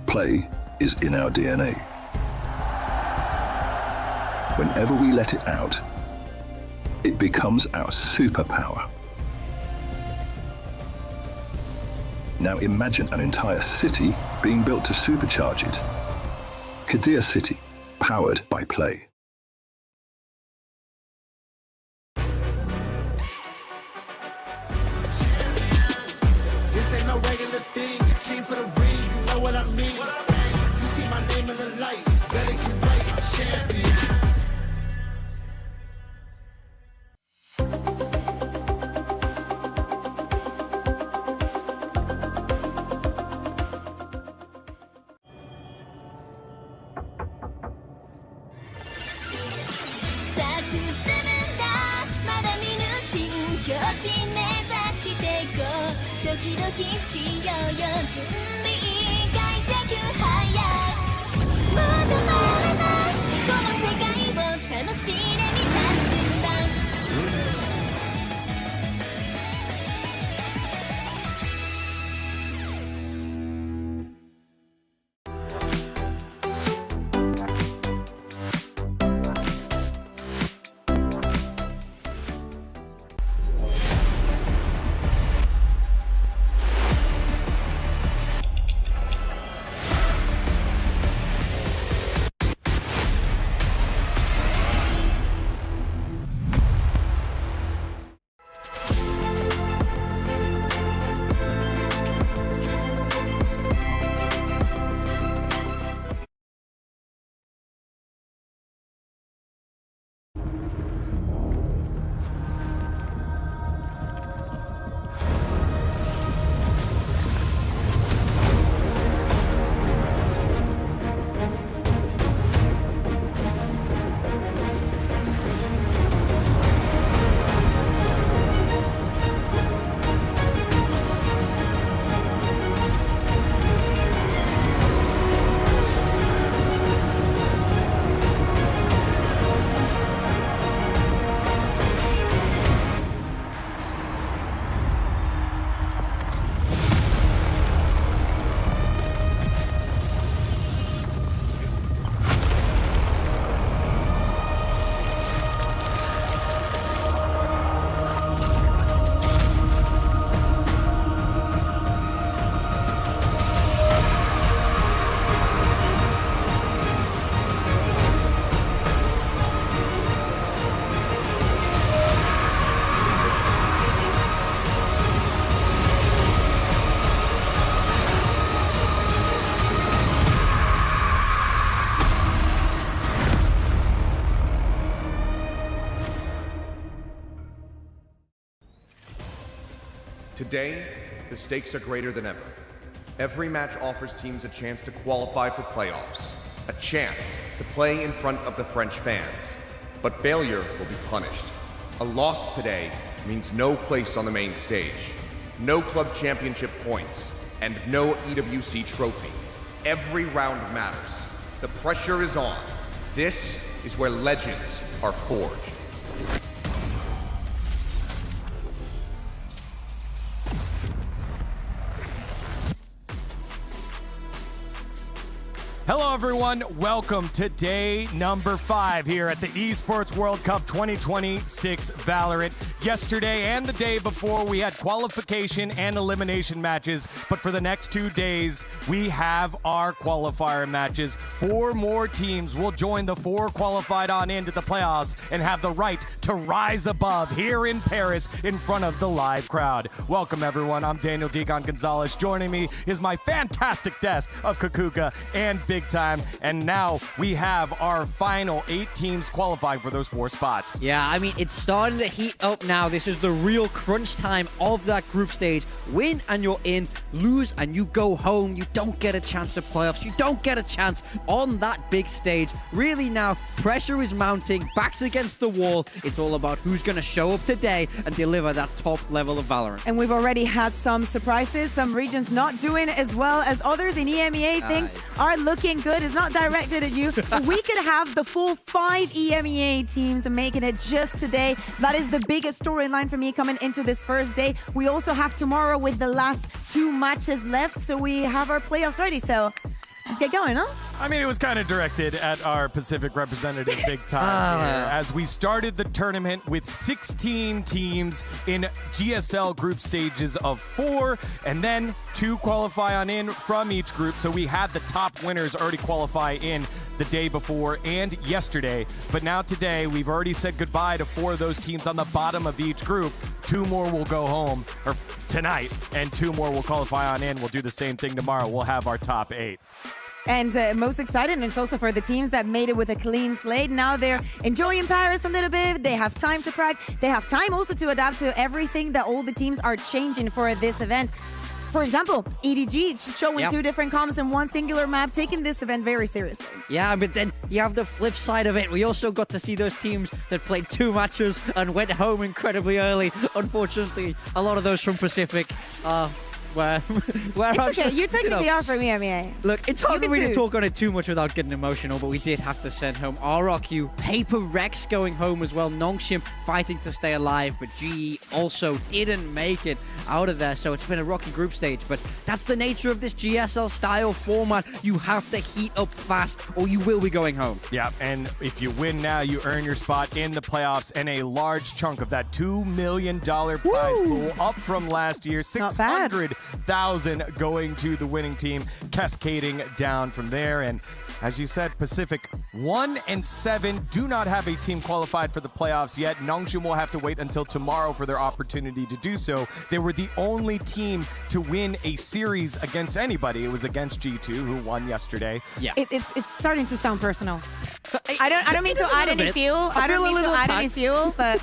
Play is in our DNA. Whenever we let it out, it becomes our superpower. Now imagine an entire city being built to supercharge it. Kadir City, powered by Play. This ain't no regular thing. I came for the ring, you know what I mean. You see my name in the lights, better get right, I'm champion. Today, the stakes are greater than ever. Every match offers teams a chance to qualify for playoffs, a chance to play in front of the French fans. But failure will be punished. A loss today means no place on the main stage, no club championship points, and no EWC trophy. Every round matters. The pressure is on. This is where legends are forged. Hello everyone, welcome to day number 5 here at the Esports World Cup 2026 Valorant. Yesterday and the day before we had qualification and elimination matches, but for the next 2 days we have our qualifier matches. 4 more teams will join the 4 qualified on into the playoffs and have the right to rise above here in Paris in front of the live crowd. Welcome everyone, I'm Daniel Deacon Gonzalez. Joining me is my fantastic desk of Kakuka and Big Time, and now we have our final 8 teams qualifying for those 4 spots. Yeah, I mean, it's starting to heat up now. This is the real crunch time of that group stage. Win and you're in, lose and you go home. You don't get a chance at playoffs. You don't get a chance on that big stage. Really now, pressure is mounting, backs against the wall. It's all about who's going to show up today and deliver that top level of Valorant. And we've already had some surprises, some regions not doing as well as others in EMEA. Things are looking good. It's not directed at you, but we could have the full 5 EMEA teams making it just today. That is the biggest storyline for me coming into this first day. We also have tomorrow with the last 2 matches left, so we have our playoffs ready. So Let's get going, huh? I mean, it was kind of directed at our Pacific representative big time here, as we started the tournament with 16 teams in GSL group stages of 4, and then 2 qualify on in from each group. So we had the top winners already qualify in the day before and yesterday. But now today, we've already said goodbye to 4 of those teams on the bottom of each group. 2 more will go home or tonight, and 2 more will qualify on in. We'll do the same thing tomorrow. We'll have our top 8. And most exciting is also for the teams that made it with a clean slate. Now they're enjoying Paris a little bit. They have time to practice. They have time also to adapt to everything that all the teams are changing for this event. For example, EDG showing 2 different comps in one singular map, taking this event very seriously. Yeah, but then you have the flip side of it. We also got to see those teams that played 2 matches and went home incredibly early. Unfortunately, a lot of those from Pacific where it's okay. You take the off from EMEA. Look, it's hard for me to choose. talk on it too much without getting emotional, but we did have to send home RRQ, Paper Rex going home as well, Nongshim fighting to stay alive, but GE also didn't make it out of there, so it's been a rocky group stage, but that's the nature of this GSL style format. You have to heat up fast or you will be going home. Yeah, and if you win now, you earn your spot in the playoffs and a large chunk of that $2 million prize pool up from last year, 600,000 going to the winning team, cascading down from there. And as you said, Pacific 1 and 7 do not have a team qualified for the playoffs yet. Nongshim will have to wait until tomorrow for their opportunity to do so. They were the only team to win a series against anybody. It was against G2, who won yesterday. Yeah. It's starting to sound personal. I don't mean to add any fuel. I don't mean to add any fuel, but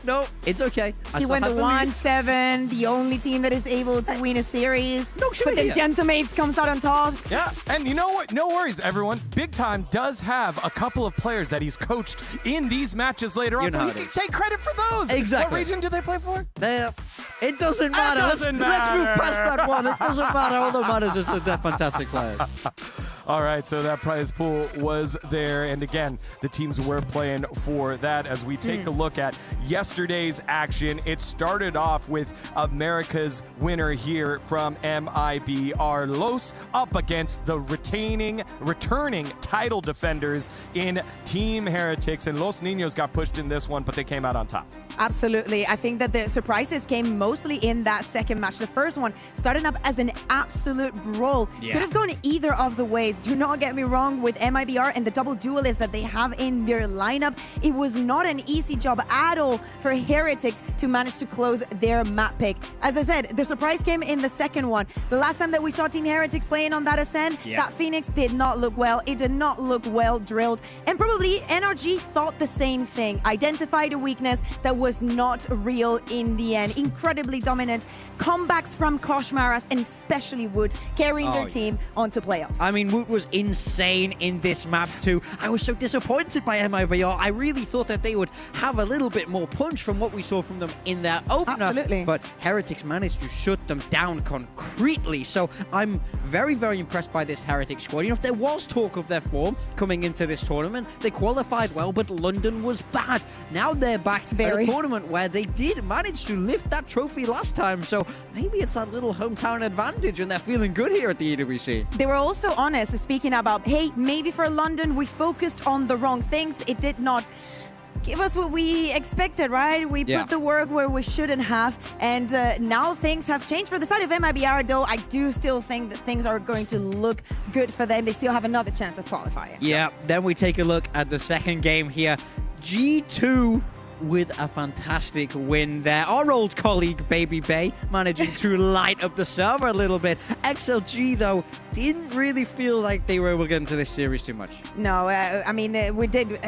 no, it's okay. he went the 1-7, the only team that is able to win a series. But then Gentamates comes out on top. Yeah, and you know what? No worries, everyone. Big Time does have a couple of players that he's coached in these matches later on, so he can take credit for those. Exactly. What region do they play for? It doesn't matter. Let's move past that one. It doesn't matter. All that matters is that they're fantastic players. All right, so that prize pool was there. And again, the teams were playing for that. As we take a look at yesterday's action, it started off with America's winner here from MIBR Los up against the returning title defenders in Team Heretics. And Los Niños got pushed in this one, but they came out on top. Absolutely. I think that the surprises came mostly in that second match. The first one started up as an absolute brawl. Could have gone either of the ways. Do not get me wrong, with MIBR and the double duelists that they have in their lineup, it was not an easy job at all for Heretics to manage to close their map pick. As I said, the surprise came in the second one. The last time that we saw Team Heretics playing on that Ascent, that Phoenix did not look well. It did not look well drilled. And probably NRG thought the same thing. Identified a weakness that was not real in the end. Incredibly dominant comebacks from Koshmaras and especially Wood carrying their team onto playoffs. I mean, Wood was insane in this map too. I was so disappointed by MIBR. I really thought that they would have a little bit more punch from what we saw from them in their opener. Absolutely. But Heretics managed to shut them down concretely. So I'm very, very impressed by this Heretics squad. You know, there was talk of their form coming into this tournament. They qualified well, but London was bad. Now they're back at a tournament where they did manage to lift that trophy last time. So maybe it's that little hometown advantage and they're feeling good here at the EWC. They were also honest, speaking about, hey, maybe for London, we focused on the wrong things. It did not give us what we expected, right? We put the work where we shouldn't have, and now things have changed. For the side of MIBR, though, I do still think that things are going to look good for them. They still have another chance of qualifying. Yeah, then we take a look at the second game here. G2 with a fantastic win there. Our old colleague, Baby Bay, managing to light up the server a little bit. XLG, though, didn't really feel like they were able to get into this series too much. No, I mean, we did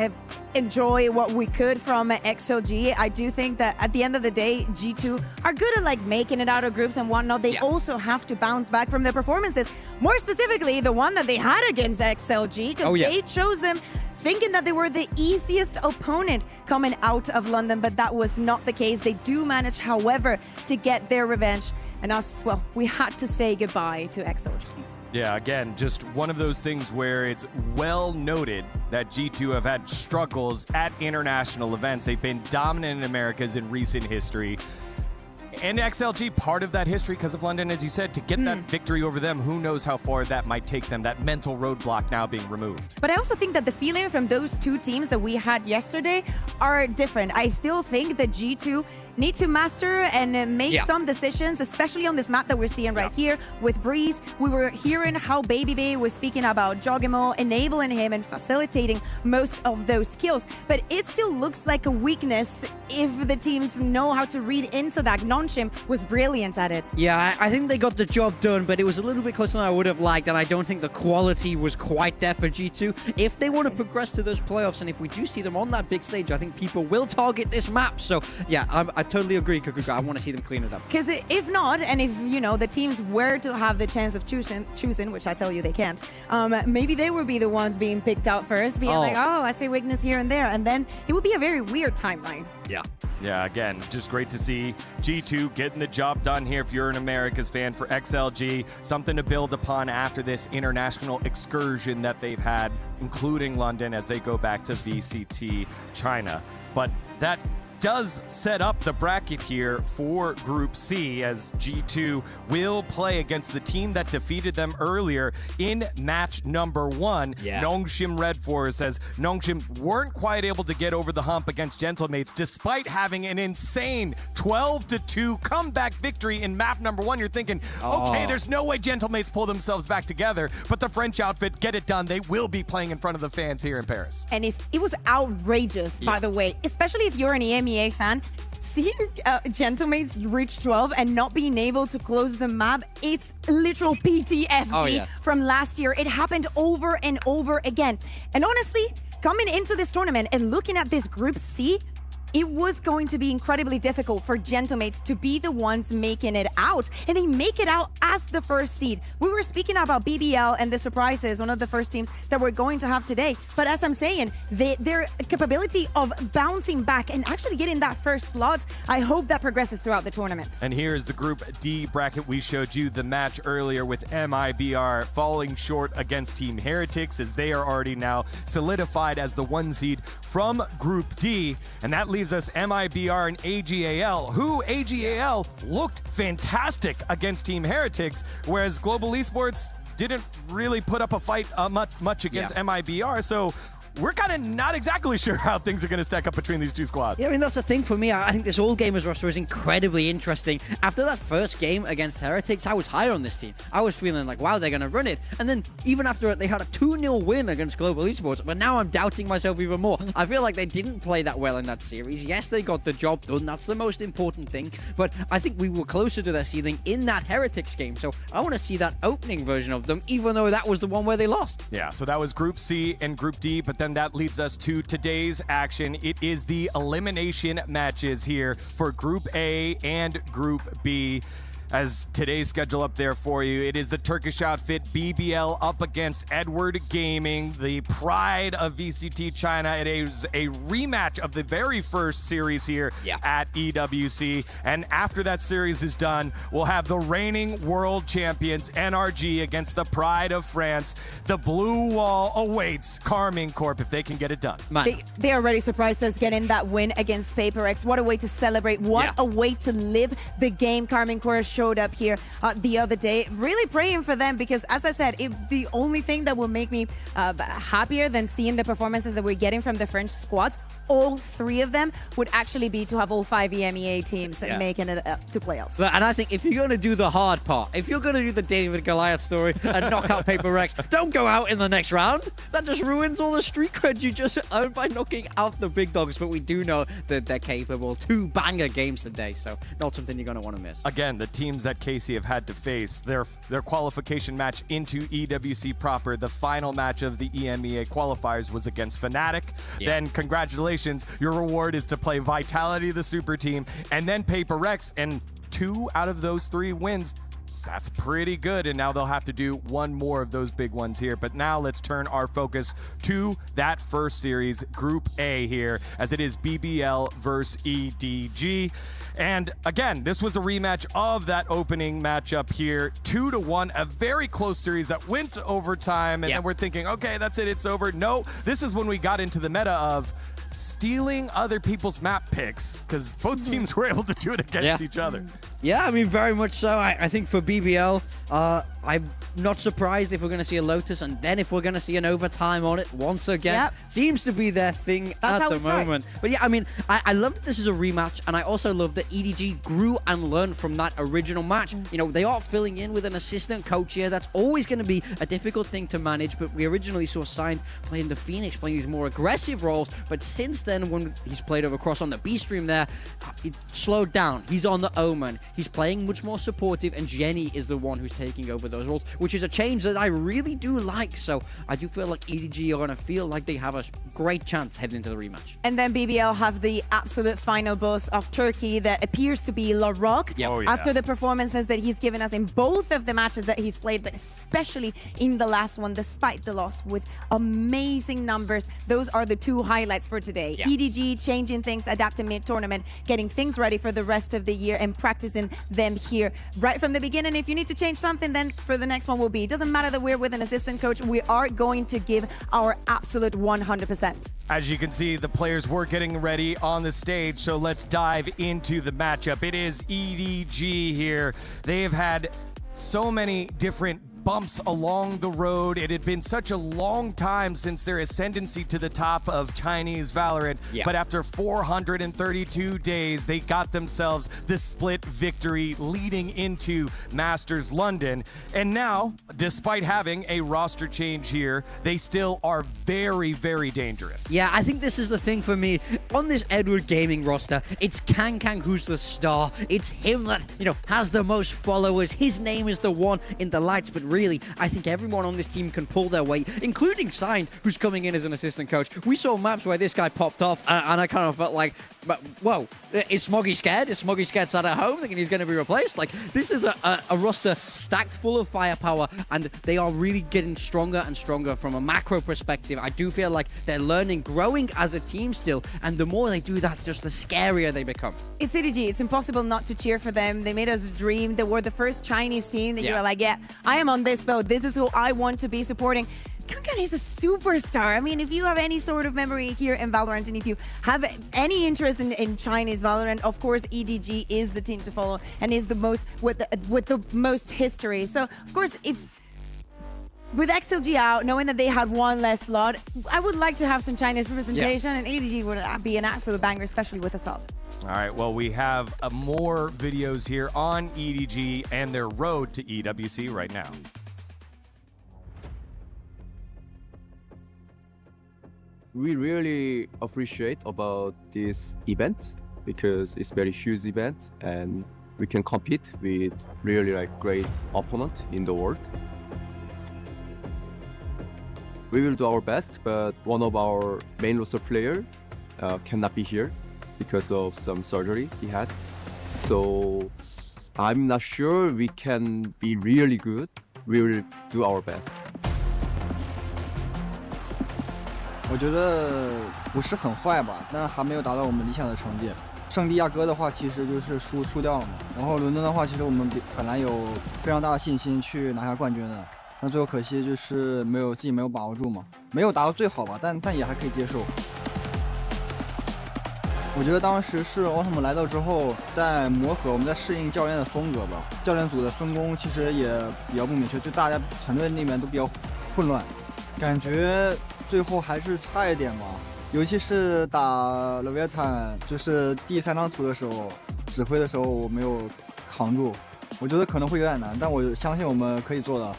enjoy what we could from XLG. I do think that at the end of the day, G2 are good at like making it out of groups and whatnot. They also have to bounce back from their performances. More specifically, the one that they had against XLG, because they chose them thinking that they were the easiest opponent coming out of London, but that was not the case. They do manage, however, to get their revenge. And us, well, we had to say goodbye to XLG. Yeah, again, just one of those things where it's well noted that G2 have had struggles at international events. They've been dominant in Americas in recent history. And XLG, part of that history because of London, as you said, to get that victory over them, who knows how far that might take them, that mental roadblock now being removed. But I also think that the feeling from those two teams that we had yesterday are different. I still think that G2 need to master and make some decisions, especially on this map that we're seeing right here with Breeze. We were hearing how Baby Bay was speaking about Jogemo, enabling him and facilitating most of those skills. But it still looks like a weakness if the teams know how to read into that. Nonchim was brilliant at it. Yeah, I think they got the job done, but it was a little bit closer than I would have liked, and I don't think the quality was quite there for G2. If they want to progress to those playoffs, and if we do see them on that big stage, I think people will target this map. So, yeah, I totally agree, Kukuka. I want to see them clean it up. Because if not, and if, you know, the teams were to have the chance of choosing, which I tell you they can't, maybe they would be the ones being picked out first, being like, oh, I see weakness here and there, and then it would be a very weird timeline. Yeah, again, just great to see G2 getting the job done here if you're an Americas fan for XLG. Something to build upon after this international excursion that they've had, including London, as they go back to VCT China. But that does set up the bracket here for Group C, as G2 will play against the team that defeated them earlier in match number 1. Nongshim Red Force, as Nongshim weren't quite able to get over the hump against Gentlemates despite having an insane 12-2 comeback victory in map number 1. You're thinking, okay, there's no way Gentlemates pull themselves back together, but the French outfit get it done. They will be playing in front of the fans here in Paris. And it was outrageous, by the way, especially if you're an EMEA fan. Seeing Gentlemates reach 12 and not being able to close the map, it's literal PTSD from last year. It happened over and over again. And honestly, coming into this tournament and looking at this Group C, it was going to be incredibly difficult for Gentlemates to be the ones making it out. And they make it out as the first seed. We were speaking about BBL and the surprises, one of the first teams that we're going to have today. But as I'm saying, their capability of bouncing back and actually getting that first slot, I hope that progresses throughout the tournament. And here's the Group D bracket. We showed you the match earlier with MIBR falling short against Team Heretics, as they are already now solidified as the 1 seed from Group D. And that leaves us MIBR and AGAL, who AGAL looked fantastic against Team Heretics, whereas Global Esports didn't really put up a fight much against MIBR. So we're kind of not exactly sure how things are going to stack up between these two squads. Yeah, I mean, that's the thing for me. I think this All Gamers roster is incredibly interesting. After that first game against Heretics, I was high on this team. I was feeling like, wow, they're going to run it. And then even after it, they had a 2-0 win against Global Esports, but now I'm doubting myself even more. I feel like they didn't play that well in that series. Yes, they got the job done. That's the most important thing. But I think we were closer to their ceiling in that Heretics game. So I want to see that opening version of them, even though that was the one where they lost. Yeah, so that was Group C and Group D, but then that leads us to today's action. It is the elimination matches here for Group A and Group B. As today's schedule up there for you, it is the Turkish outfit BBL up against Edward Gaming, the pride of VCT China. It is a rematch of the very first series here at EWC. And after that series is done, we'll have the reigning world champions NRG against the pride of France. The blue wall awaits Carmine Corp if they can get it done. They already surprised us getting that win against PaperX. What a way to celebrate. What a way to live the game. Carmine Corp showed up here the other day. Really praying for them, because as I said, the only thing that will make me happier than seeing the performances that we're getting from the French squads, all 3 of them, would actually be to have all 5 EMEA teams making it to playoffs. And I think if you're going to do the hard part, if you're going to do the David Goliath story and knock out PaperX, don't go out in the next round. That just ruins all the street cred you just earned by knocking out the big dogs. But we do know that they're capable. 2 banger games today, so not something you're going to want to miss. Again, the teams that Casey have had to face, their qualification match into EWC proper, the final match of the EMEA qualifiers was against Fnatic. Then congratulations, your reward is to play Vitality, the super team, and then PaperX, and 2 out of those 3 wins. That's pretty good, and now they'll have to do 1 more of those big ones here. But now let's turn our focus to that first series, Group A here, as it is BBL versus EDG. And again, this was a rematch of that opening matchup here, 2-1, a very close series that went to overtime, and then we're thinking, okay, that's it, it's over. No, this is when we got into the meta of, stealing other people's map picks because both teams were able to do it against each other. Yeah, I mean, very much so. I think for BBL, I'm not surprised if we're going to see a Lotus, and then if we're going to see an overtime on it once again. Seems to be their thing at the moment. But yeah, I mean, I love that this is a rematch, and I also love that EDG grew and learned from that original match. You know, they are filling in with an assistant coach here. That's always going to be a difficult thing to manage, but we originally saw Signed playing the Phoenix, playing these more aggressive roles, but since then, when he's played over across on the B stream there, it slowed down. He's on the Omen. He's playing much more supportive, and Jenny is the one who's taking over those roles, which is a change that I really do like. So I do feel like EDG are going to feel like they have a great chance heading into the rematch. And then BBL have the absolute final boss of Turkey that appears to be LaRock. After the performances that he's given us in both of the matches that he's played, but especially in the last one, despite the loss, with amazing numbers. Those are the two highlights for today. EDG changing things, adapting mid-tournament, getting things ready for the rest of the year and practicing them here right from the beginning. If you need to change something, then for the next one will be. It doesn't matter that we're with an assistant coach. We are going to give our absolute 100%. As you can see, the players were getting ready on the stage, so let's dive into the matchup. It is EDG here. They have had so many different bumps along the road. It had been such a long time since their ascendancy to the top of Chinese Valorant, but after 432 days, they got themselves the split victory leading into Masters London. And now, despite having a roster change here, they still are very, very dangerous. Yeah, I think this is the thing for me. On this Edward Gaming roster, it's Kang who's the star. It's him that, you know, has the most followers. His name is the one in the lights, but really, I think everyone on this team can pull their weight, including Signed, who's coming in as an assistant coach. We saw maps where this guy popped off, and I kind of felt like, whoa, is Smoggy scared? Is Smoggy scared sat at home thinking he's going to be replaced? Like, this is a roster stacked full of firepower, and they are really getting stronger and stronger from a macro perspective. I do feel like they're learning, growing as a team still, and the more they do that, just the scarier they become. It's EDG. It's impossible not to cheer for them. They made us dream. They were the first Chinese team that you were like, yeah, I am on this boat. This is who I want to be supporting. Kankan is a superstar. I mean, if you have any sort of memory here in Valorant, and if you have any interest in Chinese Valorant, of course, EDG is the team to follow and is the most with the most history. So, of course, if with XLG out, knowing that they had one less slot, I would like to have some Chinese representation, and EDG would be an absolute banger, especially with a sub. All right, well, we have more videos here on EDG and their road to EWC right now. We really appreciate about this event because it's very huge event and we can compete with really like great opponent in the world. We will do our best, but one of our main roster player cannot be here because of some surgery he had. So I'm not sure we can be really good. We will do our best. 我觉得不是很坏吧，但还没有达到我们理想的成绩。圣地亚哥的话，其实就是输掉了嘛。然后伦敦的话，其实我们本来有非常大的信心去拿下冠军的，那最后可惜就是自己没有把握住嘛，没有达到最好吧，但也还可以接受。我觉得当时是奥特曼来到之后，在磨合，我们在适应教练的风格吧。教练组的分工其实也比较不明确，就大家团队里面都比较混乱，感觉。 最后还是差一点吧，尤其是打勒维尔坦，就是第3张图的时候，指挥的时候我没有扛住，我觉得可能会有点难，但我相信我们可以做到。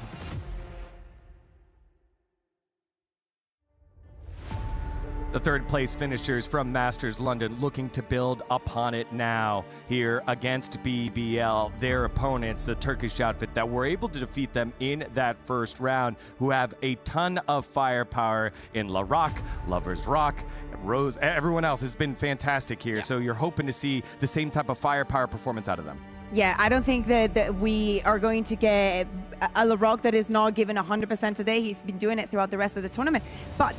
The third place finishers from Masters London looking to build upon it now here against BBL, their opponents, the Turkish outfit that were able to defeat them in that first round, who have a ton of firepower in LaRock, Lovers Rock, Rose. Everyone else has been fantastic here, so you're hoping to see the same type of firepower performance out of them. Yeah, I don't think that we are going to get a LaRock that is not given 100% today. He's been doing it throughout the rest of the tournament. But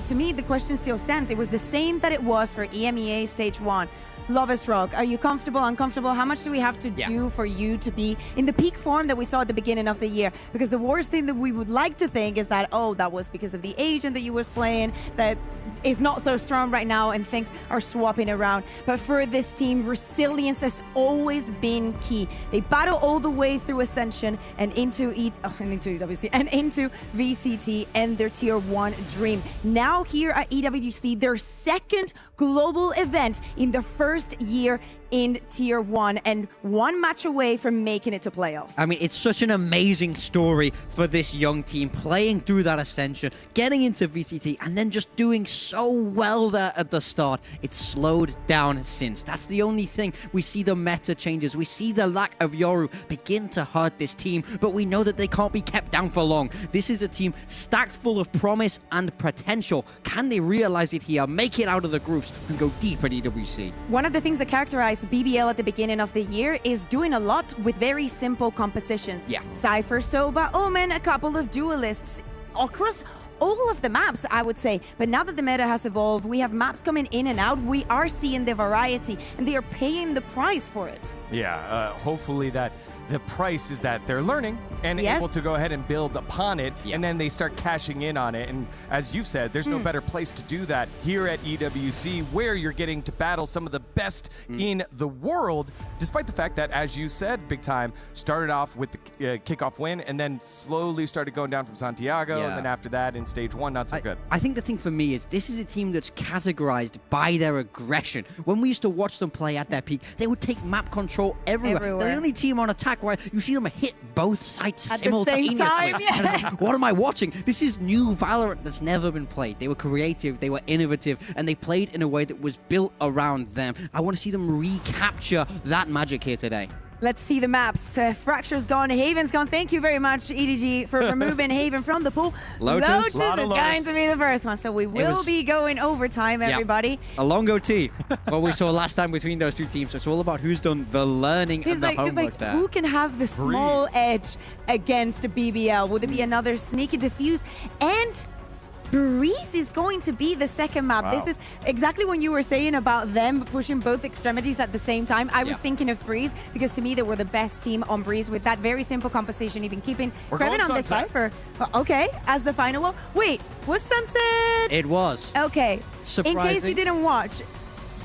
to me, the question still stands. It was the same that it was for EMEA Stage 1. Lovis Rock, are you comfortable, uncomfortable? How much do we have to do for you to be in the peak form that we saw at the beginning of the year? Because the worst thing that we would like to think is that, oh, that was because of the agent that you were playing, that is not so strong right now and things are swapping around. But for this team, resilience has always been key. They battle all the way through Ascension and into EWC and into VCT and their Tier 1 dream. Now here at EWC, their second global event in the first year in Tier 1 and one match away from making it to playoffs. I mean, it's such an amazing story for this young team, playing through that Ascension, getting into VCT, and then just doing so well there at the start. It's slowed down since. That's the only thing. We see the meta changes. We see the lack of Yoru begin to hurt this team, but we know that they can't be kept down for long. This is a team stacked full of promise and potential. Can they realize it here, make it out of the groups, and go deep at EWC? One of the things that characterized BBL at the beginning of the year is doing a lot with very simple compositions. Yeah. Cypher, Soba, Omen, a couple of duelists across all of the maps, I would say. But now that the meta has evolved, we have maps coming in and out. We are seeing the variety, and they are paying the price for it. Yeah, hopefully that the price is that they're learning and able to go ahead and build upon it, and then they start cashing in on it. And as you've said, there's no better place to do that here at EWC, where you're getting to battle some of the best in the world, despite the fact that, as you said, Big Time started off with the kickoff win and then slowly started going down from Santiago, and then after that in stage 1, not so good. I think the thing for me is this is a team that's categorized by their aggression. When we used to watch them play at their peak, they would take map control everywhere. They're the only team on attack where you see them hit both sides simultaneously. At the same time, yeah. What am I watching? This is new Valorant that's never been played. They were creative, they were innovative, and they played in a way that was built around them. I want to see them recapture that magic here today. Let's see the maps. Fracture's gone, Haven's gone. Thank you very much, EDG, for removing Haven from the pool. Lotus is going to be the first one, so we will be going overtime, everybody. A long OT, what we saw last time between those two teams. So it's all about who's done the learning and the homework there. Who can have the small edge against BBL? Will there be another sneaky defuse? And Breeze is going to be the second map. Wow. This is exactly when you were saying about them pushing both extremities at the same time. I was thinking of Breeze because to me they were the best team on Breeze with that very simple composition, even keeping Kevin on the Cypher. Okay, as the final one. Wait, was Sunset? It was. Okay. Surprising. In case you didn't watch,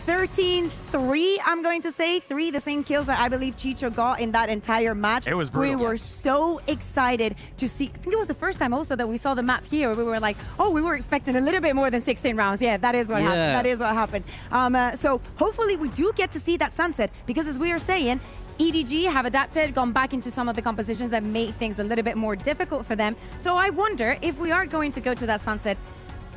13-3, I'm going to say. 3, the same kills that I believe Chicho got in that entire match. It was brutal. We were so excited to see. I think it was the first time also that we saw the map here. We were like, oh, we were expecting a little bit more than 16 rounds. Yeah, that is what happened. That is what happened. So hopefully we do get to see that Sunset because as we are saying, EDG have adapted, gone back into some of the compositions that made things a little bit more difficult for them. So I wonder if we are going to go to that Sunset,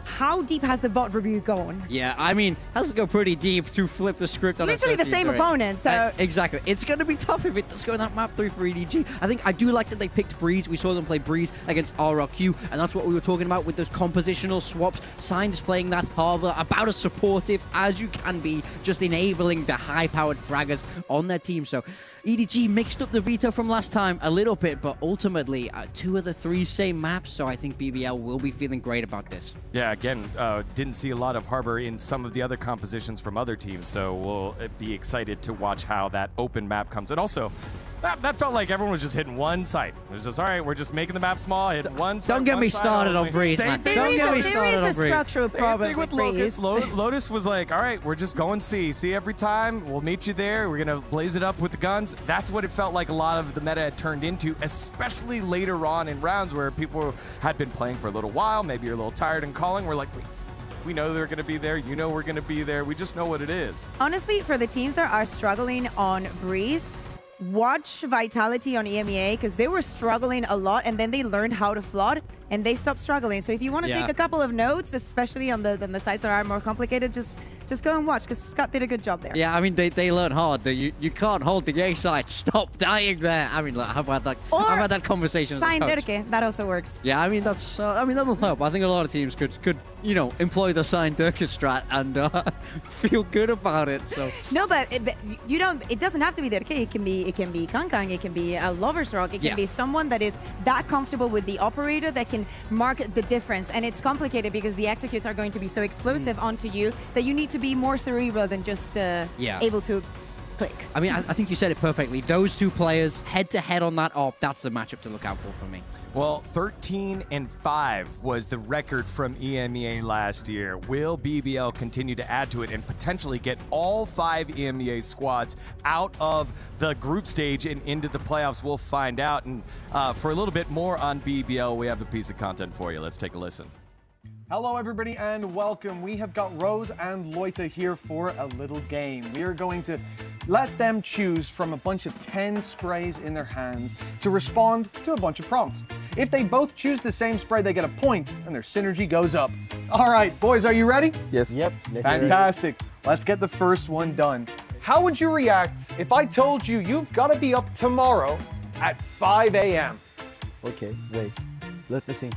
how deep has the bot review gone? Yeah, I mean, has to go pretty deep to flip the script. It's literally the same opponent, so... exactly. It's going to be tough if it does go in that map 3 for EDG. I think I do like that they picked Breeze. We saw them play Breeze against RRQ, and that's what we were talking about with those compositional swaps. Sign is playing that Harbor, about as supportive as you can be, just enabling the high-powered fraggers on their team. So EDG mixed up the veto from last time a little bit, but ultimately 2 of the 3 same maps, so I think BBL will be feeling great about this. Yeah, again, didn't see a lot of Harbor in some of the other compositions from other teams, so we'll be excited to watch how that open map comes. And also, that felt like everyone was just hitting one site. It was just, all right, we're just making the map small, hitting one site. Don't get me started on Breeze, man. Don't get me started on Breeze. There is a structural problem with Locust. Lotus was like, all right, we're just going C. C every time. We'll meet you there. We're going to blaze it up with the guns. That's what it felt like a lot of the meta had turned into, especially later on in rounds where people had been playing for a little while. Maybe you're a little tired and calling. We're like, we know they're going to be there. You know we're going to be there. We just know what it is. Honestly, for the teams that are struggling on Breeze, watch Vitality on EMEA because they were struggling a lot and then they learned how to flood and they stopped struggling. So if you want to take a couple of notes, especially on the sites that are more complicated, just go and watch because Scott did a good job there. Yeah, I mean, they learn hard. You can't hold the A side. Stop dying there. I mean, look, how about that conversation? Sign Dirke, that also works. Yeah, I mean, that'll help. I think a lot of teams could employ the sign Dirke strat and feel good about it. So no, but you don't. It doesn't have to be Dirke. It can be Kankang. It can be a Lover's Rock. It can be someone that is that comfortable with the operator that can mark the difference. And it's complicated because the executes are going to be so explosive onto you that you need to to be more cerebral than just able to click. I mean, I think you said it perfectly. Those two players head-to-head on that AWP, that's the matchup to look out for me. Well, 13-5 was the record from EMEA last year. Will BBL continue to add to it and potentially get all 5 EMEA squads out of the group stage and into the playoffs? We'll find out. And for a little bit more on BBL, we have a piece of content for you. Let's take a listen. Hello everybody and welcome. We have got Rose and Loita here for a little game. We are going to let them choose from a bunch of 10 sprays in their hands to respond to a bunch of prompts. If they both choose the same spray, they get a point and their synergy goes up. All right, boys, are you ready? Yes. Yep. Fantastic. Let's get the first one done. How would you react if I told you you've got to be up tomorrow at 5 a.m.? Okay, wait. Let me think.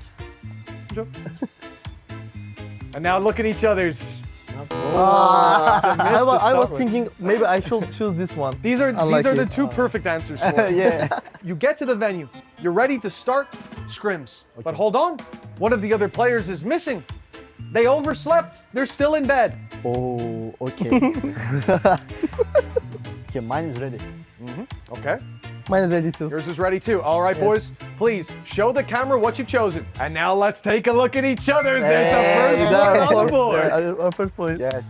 And now look at each other's. I was thinking maybe I should choose this one. These are the two perfect answers for it. Yeah. You get to the venue. You're ready to start scrims. Okay. But hold on. One of the other players is missing. They overslept. They're still in bed. Oh, okay. Okay, mine is ready. Okay. Mine is ready too. Yours is ready too. All right, boys. Please show the camera what you've chosen. And now let's take a look at each other's. There's a first point on the board. Our first point. Yeah.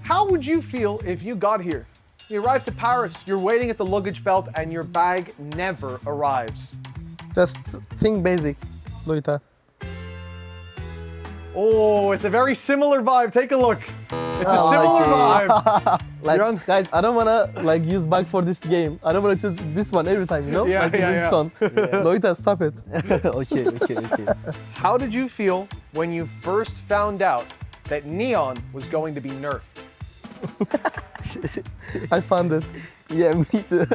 How would you feel if you got here? You arrived to Paris, you're waiting at the luggage belt, and your bag never arrives. Just think basic, Loita. Oh, it's a very similar vibe. Take a look. It's a similar vibe. Like, guys, I don't wanna use bag for this game. I don't wanna choose this one every time, you know? Yeah, yeah. Loita, stop it. Okay. How did you feel when you first found out that Neon was going to be nerfed? I found it. Yeah, me too.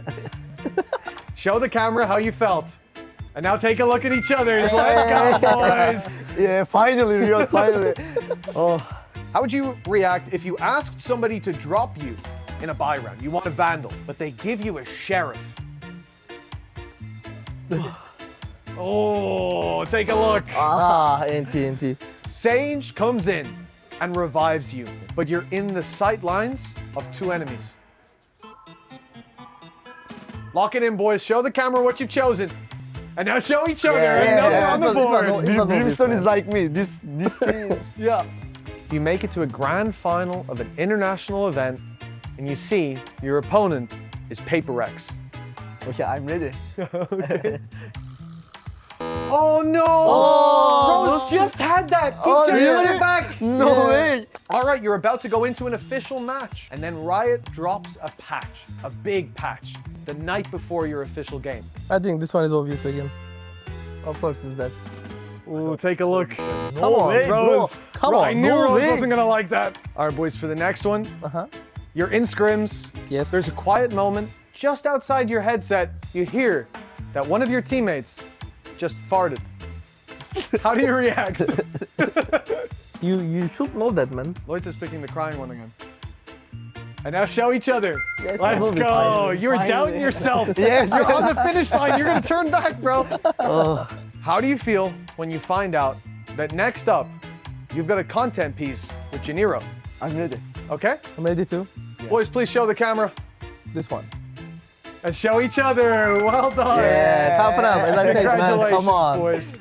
Show the camera how you felt. And now take a look at each other's. Let's go, boys. Yeah, finally, Rion, finally. Oh. How would you react if you asked somebody to drop you in a buy round? You want a Vandal, but they give you a Sheriff. Oh, take a look. NT. Sage comes in and revives you, but you're in the sight lines of 2 enemies. Lock it in, boys. Show the camera what you've chosen. And now show each other. Another on the board. Brimstone is like me. This thing. Yeah. You make it to a grand final of an international event, and you see your opponent is Paper Rex. Okay, I'm ready. Okay. Oh no! Rose just had that. He just put it back. No way. All right, you're about to go into an official match, and then Riot drops a patch, a big patch, the night before your official game. I think this one is obvious again. Of course, it's that. Ooh, take a look. Come on, Rose. Come on, I knew no Rose way. wasn't gonna like that. All right, boys, for the next one. You're in scrims. Yes. There's a quiet moment. Just outside your headset, you hear that one of your teammates just farted. How do you react? You should know that, man. Loita's picking the crying one again. And now show each other. Yes, Let's go. finally. You're doubting yourself. Yes. You're on the finish line. You're gonna turn back, bro. How do you feel when you find out that next up, you've got a content piece with Janiro? I'm ready. Okay? I'm ready too. Boys, please show the camera. This one. And show each other. Well done. Yes, half an hour. As I said, man, Congratulations, come on. boys.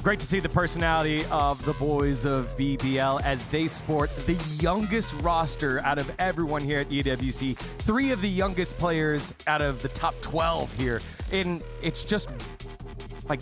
Great to see the personality of the boys of BBL as they sport the youngest roster out of everyone here at EWC. 3 of the youngest players out of the top 12 here. And it's just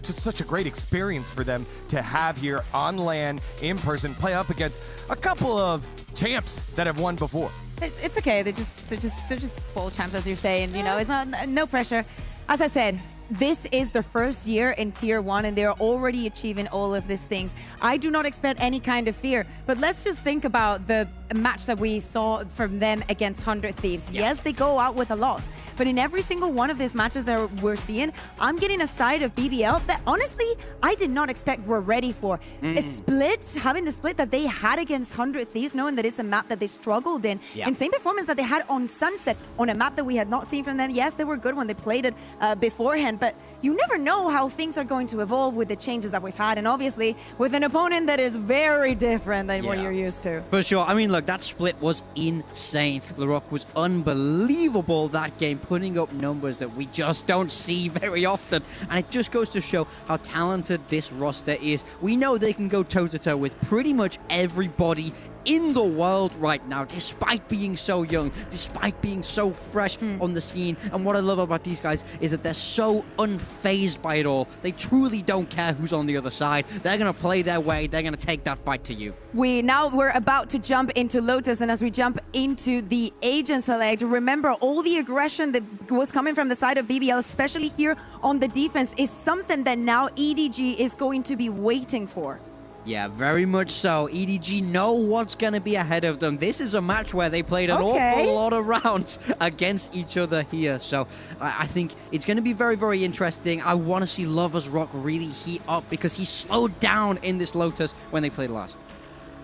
such a great experience for them to have here on LAN, in person, play up against a couple of champs that have won before. It's okay. They're just bowl champs, as you're saying. You know, it's not no pressure. As I said, this is their first year in Tier 1, and they're already achieving all of these things. I do not expect any kind of fear, but let's just think about the match that we saw from them against 100 Thieves. Yes, they go out with a loss, but in every single one of these matches that we're seeing, I'm getting a side of BBL that honestly I did not expect we're ready for. A split, having the split that they had against 100 Thieves, knowing that it's a map that they struggled in, and same performance that they had on Sunset on a map that we had not seen from them. Yes, they were good when they played it beforehand, but you never know how things are going to evolve with the changes that we've had, and obviously with an opponent that is very different than what you're used to. For sure. I mean, look, that split was insane. LaRock was unbelievable that game, putting up numbers that we just don't see very often. And it just goes to show how talented this roster is. We know they can go toe-to-toe with pretty much everybody in the world right now, despite being so young, despite being so fresh on the scene. And what I love about these guys is that they're so unfazed by it all. They truly don't care who's on the other side. They're going to play their way. They're going to take that fight to you. We're about to jump into Lotus, and as we jump into the agent select, remember all the aggression that was coming from the side of BBL, especially here on the defense, is something that now EDG is going to be waiting for. Yeah, very much so. EDG know what's going to be ahead of them. This is a match where they played an awful lot of rounds against each other here. So I think it's going to be very, very interesting. I want to see Lovers Rock really heat up because he slowed down in this Lotus when they played last.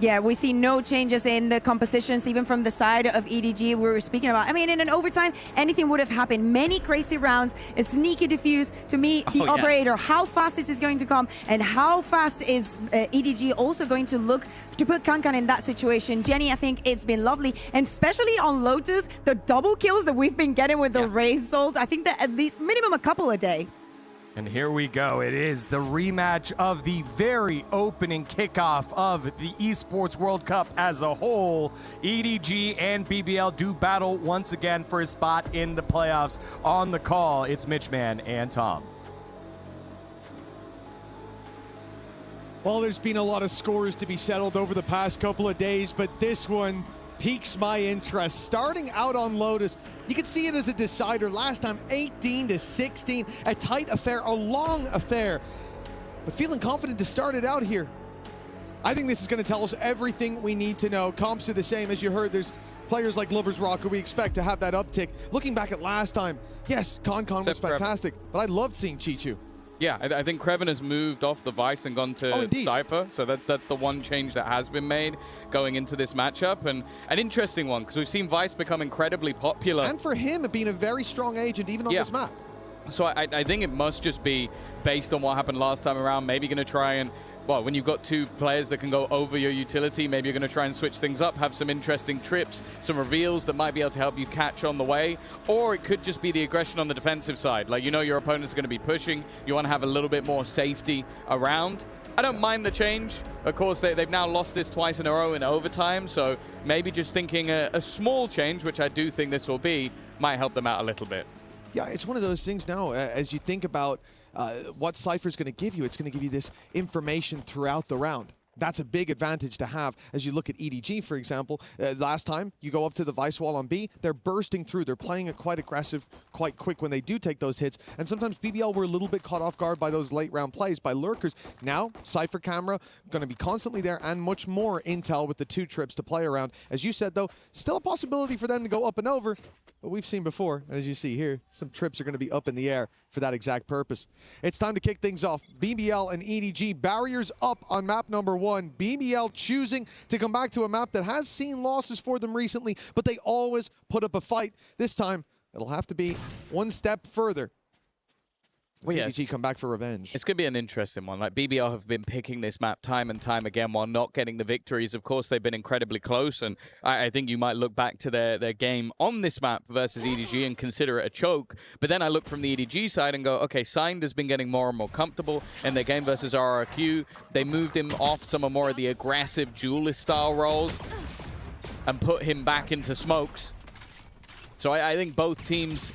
Yeah, we see no changes in the compositions, even from the side of EDG we were speaking about. I mean, in an overtime, anything would have happened. Many crazy rounds, a sneaky defuse. To me, the operator, how fast is this going to come? And how fast is EDG also going to look to put Kankan in that situation? Jenny, I think it's been lovely. And especially on Lotus, the double kills that we've been getting with the Raze Souls, I think that at least minimum a couple a day. And here we go. It is the rematch of the very opening kickoff of the Esports World Cup as a whole. EDG and BBL do battle once again for a spot in the playoffs. On the call, it's Mitchman and Tom. Well, there's been a lot of scores to be settled over the past couple of days, but this one piques my interest. Starting out on Lotus, you can see it as a decider. Last time, 18-16, a tight affair, a long affair, but feeling confident to start it out here. I think this is going to tell us everything we need to know. Comps are the same. As you heard, there's players like Lovers Rock who we expect to have that uptick. Looking back at last time, yes, Concon was fantastic, but I loved seeing Chichu. Yeah, I think Kreven has moved off the Vice and gone to Cypher, so that's the one change that has been made going into this matchup, and an interesting one, because we've seen Vice become incredibly popular. And for him, being a very strong agent, even on this map. So I think it must just be based on what happened last time around, maybe going to try and, well, when you've got two players that can go over your utility, maybe you're going to try and switch things up, have some interesting trips, some reveals that might be able to help you catch on the way, or it could just be the aggression on the defensive side. Like, you know your opponent's going to be pushing, you want to have a little bit more safety around. I don't mind the change. Of course, they've now lost this twice in a row in overtime, so maybe just thinking a small change, which I do think this will be, might help them out a little bit. Yeah, it's one of those things now, as you think about what Cypher's going to give you, it's going to give you this information throughout the round. That's a big advantage to have as you look at EDG, for example. Last time, you go up to the Vice wall on B, they're bursting through. They're playing it quite aggressive, quite quick when they do take those hits. And sometimes BBL were a little bit caught off guard by those late round plays by lurkers. Now, Cypher camera going to be constantly there and much more intel with the 2 trips to play around. As you said, though, still a possibility for them to go up and over. But we've seen before, as you see here, some trips are going to be up in the air for that exact purpose. It's time to kick things off. BBL and EDG, barriers up on map number 1. BBL choosing to come back to a map that has seen losses for them recently, but they always put up a fight. This time, it'll have to be one step further. Well, EDG come back for revenge. It's going to be an interesting one. Like, BBL have been picking this map time and time again while not getting the victories. Of course, they've been incredibly close, and I think you might look back to their game on this map versus EDG and consider it a choke. But then I look from the EDG side and go, okay, Signed has been getting more and more comfortable in their game versus RRQ. They moved him off some of more of the aggressive duelist-style roles and put him back into smokes. So I think both teams,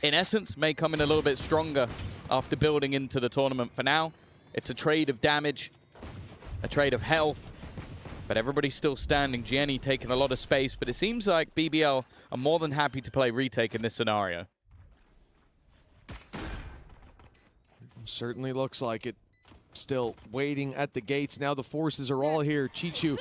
in essence, may come in a little bit stronger after building into the tournament. For now, it's a trade of damage, a trade of health, but everybody's still standing. Gianni taking a lot of space, but it seems like BBL are more than happy to play retake in this scenario. Certainly looks like it. Still waiting at the gates. Now the forces are all here. Chichu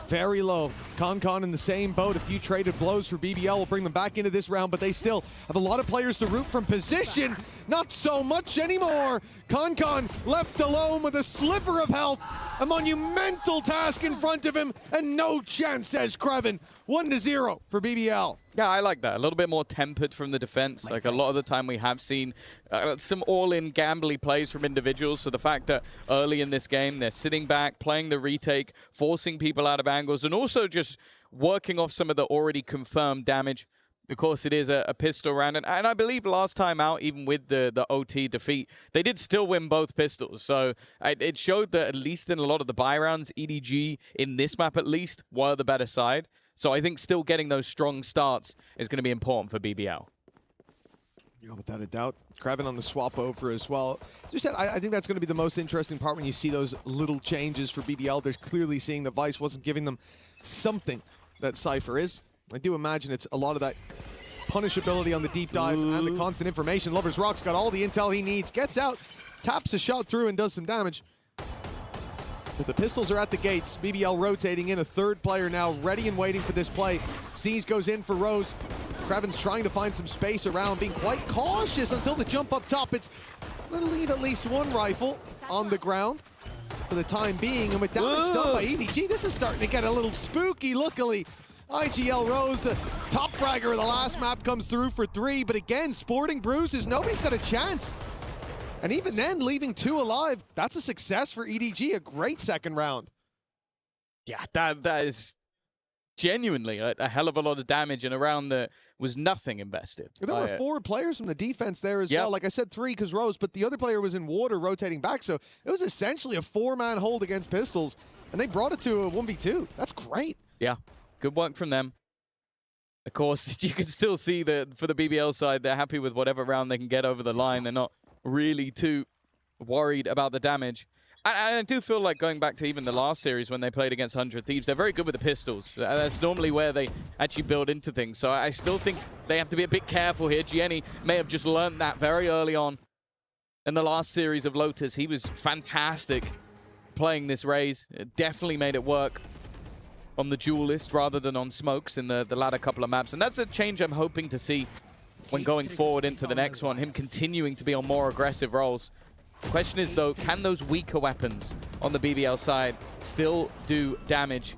very low. Concon in the same boat. A few traded blows for BBL will bring them back into this round, but they still have a lot of players to root from position. Not so much anymore. Concon left alone with a sliver of health. A monumental task in front of him, and no chance, says Kreven. 1-0 for BBL. Yeah, I like that. A little bit more tempered from the defense. Like a lot of the time we have seen some all-in gambly plays from individuals. So the fact that early in this game they're sitting back, playing the retake, forcing people out of angles, and also just working off some of the already confirmed damage. Of course, it is a pistol round. And I believe last time out, even with the OT defeat, they did still win both pistols. So it showed that at least in a lot of the buy rounds, EDG, in this map at least, were the better side. So I think still getting those strong starts is going to be important for BBL. Yeah, without a doubt. Kreven on the swap over as well. As you said, I think that's going to be the most interesting part when you see those little changes for BBL. They're clearly seeing that Vice wasn't giving them something that Cypher is. I do imagine it's a lot of that punishability on the deep dives and the constant information. Lover's Rock's got all the intel he needs, gets out, taps a shot through and does some damage. But the pistols are at the gates. BBL rotating in, a third player now ready and waiting for this play. Seas goes in for Rose. Kreven's trying to find some space around, being quite cautious until the jump up top. It's going to leave at least one rifle on the ground for the time being. And with damage done by EDG, this is starting to get a little spooky. Luckily, IGL Rose, the top fragger of the last map, comes through for 3. But again, sporting bruises, nobody's got a chance. And even then, leaving 2 alive, that's a success for EDG, a great second round. Yeah, that is genuinely a hell of a lot of damage in a round that was nothing invested. There were 4 players from the defense there as well. Like I said, 3 because Rose, but the other player was in water rotating back. So it was essentially a 4-man hold against pistols, and they brought it to a 1v2. That's great. Yeah, good work from them. Of course, you can still see that for the BBL side, they're happy with whatever round they can get over the line. They're not really too worried about the damage. I do feel like going back to even the last series when they played against 100 Thieves, they're very good with the pistols. That's normally where they actually build into things. So I still think they have to be a bit careful here. Gianni may have just learned that very early on in the last series of Lotus. He was fantastic playing this Raze. It definitely made it work on the duelist rather than on smokes in the latter couple of maps. And that's a change I'm hoping to see when going forward into the next one, him continuing to be on more aggressive roles. The question is, though, can those weaker weapons on the BBL side still do damage?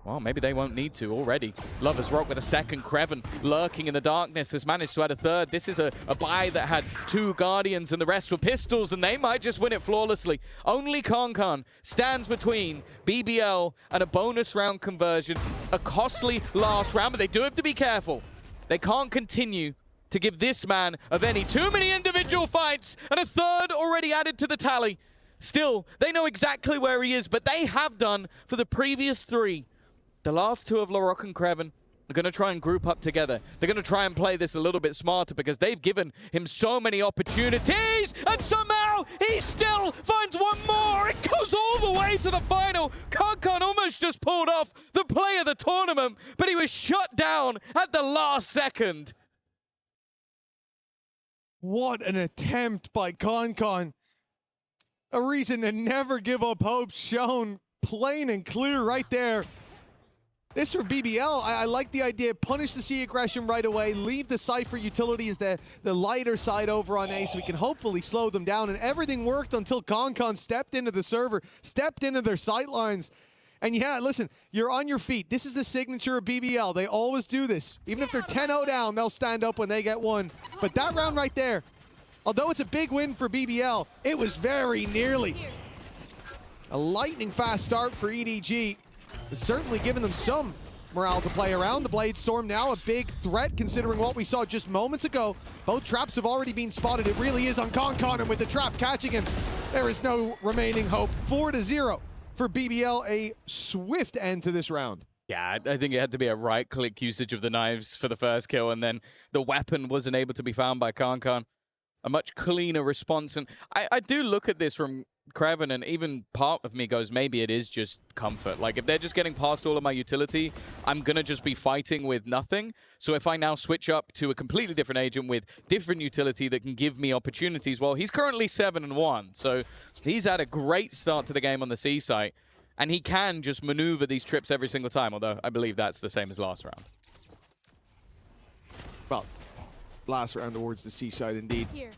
Well, maybe they won't need to already. Lover's Rock with a second. Kreven lurking in the darkness has managed to add a third. This is a buy that had 2 Guardians and the rest were pistols, and they might just win it flawlessly. Only Concon stands between BBL and a bonus round conversion. A costly last round, but they do have to be careful. They can't continue to give this man of any too many individual fights, and a third already added to the tally. Still, they know exactly where he is, but they have done for the previous 3. The last 2 of Larocque and Kreven are going to try and group up together. They're going to try and play this a little bit smarter because they've given him so many opportunities, and somehow he still finds one more. It goes all the way to the final. Concon almost just pulled off the play of the tournament, but he was shut down at the last second. What an attempt by Concon. A reason to never give up hope shown plain and clear right there. This for BBL, I like the idea. Punish the C aggression right away. Leave the Cypher utility as the lighter side over on A so we can hopefully slow them down. And everything worked until Concon stepped into the server, stepped into their sightlines. And yeah, listen, you're on your feet. This is the signature of BBL. They always do this. Even if they're 10-0 down, they'll stand up when they get one. But that round right there, although it's a big win for BBL, it was very nearly a lightning fast start for EDG. It's certainly given them some morale to play around. The Blade Storm now a big threat considering what we saw just moments ago. Both traps have already been spotted. It really is on Concon, and with the trap catching him, there is no remaining hope. 4-0 for BBL, a swift end to this round. Yeah, I think it had to be a right-click usage of the knives for the first kill, and then the weapon wasn't able to be found by Concon. A much cleaner response, and I do look at this from Kreven, and even part of me goes, maybe it is just comfort. Like, if they're just getting past all of my utility, I'm going to just be fighting with nothing. So if I now switch up to a completely different agent with different utility that can give me opportunities, well, he's currently 7-1. So he's had a great start to the game on the C site. and he can just maneuver these trips every single time, although I believe that's the same as last round. Well, last round towards the seaside indeed. Here.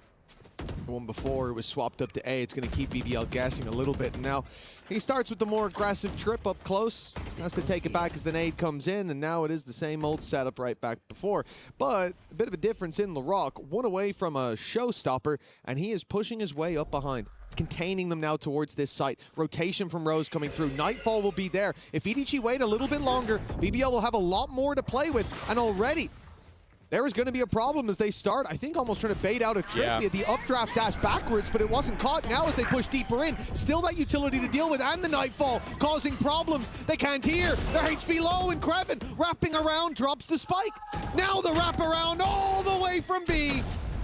The one before it was swapped up to A. It's going to keep BBL guessing a little bit. And now he starts with the more aggressive trip up close. Has to take it back as the nade comes in, and now it is the same old setup right back before. But a bit of a difference in LaRock. One away from a showstopper, and he is pushing his way up behind, containing them now towards this site. Rotation from Rose coming through. Nightfall will be there. If EDG wait a little bit longer, BBL will have a lot more to play with, and already there is going to be a problem as they start, I think, almost trying to bait out a trip. Yeah. He had the updraft dash backwards, but it wasn't caught. Now as they push deeper in, still that utility to deal with, and the Nightfall causing problems. They can't hear. Their HP low, and Kreven wrapping around, drops the spike. Now the wrap around all the way from B.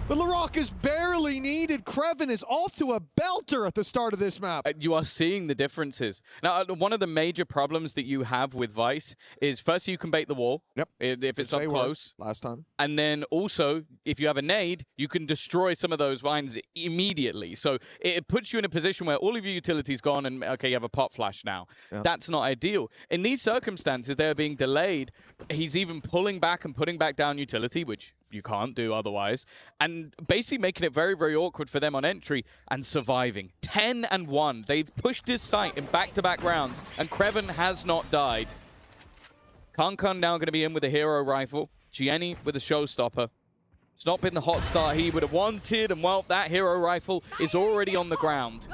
But LaRock is barely needed. Kreven is off to a belter at the start of this map. You are seeing the differences. Now, one of the major problems that you have with Vice is first you can bait the wall. Yep. If it's up close. Last time. And then also, if you have a nade, you can destroy some of those vines immediately. So it puts you in a position where all of your utility's gone and, okay, you have a pop flash now. Yep. That's not ideal. In these circumstances, they're being delayed. He's even pulling back and putting back down utility, which you can't do otherwise, and basically making it very, very awkward for them on entry and surviving. 10-1. They've pushed his site in back-to-back rounds, and Kreven has not died. Kankan now going to be in with a hero rifle. Gianni with a showstopper. It's not been the hot start he would have wanted, and well, that hero rifle is already on the ground.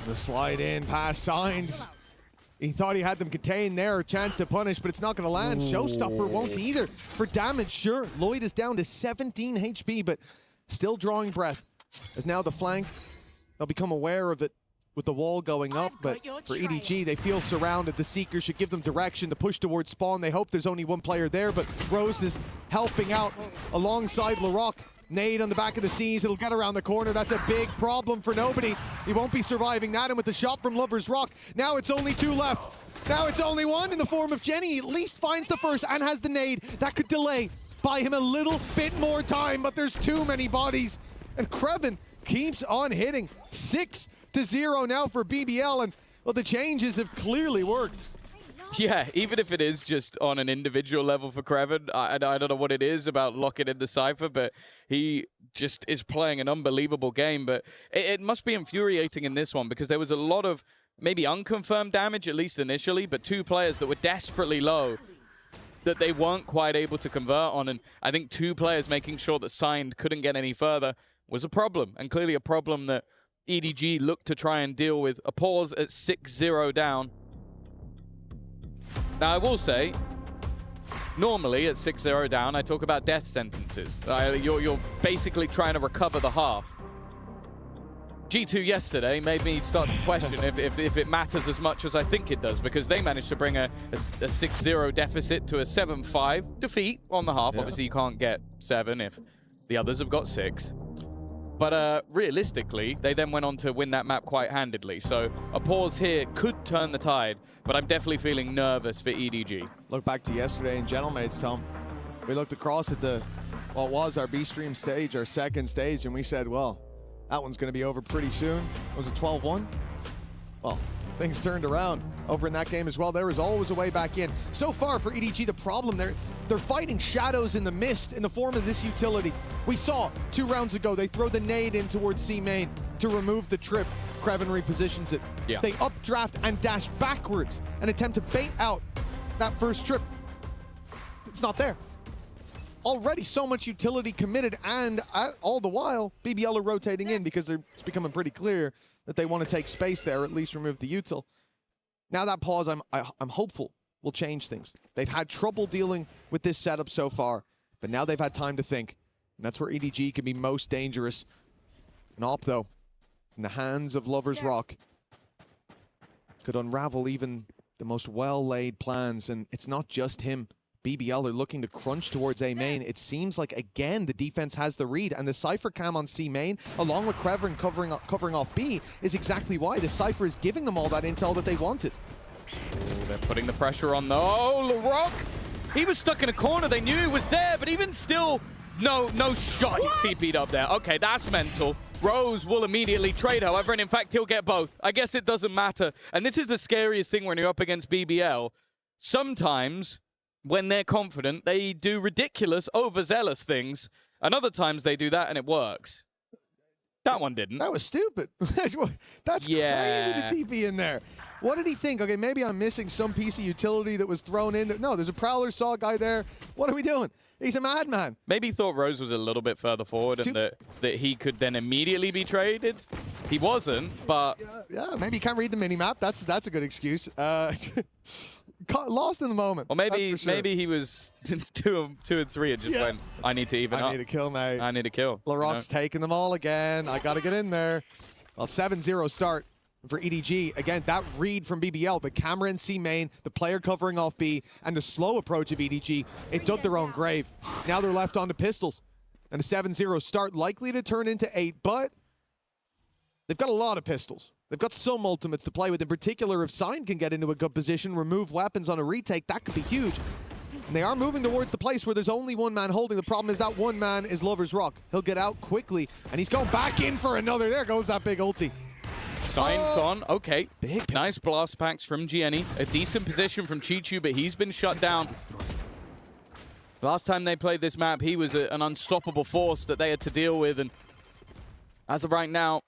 The slide in, pass signs. He thought he had them contained there, a chance to punish, but it's not going to land. Showstopper won't either. For damage, sure. Lloyd is down to 17 HP, but still drawing breath. As now the flank, they'll become aware of it with the wall going up, but for EDG, they feel surrounded. The Seeker should give them direction to push towards spawn. They hope there's only one player there, but Rose is helping out alongside LaRock. Nade on the back of the Seas, it'll get around the corner. That's a big problem for nobody. He won't be surviving that, and with the shot from Lover's Rock, now it's only two left. Now it's only one in the form of Jenny. He at least finds the first and has the nade. That could delay, buy him a little bit more time, but there's too many bodies. And Kreven keeps on hitting. 6-0 now for BBL, and well, the changes have clearly worked. Yeah, even if it is just on an individual level for Kreven, I don't know what it is about locking in the Cypher, but he just is playing an unbelievable game. But it must be infuriating in this one because there was a lot of maybe unconfirmed damage, at least initially, but two players that were desperately low that they weren't quite able to convert on. And I think two players making sure that Signed couldn't get any further was a problem, and clearly a problem that EDG looked to try and deal with. A pause at 6-0 down. Now, I will say, normally at 6-0 down, I talk about death sentences. You're basically trying to recover the half. G2 yesterday made me start to question if it matters as much as I think it does, because they managed to bring a 6-0 deficit to a 7-5 defeat on the half. Yeah. Obviously, you can't get 7 if the others have got 6. But realistically, they then went on to win that map quite handedly. So a pause here could turn the tide, but I'm definitely feeling nervous for EDG. Look back to yesterday in Gentlemates, Tom. We looked across at what was our B-Stream stage, our second stage, and we said, well, that one's going to be over pretty soon. Was it 12-1? Well, things turned around over in that game as well. There was always a way back in. So far for EDG, the problem they're fighting shadows in the mist in the form of this utility. We saw 2 rounds ago, they throw the nade in towards C main to remove the trip. Kreven repositions it. Yeah. They updraft and dash backwards and attempt to bait out that first trip. It's not there. Already so much utility committed, and all the while, BBL are rotating in because it's becoming pretty clear that they want to take space there, or at least remove the util. Now that pause, I'm hopeful will change things. They've had trouble dealing with this setup so far, but now they've had time to think. And that's where EDG can be most dangerous. An op, though, in the hands of Lover's Rock, could unravel even the most well-laid plans, and it's not just him. BBL are looking to crunch towards A main. It seems like, again, the defense has the read, and the Cypher cam on C main, along with Kreven covering off B, is exactly why the Cypher is giving them all that intel that they wanted. Oh, they're putting the pressure on, though. Oh, LaRock! He was stuck in a corner. They knew he was there, but even still, no shot. He's TP'd up there. Okay, that's mental. Rose will immediately trade, however, and in fact, he'll get both. I guess it doesn't matter. And this is the scariest thing when you're up against BBL. Sometimes, when they're confident, they do ridiculous, overzealous things, and other times they do that and it works. That one didn't. That was stupid. That's crazy to TP in there. What did he think? Okay, maybe I'm missing some piece of utility that was thrown in. No, there's a Prowler Saw guy there. What are we doing? He's a madman. Maybe he thought Rose was a little bit further forward and that he could then immediately be traded. He wasn't, but... Yeah, maybe he can't read the minimap. That's a good excuse. Lost in the moment. Or maybe maybe he was 2 and 3 and just went, I need to even up. I need a kill, mate. I need a kill. LaRock's taking them all again. I got to get in there. Well, 7-0 start for EDG. Again, that read from BBL, the camera in C main, the player covering off B, and the slow approach of EDG, it dug their own grave. Now they're left on to pistols. And a 7-0 start likely to turn into 8, but they've got a lot of pistols. They've got some ultimates to play with. In particular, if Sign can get into a good position, remove weapons on a retake, that could be huge. And they are moving towards the place where there's only one man holding. The problem is that one man is Lover's Rock. He'll get out quickly, and he's going back in for another. There goes that big ulti. Sign gone. Okay. Nice blast packs from Gianni. A decent position from Chichu, but he's been shut down. Last time they played this map, he was an unstoppable force that they had to deal with. And as of right now,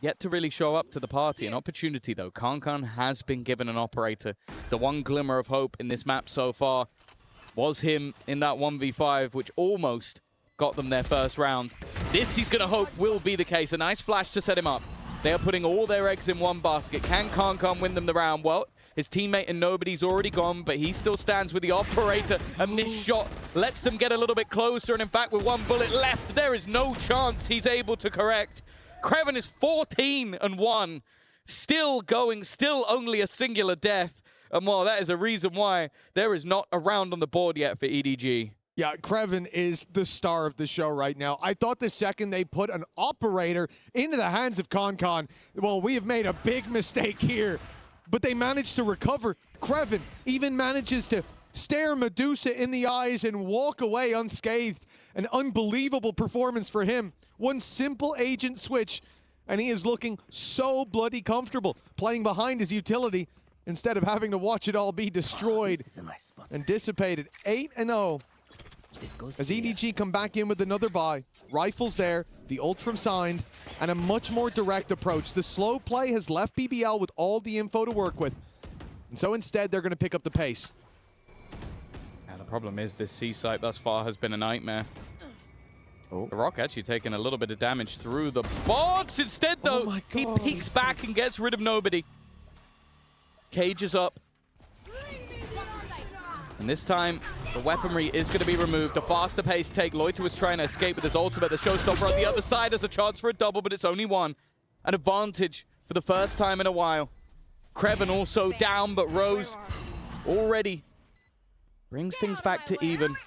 yet to really show up to the party. An opportunity, though. Kankan has been given an operator. The one glimmer of hope in this map so far was him in that 1v5, which almost got them their first round. This, he's going to hope, will be the case. A nice flash to set him up. They are putting all their eggs in one basket. Can Kankan win them the round? Well, his teammate and Nobody's already gone, but he still stands with the operator. A missed shot lets them get a little bit closer, and in fact, with one bullet left, there is no chance he's able to correct. Kreven is 14-1, still going, still only a singular death. And well, that is a reason why there is not a round on the board yet for EDG. Yeah, Kreven is the star of the show right now. I thought the second they put an operator into the hands of Kankan, well, we have made a big mistake here. But they managed to recover. Kreven even manages to stare Medusa in the eyes and walk away unscathed. An unbelievable performance for him. One simple agent switch, and he is looking so bloody comfortable playing behind his utility instead of having to watch it all be destroyed and dissipated. 8-0 as EDG come back in with another buy. Rifles there, the ult from Signed, and a much more direct approach. The slow play has left BBL with all the info to work with, and so instead they're going to pick up the pace. Now the problem is this C site thus far has been a nightmare. Oh. The Rock actually taking a little bit of damage through the box. Instead, though, he peeks back and gets rid of Nobody. Cage is up. And this time, the weaponry is going to be removed. A faster pace take. Loiter was trying to escape with his ultimate. The showstopper on the other side has a chance for a double, but it's only one. An advantage for the first time in a while. Kreven also down, but Rose already brings things back to even.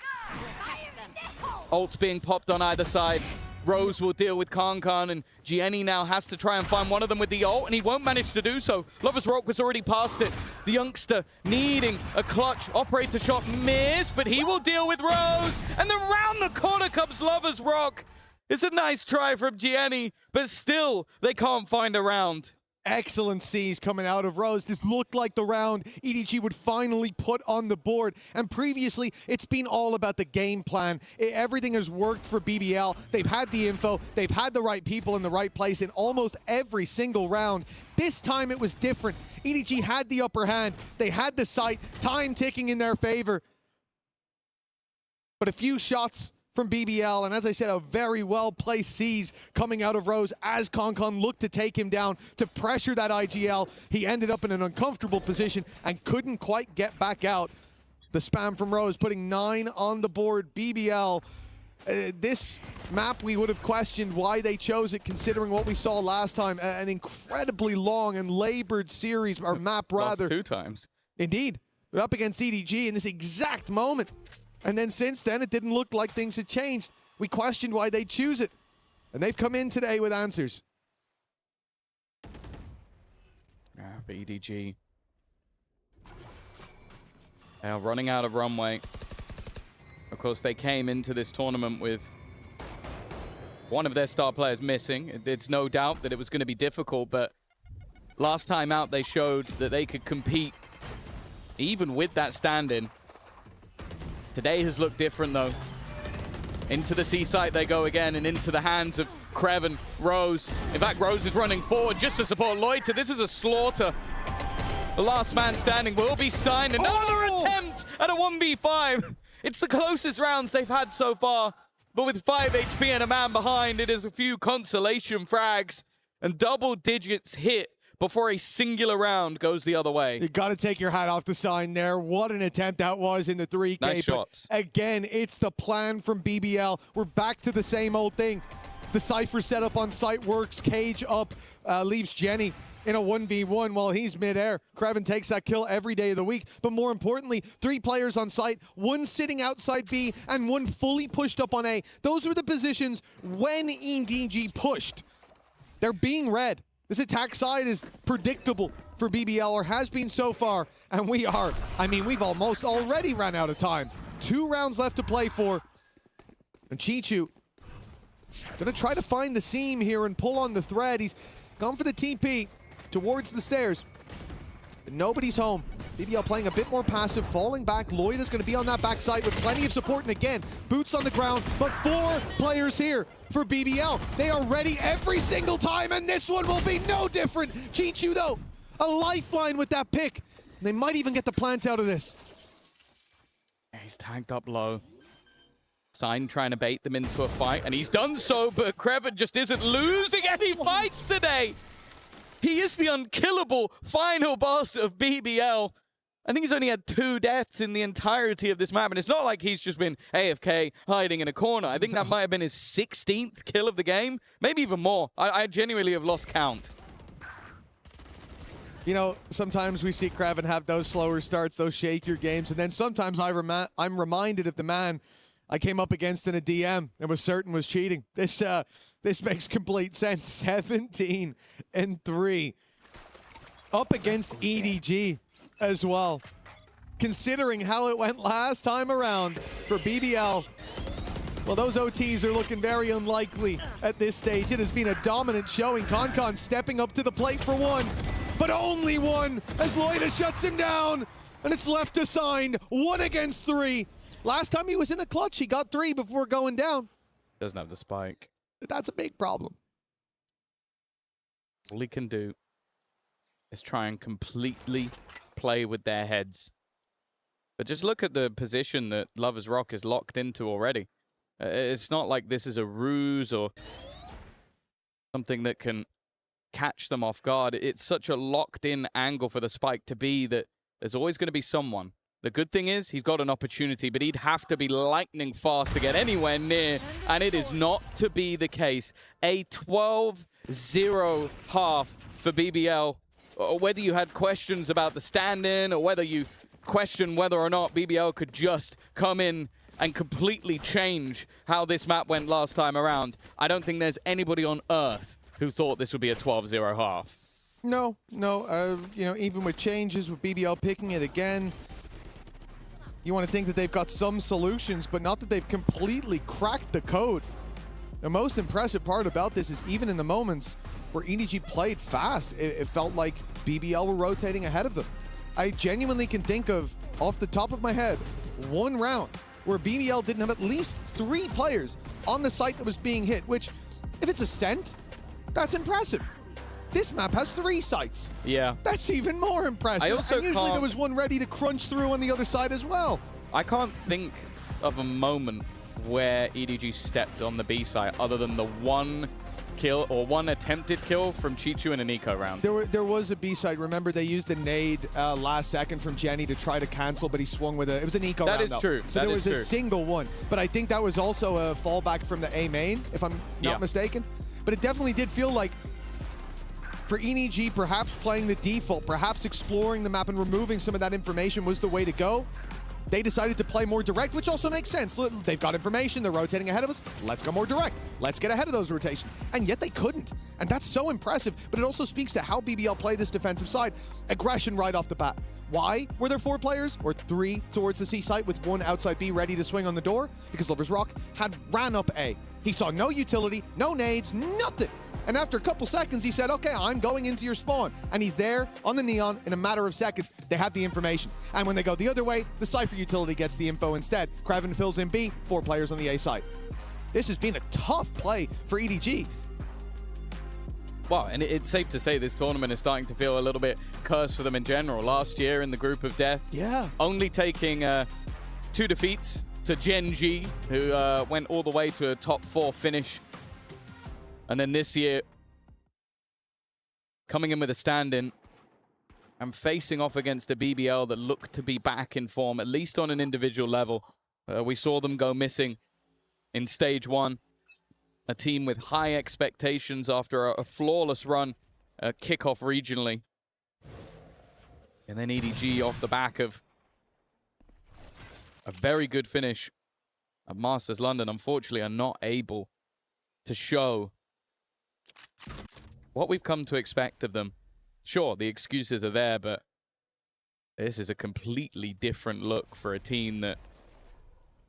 Ults being popped on either side. Rose will deal with Kankan, and Gianni now has to try and find one of them with the ult, and he won't manage to do so. Lover's Rock was already past it. The youngster needing a clutch operator shot, missed, but he will deal with Rose, and then round the corner comes Lover's Rock. It's a nice try from Gianni, but still, they can't find a round. Excellent C's coming out of Rose. This looked like the round EDG would finally put on the board. And previously, it's been all about the game plan. Everything has worked for BBL. They've had the info. They've had the right people in the right place in almost every single round. This time it was different. EDG had the upper hand. They had the sight. Time ticking in their favor. But a few shots from BBL, and as I said, a very well-placed C's coming out of Rose as Kankan looked to take him down, to pressure that IGL. He ended up in an uncomfortable position and couldn't quite get back out. The spam from Rose putting 9 on the board. BBL, this map we would have questioned why they chose it considering what we saw last time. An incredibly long and labored series, or map rather. Lost 2 times. Indeed, but up against EDG in this exact moment. And then since then, it didn't look like things had changed. We questioned why they choose it. And they've come in today with answers. But EDG. They are running out of runway. Of course, they came into this tournament with one of their star players missing. It's no doubt that it was going to be difficult, but last time out they showed that they could compete even with that stand-in. Today has looked different though. Into the C site they go again, and into the hands of Krev and Rose. In fact, Rose is running forward just to support Loiter. This is a slaughter. The last man standing will be signed. Another attempt at a 1v5. It's the closest rounds they've had so far. But with 5 HP and a man behind, it is a few consolation frags and double digits hit before a singular round goes the other way. You got to take your hat off the sign there. What an attempt that was in the 3K. Nice shots. Again, it's the plan from BBL. We're back to the same old thing. The Cypher setup on site works. Cage up, leaves Jenny in a 1v1 while he's midair. Kreven takes that kill every day of the week. But more importantly, 3 players on site, 1 sitting outside B and 1 fully pushed up on A. Those were the positions when EDG pushed. They're being read. This attack side is predictable for BBL, or has been so far, and we've almost already ran out of time. 2 rounds left to play for, and Chichu gonna try to find the seam here and pull on the thread. He's gone for the TP towards the stairs, but nobody's home. BBL playing a bit more passive, falling back. Lloyd is going to be on that backside with plenty of support, and again, boots on the ground, but 4 players here for BBL. They are ready every single time, and this one will be no different. Chichu, though, a lifeline with that pick. They might even get the plant out of this. He's tagged up low. Sign trying to bait them into a fight, and he's done so, but Kreven just isn't losing any fights today. He is the unkillable final boss of BBL. I think he's only had 2 deaths in the entirety of this map, and it's not like he's just been AFK hiding in a corner. I think that might have been his 16th kill of the game, maybe even more. I genuinely have lost count. You know, sometimes we see Kreven have those slower starts, those shakier games, and then sometimes I'm reminded of the man I came up against in a DM and was certain was cheating. This makes complete sense. 17-3 up against EDG as well. Considering how it went last time around for BBL, well, those OTs are looking very unlikely at this stage. It has been a dominant showing. Concon stepping up to the plate for 1, but only 1 as Loida shuts him down, and it's left to Sign 1 against 3. Last time he was in a clutch, he got 3 before going down. Doesn't have the spike. That's a big problem. All he can do is try and completely play with their heads. But just look at the position that Lovers Rock is locked into already. It's not like this is a ruse or something that can catch them off guard. It's such a locked-in angle for the spike to be that there's always going to be someone. The good thing is he's got an opportunity, but he'd have to be lightning fast to get anywhere near, and it is not to be the case. A 12-0 half for BBL. Whether you had questions about the stand-in or whether you question whether or not BBL could just come in and completely change how this map went last time around, I don't think there's anybody on Earth who thought this would be a 12-0 half. No. You know, even with changes, with BBL picking it again, you want to think that they've got some solutions, but not that they've completely cracked the code. The most impressive part about this is even in the moments where EDG played fast, it felt like BBL were rotating ahead of them. I genuinely can think of, off the top of my head, 1 round where BBL didn't have at least 3 players on the site that was being hit, which, if it's a cent, that's impressive. This map has 3 sites. Yeah. That's even more impressive. And usually there was 1 ready to crunch through on the other side as well. I can't think of a moment where EDG stepped on the B side other than the 1 kill or 1 attempted kill from Chichu in an eco round. There was a B side. Remember, they used the nade last second from Jenny to try to cancel, but he swung with it was an eco round. That is true. So there was a single one. But I think that was also a fallback from the A main, if I'm not mistaken. But it definitely did feel like, for EDG, perhaps playing the default, perhaps exploring the map and removing some of that information was the way to go. they decided to play more direct, which also makes sense. They've got information, they're rotating ahead of us. Let's go more direct. Let's get ahead of those rotations. And yet they couldn't. And that's so impressive, but it also speaks to how BBL play this defensive side. Aggression right off the bat. Why were there 4 players, or 3 towards the C site with 1 outside B ready to swing on the door? Because Lovers Rock had ran up A. He saw no utility, no nades, nothing. And after a couple seconds, he said, okay, I'm going into your spawn. And he's there on the Neon in a matter of seconds. They have the information. And when they go the other way, the Cypher utility gets the info instead. Kraven fills in B, 4 players on the A side. This has been a tough play for EDG. Well, and it's safe to say this tournament is starting to feel a little bit cursed for them in general. Last year in the group of death, only taking 2 defeats to Gen G, who went all the way to a top 4 finish. And then this year, coming in with a stand-in and facing off against a BBL that looked to be back in form, at least on an individual level. We saw them go missing in stage 1. A team with high expectations after a flawless run, kickoff regionally. And then EDG off the back of a very good finish at Masters London, unfortunately, are not able to show what we've come to expect of them. Sure, the excuses are there, but this is a completely different look for a team that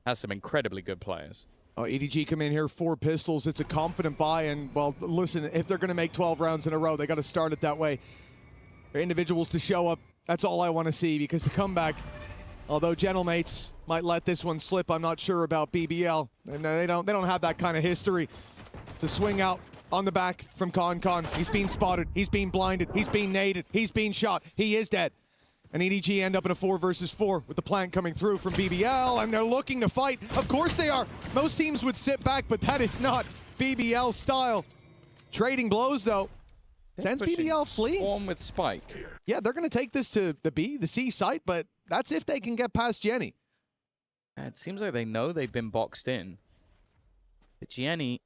has some incredibly good players. Oh, EDG come in here, 4 pistols. It's a confident buy, and, well, listen, if they're going to make 12 rounds in a row, they got to start it that way. For individuals to show up, that's all I want to see, because the comeback, although Gentlemates might let this one slip, I'm not sure about BBL. And they don't have that kind of history. It's a swing out on the back from Con. He's being spotted, he's being blinded, he's being naded, he's being shot, he is dead. And EDG end up in a 4 versus 4 with the plant coming through from BBL, and they're looking to fight. Of course they are. Most teams would sit back, but that is not BBL style. Trading blows, though. Sends BBL flee. Swarm with Spike. Yeah, they're going to take this to the C site, but that's if they can get past Jenny. It seems like they know they've been boxed in. But Jenny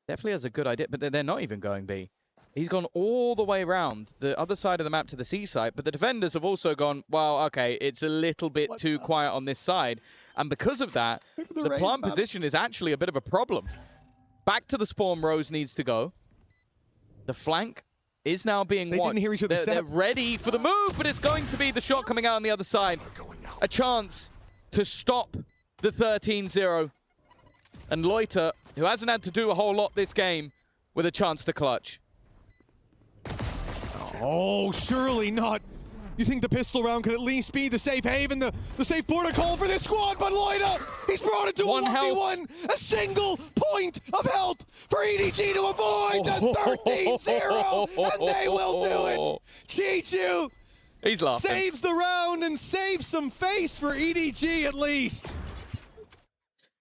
definitely has a good idea, but they're not even going B. He's gone all the way around the other side of the map to the C site, but the defenders have also gone, well, okay, it's a little bit too quiet on this side. And because of that, the plant position is actually a bit of a problem. Back to the spawn Rose needs to go. The flank is now being watched. They didn't hear each other. They're ready for the move, but it's going to be the shot coming out on the other side. A chance to stop the 13-0. And Loiter, who hasn't had to do a whole lot this game, with a chance to clutch. Oh, surely not. You think the pistol round could at least be the safe haven, the safe protocol for this squad, but Loiter, he's brought it to a 1v1. A single point of health for EDG to avoid the 13-0, and they will do it. Chichu He's laughing. Saves the round and saves some face for EDG at least.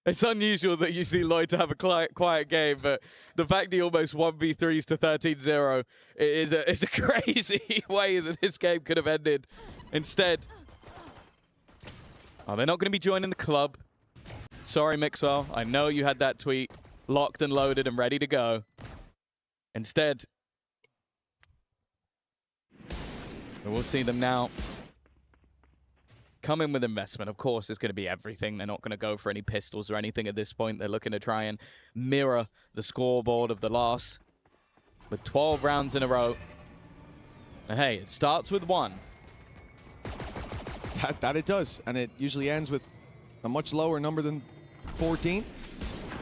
It's unusual that you see Lloyd to have a quiet game, but the fact he almost 1v3s to 13-0 is a crazy way that this game could have ended. Instead, they're not going to be joining the club. Sorry, Mixwell. I know you had that tweet locked and loaded and ready to go. Instead, we'll see them now. Come in with investment. Of course, it's going to be everything. They're not going to go for any pistols or anything at this point. They're looking to try and mirror the scoreboard of the last with 12 rounds in a row. And hey, it starts with 1. That it does. And it usually ends with a much lower number than 14.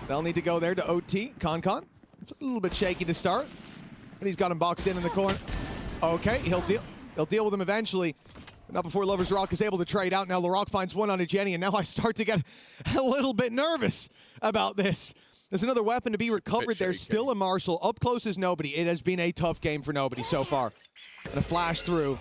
They'll need to go there to OT. Con. It's a little bit shaky to start. And he's got him boxed in the corner. Okay, he'll deal with him eventually. Not before Lovers Rock is able to trade out. Now LaRock finds one on a Jenny, and now I start to get a little bit nervous about this. There's another weapon to be recovered. There's still a Marshall. Up close is nobody. It has been a tough game for nobody so far. And a flash through.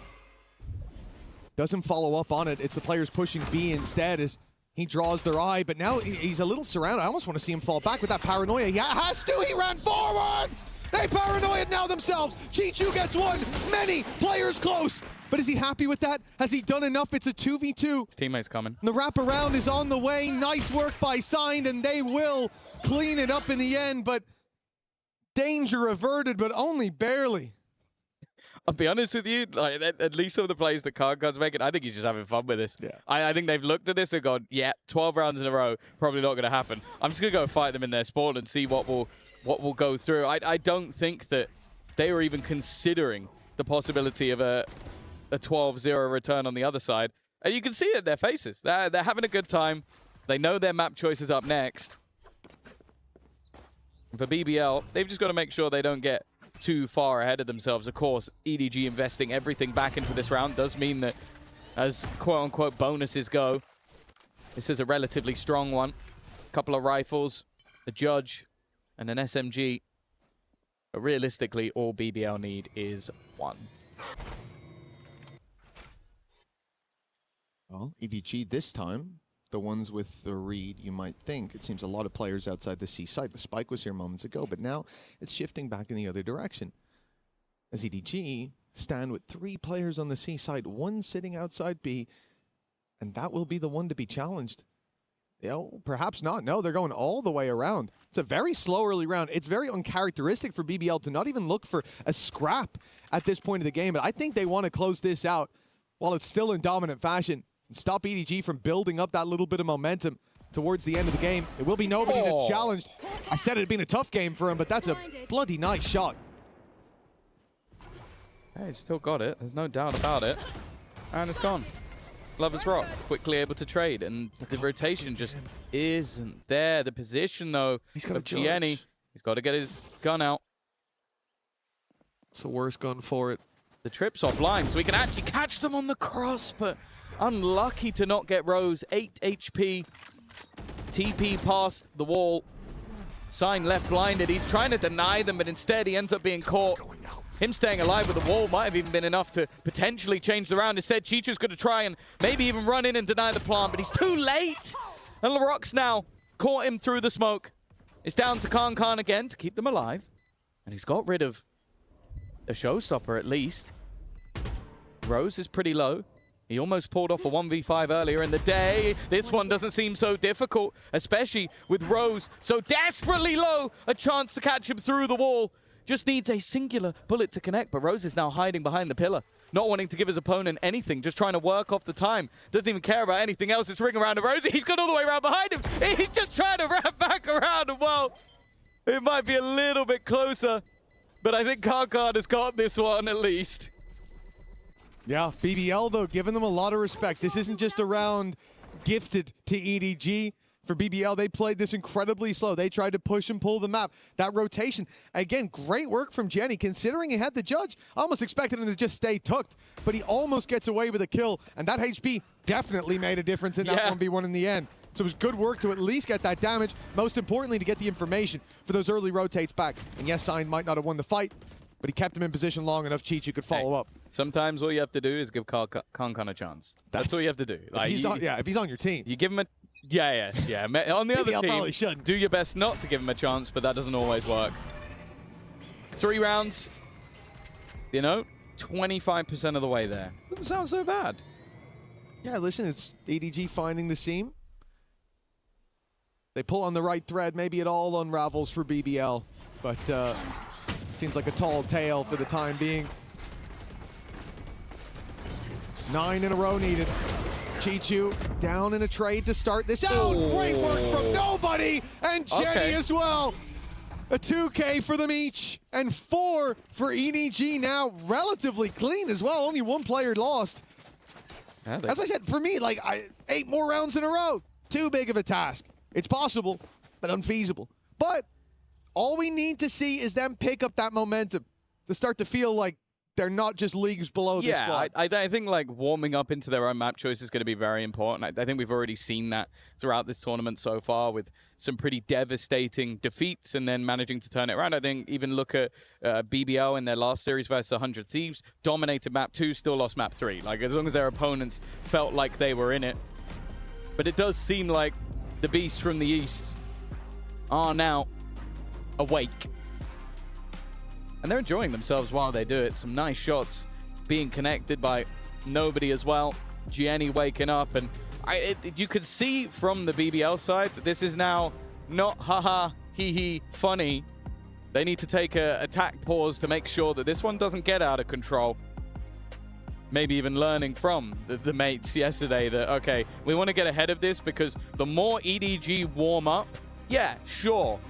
Doesn't follow up on it. It's the players pushing B instead as he draws their eye, but now he's a little surrounded. I almost want to see him fall back with that paranoia. He has to. He ran forward. They paranoid now themselves. Chichu gets one. Many players close. But is he happy with that? Has he done enough? It's a 2v2. His teammate's coming. The wraparound is on the way. Nice work by Signed, and they will clean it up in the end. But danger averted, but only barely. I'll be honest with you, like at least some of the plays that Kankan's making, I think he's just having fun with this. Yeah. I think they've looked at this and gone, yeah, 12 rounds in a row, probably not going to happen. I'm just going to go fight them in their spawn and see what will go through. I don't think that they were even considering the possibility of a 12-0 return on the other side. And you can see it in their faces. They're having a good time. They know their map choice is up next. For BBL, they've just got to make sure they don't get too far ahead of themselves. Of course, EDG investing everything back into this round does mean that as quote-unquote bonuses go, this is a relatively strong one. A couple of rifles, a Judge, and an SMG. But realistically, all BBL need is one. Well, EDG this time, the ones with the read, you might think. It seems a lot of players outside the C site. The spike was here moments ago, but now it's shifting back in the other direction. As EDG stand with 3 players on the C site, 1 sitting outside B, and that will be the one to be challenged. You know, perhaps not. No, they're going all the way around. It's a very slow early round. It's very uncharacteristic for BBL to not even look for a scrap at this point of the game, but I think they want to close this out while it's still in dominant fashion and stop EDG from building up that little bit of momentum towards the end of the game. It will be nobody that's challenged. I said it'd been a tough game for him, but that's a bloody nice shot. Hey, he's still got it. There's no doubt about it. And it's gone. Lover's Rock, quickly able to trade, and the rotation just isn't there. The position, though, of Gianni, he's got to get his gun out. It's the worst gun for it. The trip's offline, so we can actually catch them on the cross, but unlucky to not get Rose. 8 HP. TP past the wall. Sign left blinded. He's trying to deny them, but instead he ends up being caught. Him staying alive with the wall might have even been enough to potentially change the round. Instead, Chichu's going to try and maybe even run in and deny the plant, but he's too late. And LaRock's now caught him through the smoke. It's down to Kankan again to keep them alive. And he's got rid of a showstopper at least. Rose is pretty low. He almost pulled off a 1v5 earlier in the day. This one doesn't seem so difficult, especially with Rose so desperately low. A chance to catch him through the wall. Just needs a singular bullet to connect, but Rose is now hiding behind the pillar. Not wanting to give his opponent anything, just trying to work off the time. Doesn't even care about anything else. It's ring around to Rose. He's gone all the way around behind him. He's just trying to wrap back around, and well, it might be a little bit closer, but I think Kankan has got this one at least. Yeah, BBL, though, giving them a lot of respect. This isn't just a round gifted to EDG. For BBL, they played this incredibly slow. They tried to push and pull the map. That rotation, again, great work from Jenny. Considering he had the Judge, I almost expected him to just stay tucked, but he almost gets away with a kill, and that HP definitely made a difference in that 1v1 in the end. So it was good work to at least get that damage, most importantly to get the information for those early rotates back. And yes, Sign might not have won the fight, but he kept him in position long enough Chichu could follow up. Sometimes all you have to do is give Kankan a chance. That's all you have to do. Like, if he's on your team. You give him a... Yeah. On the other team, probably shouldn't. Do your best not to give him a chance, but that doesn't always work. 3 rounds, 25% of the way there. Doesn't sound so bad. Yeah, listen, it's EDG finding the seam. They pull on the right thread. Maybe it all unravels for BBL, but it seems like a tall tale for the time being. 9 in a row needed. Chichu down in a trade to start this out. Great work from nobody, and Jenny as well. A 2K for them each, and 4 for EDG now. Relatively clean as well. Only 1 player lost. As I said, for me, 8 more rounds in a row. Too big of a task. It's possible, but unfeasible. But all we need to see is them pick up that momentum to start to feel like they're not just leagues below the squad. I think warming up into their own map choice is going to be very important. I think we've already seen that throughout this tournament so far with some pretty devastating defeats and then managing to turn it around. I think even look at BBL in their last series versus 100 Thieves, dominated map 2, still lost map 3. As long as their opponents felt like they were in it. But it does seem like the beasts from the East are now awake. And they're enjoying themselves while they do it. Some nice shots being connected by nobody as well. Gianni waking up. And you could see from the BBL side that this is now not haha, hee hee, funny. They need to take a attack pause to make sure that this one doesn't get out of control. Maybe even learning from the mates yesterday that, okay, we want to get ahead of this because the more EDG warm up, yeah, sure,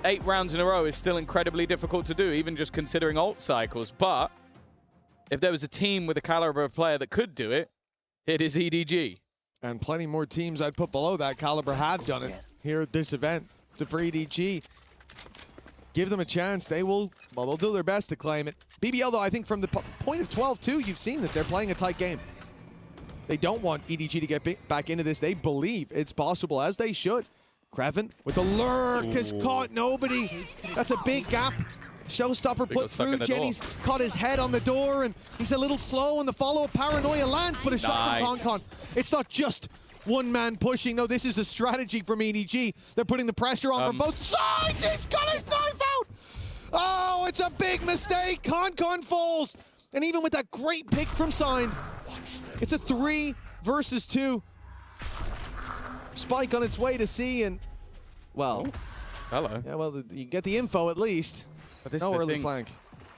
8 rounds in a row is still incredibly difficult to do, even just considering ult cycles. But if there was a team with a caliber of player that could do it, it is EDG. And plenty more teams I'd put below that caliber have done it here at this event. So for EDG, give them a chance. They will, well, they'll do their best to claim it. BBL, though, I think from the point of 12-2, you've seen that they're playing a tight game. They don't want EDG to get back into this. They believe it's possible, as they should. Kreven with the lurk has caught nobody. That's a big gap. Showstopper put through. Jenny's caught his head on the door, and he's a little slow, and the follow-up Paranoia lands, but a shot from Concon. It's not just one man pushing. No, this is a strategy from EDG. They're putting the pressure on from both sides. He's got his knife out. Oh, it's a big mistake. Concon falls. And even with that great pick from Signed, it's a 3 versus 2. Spike on its way to C, and, well. Oh, hello. Yeah, well, you get the info at least. But this no is the early thing. flank.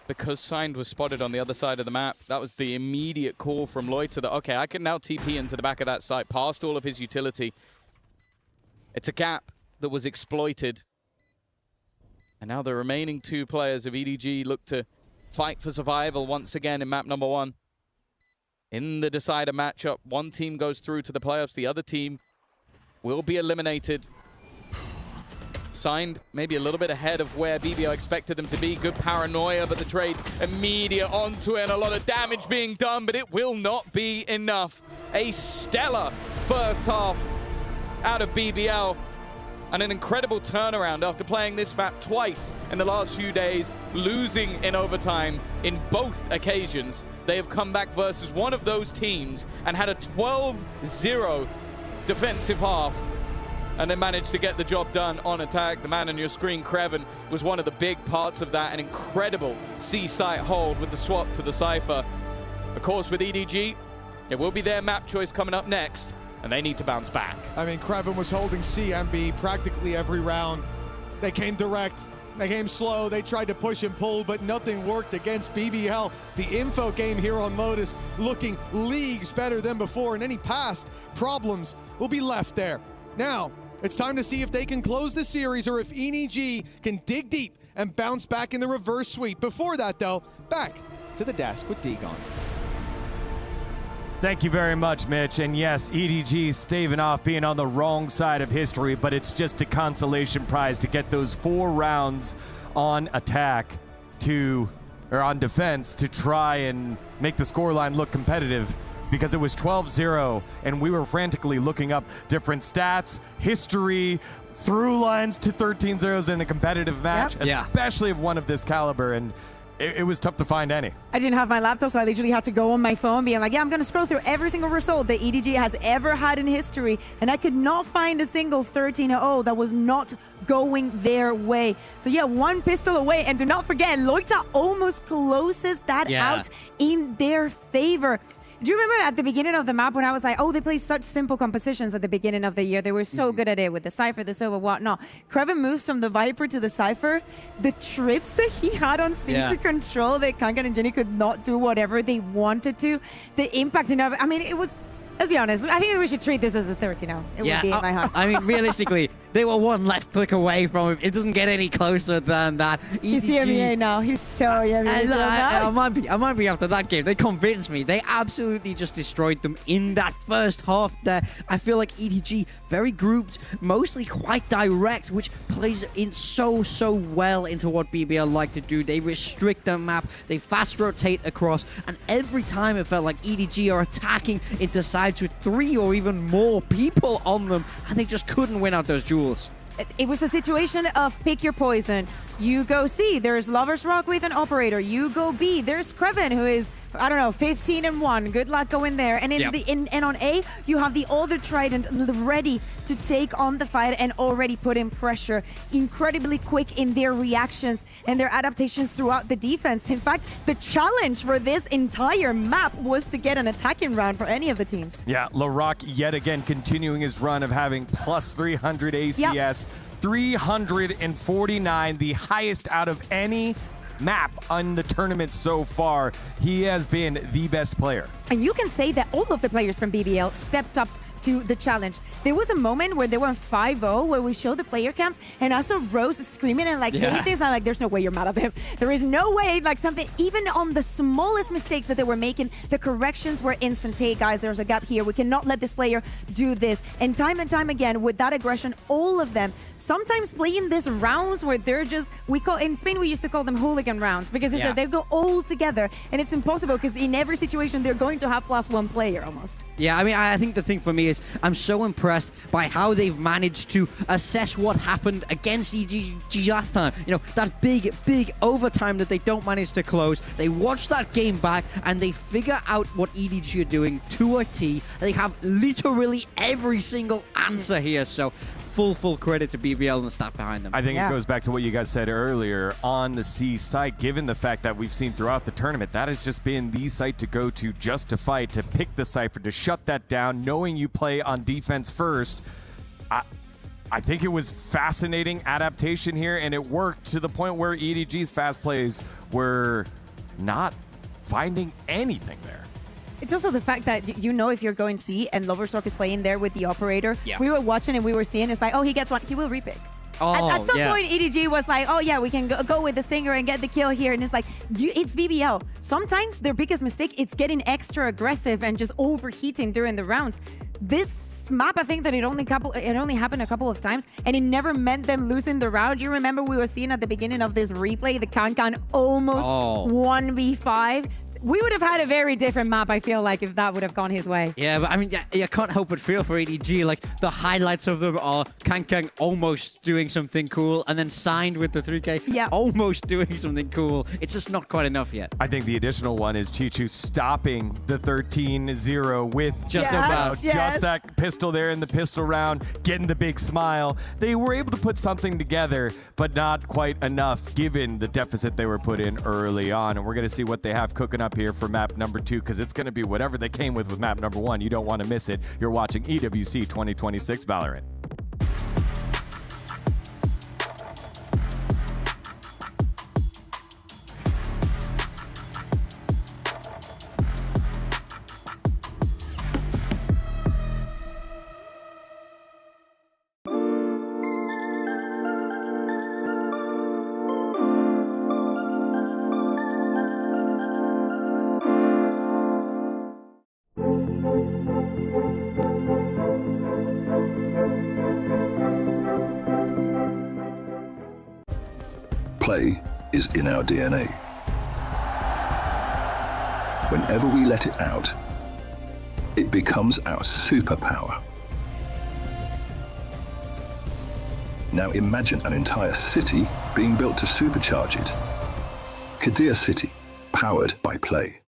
Because Signed was spotted on the other side of the map, that was the immediate call from Loiter that, okay, I can now TP into the back of that site, past all of his utility. It's a gap that was exploited. And now the remaining 2 players of EDG look to fight for survival once again in map number 1. In the decider matchup, one team goes through to the playoffs, the other team will be eliminated. Signed maybe a little bit ahead of where BBL expected them to be. Good Paranoia, but the trade immediate onto it and a lot of damage being done, but it will not be enough. A stellar first half out of BBL and an incredible turnaround after playing this map twice in the last few days, losing in overtime in both occasions. They have come back versus one of those teams and had a 12-0 defensive half, and they managed to get the job done on attack. The man on your screen, Kreven, was one of the big parts of that. An incredible C-site hold with the swap to the Cypher. Of course, with EDG, it will be their map choice coming up next, and they need to bounce back. I mean, Kreven was holding C and B practically every round. They came direct, they came slow, they tried to push and pull, but nothing worked against BBL. The info game here on Lotus looking leagues better than before, and any past problems will be left there. Now, it's time to see if they can close the series or if EDG can dig deep and bounce back in the reverse sweep. Before that, though, back to the desk with Degon. Thank you very much, Mitch. And yes, EDG staving off being on the wrong side of history, but it's just a consolation prize to get those 4 rounds on attack or on defense to try and make the scoreline look competitive, because it was 12-0 and we were frantically looking up different stats, history, through lines to 13-0s in a competitive match, especially of one of this caliber, and it was tough to find any. I didn't have my laptop, so I literally had to go on my phone being like, yeah, I'm going to scroll through every single result that EDG has ever had in history, and I could not find a single 13-0 that was not going their way. So yeah, 1 pistol away, and do not forget, Loita almost closes that out in their favor. Do you remember at the beginning of the map when I was like, oh, they play such simple compositions at the beginning of the year. They were so good at it with the Cypher, the Silver, whatnot. Kreven moves from the Viper to the Cypher. The trips that he had on C to control that Kankan and Jenny could not do whatever they wanted to. The impact in I mean, it was, let's be honest, I think we should treat this as a 30-0. It would be in my heart. I mean, realistically, they were 1 left click away from him. It doesn't get any closer than that. He's EMEA now. He's so EMEA now. I might be after that game. They convinced me. They absolutely just destroyed them in that first half there. I feel like EDG, very grouped, mostly quite direct, which plays in so well into what BBL like to do. They restrict the map, they fast rotate across, and every time it felt like EDG are attacking into sides with 3 or even more people on them, and they just couldn't win out those duels. It was a situation of pick your poison. You go C, there's Lover's Rock with an operator. You go B, there's Kreven, who is I don't know, 15-1. Good luck going there. And and on A, you have the other Trident ready to take on the fight and already put in pressure. Incredibly quick in their reactions and their adaptations throughout the defense. In fact, the challenge for this entire map was to get an attacking round for any of the teams. Yeah, LaRock yet again continuing his run of having plus 300 ACS, 349, the highest out of any map on the tournament so far. He has been the best player. And you can say that all of the players from BBL stepped up to the challenge. There was a moment where they were 5-0 where we showed the player cams and I saw Rose screaming and like saying this. I'm like, there's no way you're mad at him. There is no way, like something, even on the smallest mistakes that they were making, the corrections were instant. Hey guys, there's a gap here. We cannot let this player do this. And time again, with that aggression, all of them sometimes playing these rounds where they're just, in Spain, we used to call them hooligan rounds because they go all together and it's impossible because in every situation, they're going to have +1 player almost. Yeah, I mean, I think the thing for me is I'm so impressed by how they've managed to assess what happened against EDG last time. You know, that big overtime that they don't manage to close. They watch that game back and they figure out what EDG are doing to a T. They have literally every single answer here. So full credit to BBL and the staff behind them. I think it goes back to what you guys said earlier on the C site, given the fact that we've seen throughout the tournament, that has just been the site to go to just to fight, to pick the Cypher, to shut that down, knowing you play on defense first. I think it was fascinating adaptation here, and it worked to the point where EDG's fast plays were not finding anything there. It's also the fact that, you know, if you're going C and Loversork is playing there with the operator, we were watching and we were seeing, it's like, oh, he gets one, he will repick. At some point, EDG was like, oh yeah, we can go with the Stinger and get the kill here. And it's like, it's BBL. Sometimes their biggest mistake is getting extra aggressive and just overheating during the rounds. This map, I think that it only happened a couple of times, and it never meant them losing the round. You remember we were seeing at the beginning of this replay, the Kankan almost 1v5. We would have had a very different map, I feel like, if that would have gone his way. Yeah, but I mean, you can't help but feel for EDG. Like, the highlights of them are Kankang almost doing something cool, and then signed with the 3K, almost doing something cool. It's just not quite enough yet. I think the additional one is Chichu stopping the 13-0 with just that pistol there in the pistol round, getting the big smile. They were able to put something together, but not quite enough given the deficit they were put in early on. And we're going to see what they have cooking up here for map number 2, because it's going to be whatever they came with map number 1. You don't want to miss it. You're watching EWC 2026 Valorant. Play is in our DNA. Whenever we let it out, it becomes our superpower. Now imagine an entire city being built to supercharge it. Kadir City, powered by Play.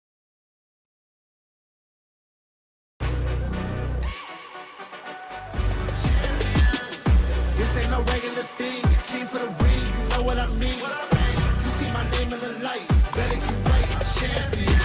This ain't no regular thing. I came for the ring, you know what I mean. You see my name in the lights, better get right, I'm champion.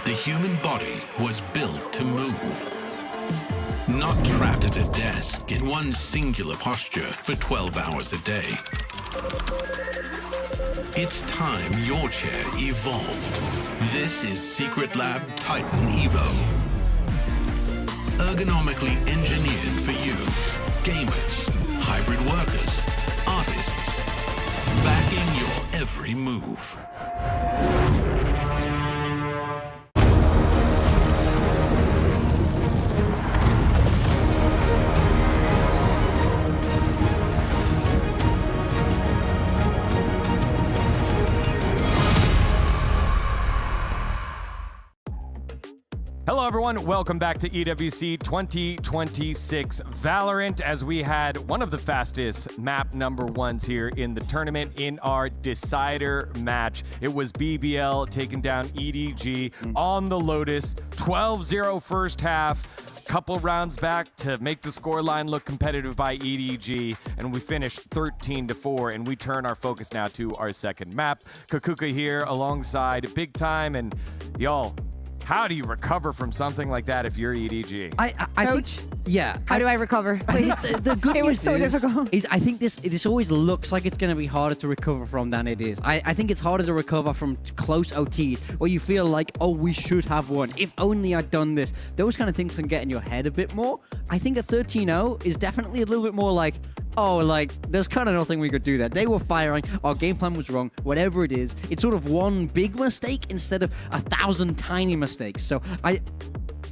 The human body was built to move, not trapped at a desk in one singular posture for 12 hours a day. It's time your chair evolved. This is Secret Lab Titan Evo. Ergonomically engineered for you, gamers, hybrid workers, artists, backing your every move. Hello, everyone. Welcome back to EWC 2026 Valorant, as we had one of the fastest map number ones here in the tournament in our decider match. It was BBL taking down EDG on the Lotus. 12-0 first half. Couple rounds back to make the scoreline look competitive by EDG, and we finished 13-4, and we turn our focus now to our second map. Kakuka here alongside Big Time, and y'all, how do you recover from something like that if you're EDG? I think, yeah. How do I recover? Please. The good it was news so difficult. is I think this always looks like it's going to be harder to recover from than it is. I think it's harder to recover from close OTs where you feel like, oh, we should have won. If only I'd done this. Those kind of things can get in your head a bit more. I think a 13-0 is definitely a little bit more like, oh, like, there's kind of nothing we could do there. They were firing, our game plan was wrong, whatever it is. It's sort of one big mistake instead of 1,000 tiny mistakes. So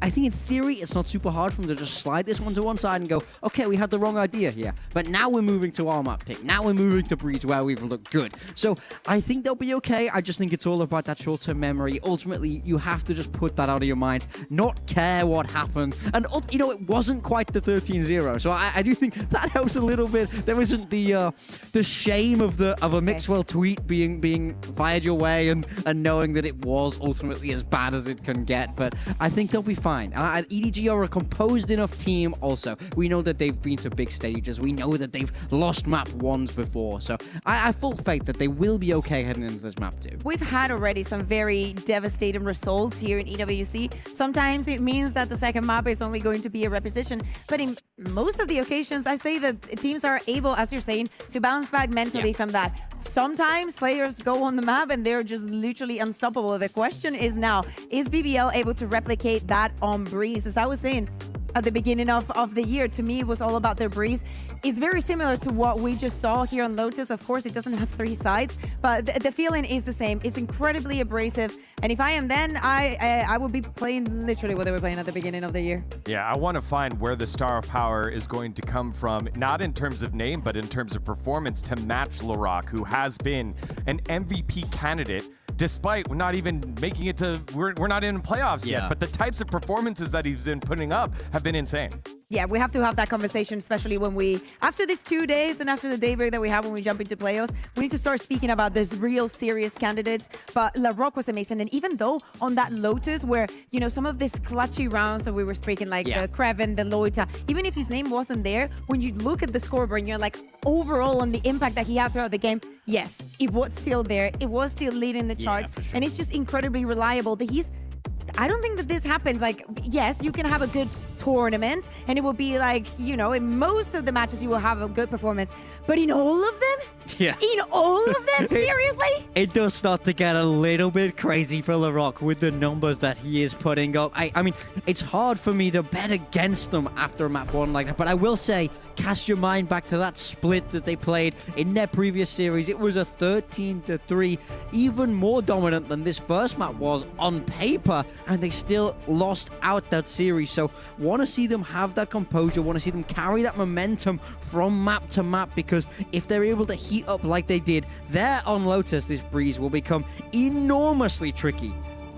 I think in theory, it's not super hard for them to just slide this one to one side and go, okay, we had the wrong idea here. But now we're moving to our map pick. Now we're moving to Breeze where we've looked good. So I think they'll be okay. I just think it's all about that short-term memory. Ultimately, you have to just put that out of your minds, not care what happened. And, you know, it wasn't quite the 13-0. So I do think that helps a little bit. There isn't the shame of a Mixwell tweet being fired your way and knowing that it was ultimately as bad as it can get. But I think they'll be fine. EDG are a composed enough team also. We know that they've been to big stages. We know that they've lost map ones before. So I have full faith that they will be okay heading into this map too. We've had already some very devastating results here in EWC. Sometimes it means that the second map is only going to be a repetition. But in most of the occasions, I say that teams are able, as you're saying, to bounce back mentally from that. Sometimes players go on the map and they're just literally unstoppable. The question is now, is BBL able to replicate that on Breeze? As I was saying at the beginning of the year, to me it was all about their Breeze. It's very similar to what we just saw here on Lotus. Of course, it doesn't have 3 sides, but the feeling is the same. It's incredibly abrasive, and if I am then, I would be playing literally what they were playing at the beginning of the year. Yeah, I want to find where the star of power is going to come from, not in terms of name, but in terms of performance to match Laroc, who has been an MVP candidate despite not even making it to, we're not in playoffs yet, but the types of performances that he's been putting up have been insane. Yeah, we have to have that conversation, especially when after these 2 days and after the day break that we have when we jump into playoffs, we need to start speaking about these real serious candidates. But Laroc was amazing. And even though on that Lotus where, you know, some of these clutchy rounds that we were speaking, like the Kreven, the Loita, even if his name wasn't there, when you look at the scoreboard and you're like, overall on the impact that he had throughout the game, yes, it was still there. It was still leading the charts. Yeah, sure. And it's just incredibly reliable that I don't think that this happens. Like, yes, you can have a good tournament and it will be like, you know, in most of the matches you will have a good performance, but in all of them? Yeah. In all of them? Seriously? It does start to get a little bit crazy for Laroc with the numbers that he is putting up. I mean, it's hard for me to bet against them after a map one like that, but I will say, cast your mind back to that split that they played in their previous series. It was a 13-3, even more dominant than this first map was on paper, and they still lost out that series. So want to see them have that composure, want to see them carry that momentum from map to map, because if they're able to heat up like they did there on Lotus, this Breeze will become enormously tricky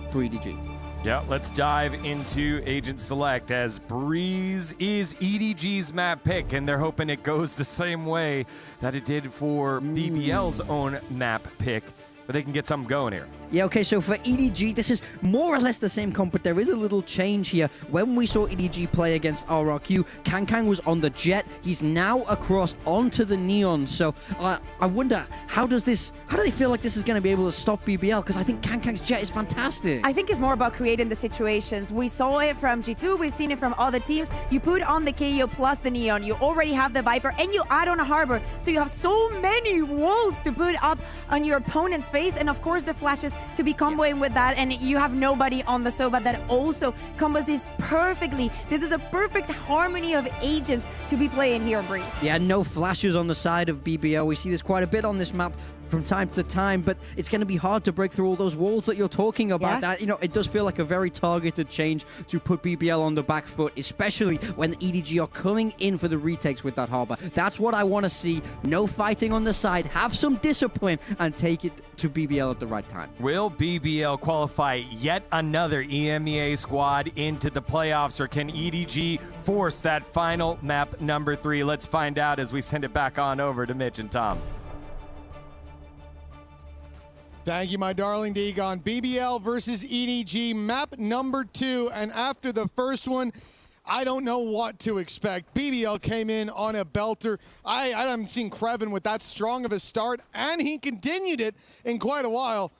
for EDG. Yeah, let's dive into Agent Select, as Breeze is EDG's map pick, and they're hoping it goes the same way that it did for BBL's own map pick, but they can get something going here. Yeah, okay, so for EDG, this is more or less the same comp, but there is a little change here. When we saw EDG play against RRQ, Kang was on the Jet. He's now across onto the Neon. So I wonder, how do they feel like this is going to be able to stop BBL? Because I think Kang's Jet is fantastic. I think it's more about creating the situations. We saw it from G2, we've seen it from other teams. You put on the KO plus the Neon, you already have the Viper, and you add on a Harbor. So you have so many walls to put up on your opponent's face, and of course the flashes to be comboing with that, and you have nobody on the Soba that also combos this perfectly. This is a perfect harmony of agents to be playing here, Breeze. Yeah, no flashes on the side of BBL. We see this quite a bit on this map from time to time, but it's going to be hard to break through all those walls that you're talking about. Yes. That, you know, it does feel like a very targeted change to put BBL on the back foot, especially when the EDG are coming in for the retakes with that harbor. That's what I want to see. No fighting on the side. Have some discipline and take it to BBL at the right time. Will BBL qualify yet another EMEA squad into the playoffs, or can EDG force that final map number 3? Let's find out as we send it back on over to Mitch and Tom. Thank you, my darling Dagon. BBL versus EDG, map number 2. And after the first one, I don't know what to expect. BBL came in on a belter. I haven't seen Krevin with that strong of a start, and he continued it in quite a while.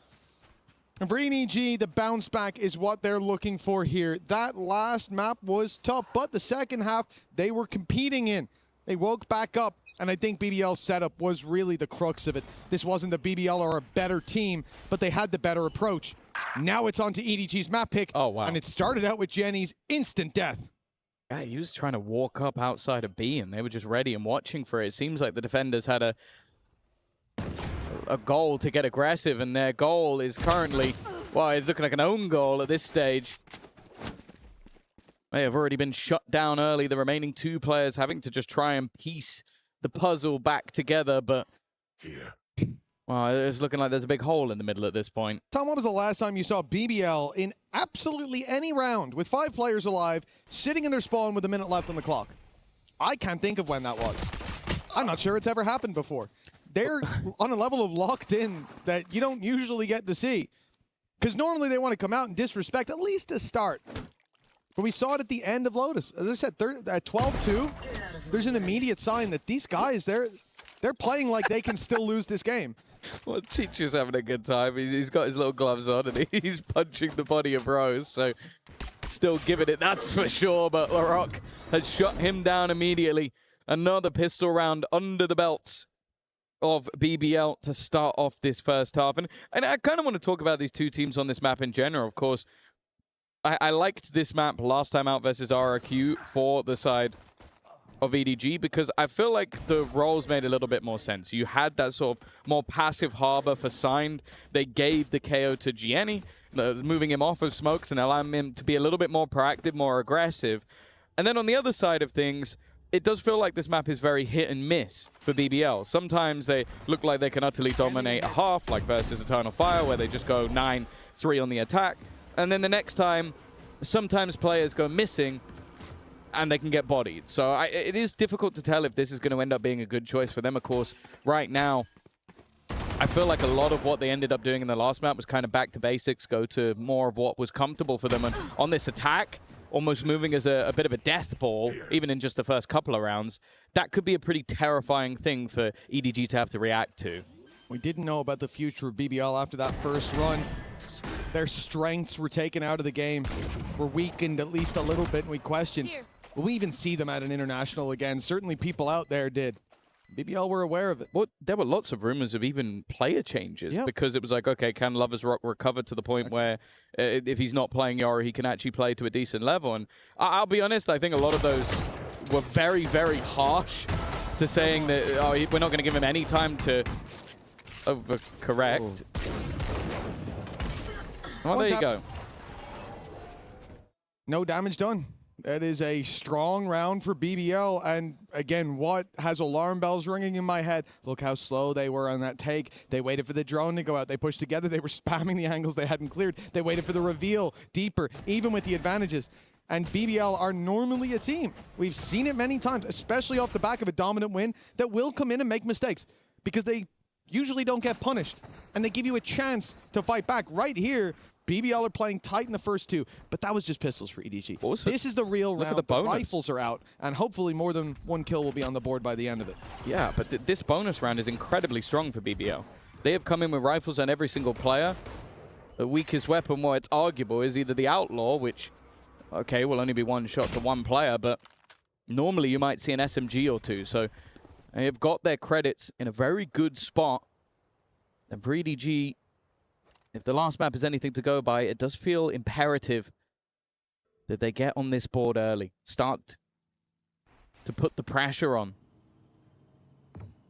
And for EDG, the bounce back is what they're looking for here. That last map was tough, but the second half, they were competing in. They woke back up, and I think BBL's setup was really the crux of it. This wasn't the BBL or a better team, but they had the better approach. Now it's on to EDG's map pick. Oh, wow. And it started out with Jenny's instant death. Yeah, he was trying to walk up outside of B, and they were just ready and watching for it. It seems like the defenders had a goal to get aggressive, and their goal is currently, well, it's looking like an own goal at this stage. They have already been shut down early, the remaining 2 players having to just try and piece the puzzle back together, but well, it's looking like there's a big hole in the middle at this point. Tom, when was the last time you saw BBL in absolutely any round with 5 players alive, sitting in their spawn with a minute left on the clock? I can't think of when that was. I'm not sure it's ever happened before. They're on a level of locked in that you don't usually get to see. Because normally they want to come out and disrespect at least a start. But we saw it at the end of Lotus. As I said, at 12-2, there's an immediate sign that these guys, they're playing like they can still lose this game. Well, Chichu's having a good time. He's got his little gloves on, and he's punching the body of Rose, so still giving it, that's for sure. But Larocque has shot him down immediately. Another pistol round under the belts of BBL to start off this first half. And I kind of want to talk about these 2 teams on this map in general, of course. I liked this map last time out versus RRQ for the side of EDG because I feel like the roles made a little bit more sense. You had that sort of more passive harbor for Signed. They gave the KO to Gianni, moving him off of smokes and allowing him to be a little bit more proactive, more aggressive. And then on the other side of things, it does feel like this map is very hit and miss for BBL. Sometimes they look like they can utterly dominate a half, like versus Eternal Fire, where they just go 9-3 on the attack. And then the next time, sometimes players go missing and they can get bodied. So it is difficult to tell if this is going to end up being a good choice for them. Of course, right now, I feel like a lot of what they ended up doing in the last map was kind of back to basics, go to more of what was comfortable for them. And on this attack, almost moving as a bit of a death ball, even in just the first couple of rounds, that could be a pretty terrifying thing for EDG to have to react to. We didn't know about the future of BBL after that first run. Their strengths were taken out of the game, were weakened at least a little bit, and we questioned, will we even see them at an international again? Certainly people out there did. BBL were aware of it. Well, there were lots of rumors of even player changes because it was like, okay, can Lovers Rock recover to the point where if he's not playing Yori, he can actually play to a decent level? And I'll be honest, I think a lot of those were very, very harsh to saying that we're not going to give him any time to overcorrect. Well, there you go. No damage done. That is a strong round for BBL. And again, what has alarm bells ringing in my head? Look how slow they were on that take. They waited for the drone to go out. They pushed together. They were spamming the angles they hadn't cleared. They waited for the reveal deeper, even with the advantages. And BBL are normally a team. We've seen it many times, especially off the back of a dominant win, that will come in and make mistakes because they usually don't get punished. And they give you a chance to fight back. Right here, BBL are playing tight in the first 2, but that was just pistols for EDG. Also, this is the real round. the bonus. Rifles are out, and hopefully more than 1 kill will be on the board by the end of it. Yeah, but this bonus round is incredibly strong for BBL. They have come in with rifles on every single player. The weakest weapon, well, it's arguable, is either the Outlaw, which, okay, will only be 1 shot to 1 player, but normally you might see an SMG or 2, so they have got their credits in a very good spot. And for EDG, if the last map is anything to go by, it does feel imperative that they get on this board early. Start to put the pressure on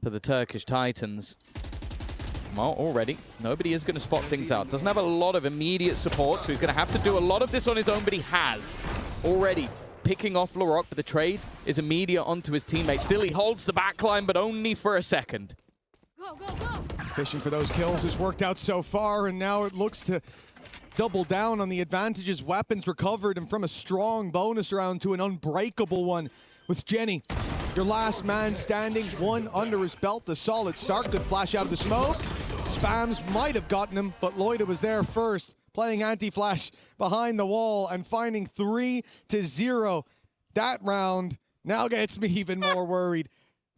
for the Turkish Titans. Well, already, nobody is going to spot things out. Doesn't have a lot of immediate support, so he's going to have to do a lot of this on his own, but he has already picking off Larocque, but the trade is immediate onto his teammate. Still, he holds the backline, but only for a second. Go, go, go. Fishing for those kills has worked out so far, and now it looks to double down on the advantages. Weapons recovered, and from a strong bonus round to an unbreakable one with Jenny. Your last man standing, one under his belt, a solid start. Good flash out of the smoke. Spams might have gotten him, but Loida was there first, playing anti-flash behind the wall and finding 3-0. That round now gets me even more worried.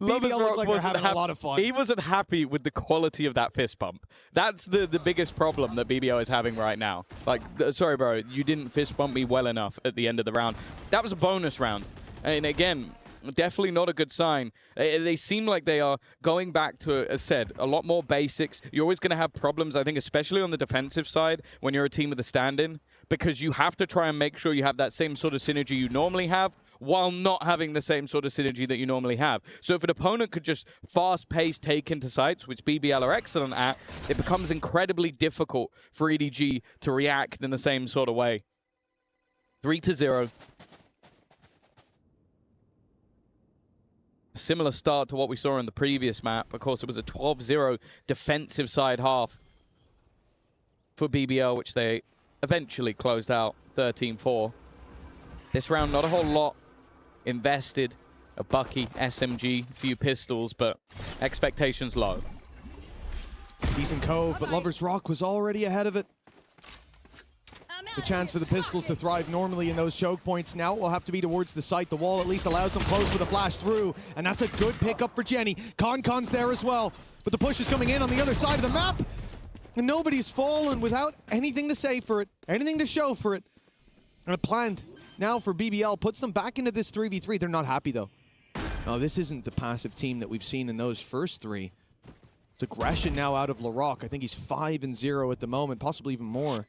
BBL looked like they're having a lot of fun. He wasn't happy with the quality of that fist bump. That's the biggest problem that BBL is having right now. Like, sorry, bro, you didn't fist bump me well enough at the end of the round. That was a bonus round. And again, definitely not a good sign. They seem like they are going back to, as said, a lot more basics. You're always going to have problems, I think, especially on the defensive side when you're a team with a stand-in, because you have to try and make sure you have that same sort of synergy you normally have while not having the same sort of synergy that you normally have. So if an opponent could just fast-paced take into sites, which BBL are excellent at, it becomes incredibly difficult for EDG to react in the same sort of way. 3-0. Similar start to what we saw in the previous map. Of course, it was a 12-0 defensive side half for BBL, which they eventually closed out 13-4. This round, not a whole lot invested. A Bucky, SMG, a few pistols, but expectations low. Decent cove, but Lover's Rock was already ahead of it. The chance for the pistols to thrive normally in those choke points. Now it will have to be towards the site. The wall at least allows them close with a flash through, and that's a good pickup for Jenny. Concon's there as well, but the push is coming in on the other side of the map, and nobody's fallen without anything to say for it, anything to show for it. And a plant now for BBL puts them back into this 3v3. They're not happy though. No, this isn't the passive team that we've seen in those first three. It's aggression now out of Larocque. I think he's 5-0 at the moment, possibly even more.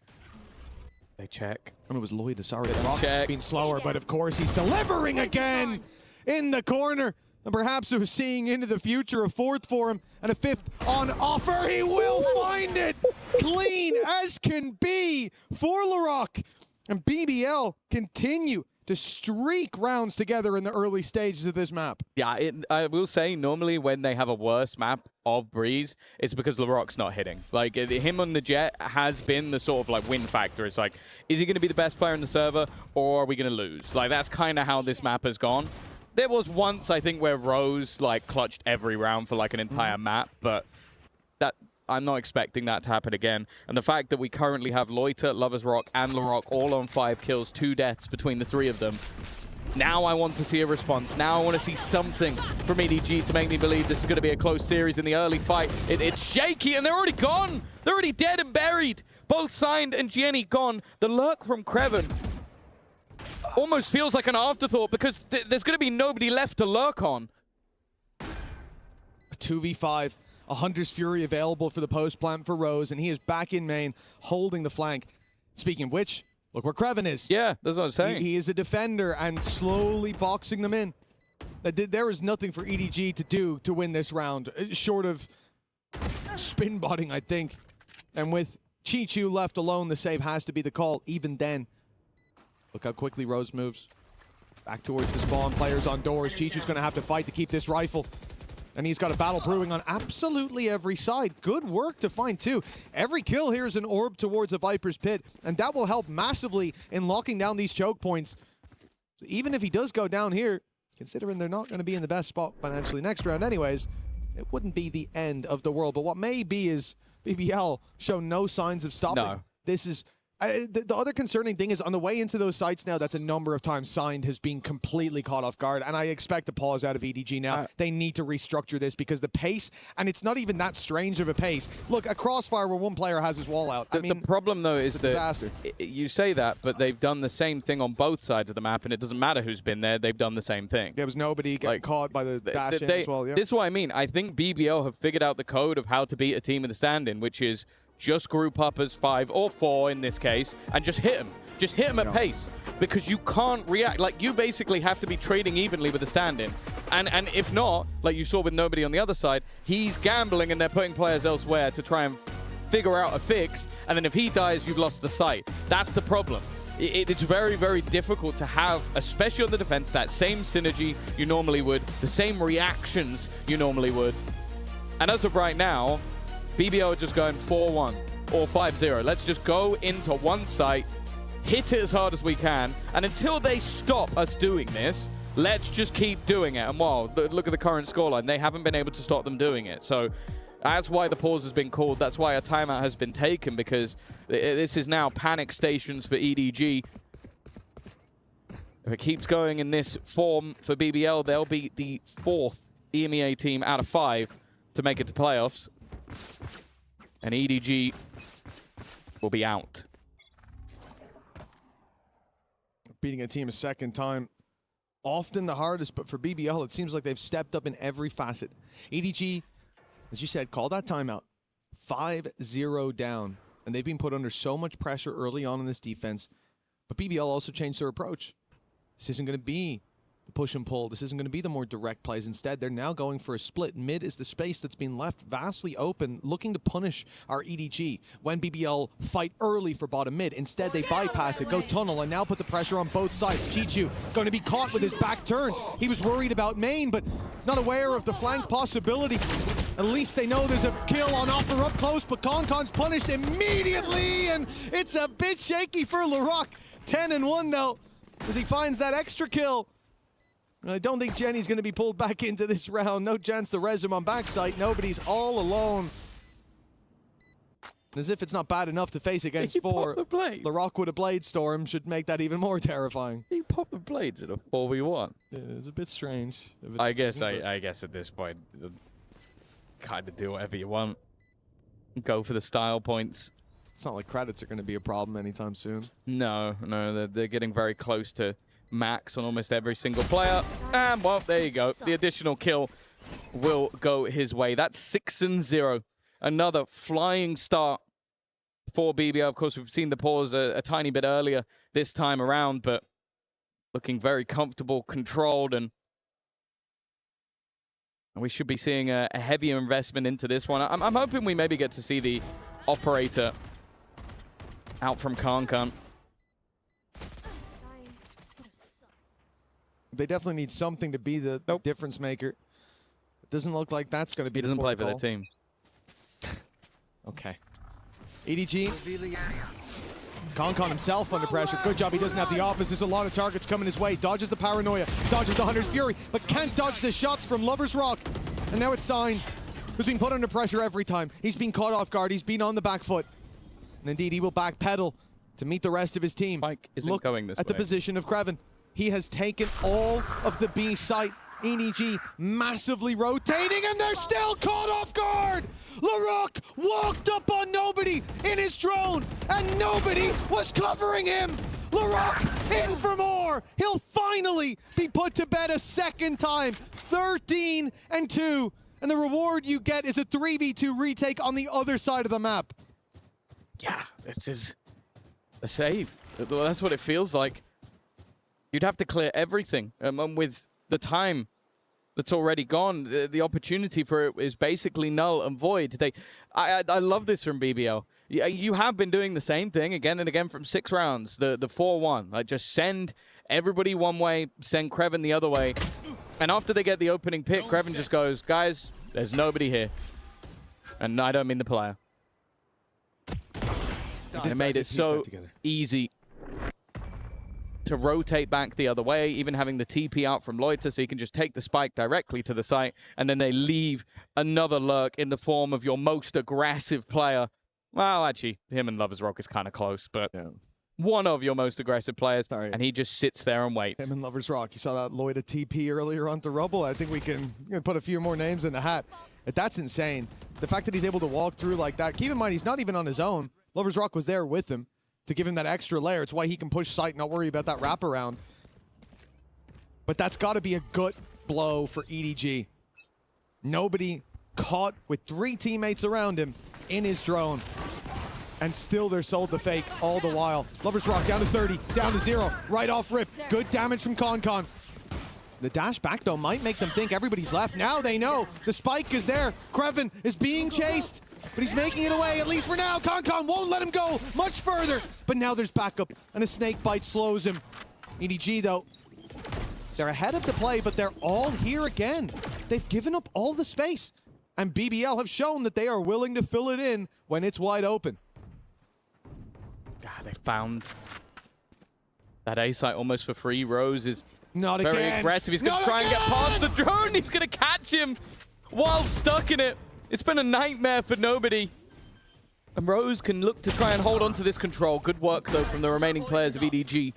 They check. And it was Loida, sorry. Larocque's been slower, but of course he's delivering again in the corner. And perhaps we're seeing into the future, a fourth for him and a fifth on offer. He will find it clean as can be for Larocque. And BBL continue to streak rounds together in the early stages of this map. Yeah, I will say, normally when they have a worse map of Breeze, it's because Larocque's not hitting. Like, him on the Jet has been the sort of, like, win factor. It's like, is he going to be the best player in the server, or are we going to lose? Like, that's kind of how this map has gone. There was once, I think, where Rose, like, clutched every round for, like, an entire map, but that... I'm not expecting that to happen again. And the fact that we currently have Loiter, Lover's Rock, and Larocque all on 5 kills, 2 deaths between the 3 of them. Now I want to see a response. Now I want to see something from EDG to make me believe this is going to be a close series in the early fight. It's shaky, and they're already gone. They're already dead and buried. Both Signed and Jenny gone. The lurk from Creven almost feels like an afterthought because there's going to be nobody left to lurk on. 2v5. A Hunter's Fury available for the post plant for Rose, and he is back in main, holding the flank. Speaking of which, look where Creven is. Yeah, that's what I'm saying. He is a defender and slowly boxing them in. There is nothing for EDG to do to win this round, short of spin botting, I think. And with Chichu left alone, the save has to be the call, even then. Look how quickly Rose moves. Back towards the spawn, players on doors. Chichu's going to have to fight to keep this rifle. And he's got a battle brewing on absolutely every side. Good work to find, too. Every kill here is an orb towards a Viper's Pit, and that will help massively in locking down these choke points. So even if he does go down here, considering they're not going to be in the best spot financially next round anyways, it wouldn't be the end of the world. But what may be is BBL show no signs of stopping. No. This is The other concerning thing is on the way into those sites now, that's a number of times signed, has been completely caught off guard. And I expect a pause out of EDG now. They need to restructure this because the pace, and it's not even that strange of a pace. Look, a crossfire where one player has his wall out. I mean, the problem, though, is that disaster. You say that, but they've done the same thing on both sides of the map, and it doesn't matter who's been there. They've done the same thing. There was nobody getting caught by the dash in as well. Yeah. This is what I mean. I think BBL have figured out the code of how to beat a team in the stand-in, which is just group up as 5 or 4 in this case, and just hit them. Just hit them at pace, because you can't react. Like, you basically have to be trading evenly with the stand-in. And if not, like you saw with nobody on the other side, he's gambling and they're putting players elsewhere to try and figure out a fix, and then if he dies, you've lost the site. That's the problem. It's very, very difficult to have, especially on the defense, that same synergy you normally would, the same reactions you normally would. And as of right now, BBL are just going 4-1 or 5-0. Let's just go into one site, hit it as hard as we can, and until they stop us doing this, let's just keep doing it. And wow, look at the current scoreline. They haven't been able to stop them doing it. So that's why the pause has been called. That's why a timeout has been taken, because this is now panic stations for EDG. If it keeps going in this form for BBL, they'll be the 4th EMEA team out of 5 to make it to playoffs. And EDG will be out. Beating a team a second time, often the hardest, but for BBL, it seems like they've stepped up in every facet. EDG, as you said, called that timeout. 5-0 down, and they've been put under so much pressure early on in this defense, but BBL also changed their approach. This isn't going to be the push and pull. This isn't going to be the more direct plays. Instead, they're now going for a split. Mid is the space that's been left vastly open, looking to punish our EDG when BBL fight early for bottom mid. Instead, they bypass it, go tunnel, and now put the pressure on both sides. Chichu going to be caught with his back turn. He was worried about main, but not aware of the flank possibility. At least they know there's a kill on offer up close, but Concon's punished immediately, and it's a bit shaky for Larocque. 10-1 though, as he finds that extra kill. I don't think Jenny's going to be pulled back into this round. No chance to res him on backside. Nobody's all alone. As if it's not bad enough to face against 4. Larocque with a Blade Storm should make that even more terrifying. He popped the blades in a 4v1. Yeah, it's a bit strange. I guess at this point, kind of do whatever you want. Go for the style points. It's not like credits are going to be a problem anytime soon. No, they're getting very close to max on almost every single player. And, well, there you go. The additional kill will go his way. That's 6-0. Another flying start for BBL. Of course, we've seen the pause a tiny bit earlier this time around, but looking very comfortable, controlled, and we should be seeing a heavier investment into this one. I'm hoping we maybe get to see the operator out from Concon. They definitely need something to be the difference maker. It doesn't look like that's going to be. He doesn't play for their team. Okay. EDG. Concon himself under pressure. Good job he doesn't have the opposite. There's a lot of targets coming his way. Dodges the paranoia. Dodges the Hunter's Fury. But can't dodge the shots from Lover's Rock. And now it's Signed, who's being put under pressure every time. He's been caught off guard. He's been on the back foot. And indeed, he will backpedal to meet the rest of his team. Spike isn't Look going this at the way. position of Kreven. He has taken all of the B site. EDG massively rotating, and they're still caught off guard! Larocque walked up on nobody in his drone, and nobody was covering him! Larocque in for more! He'll finally be put to bed a second time. 13-2, and the reward you get is a 3v2 retake on the other side of the map. Yeah, this is a save. That's what it feels like. You'd have to clear everything. With the time that's already gone, the opportunity for it is basically null and void. I love this from BBL. You have been doing the same thing again and again from 6 rounds. The 4-1. Like, just send everybody one way, send Kreven the other way. And after they get the opening pick, Kreven just goes, guys, there's nobody here. And I don't mean the player. They made it so easy to rotate back the other way, even having the TP out from Loiter, so you can just take the spike directly to the site, and then they leave another lurk in the form of your most aggressive player, Well, actually, him and Lovers Rock is kind of close, but one of your most aggressive players, and he just sits there and waits. Him and Lovers Rock. You saw that Lloyd TP earlier onto Rubble. I think we can put a few more names in the hat. That's insane. The fact that he's able to walk through like that. Keep in mind, he's not even on his own. Lovers Rock was there with him to give him that extra layer. It's why he can push sight, not worry about that wraparound. But that's got to be a good blow for EDG. Nobody caught with 3 teammates around him in his drone. And still they're sold to fake all the while. Lovers Rock down to 30, down to 0, right off rip. Good damage from Concon. The dash back, though, might make them think everybody's left. Now they know the spike is there. Kreven is being chased, but he's making it away, at least for now. Concon won't let him go much further. But now there's backup, and a snake bite slows him. EDG, though, they're ahead of the play, but they're all here again. They've given up all the space. And BBL have shown that they are willing to fill it in when it's wide open. They found that A site almost for free. Rose is not very again. aggressive. He's going to try and get past the drone. He's going to catch him while stuck in it. It's been a nightmare for nobody. And Rose can look to try and hold on to this control. Good work, though, from the remaining players of EDG.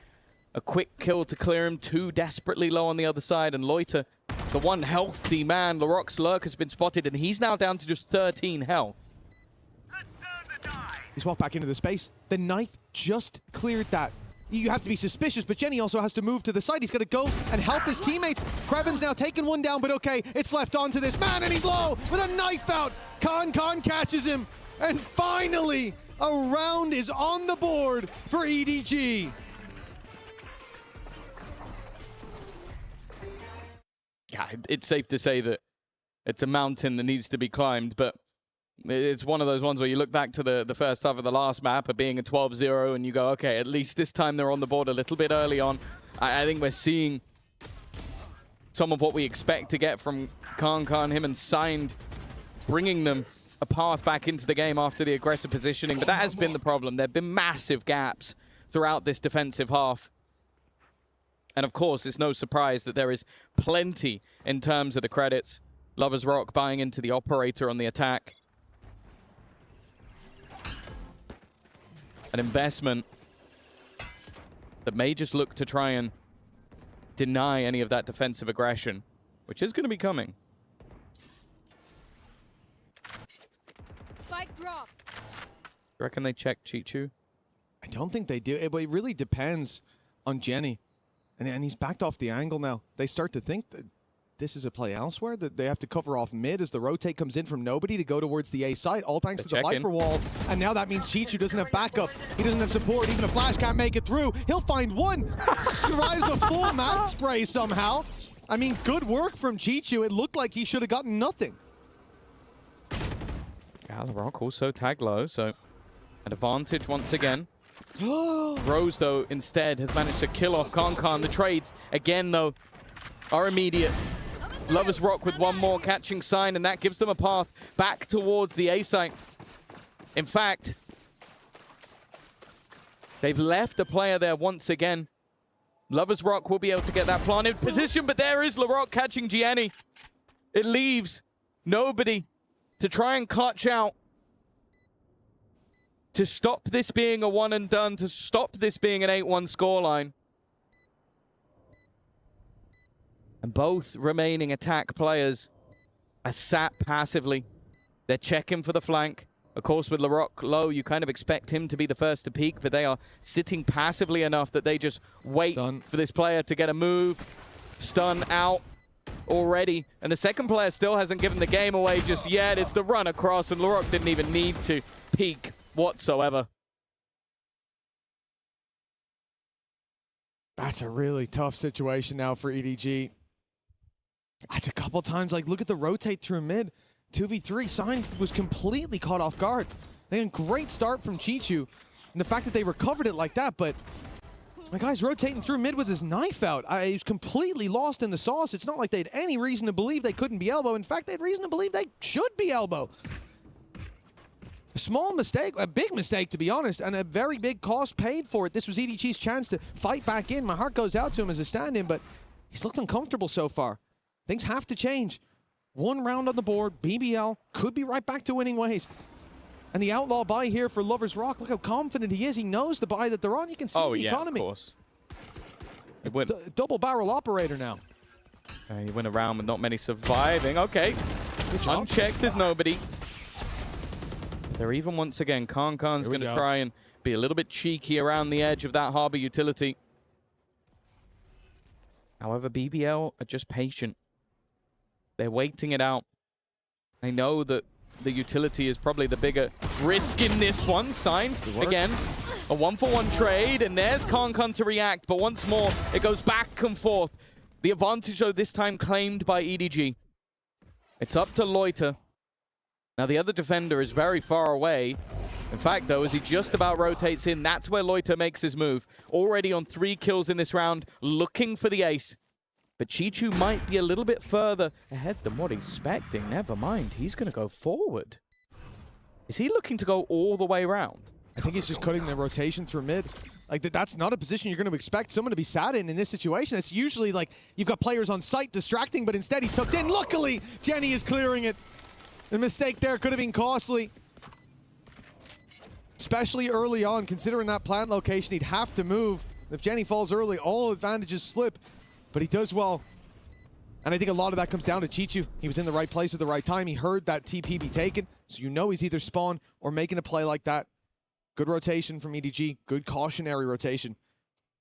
A quick kill to clear him. 2 desperately low on the other side. And Loiter, the one healthy man, Laroc's lurk has been spotted, and he's now down to just 13 health. He's walked back into the space. The knife just cleared that. You have to be suspicious, but Jenny also has to move to the side. He's got to go and help his teammates. Kreven's now taken one down, but okay, it's left onto this man, and he's low with a knife out. Concon catches him, and finally, a round is on the board for EDG. Yeah, it's safe to say that it's a mountain that needs to be climbed, but it's one of those ones where you look back to the first half of the last map of being a 12-0 and you go, okay, at least this time they're on the board a little bit early on. I think we're seeing some of what we expect to get from Concon, him and Signed, bringing them a path back into the game after the aggressive positioning. But that has been the problem. There have been massive gaps throughout this defensive half. And of course, it's no surprise that there is plenty in terms of the credits. Lovers Rock buying into the operator on the attack. An investment that may just look to try and deny any of that defensive aggression, which is going to be coming. Spike drop. You reckon they check Chichu? I don't think they do. It really depends on Jenny. And he's backed off the angle now. They start to think that this is a play elsewhere, that they have to cover off mid as the rotate comes in from nobody to go towards the A site, all thanks to the Viper wall. And now that means Chichu doesn't have backup. He doesn't have support. Even a flash can't make it through. He'll find one. Survives a full mat spray somehow. I mean, good work from Chichu. It looked like he should have gotten nothing. Rock also tagged low, so an advantage once again. Rose, though, instead has managed to kill off Concon. The trades, again, though, are immediate. Lovers Rock with one more catching sign, and that gives them a path back towards the A site. In fact, they've left a player there once again. Lovers Rock will be able to get that planted position, but there is LaRock catching Gianni. It leaves nobody to try and clutch out, to stop this being a one and done, to stop this being an 8-1 scoreline. And both remaining attack players are sat passively. They're checking for the flank. Of course, with LaRock low, you kind of expect him to be the first to peek, but they are sitting passively enough that they just wait for this player to get a move. Stun out already. And the second player still hasn't given the game away just yet. It's the run across, and LaRock didn't even need to peek whatsoever. That's a really tough situation now for EDG. That's a couple times, like, look at the rotate through mid. 2v3, Sign was completely caught off guard. They had a great start from Chichu, and the fact that they recovered it like that, but my guy's rotating through mid with his knife out. He was completely lost in the sauce. It's not like they had any reason to believe they couldn't be elbow. In fact, they had reason to believe they should be elbow. A small mistake, a big mistake, to be honest, and a very big cost paid for it. This was EDG's chance to fight back in. My heart goes out to him as a stand-in, but he's looked uncomfortable so far. Things have to change. One round on the board, BBL could be right back to winning ways. And the outlaw buy here for Lover's Rock. Look how confident he is. He knows the buy that they're on. You can see the economy. Of course. It went. Double barrel operator now. He went around with not many surviving. Okay. Unchecked, there's nobody. They're even once again. Khan's going to try and be a little bit cheeky around the edge of that harbor utility. However, BBL are just patient. They're waiting it out. They know that the utility is probably the bigger risk in this one. Sign again. A 1-for-1 trade, and there's Khan to react, but once more, it goes back and forth. The advantage, though, this time claimed by EDG. It's up to Loiter. Now, the other defender is very far away. In fact, though, as he just about rotates in, that's where Loiter makes his move. Already on 3 kills in this round, looking for the ace. But Chichu might be a little bit further ahead than what he's expecting. Never mind, he's going to go forward. Is he looking to go all the way around? I think he's just cutting the rotation through mid. Like, that's not a position you're going to expect someone to be sat in this situation. It's usually like you've got players on site distracting, but instead he's tucked in. Luckily, Jenny is clearing it. The mistake there could have been costly. Especially early on, considering that plant location, he'd have to move. If Jenny falls early, all advantages slip. But he does well. And I think a lot of that comes down to Chichu. He was in the right place at the right time. He heard that TP be taken. So you know he's either spawn or making a play like that. Good rotation from EDG. Good cautionary rotation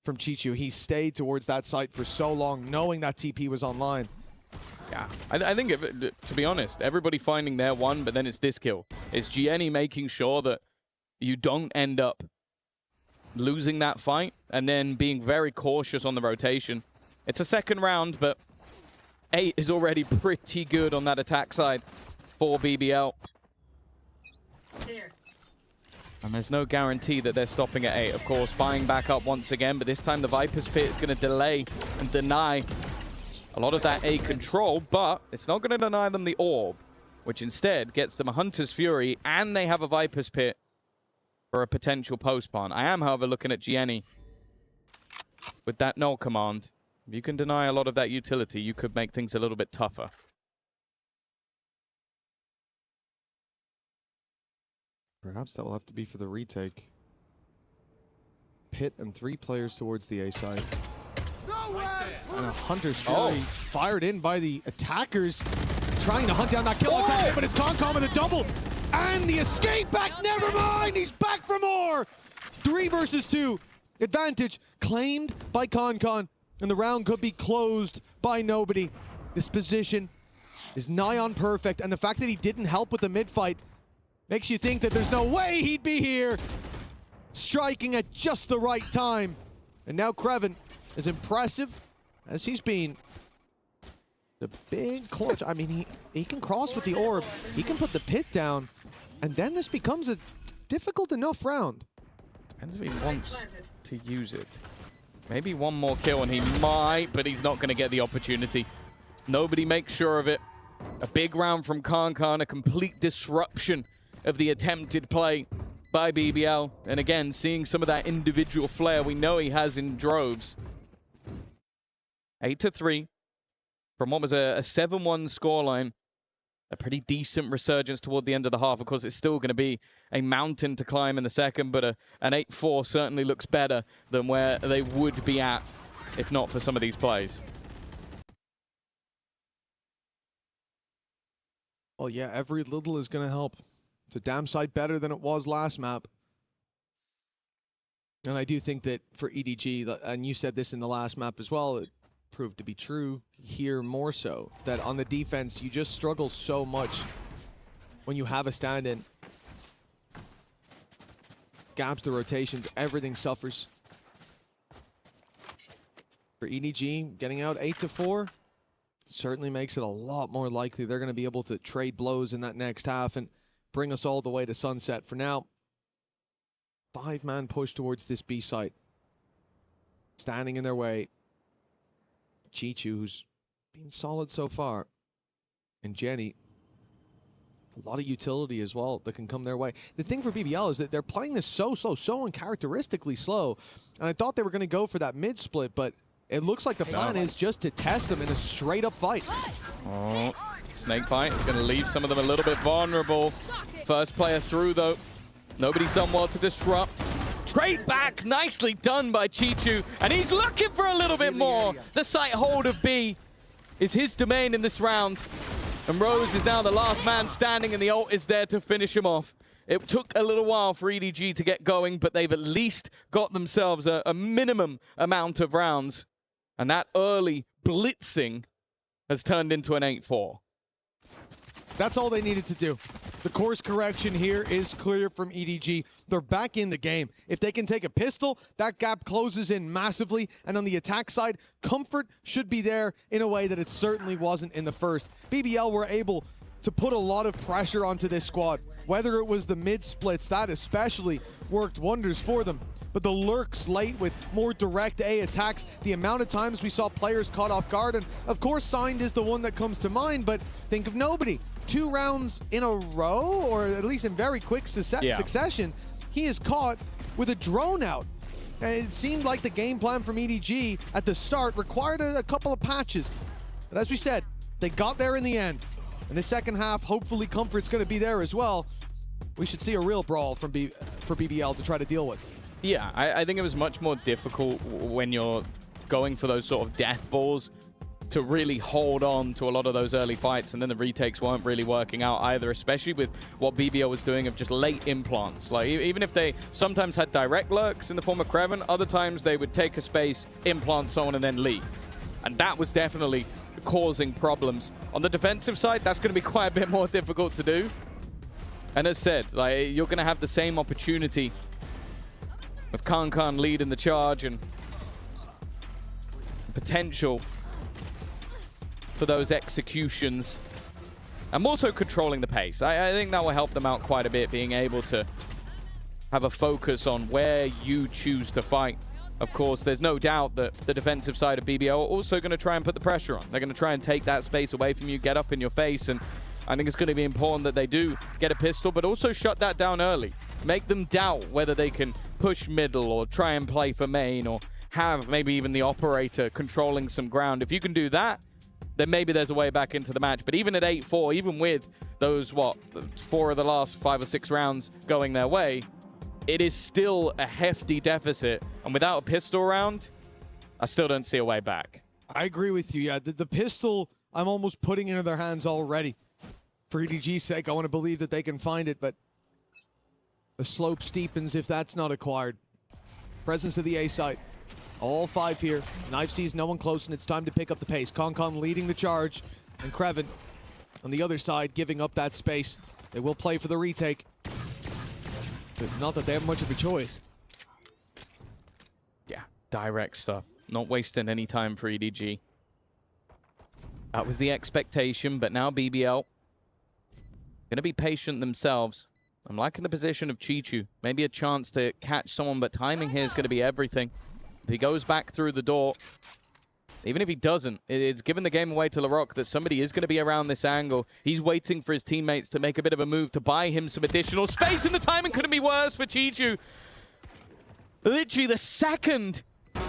from Chichu. He stayed towards that site for so long, knowing that TP was online. Yeah, I think, to be honest, everybody finding their one, but then it's this kill. It's Gianni making sure that you don't end up losing that fight and then being very cautious on the rotation. It's a second round, but 8 is already pretty good on that attack side for BBL. And there's no guarantee that they're stopping at 8. Of course, buying back up once again, but this time the Viper's Pit is going to delay and deny a lot of that A control, but it's not going to deny them the orb, which instead gets them a Hunter's Fury, and they have a Viper's Pit for a potential post-spawn. I am, however, looking at Gianni with that null command. If you can deny a lot of that utility, you could make things a little bit tougher. Perhaps that will have to be for the retake. Pit and 3 players towards the A side. And a Hunter's Fury fired in by the attackers, trying to hunt down that kill attack, but it's Khan with a double. And the escape back, never mind, he's back for more. 3 versus 2. Advantage claimed by Khan. And the round could be closed by nobody. This position is nigh on perfect, and the fact that he didn't help with the mid-fight makes you think that there's no way he'd be here. Striking at just the right time. And now Kreven, as impressive as he's been, the big clutch. I mean, he can cross with the orb. He can put the pit down, and then this becomes a difficult enough round. Depends if he wants to use it. Maybe one more kill and he might, but he's not going to get the opportunity. Nobody makes sure of it. A big round from Khan, a complete disruption of the attempted play by BBL. And again, seeing some of that individual flair we know he has in droves. 8-3 from what was a 7-1 scoreline. A pretty decent resurgence toward the end of the half. Of course, it's still going to be a mountain to climb in the second, but an 8-4 certainly looks better than where they would be at if not for some of these plays. Well, yeah, every little is going to help. It's a damn sight better than it was last map. And I do think that for EDG, and you said this in the last map as well, it proved to be true here more so, that on the defense, you just struggle so much when you have a stand-in. Gaps, the rotations, everything suffers. For EDG, getting out 8-4 certainly makes it a lot more likely they're going to be able to trade blows in that next half and bring us all the way to sunset. For now, 5-man push towards this B site. Standing in their way. Chichu, who's been solid so far. And Jenny, a lot of utility as well that can come their way. The thing for BBL is that they're playing this so uncharacteristically slow. And I thought they were going to go for that mid-split, but it looks like the plan is just to test them in a straight-up fight. Oh, Snakebite is going to leave some of them a little bit vulnerable. First player through, though. Nobody's done well to disrupt. Trade back, nicely done by Chichu, and he's looking for a little bit more. The sight hold of B is his domain in this round, and Rose is now the last man standing, and the ult is there to finish him off. It took a little while for EDG to get going, but they've at least got themselves a minimum amount of rounds, and that early blitzing has turned into an 8-4. That's all they needed to do. The course correction here is clear from EDG. They're back in the game. If they can take a pistol, that gap closes in massively. And on the attack side, comfort should be there in a way that it certainly wasn't in the first. BBL were able to put a lot of pressure onto this squad. Whether it was the mid splits, that especially worked wonders for them. But the lurks late with more direct A attacks, the amount of times we saw players caught off guard, and of course Signed is the one that comes to mind, but think of nobody. 2 rounds in a row, or at least in very quick succession, he is caught with a drone out. And it seemed like the game plan from EDG at the start required a couple of patches. But as we said, they got there in the end. In the second half, hopefully Comfort's going to be there as well. We should see a real brawl for BBL to try to deal with. Yeah, I think it was much more difficult when you're going for those sort of death balls to really hold on to a lot of those early fights, and then the retakes weren't really working out either, especially with what BBL was doing of just late implants. Like, even if they sometimes had direct lurks in the form of Kreven, other times they would take a space, implant someone, and then leave. And that was definitely causing problems. On the defensive side, that's going to be quite a bit more difficult to do. And as said, like, you're going to have the same opportunity with Khan leading the charge and potential for those executions. I'm also controlling the pace. I think that will help them out quite a bit, being able to have a focus on where you choose to fight. Of course, there's no doubt that the defensive side of BBL are also going to try and put the pressure on. They're going to try and take that space away from you, get up in your face, and I think it's going to be important that they do get a pistol, but also shut that down early. Make them doubt whether they can push middle or try and play for main, or have maybe even the operator controlling some ground. If you can do that, then maybe there's a way back into the match. But even at 8-4, even with those, 4 of the last 5 or 6 rounds going their way, it is still a hefty deficit. And without a pistol round, I still don't see a way back. I agree with you. Yeah, the pistol, I'm almost putting into their hands already. For EDG's sake, I want to believe that they can find it, but the slope steepens if that's not acquired. Presence of the A site. All 5 here. Knife sees no one close, and it's time to pick up the pace. Khan leading the charge, and Kreven on the other side giving up that space. They will play for the retake. But not that they have much of a choice. Yeah, direct stuff. Not wasting any time for EDG. That was the expectation, but now BBL going to be patient themselves. I'm liking the position of Chichu. Maybe a chance to catch someone, but timing here is going to be everything. If he goes back through the door, even if he doesn't, it's given the game away to Larocque that somebody is going to be around this angle. He's waiting for his teammates to make a bit of a move to buy him some additional space, and the timing couldn't be worse for Chichu. Literally the second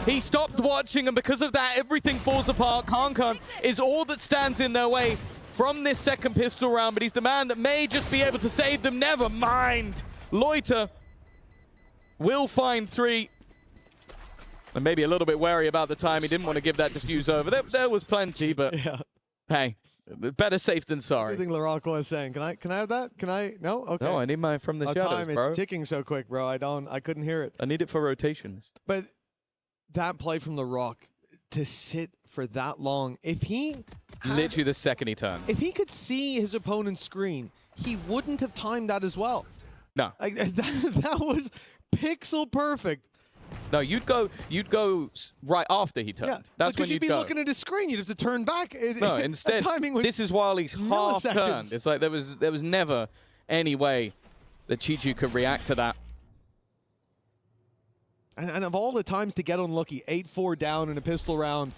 he stopped watching, and because of that, everything falls apart. Khan is all that stands in their way from this second pistol round, but he's the man that may just be able to save them. Never mind. Loiter will find 3. And maybe a little bit wary about the time. He didn't want to give that defuse over. There was plenty, but yeah. Hey, better safe than sorry. I think Larocque was saying, can I have that? Can I? No? Okay. No, I need mine from the shadows, time. bro. It's ticking so quick, bro. I couldn't hear it. I need it for rotations. But that play from Larocque to sit for that long, if he literally the second he turns. If he could see his opponent's screen, he wouldn't have timed that as well. No. That was pixel perfect. No, you'd go right after he turned. Yeah, that's when you'd be looking at his screen. You'd have to turn back. No, instead, this is while he's half turned. It's like there was never any way that Chichu could react to that. And of all the times to get unlucky, 8-4 down in a pistol round,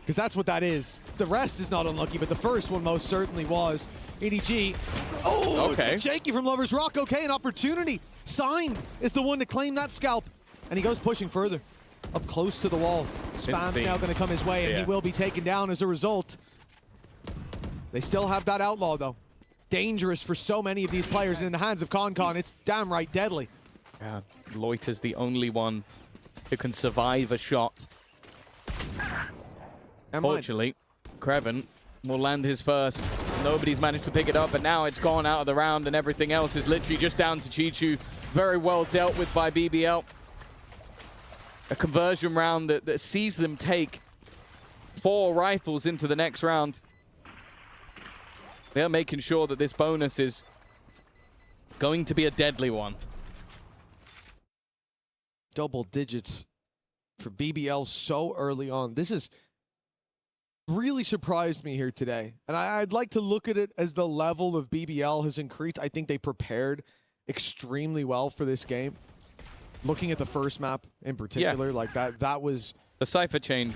because that's what that is. The rest is not unlucky, but the first one most certainly was. EDG, okay. Shaky from Lover's Rock. Okay, an opportunity. Signed is the one to claim that scalp. And he goes pushing further, up close to the wall. Spam's now going to come his way, and he will be taken down as a result. They still have that Outlaw, though. Dangerous for so many of these players, and in the hands of Concon, it's damn right deadly. Yeah, Loiter's the only one who can survive a shot. Unfortunately, Creven will land his first. Nobody's managed to pick it up, but now it's gone out of the round, and everything else is literally just down to Chichu. Very well dealt with by BBL. A conversion round that sees them take 4 rifles into the next round. They're making sure that this bonus is going to be a deadly one. Double digits for BBL so early on. This is really surprised me here today. And I'd like to look at it as the level of BBL has increased. I think they prepared extremely well for this game. Looking at the first map in particular, like that was... The Cypher change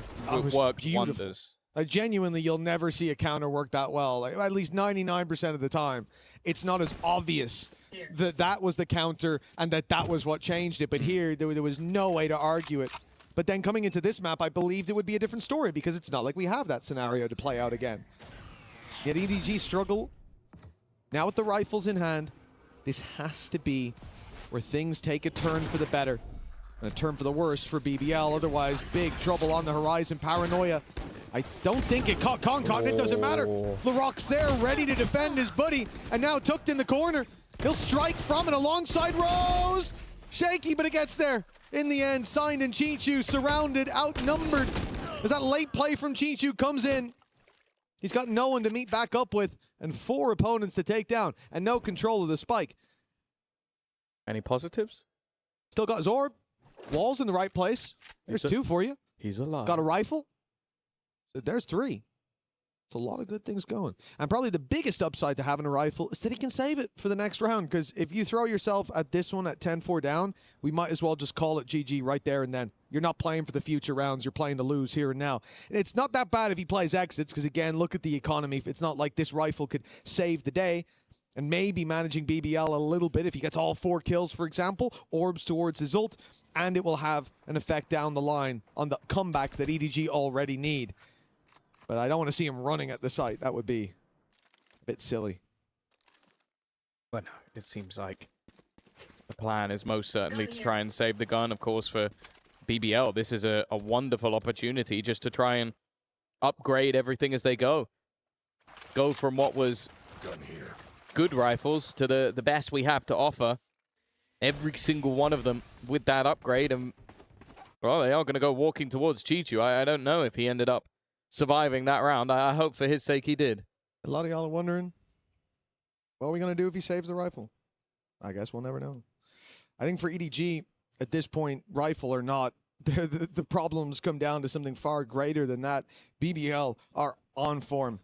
worked wonders. Like, genuinely, you'll never see a counter work that well. Like, at least 99% of the time, it's not as obvious that that was the counter and that was what changed it. But here, there was no way to argue it. But then coming into this map, I believed it would be a different story because it's not like we have that scenario to play out again. Yet EDG struggle. Now with the rifles in hand, this has to be where things take a turn for the better. And a turn for the worse for BBL. Otherwise, big trouble on the horizon. Paranoia. I don't think it caught Concon. It doesn't matter. Laroc's there, ready to defend his buddy. And now tucked in the corner. He'll strike from it alongside Rose. Shaky, but it gets there. In the end, Signed and Chichu surrounded, outnumbered. As that late play from Chichu comes in. He's got no one to meet back up with and 4 opponents to take down and no control of the spike. Any positives? Still got his orb. Wall's in the right place. There's 2 for you. He's alive. Got a rifle. So there's 3. It's a lot of good things going. And probably the biggest upside to having a rifle is that he can save it for the next round. Because if you throw yourself at this one at 10-4 down, we might as well just call it GG right there and then. You're not playing for the future rounds. You're playing to lose here and now. It's not that bad if he plays exits because, again, look at the economy. It's not like this rifle could save the day. And maybe managing BBL a little bit if he gets all 4 kills, for example, orbs towards his ult, and it will have an effect down the line on the comeback that EDG already need. But I don't want to see him running at the site. That would be a bit silly. Well, no, it seems like the plan is most certainly to try and save the gun. Of course, for BBL, this is a wonderful opportunity just to try and upgrade everything as they go. Go from what was good rifles to the best we have to offer. Every single one of them with that upgrade. And, well, they are going to go walking towards Chichu. I don't know if he ended up surviving that round. I hope for his sake he did. A lot of y'all are wondering, what are we going to do if he saves the rifle? I guess we'll never know. I think for EDG, at this point, rifle or not, the problems come down to something far greater than that. BBL are on form.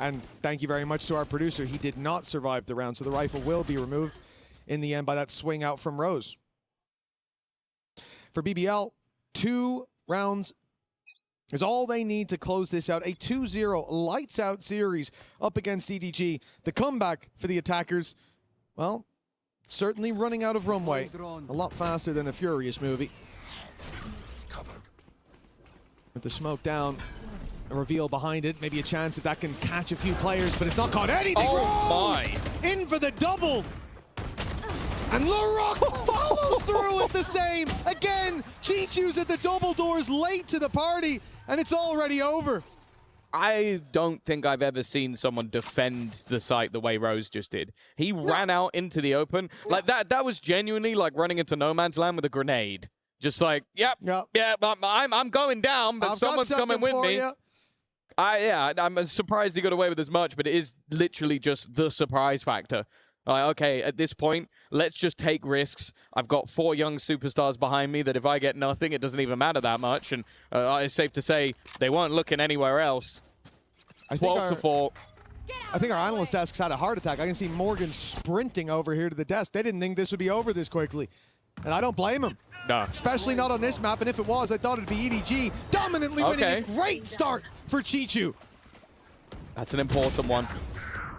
And thank you very much to our producer. He did not survive the round, so the rifle will be removed in the end by that swing out from Rose. For BBL, 2 rounds is all they need to close this out. A 2-0 lights-out series up against EDG. The comeback for the attackers, well, certainly running out of runway. A lot faster than a Furious movie. With the smoke down, a reveal behind it. Maybe a chance if that can catch a few players, but it's not caught anything. Oh, my. In for the double. And Laroc follows through with the same. Again, Chichu's at the double doors late to the party, and it's already over. I don't think I've ever seen someone defend the site the way Rose just did. He ran out into the open. Like, that was genuinely like running into no man's land with a grenade. Just like, yeah, I'm going down, but someone's coming with me. I'm surprised he got away with as much, but it is literally just the surprise factor. Like, okay, at this point, let's just take risks. I've got 4 young superstars behind me that if I get nothing, it doesn't even matter that much. And it's safe to say they weren't looking anywhere else. 12-4. I think our analyst desk had a heart attack. I can see Morgan sprinting over here to the desk. They didn't think this would be over this quickly. And I don't blame him. No. Especially not on this map. And if it was, I thought it'd be EDG dominantly winning. A great start for Chichu. That's an important one.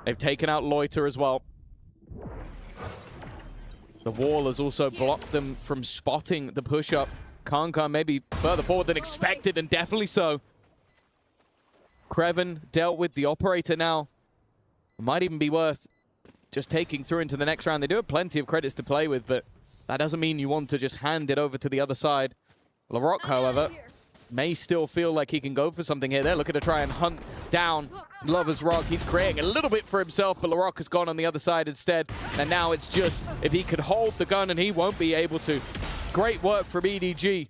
They've taken out Loiter as well. The wall has also blocked them from spotting the push-up. Concon maybe further forward than expected, and definitely so. Kreven dealt with the operator now. It might even be worth just taking through into the next round. They do have plenty of credits to play with, but that doesn't mean you want to just hand it over to the other side. Larocque, however, may still feel like he can go for something here. They're looking to try and hunt down Lover's Rock. He's creating a little bit for himself, but Larocque has gone on the other side instead. And now it's just if he could hold the gun, and he won't be able to. Great work from EDG.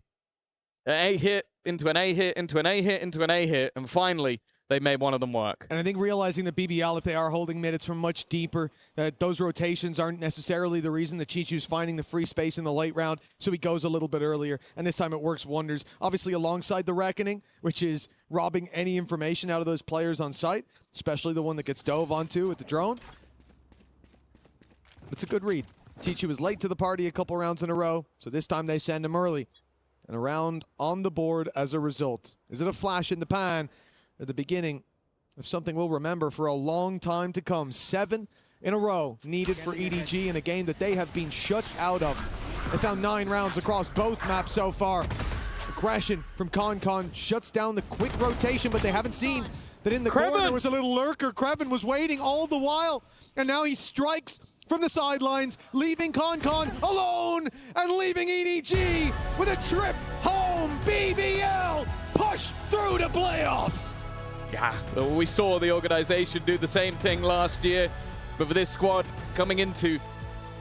An A hit into an A hit into an A hit into an A hit, and finally they made one of them work. And I think realizing that BBL, if they are holding mid, it's from much deeper. That those rotations aren't necessarily the reason that Chichu's finding the free space in the late round, so he goes a little bit earlier. And this time it works wonders. Obviously alongside the Reckoning, which is robbing any information out of those players on site, especially the one that gets dove onto with the drone. It's a good read. Chichu was late to the party a couple rounds in a row, so this time they send him early. And a round on the board as a result. Is it a flash in the pan at the beginning of something we'll remember for a long time to come? 7 in a row needed for EDG in a game that they have been shut out of. They found 9 rounds across both maps so far. Aggression from Con shuts down the quick rotation, but they haven't seen that in the corner there was a little lurker. Kreven was waiting all the while, and now he strikes from the sidelines, leaving Con alone and leaving EDG with a trip home. BBL push through to playoffs. Yeah, well, we saw the organization do the same thing last year, but for this squad coming into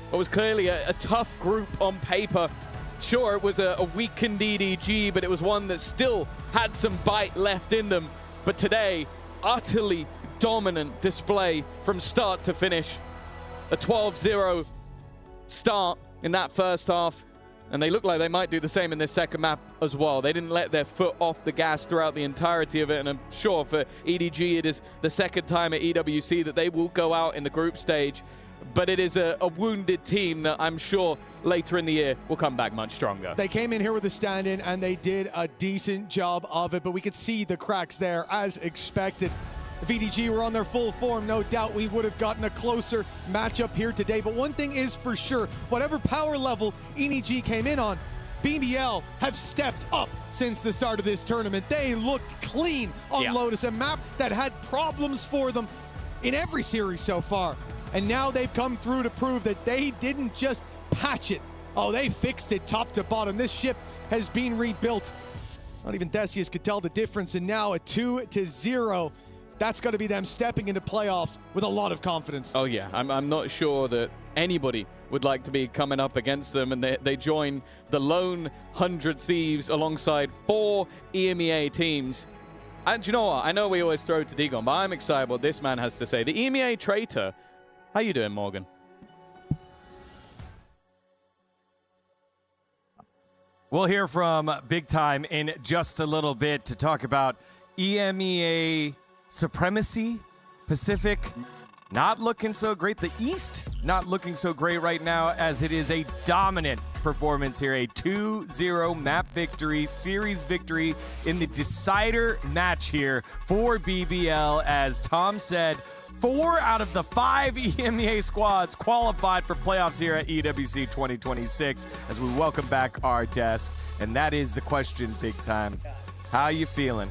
what was clearly a tough group on paper. Sure, it was a weakened EDG, but it was one that still had some bite left in them. But today, utterly dominant display from start to finish. A 12-0 start in that first half, and they look like they might do the same in this second map as well. They didn't let their foot off the gas throughout the entirety of it, and I'm sure for EDG it is the second time at EWC that they will go out in the group stage, but it is a wounded team that I'm sure later in the year will come back much stronger. They came in here with a stand-in, and they did a decent job of it, but we could see the cracks there as expected. If EDG were on their full form, no doubt we would have gotten a closer matchup here today. But one thing is for sure, whatever power level EDG came in on, BBL have stepped up since the start of this tournament. They looked clean on Lotus, a map that had problems for them in every series so far. And now they've come through to prove that they didn't just patch it. Oh, they fixed it top to bottom. This ship has been rebuilt. Not even Decius could tell the difference, and now a 2-0. That's got to be them stepping into playoffs with a lot of confidence. Oh yeah, I'm not sure that anybody would like to be coming up against them, and they join the lone 100 Thieves alongside 4 EMEA teams. And you know what? I know we always throw to Digon, but I'm excited what this man has to say. The EMEA traitor. How you doing, Morgan? We'll hear from Big Time in just a little bit to talk about EMEA supremacy. Pacific not looking so great. The East not looking so great right now, as it is a dominant performance here. A 2-0 map victory, series victory in the decider match here for BBL. As Tom said, 4 out of the 5 EMEA squads qualified for playoffs here at EWC 2026, as we welcome back our desk. And that is the question, Big Time. How you feeling?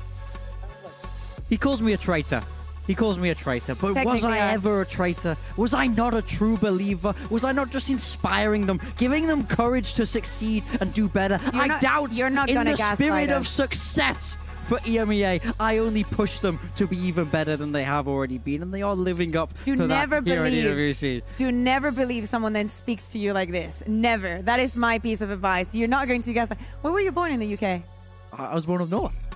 He calls me a traitor. He calls me a traitor, but was I ever a traitor? Was I not a true believer? Was I not just inspiring them, giving them courage to succeed and do better? I doubt in the spirit of success for EMEA, I only push them to be even better than they have already been, and they are living up to that here at EWC. Do never believe someone then speaks to you like this. Never. That is my piece of advice. You're not going to guess. Where were you born in the UK? I was born up north.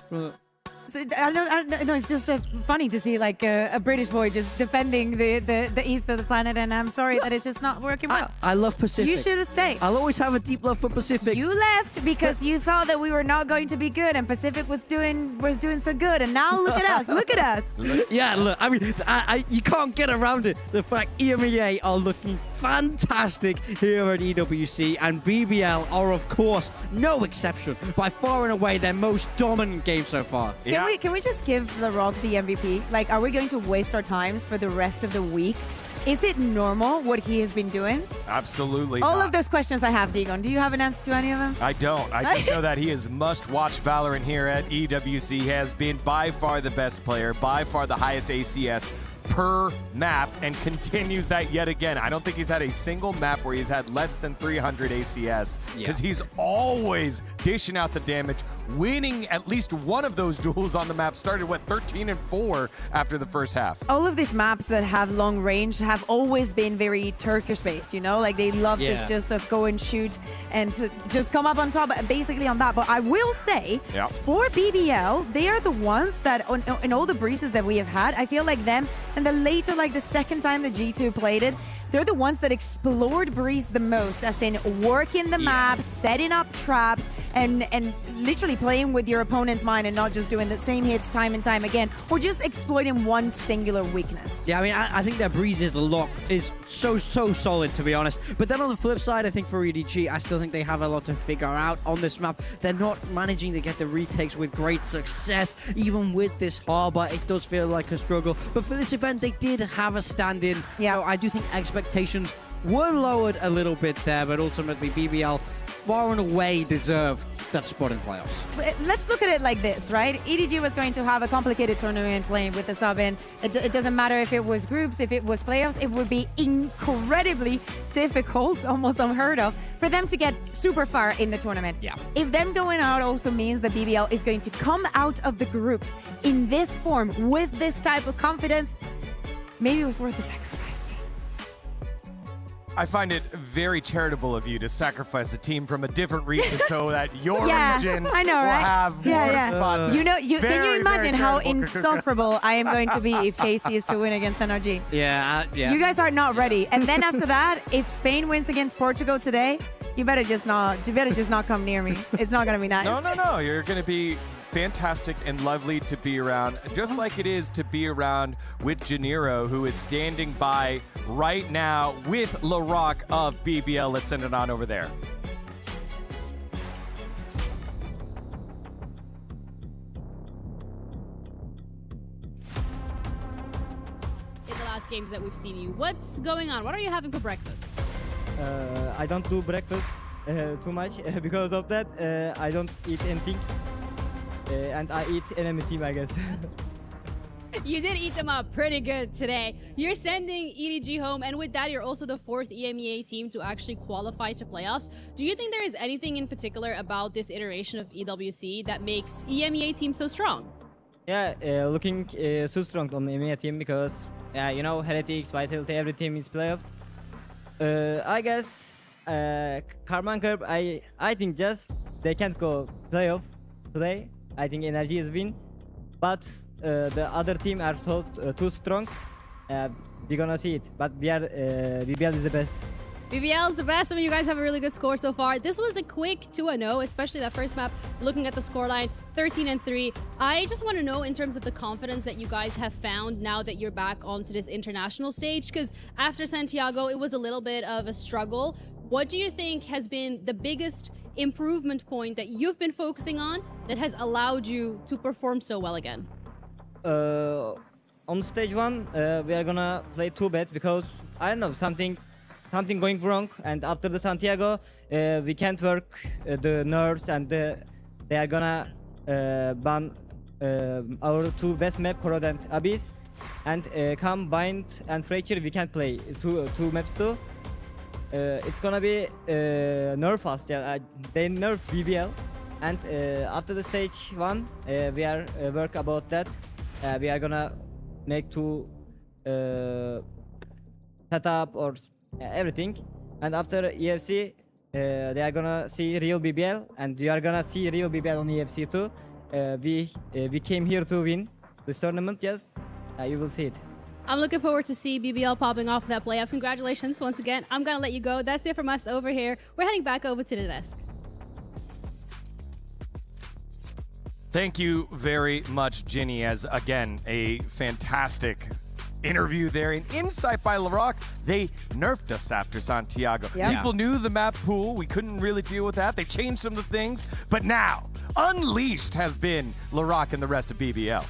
So, I don't know, it's just funny to see like a British boy just defending the east of the planet, and I'm sorry that it's just not working well. I love Pacific. You should have stayed. I'll always have a deep love for Pacific. You left because you thought that we were not going to be good, and Pacific was doing so good, and now look at us, look at us. Yeah, look, I mean, you can't get around it. The fact EMEA are looking fantastic here at EWC, and BBL are, of course, no exception. By far and away, their most dominant game so far. Can we just give Larocque the MVP? Like, are we going to waste our times for the rest of the week Is it normal what he has been doing? Absolutely All not. of those questions I have, Dagon. Do you have an answer to any of them? I don't. I just know that he is must-watch Valorant here at EWC. He has been by far the best player, by far the highest ACS per map, and continues that yet again. I don't think he's had a single map where he's had less than 300 ACS, because he's always dishing out the damage, winning at least one of those duels on the map. Started, 13-4 after the first half. All of these maps that have long range have always been very Turkish-based, you know? Like, they love this just of go and shoot and to just come up on top, basically on that. But I will say, for BBL, they are the ones that, in all the breezes that we have had, I feel like them, and then later, like the second time the G2 played it, they're the ones that explored Breeze the most, as in working the map, setting up traps, and literally playing with your opponent's mind and not just doing the same hits time and time again, or just exploiting one singular weakness. Yeah, I mean, I think their Breeze is so solid, to be honest. But then on the flip side, I think for EDG, I still think they have a lot to figure out on this map. They're not managing to get the retakes with great success, even with this harbor. It does feel like a struggle. But for this event, they did have a stand-in. Yeah. So I do think expectations were lowered a little bit there, but ultimately BBL far and away deserved that spot in playoffs. Let's look at it like this, right? EDG was going to have a complicated tournament playing with the sub-in. It doesn't matter if it was groups, if it was playoffs, it would be incredibly difficult, almost unheard of, for them to get super far in the tournament. Yeah. If them going out also means that BBL is going to come out of the groups in this form with this type of confidence, maybe it was worth the sacrifice. I find it very charitable of you to sacrifice a team from a different region so that your region I know, will right? have more spots. You know, can you Very, imagine very how charitable. insufferable I am going to be if KC is to win against NRG? Yeah. You guys are not ready. And then after that, if Spain wins against Portugal today, you better just not come near me. It's not going to be nice. No. You're going to be fantastic and lovely to be around, just like it is to be around with Janiro, who is standing by right now with LaRock of BBL. Let's send it on over there. In the last games that we've seen you, what's going on? What are you having for breakfast? I don't do breakfast too much. Because of that, I don't eat anything. And I eat enemy team, I guess. You did eat them up pretty good today. You're sending EDG home, and with that, you're also the 4th EMEA team to actually qualify to playoffs. Do you think there is anything in particular about this iteration of EWC that makes EMEA team so strong? Yeah, looking so strong on the EMEA team because, you know, Heretics, Vitality, every team is playoff. I guess Karman Curb, I think just they can't go playoff today. I think Energy is win, but the other team are too strong. We're gonna see it, but BBL is the best. BBL is the best. I mean, you guys have a really good score so far. This was a quick 2-0, especially that first map. Looking at the scoreline, 13-3. I just want to know in terms of the confidence that you guys have found now that you're back onto this international stage, because after Santiago, it was a little bit of a struggle. What do you think has been the biggest improvement point that you've been focusing on that has allowed you to perform so well again? On stage 1, we are gonna play 2 bets because I don't know, something going wrong, and after the Santiago, we can't work the nerves, and they are gonna ban our 2 best map, Korod and Abyss, and come Bind and Fracture. We can't play two maps too. It's gonna be nerf fast. Yeah, they nerf BBL, and after the stage 1, we are work about that. We are gonna make 2 setup or everything, and after EFC, they are gonna see real BBL, and you are gonna see real BBL on EFC too. We came here to win this tournament. Yes, you will see it. I'm looking forward to see BBL popping off that playoffs. Congratulations once again. I'm gonna let you go. That's it from us over here. We're heading back over to the desk. Thank you very much, Ginny, as again, a fantastic interview there. An insight by LaRock. They nerfed us after Santiago. Yep. People knew the map pool. We couldn't really deal with that. They changed some of the things. But now, unleashed has been LaRock and the rest of BBL.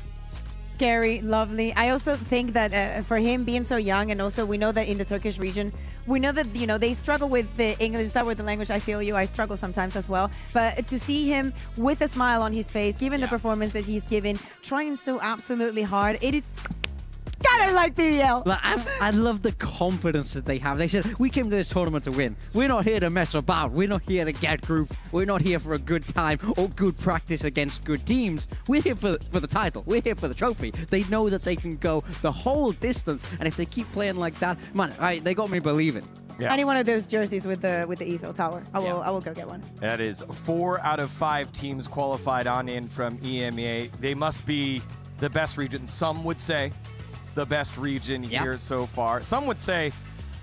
Scary, lovely. I also think that for him being so young, and also we know that in the Turkish region, we know that, you know, they struggle with the English, that with the language. I feel you. I struggle sometimes as well. But to see him with a smile on his face, given the performance that he's given, trying so absolutely hard, it is... Gotta like BBL. Like, I love the confidence that they have. They said, we came to this tournament to win. We're not here to mess about. We're not here to get grouped. We're not here for a good time or good practice against good teams. We're here for the title. We're here for the trophy. They know that they can go the whole distance. And if they keep playing like that, man, they got me believing. Yeah. Any one of those jerseys with the Eiffel Tower. I will go get one. That is 4 out of 5 teams qualified on in from EMEA. They must be the best region, some would say. The best region here so far. Some would say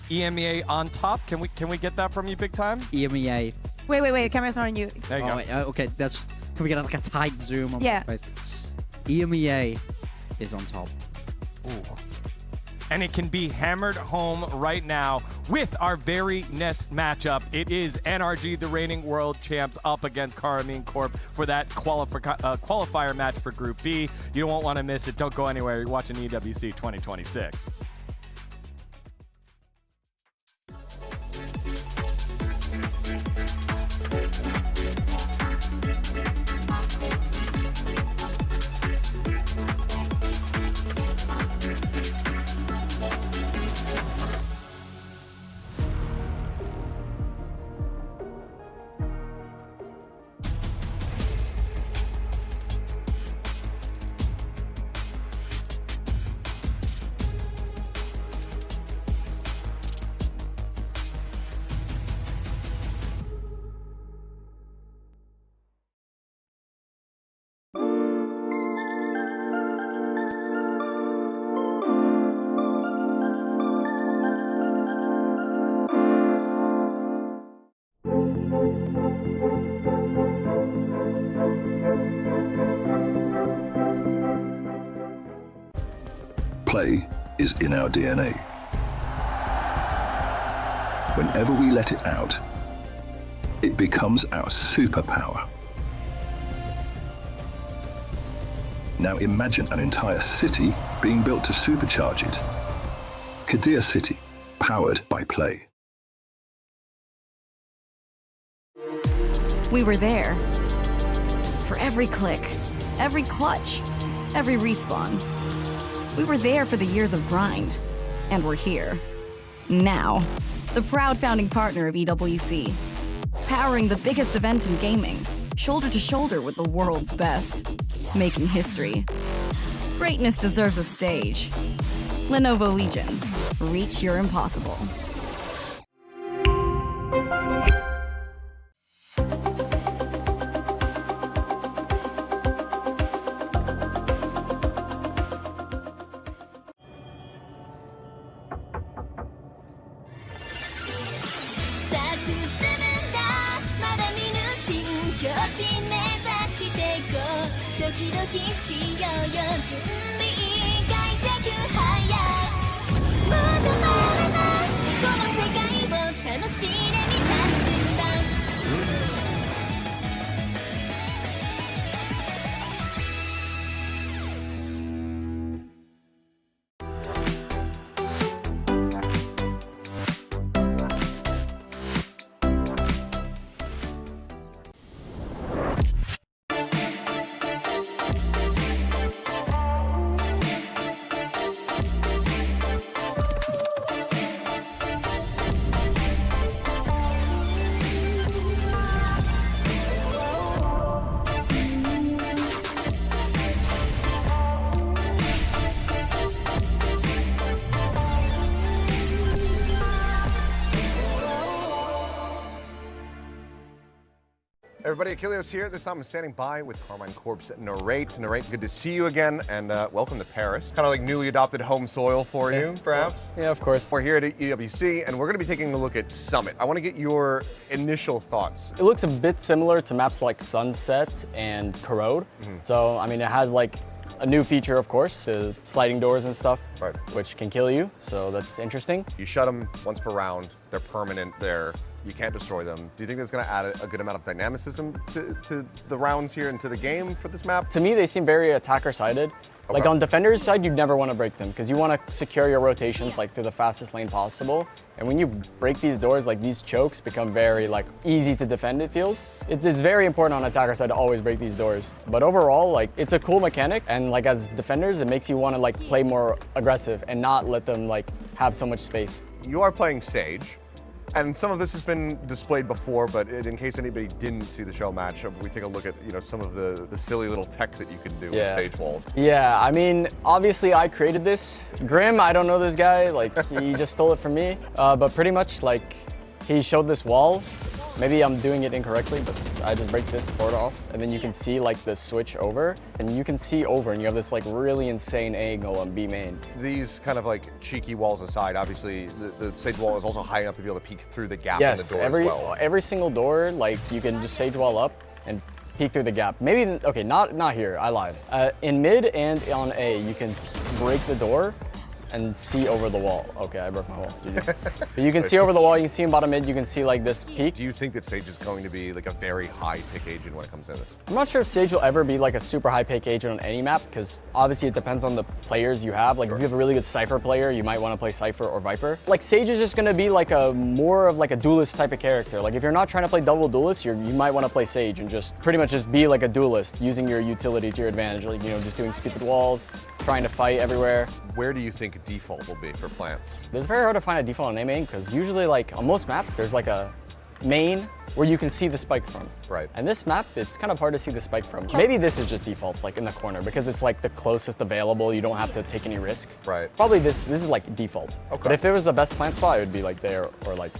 EMEA on top. Can we get that from you, big time? EMEA. Wait. Camera's not on you. There you go. Wait, okay, can we get like a tight zoom on my face? EMEA is on top. Ooh. And it can be hammered home right now with our very next matchup. It is NRG, the reigning world champs, up against Karamine Corp for that qualifier match for Group B. You don't want to miss it. Don't go anywhere. You're watching EWC 2026. Play is in our DNA. Whenever we let it out, it becomes our superpower. Now imagine an entire city being built to supercharge it. Kadir City, powered by Play. We were there. For every click, every clutch, every respawn. We were there for the years of grind, and we're here. Now, the proud founding partner of EWC, powering the biggest event in gaming, shoulder to shoulder with the world's best, making history. Greatness deserves a stage. Lenovo Legion, reach your impossible. Everybody, Achilleos here. This time I'm standing by with Carmine Corp's Narrate. Narrate, good to see you again, and welcome to Paris. Kind of like newly adopted home soil for you, perhaps? Yeah, of course. We're here at EWC, and we're going to be taking a look at Summit. I want to get your initial thoughts. It looks a bit similar to maps like Sunset and Corrode. So, I mean, it has like a new feature, of course, the sliding doors and stuff, which can kill you, so that's interesting. You shut them once per round, they're permanent, they're You can't destroy them. Do you think that's going to add a good amount of dynamicism to the rounds here and to the game for this map? To me, they seem very attacker-sided. Like on defender's side, you'd never want to break them because you want to secure your rotations like through the fastest lane possible. And when you break these doors, like these chokes become very like easy to defend, it feels. It's very important on attacker side to always break these doors. But overall, like it's a cool mechanic, and like as defenders, it makes you want to like play more aggressive and not let them like have so much space. You are playing Sage. And some of this has been displayed before, but in case anybody didn't see the show match, we take a look at some of the silly little tech that you can do with Sage walls. Yeah, I mean, obviously I created this. Grim, I don't know this guy, like he just stole it from me. But pretty much like he showed this wall. Maybe I'm doing it incorrectly, but I just break this port off, and then you can see like the switch over, and you can see over, and you have this like really insane angle on B main. These kind of like cheeky walls aside, obviously the Sage wall is also high enough to be able to peek through the gap in the door as well. Every single door, like you can just Sage wall up and peek through the gap. Maybe, okay, not here, I lied. In mid and on A, you can break the door and see over the wall. Okay, I broke my wall. But you can see over the wall, you can see in bottom mid, you can see like this peak. Do you think that Sage is going to be like a very high pick agent when it comes to this? I'm not sure if Sage will ever be like a super high pick agent on any map, because obviously it depends on the players you have. Like if you have a really good Cypher player, you might want to play Cypher or Viper. Like Sage is just gonna be like more of like a duelist type of character. Like if you're not trying to play double duelist, you might want to play Sage and just pretty much just be like a duelist, using your utility to your advantage. Like, just doing stupid walls, trying to fight everywhere. Where do you think default will be for plants? It's very hard to find a default on A main, because usually like on most maps, there's like a main where you can see the spike from. Right. And this map, it's kind of hard to see the spike from. Maybe this is just default, like in the corner, because it's like the closest available. You don't have to take any risk. Right. Probably this is like default. Okay. But if it was the best plant spot, it would be like there or like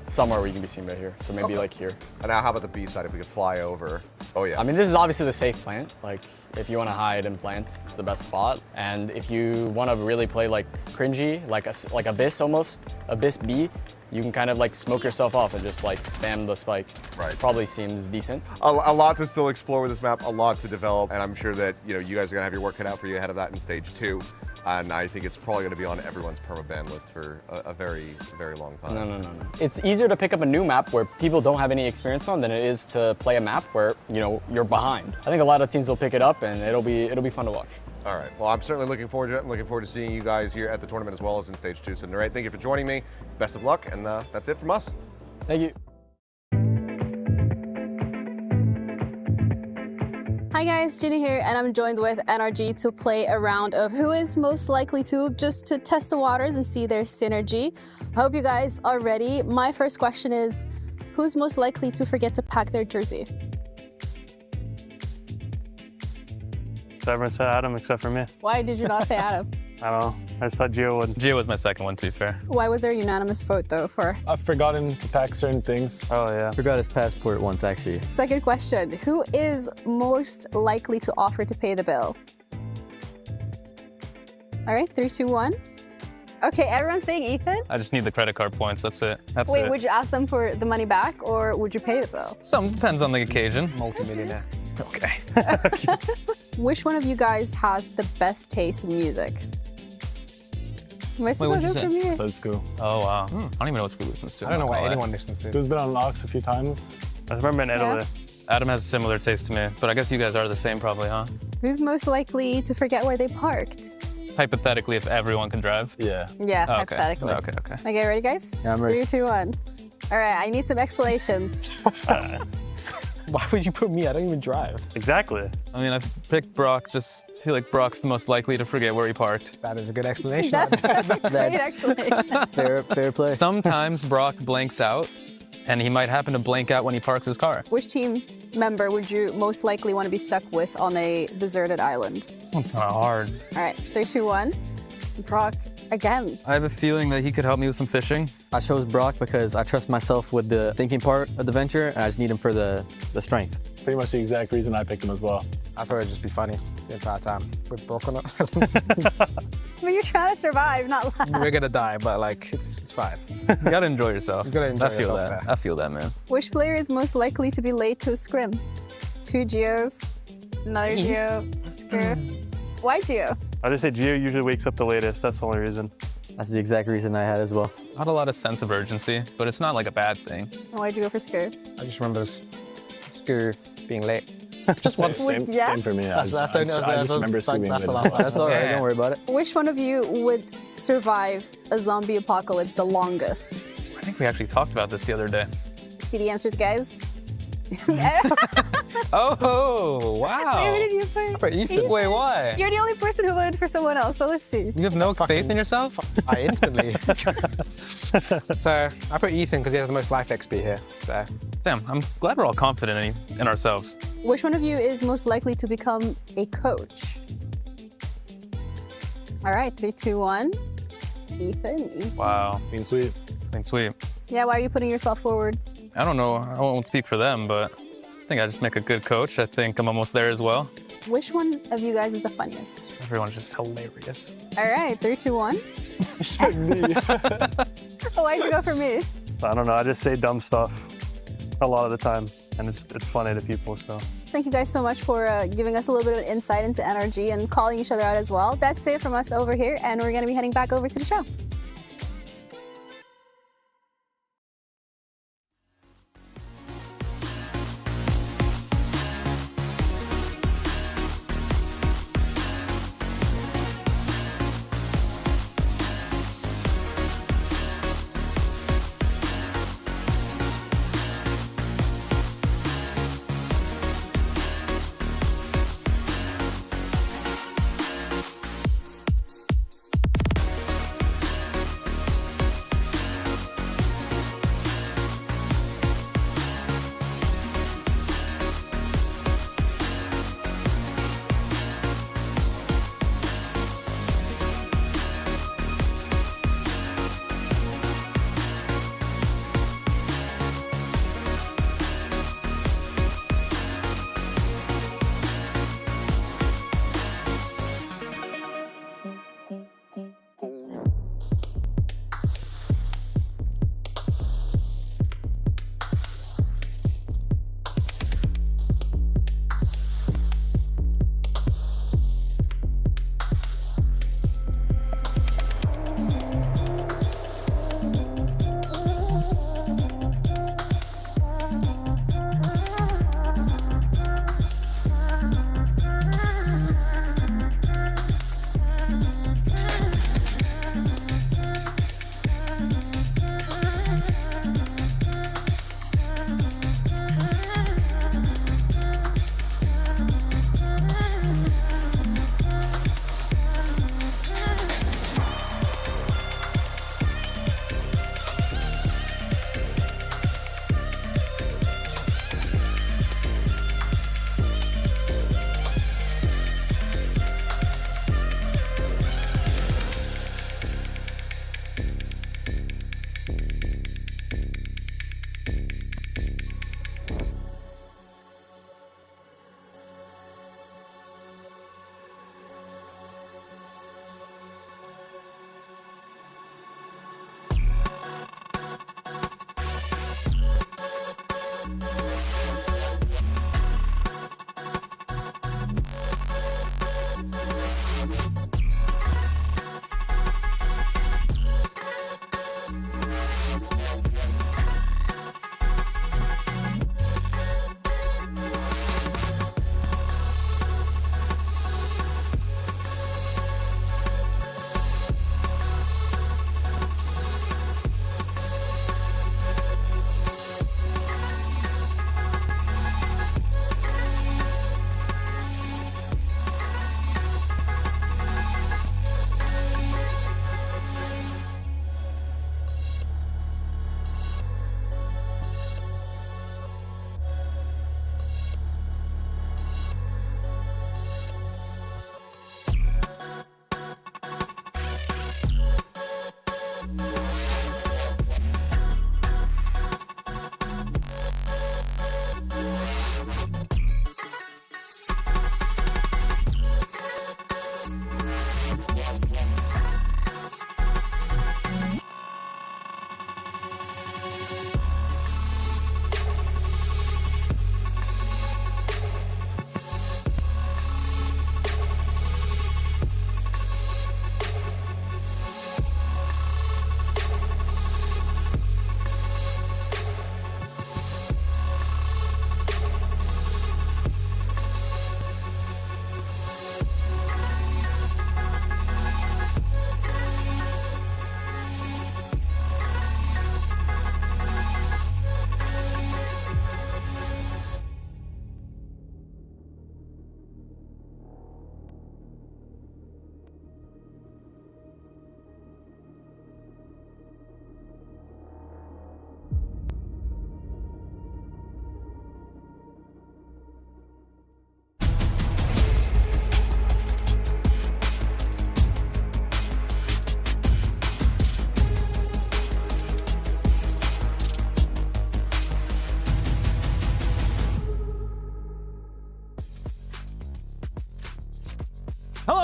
somewhere where you can be seen right here. So maybe like here. And now how about the B side, if we could fly over? Oh yeah. I mean, this is obviously the safe plant. Like if you want to hide and plant, it's the best spot. And if you want to really play like cringy, like Abyss almost, Abyss B, you can kind of like smoke yourself off and just like spam the spike. Right. Probably seems decent. A lot to still explore with this map, a lot to develop, and I'm sure that you guys are gonna have your work cut out for you ahead of that in stage 2. And I think it's probably going to be on everyone's permaban list for a very, very long time. No. It's easier to pick up a new map where people don't have any experience on than it is to play a map where you're behind. I think a lot of teams will pick it up, and it'll be fun to watch. All right. Well, I'm certainly looking forward to it. I'm looking forward to seeing you guys here at the tournament as well as in stage 2. So, Narate, thank you for joining me. Best of luck, and that's it from us. Thank you. Hi guys, Ginny here, and I'm joined with NRG to play a round of who is most likely to, just to test the waters and see their synergy. I hope you guys are ready. My first question is, who's most likely to forget to pack their jersey? So everyone said Adam except for me. Why did you not say Adam? I don't know. I just thought Gio would. Gio was my second one, to be fair. Why was there a unanimous vote though for? I've forgotten to pack certain things. Oh yeah. Forgot his passport once actually. Second question, who is most likely to offer to pay the bill? All right, 3, 2, 1. Okay, everyone's saying Ethan? I just need the credit card points, that's it. Wait, would you ask them for the money back or would you pay the bill? Some depends on the occasion. Multi-millionaire. Okay. Which one of you guys has the best taste in music? Wait, what'd you say? Me. So Scoo. Oh wow. I don't even know what Scoo listens to. I don't know why anyone listens to. Scoo's been on Locks a few times. I remember in Italy. Adam has a similar taste to me, but I guess you guys are the same probably, huh? Who's most likely to forget where they parked? Hypothetically, if everyone can drive? Yeah. Yeah, Oh, okay. hypothetically. Okay. Okay, ready guys? Yeah, I'm ready. 3, 2, 1. All right, I need some explanations. Why would you put me? I don't even drive. Exactly. I mean, I picked Brock, just feel like Brock's the most likely to forget where he parked. That is a good explanation. That's a great explanation. Fair play. Sometimes Brock blanks out, and he might happen to blank out when he parks his car. Which team member would you most likely want to be stuck with on a deserted island? This one's kind of hard. All right, 3, 2, 1. Brock, again. I have a feeling that he could help me with some fishing. I chose Brock because I trust myself with the thinking part of the venture, and I just need him for the strength. Pretty much the exact reason I picked him as well. I thought it'd just be funny the entire time. We're broken up. But you're trying to survive, not laugh. We're gonna die, but like, it's fine. You gotta enjoy yourself. You gotta enjoy I feel yourself that. there. I feel that, man. Which player is most likely to be late to a scrim? 2 Geos, another Geo, screw. Why Geo? I just say Gio usually wakes up the latest. That's the only reason. That's the exact reason I had as well. Not a lot of sense of urgency, but it's not like a bad thing. Why'd you go for Skur? I just remember Skur being late. Just once. Same for me. That's I just remember Skur being late. That's all right. Don't worry about it. Which one of you would survive a zombie apocalypse the longest? I think we actually talked about this the other day. See the answers, guys? Oh, wow. Who did you pick? For Ethan. Wait, why? You're the only person who voted for someone else, so let's see. You have no faith in yourself? I instantly. So I put Ethan because he has the most life XP here. So. Damn, I'm glad we're all confident in ourselves. Which one of you is most likely to become a coach? All right, 3, 2, 1. Ethan. Wow. Clean sweep. Clean sweep. Yeah, why are you putting yourself forward? I don't know. I won't speak for them, but I think I just make a good coach. I think I'm almost there as well. Which one of you guys is the funniest? Everyone's just hilarious. All right, 3, 2, 1. Me. Why'd you go for me? I don't know. I just say dumb stuff a lot of the time, and it's funny to people. So. Thank you guys so much for giving us a little bit of insight into NRG and calling each other out as well. That's it from us over here, and we're going to be heading back over to the show.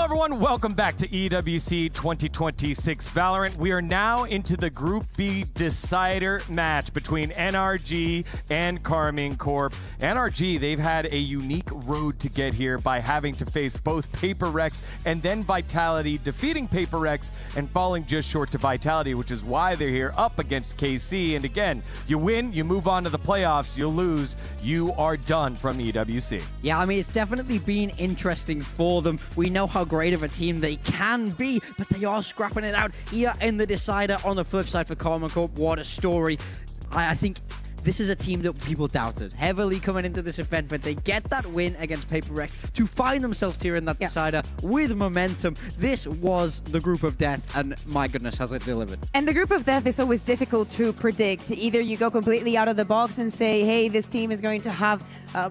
everyone, welcome back to EWC 2026 Valorant. We are now into the Group B decider match between NRG and Carmine Corp. NRG, they've had a unique road to get here by having to face both Paper Rex and then Vitality, defeating Paper Rex and falling just short to Vitality, which is why they're here up against KC. And again, you win, you move on to the playoffs, you lose, you are done from EWC. Yeah, I mean, it's definitely been interesting for them. We know how great of a team they can be, but they are scrapping it out here in the decider. On the flip side for Carmine Corp, what a story. I think this is a team that people doubted heavily coming into this event, but they get that win against Paper Rex to find themselves here in that decider with momentum. This was the group of death, and my goodness, has it delivered. And the group of death is always difficult to predict. Either you go completely out of the box and say, hey, this team is going to have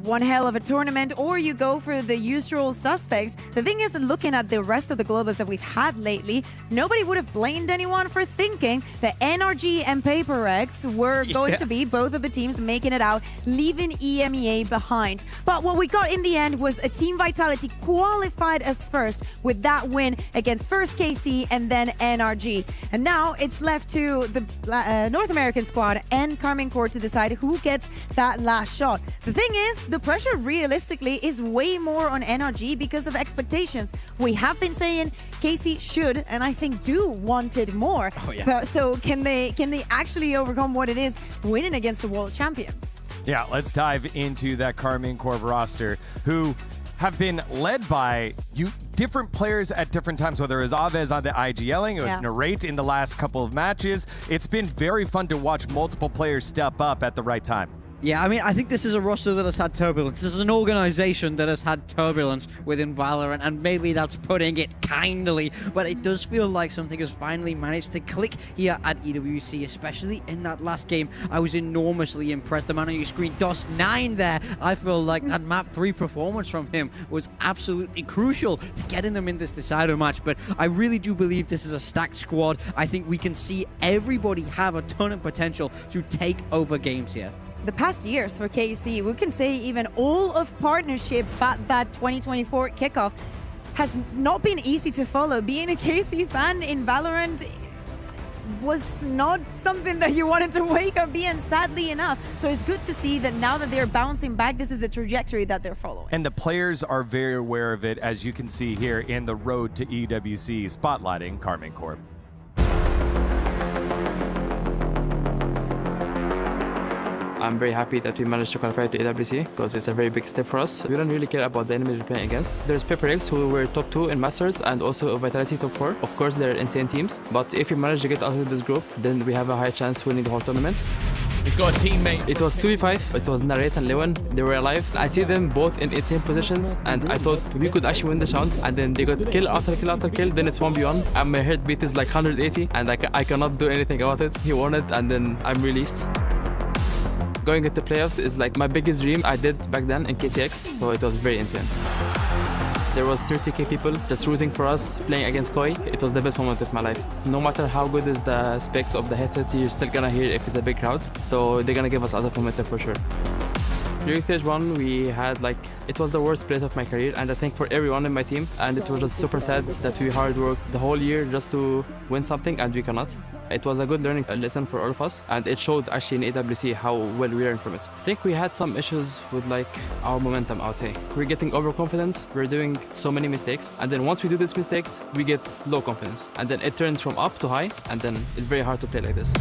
one hell of a tournament, or you go for the usual suspects. The thing is, looking at the rest of the globals that we've had lately, nobody would have blamed anyone for thinking that NRG and Paper Rex were going to be both of the teams making it out, leaving EMEA behind. But what we got in the end was a Team Vitality qualified as first with that win against first KC and then NRG. And now it's left to the North American squad and Carmine Corp to decide who gets that last shot. The thing is, the pressure realistically is way more on NRG because of expectations. We have been saying KC should, and I think do, wanted more. But, so can they actually overcome what it is winning against the world champion? Yeah, let's dive into that Carmine Corp roster, who have been led by different players at different times, whether it was Avez on the IGLing, it was Narrate in the last couple of matches. It's been very fun to watch multiple players step up at the right time. Yeah, I mean, I think this is a roster that has had turbulence. This is an organization that has had turbulence within Valorant, and maybe that's putting it kindly, but it does feel like something has finally managed to click here at EWC, especially in that last game. I was enormously impressed. The man on your screen, DOS9 there. I feel like that map 3 performance from him was absolutely crucial to getting them in this decider match, but I really do believe this is a stacked squad. I think we can see everybody have a ton of potential to take over games here. The past years for KC, we can say even all of partnership at that 2024 kickoff has not been easy to follow. Being a KC fan in Valorant was not something that you wanted to wake up being, sadly enough. So it's good to see that now that they're bouncing back, this is a trajectory that they're following. And the players are very aware of it, as you can see here in the road to EWC, spotlighting Carmine Corp. I'm very happy that we managed to qualify to EWC because it's a very big step for us. We don't really care about the enemies we're playing against. There's Paper Rex, who were top 2 in Masters, and also Vitality top 4. Of course, they're insane teams, but if we manage to get out of this group, then we have a high chance winning the whole tournament. He's got a teammate. It was 2v5. It was Narrate and Lewan. They were alive. I see them both in insane positions, and I thought we could actually win this round. And then they got kill after kill after kill. Then it's 1v1. And my heartbeat is like 180, and I cannot do anything about it. He won it, and then I'm relieved. Going into playoffs is like my biggest dream I did back then in KCX, so it was very insane. There was 30k people just rooting for us, playing against Koi. It was the best moment of my life. No matter how good is the specs of the headset, you're still gonna hear if it's a big crowd, so they're gonna give us other momentum for sure. During stage 1, we had it was the worst split of my career, and I think for everyone in my team, and it was just super sad that we hard worked the whole year just to win something and we cannot. It was a good learning lesson for all of us, and it showed actually in EWC how well we learned from it. I think we had some issues with our momentum, I would say. We're getting overconfident, we're doing so many mistakes, and then once we do these mistakes, we get low confidence. And then it turns from up to high, and then it's very hard to play like this.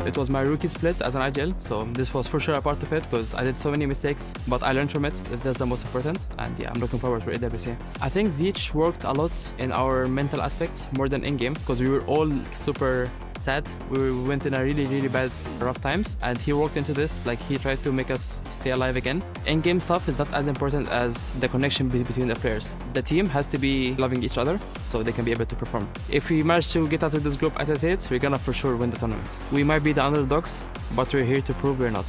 It was my rookie split as an IGL, so this was for sure a part of it because I did so many mistakes, but I learned from it. That's the most important, and yeah, I'm looking forward for EWC. I think Zeech worked a lot in our mental aspect more than in-game because we were all super sad. We went in a really bad rough times, and he worked into this. He tried to make us stay alive again. In-game stuff is not as important as the connection between the players. The team has to be loving each other so they can be able to perform. If we manage to get out of this group, as I said, we're gonna for sure win the tournament. We might be the underdogs, but we're here to prove we're not.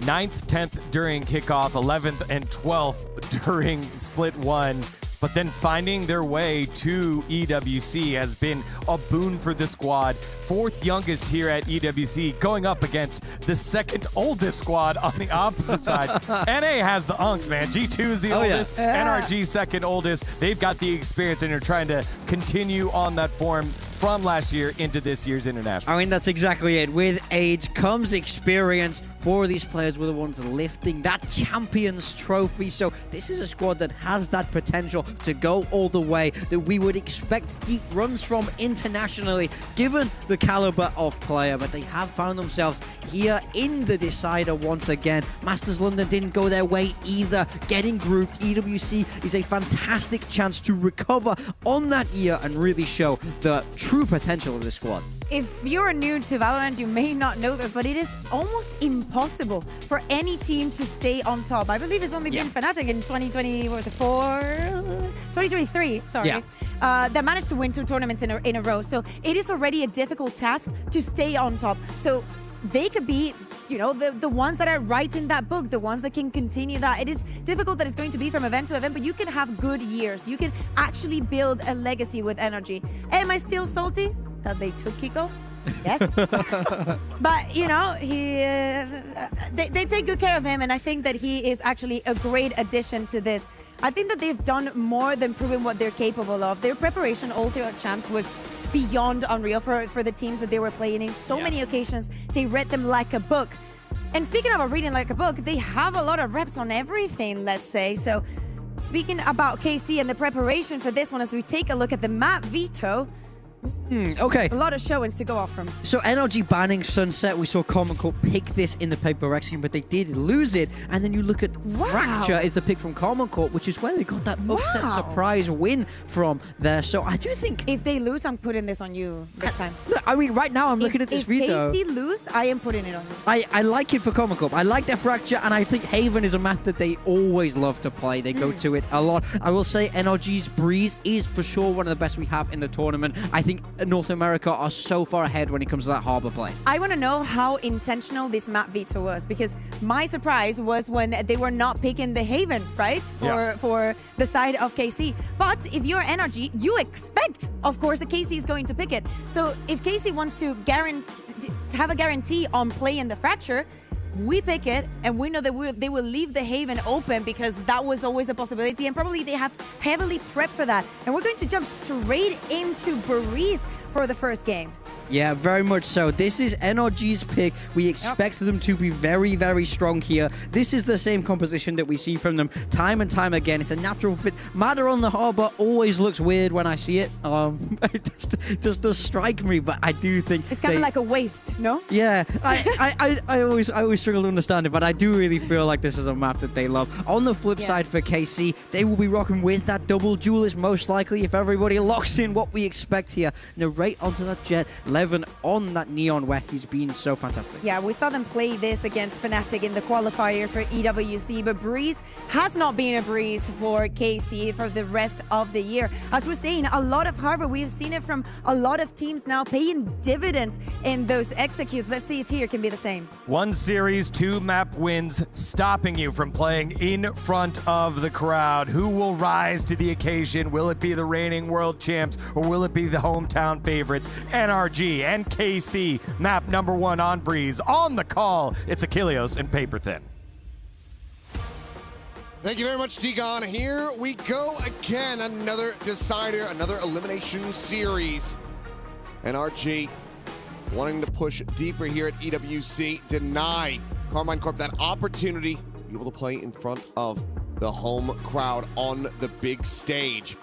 9th, 10th during kickoff, 11th and 12th during split 1. but then finding their way to EWC has been a boon for the squad. 4th youngest here at EWC, going up against the 2nd oldest squad on the opposite side. NA has the unks, man. G2 is the oldest, NRG 2nd oldest. They've got the experience and are trying to continue on that form from last year into this year's international. I mean, that's exactly it. With age comes experience. 4 of these players were the ones lifting that Champions Trophy. So this is a squad that has that potential to go all the way, that we would expect deep runs from internationally, given the caliber of player. But they have found themselves here in the decider once again. Masters London didn't go their way either. Getting grouped, EWC is a fantastic chance to recover on that year and really show the true potential of this squad. If you're new to Valorant, you may not know this, but it is almost impossible for any team to stay on top. I believe it's only been Fnatic in 2023, sorry, that managed to win 2 tournaments in a row. So it is already a difficult task to stay on top. So they could be, you know, the ones that are writing that book, the ones that can continue that. It is difficult that it's going to be from event to event, but you can have good years. You can actually build a legacy with energy. Am I still salty that they took Kiko? Yes. But, you know, they take good care of him, and I think that he is actually a great addition to this. I think that they've done more than proving what they're capable of. Their preparation all throughout Champs was beyond unreal for the teams that they were playing in. So many occasions, they read them like a book. And speaking about reading like a book, they have a lot of reps on everything, let's say. So speaking about KC and the preparation for this one, as we take a look at the map Veto, Okay. a lot of showings to go off from. So NRG banning Sunset. We saw Common Core pick this in the Paper X game, but they did lose it. And then you look at Fracture is the pick from Common Core, which is where they got that upset surprise win from there. So I do think if they lose, I'm putting this on you this time. Look, I mean, right now I'm looking at this Veto. If KC lose, I am putting it on you. I like it for Common Core. I like their Fracture, and I think Haven is a map that they always love to play. They go to it a lot. I will say NRG's Breeze is for sure one of the best we have in the tournament. I think North America are so far ahead when it comes to that Harbor play. I want to know how intentional this map Veto was, because my surprise was when they were not picking the Haven, right? For the side of KC. But if you're NRG, you expect, of course, that KC is going to pick it. So if KC wants to have a guarantee on playing the Fracture, we pick it, and we know that they will leave the Haven open, because that was always a possibility, and probably they have heavily prepped for that. And we're going to jump straight into Breeze for the first game. Yeah, very much so. This is NRG's pick. We expect them to be very, very strong here. This is the same composition that we see from them time and time again. It's a natural fit. Matter on the Harbor always looks weird when I see it. It just does strike me, but I do think it's kind of like a waste, no? Yeah, I always struggle to understand it, but I do really feel like this is a map that they love. On the flip side for KC, they will be rocking with that double duelist most likely if everybody locks in what we expect here. Narrate onto that Jet. 11 on that Neon, where he's been so fantastic. Yeah, we saw them play this against Fnatic in the qualifier for EWC, but Breeze has not been a Breeze for KC for the rest of the year. As we're saying, a lot of Harbor, we've seen it from a lot of teams now paying dividends in those executes. Let's see if here can be the same. 1 series, 2 map wins, stopping you from playing in front of the crowd. Who will rise to the occasion? Will it be the reigning world champs, or will it be the hometown favorites? NRG and KC, map number 1 on Breeze. On the call, it's Achilleos and Paper Thin. Thank you very much, Tigon. Here we go again. Another decider, another elimination series. NRG wanting to push deeper here at EWC. Deny Carmine Corp that opportunity to be able to play in front of the home crowd on the big stage.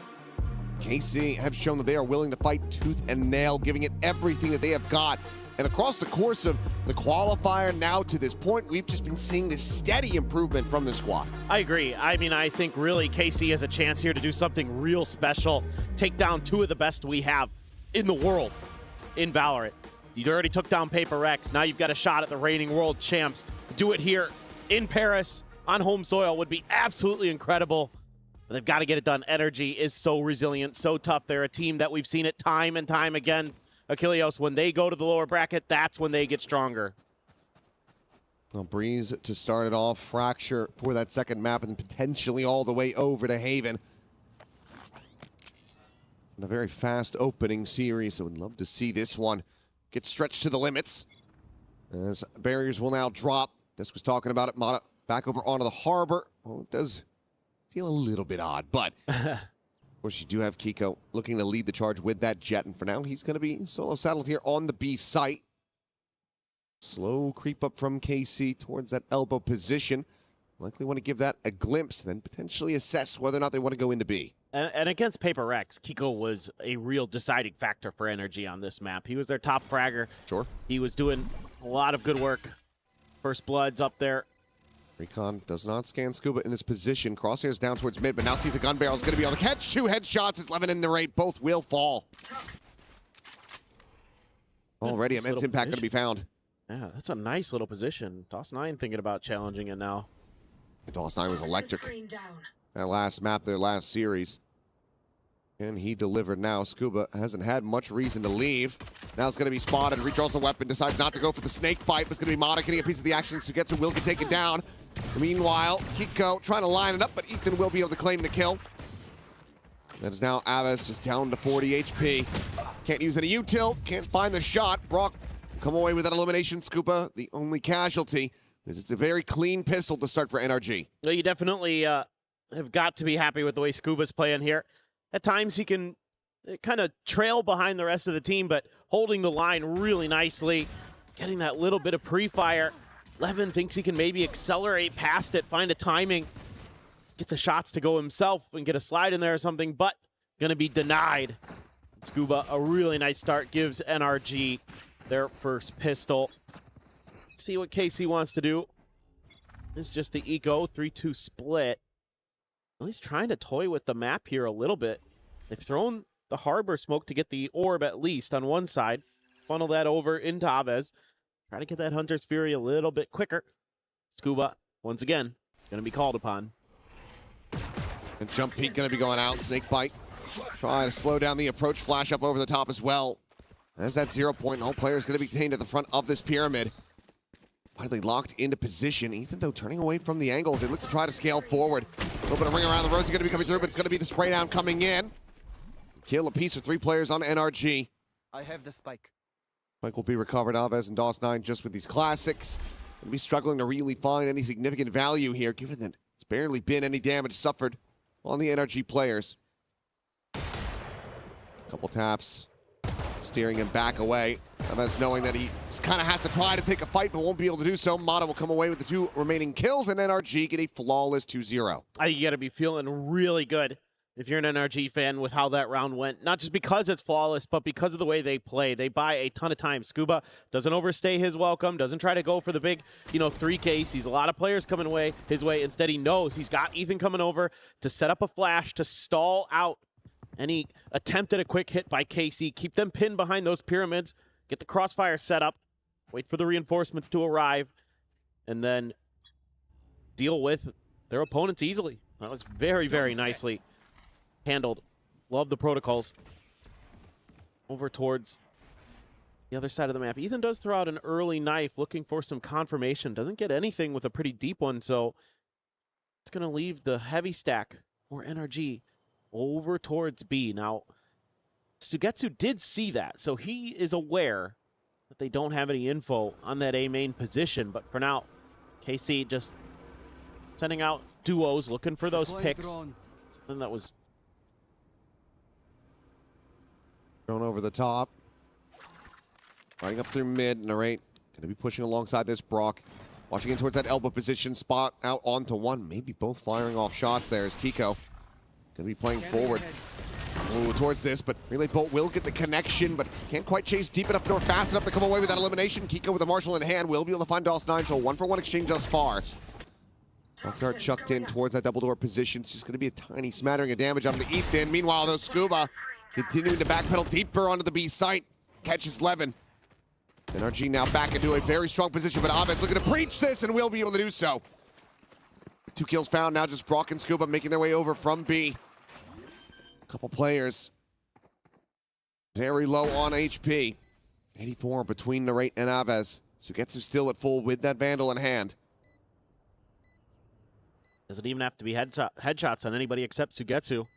KC have shown that they are willing to fight tooth and nail, giving it everything that they have got. And across the course of the qualifier now to this point, we've just been seeing this steady improvement from the squad. I agree. I mean, I think really KC has a chance here to do something real special, take down 2 of the best we have in the world in Valorant. You already took down Paper X. Now you've got a shot at the reigning world champs. To do it here in Paris on home soil would be absolutely incredible. But they've got to get it done. Energy is so resilient, so tough. They're a team that we've seen it time and time again. Achilleos, when they go to the lower bracket, that's when they get stronger. Well, Breeze to start it off. Fracture for that second map, and then potentially all the way over to Haven. A very fast opening series, so we'd love to see this one get stretched to the limits. As barriers will now drop. This was talking about it, Mata, back over onto the harbor. Well, it does feel a little bit odd, but of course you do have Kiko looking to lead the charge with that jet, and for now he's going to be solo saddled here on the B site. Slow creep up from KC towards that elbow position. Likely want to give that a glimpse, then potentially assess whether or not they want to go into B. And against Paper Rex, Kiko was a real deciding factor for Energy on this map. He was their top fragger. Sure. He was doing a lot of good work. First Blood's up there. Recon does not scan Scuba in this position. Crosshairs down towards mid, but now sees a gun barrel. Is going to be able to catch 2 headshots as Levin and Narrate both will fall. Already immense impact going to be found. Yeah, that's a nice little position. DOS9 thinking about challenging it now. DOS9 was electric. That last map, their last series. And he delivered now. Scuba hasn't had much reason to leave. Now it's going to be spotted. Redraws the weapon, decides not to go for the snake bite. It's going to be Mata getting a piece of the action. Sugetsu will get taken down. Meanwhile, Kiko trying to line it up, but Ethan will be able to claim the kill. That is now Aves just down to 40 HP. Can't use any U-tilt, can't find the shot. Brock come away with that elimination. Scuba, the only casualty, because it's a very clean pistol to start for NRG. Well, you definitely have got to be happy with the way Scuba's playing here. At times he can kind of trail behind the rest of the team, but holding the line really nicely, getting that little bit of pre-fire. Levin thinks he can maybe accelerate past it, find a timing, get the shots to go himself and get a slide in there or something, but gonna be denied. Scuba, a really nice start, gives NRG their first pistol. Let's see what KC wants to do. It's just the eco 3-2 split. Well, he's trying to toy with the map here a little bit. They've thrown the harbor smoke to get the orb at least on one side. Funnel that over into Aves. Try to get that Hunter's Fury a little bit quicker. Scuba, once again, going to be called upon. And Jump Peak going to be going out. Snake Bite trying to slow down the approach. Flash up over the top as well. As that 0 point, all players going to be detained at the front of this pyramid. Widely locked into position. Ethan, though, turning away from the angles. They look to try to scale forward. A little bit of ring around the Rosie going to be coming through, but it's going to be the spray down coming in. Kill a piece of 3 players on NRG. I have the spike. Spike will be recovered. Aves and DOS9 just with these classics. Going to be struggling to really find any significant value here, given that it's barely been any damage suffered on the NRG players. Couple taps. Steering him back away. Aves knowing that he just kind of has to try to take a fight, but won't be able to do so. Mata will come away with the 2 remaining kills, and NRG get a flawless 2-0. You got to be feeling really good if you're an NRG fan with how that round went. Not just because it's flawless, but because of the way they play. They buy a ton of time. Scuba doesn't overstay his welcome, doesn't try to go for the big, 3K. Sees a lot of players coming his way. Instead, he knows he's got Ethan coming over to set up a flash, to stall out any attempt at a quick hit by KC. Keep them pinned behind those pyramids. Get the crossfire set up. Wait for the reinforcements to arrive. And then deal with their opponents easily. That was very, very nicely handled. Love the protocols. Over towards the other side of the map. Ethan does throw out an early knife looking for some confirmation. Doesn't get anything with a pretty deep one, so it's going to leave the heavy stack for NRG over towards B. Now, Sugetsu did see that, so he is aware that they don't have any info on that A main position. But for now, KC just sending out duos, looking for those picks. Something that was thrown over the top. Riding up through mid. Narrate going to be pushing alongside this Brock. Watching in towards that elbow position. Spot out onto one. Maybe both firing off shots there as Kiko going to be playing forward. Ooh, towards this, but Relay Bolt will get the connection, but can't quite chase deep enough nor fast enough to come away with that elimination. Kiko with the Marshal in hand will be able to find DOS9, so 1-for-1 exchange thus far. Rock Dart chucked in towards that double door position. It's just going to be a tiny smattering of damage on the Ethan. Meanwhile, though, Scuba continuing to backpedal deeper onto the B site. Catches Levin. NRG now back into a very strong position, but Aves looking to breach this and will be able to do so. 2 kills found, now just Brock and Scuba making their way over from B. Couple players very low on HP. 84 between Narrate and Aves. Sugetsu still at full with that Vandal in hand. Doesn't even have to be headshots on anybody except Sugetsu.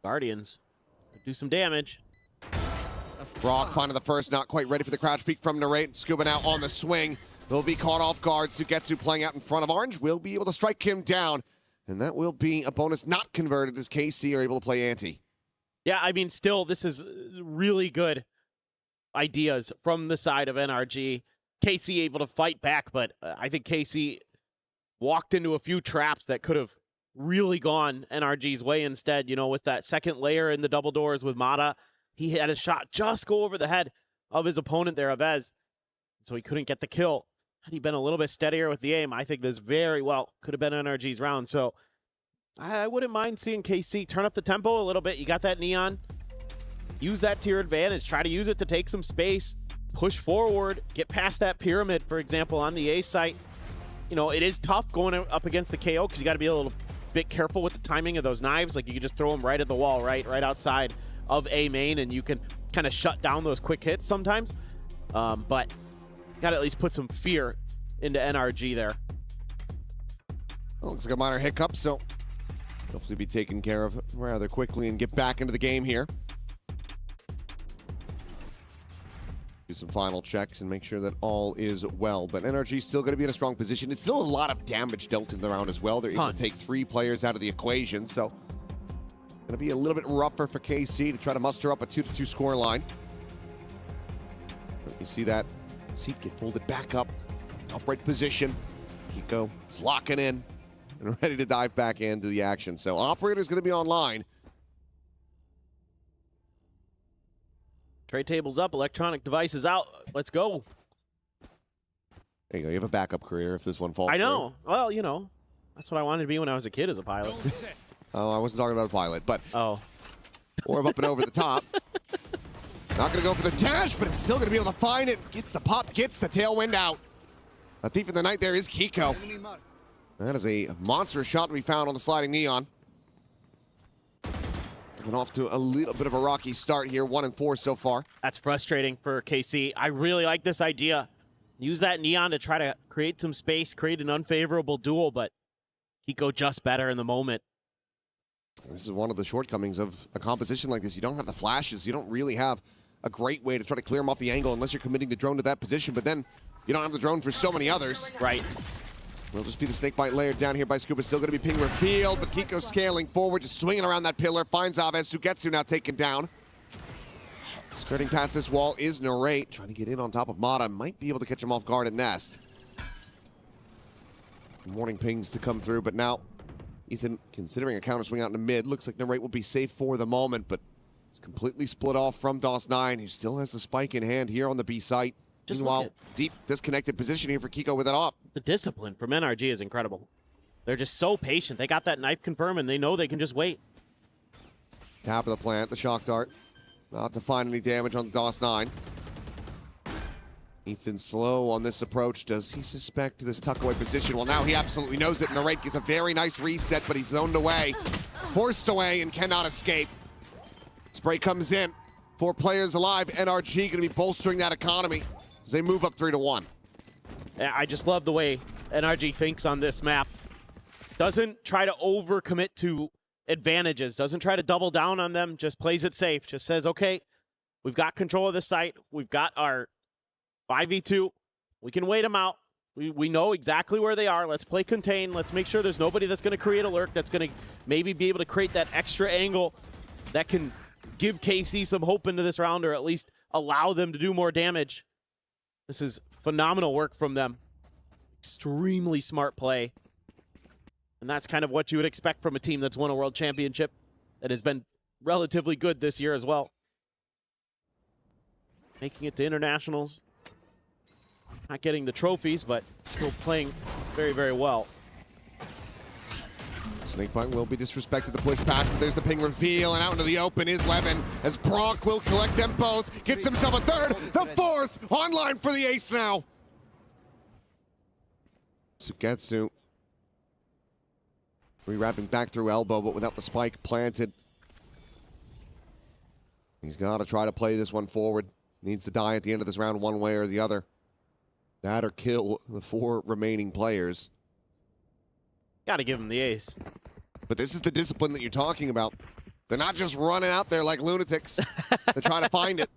Guardians do some damage. Brock finding the first, not quite ready for the crouch peek from Narrate. Scuba now on the swing. Will be caught off guard. Sugetsu playing out in front of Orange. Will be able to strike him down. And that will be a bonus not converted as KC are able to play ante. Yeah, I mean, still, this is really good ideas from the side of NRG. KC able to fight back, but I think KC walked into a few traps that could have really gone NRG's way instead. You know, with that second layer in the double doors with Mata, he had a shot just go over the head of his opponent there, Abez. So he couldn't get the kill. Had he been a little bit steadier with the aim, I think this very well could have been NRG's round. So I wouldn't mind seeing KC turn up the tempo a little bit. You got that Neon. Use that to your advantage. Try to use it to take some space. Push forward. Get past that pyramid, for example, on the A site. You know, it is tough going up against the KO because you got to be a little bit careful with the timing of those knives. Like, you can just throw them right at the wall, right outside of A main, and you can kind of shut down those quick hits sometimes. But got to at least put some fear into NRG there. Well, looks like a minor hiccup, so hopefully be taken care of rather quickly and get back into the game here. Do some final checks and make sure that all is well. But NRG is still going to be in a strong position. It's still a lot of damage dealt in the round as well. They're able to take 3 players out of the equation, so going to be a little bit rougher for KC to try to muster up a 2-2 score line. You see that seat get folded back up, upright position. Kiko is locking in and ready to dive back into the action. So Operator's going to be online. Tray tables up, electronic devices out. Let's go. There you go. You have a backup career if this one falls I know. through. Well, you know, that's what I wanted to be when I was a kid as a pilot. Oh, I wasn't talking about a pilot, but oh, Orb up and over the top. Not going to go for the dash, but it's still going to be able to find it. Gets the pop, gets the tailwind out. A thief in the night there is Kiko. That is a monstrous shot to be found on the sliding Neon. And off to a little bit of a rocky start here, 1-4 so far. That's frustrating for KC. I really like this idea. Use that Neon to try to create some space, create an unfavorable duel, but Kiko just better in the moment. This is one of the shortcomings of a composition like this. You don't have the flashes. You don't really have a great way to try to clear him off the angle unless you're committing the drone to that position, but then you don't have the drone for so many others. Right. Will just be the snakebite layer down here by Scuba. Still going to be ping reveal, but Kiko scaling forward, just swinging around that pillar. Finds Aves. Sugetsu now taken down. Skirting past this wall is Narrate, trying to get in on top of Mata. Might be able to catch him off guard at Nest. Warning pings to come through, but now Ethan considering a counter swing out into mid. Looks like Narrate will be safe for the moment, but it's completely split off from DOS9, who still has the spike in hand here on the B site. Just meanwhile, deep disconnected position here for Kiko with it up. The discipline from NRG is incredible. They're just so patient. They got that knife confirm, and they know they can just wait. Tap of the plant, the shock dart. Not to find any damage on DOS9. Ethan slow on this approach. Does he suspect this tuck-away position? Well, now he absolutely knows it. Narrate gets a very nice reset, but he's zoned away. Forced away and cannot escape. Spray comes in. 4 players alive. NRG going to be bolstering that economy as they move up 3-1. Yeah, I just love the way NRG thinks on this map. Doesn't try to overcommit to advantages. Doesn't try to double down on them. Just plays it safe. Just says, okay, we've got control of the site. We've got our 5v2. We can wait them out. We know exactly where they are. Let's play contain. Let's make sure there's nobody that's going to create a lurk, that's going to maybe be able to create that extra angle that can give KC some hope into this round, or at least allow them to do more damage. This is phenomenal work from them. Extremely smart play. And that's kind of what you would expect from a team that's won a world championship, that has been relatively good this year as well. Making it to internationals. Not getting the trophies, but still playing very, very well. Snakebite will be disrespected the push pass, but there's the ping reveal, and out into the open is Levin, as Brock will collect them both, gets himself a third, the fourth, online for the ace now. Sugetsu re-wrapping back through elbow, but without the spike planted. He's got to try to play this one forward. Needs to die at the end of this round one way or the other. That or kill the 4 remaining players. Got to give him the ace. But this is the discipline that you're talking about. They're not just running out there like lunatics to try to find it.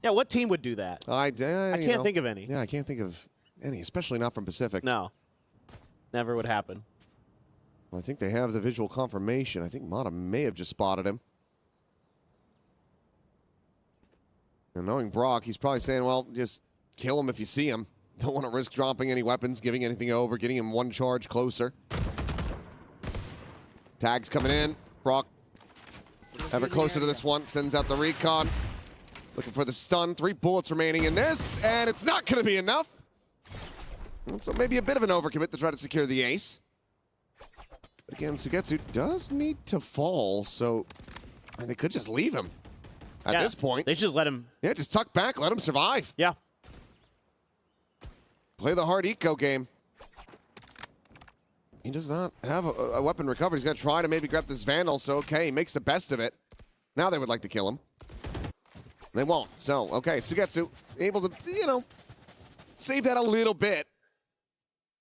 Yeah, what team would do that? I can't think of any. Yeah, I can't think of any, especially not from Pacific. No. Never would happen. Well, I think they have the visual confirmation. I think Mata may have just spotted him. And knowing Brock, he's probably saying, well, just kill him if you see him. Don't want to risk dropping any weapons, giving anything over, getting him one charge closer. Tags coming in. Brock ever closer to this one. Sends out the recon. Looking for the stun. 3 bullets remaining in this, and it's not going to be enough. And so maybe a bit of an overcommit to try to secure the ace. But again, Sugetsu does need to fall, so they could just leave him at this point. They just let him. Yeah, just tuck back, let him survive. Yeah. Play the hard eco game. He does not have a weapon recovery. He's going to try to maybe grab this Vandal, so okay, he makes the best of it. Now they would like to kill him. They won't. So, okay, Sugetsu able to, save that a little bit.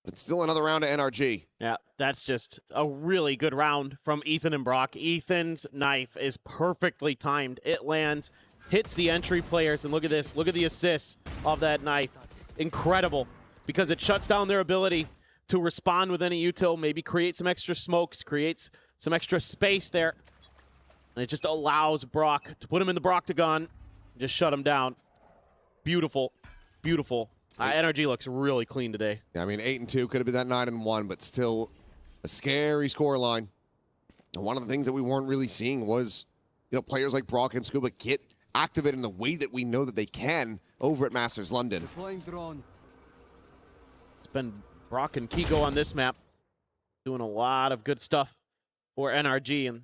But it's still another round of NRG. Yeah, that's just a really good round from Ethan and Brock. Ethan's knife is perfectly timed. It lands, hits the entry players, and look at this. Look at the assists of that knife. Incredible, because it shuts down their ability to respond with any util, maybe create some extra smokes, creates some extra space there. And it just allows Brock to put him in the Broctagon, just shut him down. Beautiful, beautiful. NRG looks really clean today. Yeah, I mean, 8-2 could have been that 9-1, but still a scary scoreline. And one of the things that we weren't really seeing was, players like Brock and Scuba get activated in the way that we know that they can over at Masters London. It's been Brock and Kiko on this map, doing a lot of good stuff for NRG and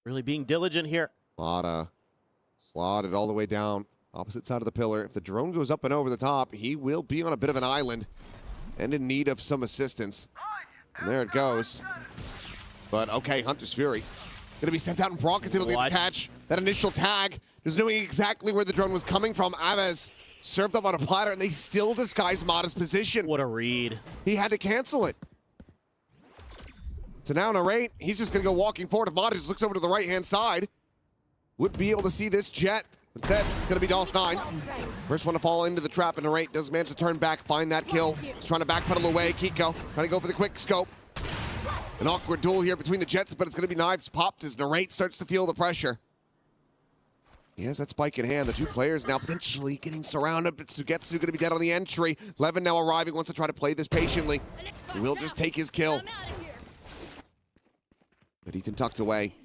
really being diligent here. Mata slotted all the way down. Opposite side of the pillar. If the drone goes up and over the top, he will be on a bit of an island and in need of some assistance. And there it goes. But okay, Hunter's Fury going to be sent out, and Brock is able to catch that initial tag. Just knowing exactly where the drone was coming from. Aves served up on a platter, and they still disguise Mata's position. What a read. He had to cancel it. So now Narrate, he's just going to go walking forward. If Mata just looks over to the right-hand side, would be able to see this jet. Instead, it's going to be DOS9. First one to fall into the trap, and Narrate does manage to turn back, find that kill. He's trying to backpedal away. Kiko trying to go for the quick scope. An awkward duel here between the Jets, but it's going to be knives popped as Narrate starts to feel the pressure. He has that spike in hand. The two players now potentially getting surrounded, but Sugetsu going to be dead on the entry. Levin now arriving, wants to try to play this patiently. He will just take his kill. But Ethan tucked away.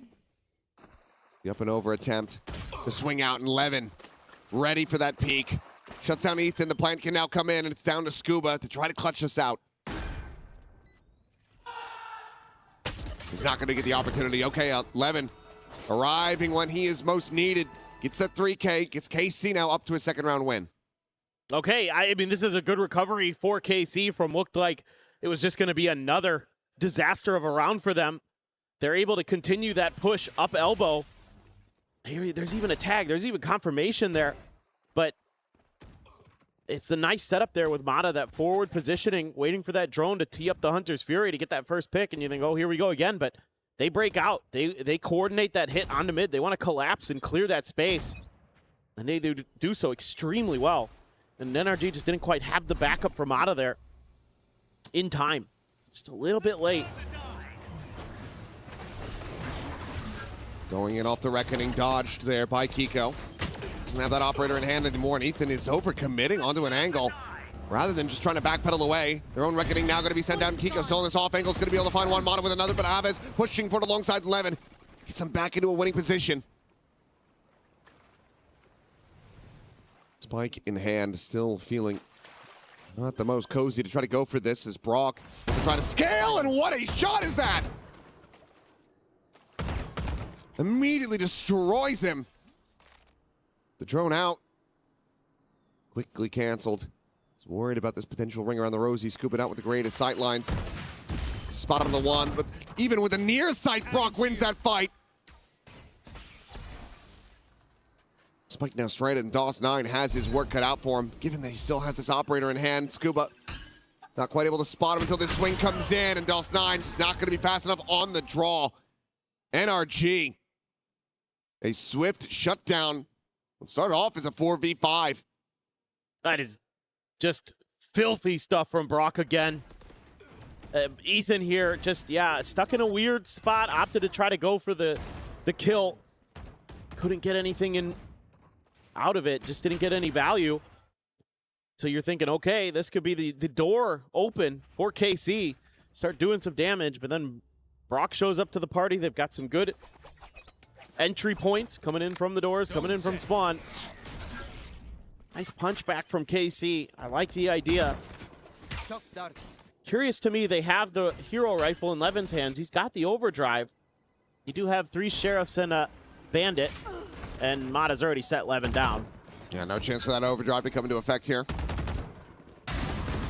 The up and over attempt. The swing out, and Levin ready for that peak. Shuts down Ethan. The plant can now come in, and it's down to Scuba to try to clutch us out. He's not going to get the opportunity. Okay, Levin arriving when he is most needed. Gets that 3K, gets KC now up to a second round win. Okay, I mean, this is a good recovery for KC from looked like it was just going to be another disaster of a round for them. They're able to continue that push up elbow. There's even a tag. There's even confirmation there. But it's a nice setup there with Mata, that forward positioning, waiting for that drone to tee up the Hunter's Fury to get that first pick. And you think, oh, here we go again. But they break out. They coordinate that hit onto mid. They want to collapse and clear that space. And they do so extremely well. And NRG just didn't quite have the backup from Mata there in time. Just a little bit late. Going in off the Reckoning, dodged there by Kiko. Doesn't have that operator in hand anymore, and Ethan is overcommitting onto an angle rather than just trying to backpedal away. Their own Reckoning now going to be sent down. Kiko still in this off angle is going to be able to find one. Mata with another, but Aves pushing for it alongside Levin. Gets him back into a winning position. Spike in hand, still feeling not the most cozy to try to go for this as Brock to try to scale, and what a shot is that! Immediately destroys him. The drone out. Quickly canceled. He's worried about this potential ring around the rosy, scooping out with the greatest sight lines. Spot on the one, but even with the near sight, Brock wins that fight. Spike now straight, and DOS9 has his work cut out for him, given that he still has this operator in hand. Scuba not quite able to spot him until this swing comes in, and DOS9 just not going to be fast enough on the draw. NRG. A swift shutdown. It started off as a 4v5. That is just filthy stuff from Brock again. Ethan here just, stuck in a weird spot, opted to try to go for the kill. Couldn't get anything out of it, just didn't get any value. So you're thinking, okay, this could be the door open for KC. Start doing some damage, but then Brock shows up to the party. They've got some good entry points coming in from the doors, coming in from spawn. Nice punch back from KC. I like the idea. Curious to me, they have the hero rifle in Levin's hands. He's got the overdrive. You do have 3 sheriffs and a bandit, and Mata's already set Levin down. Yeah, no chance for that overdrive to come into effect here.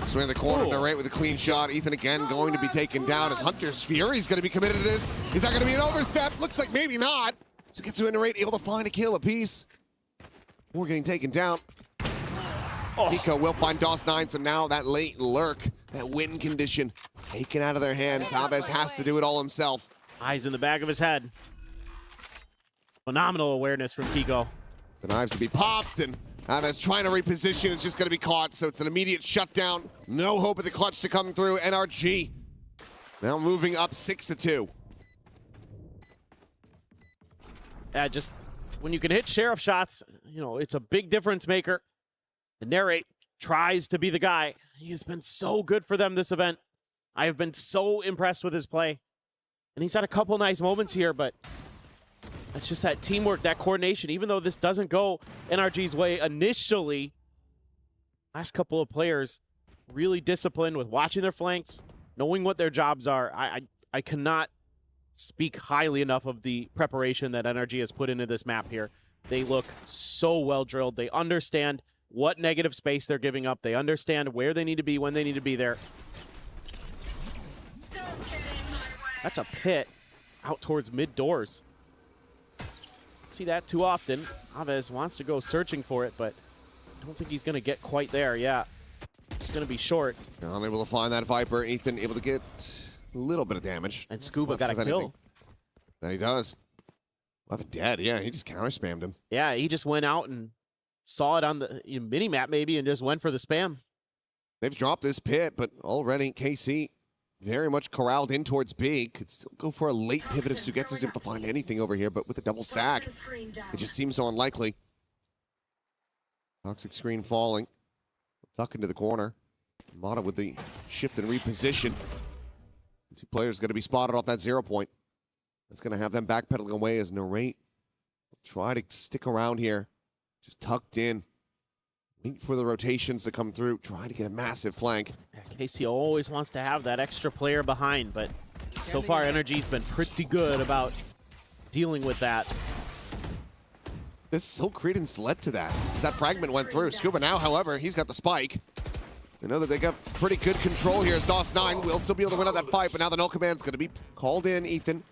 Swing in the corner, Narrate with a clean shot. Ethan again going to be taken down as Hunter's Fury's going to be committed to this. Is that going to be an overstep? Looks like maybe not. So gets to Narrate, able to find a kill apiece. We're getting taken down. Pico will find DOS9, so now that late lurk, that win condition, taken out of their hands. Chavez has to do it all himself. Eyes in the back of his head. Phenomenal awareness from Kiko. The knives to be popped, and Chavez trying to reposition. It's just going to be caught, so it's an immediate shutdown. No hope of the clutch to come through. NRG now moving up 6-2. Just when you can hit sheriff shots, it's a big difference maker. And Narrate tries to be the guy. He has been so good for them this event. I have been so impressed with his play. And he's had a couple nice moments here, but it's just that teamwork, that coordination. Even though this doesn't go NRG's way initially, last couple of players really disciplined with watching their flanks, knowing what their jobs are. I cannot speak highly enough of the preparation that NRG has put into this map here. They look so well drilled. They understand what negative space they're giving up. They understand where they need to be, when they need to be there. That's a pit out towards mid doors. See that too often. Chavez wants to go searching for it, but I don't think he's going to get quite there. Yeah, it's going to be short. Unable to find that Viper. Ethan able to get a little bit of damage. And Scuba got a kill. That he does. Levin dead. Yeah, he just counter spammed him. Yeah, he just went out and saw it on the mini-map maybe and just went for the spam. They've dropped this pit, but already KC very much corralled in towards B. Could still go for a late pivot if Sugetsu's able to find anything over here, but with the double stack, it just seems so unlikely. Toxic screen falling. Tuck into the corner. Mata with the shift and reposition. 2 players going to be spotted off that 0 point. That's going to have them backpedaling away as Narrate will try to stick around here. Just tucked in. Wait for the rotations to come through. Trying to get a massive flank. Yeah, KC always wants to have that extra player behind, but so far NRG's been pretty good about dealing with that. This Soul Credence led to that, as that fragment went through. Scuba now, however, he's got the spike. They know that they got pretty good control here as DOS9 will still be able to win out that fight, but now the null command's going to be called in. Ethan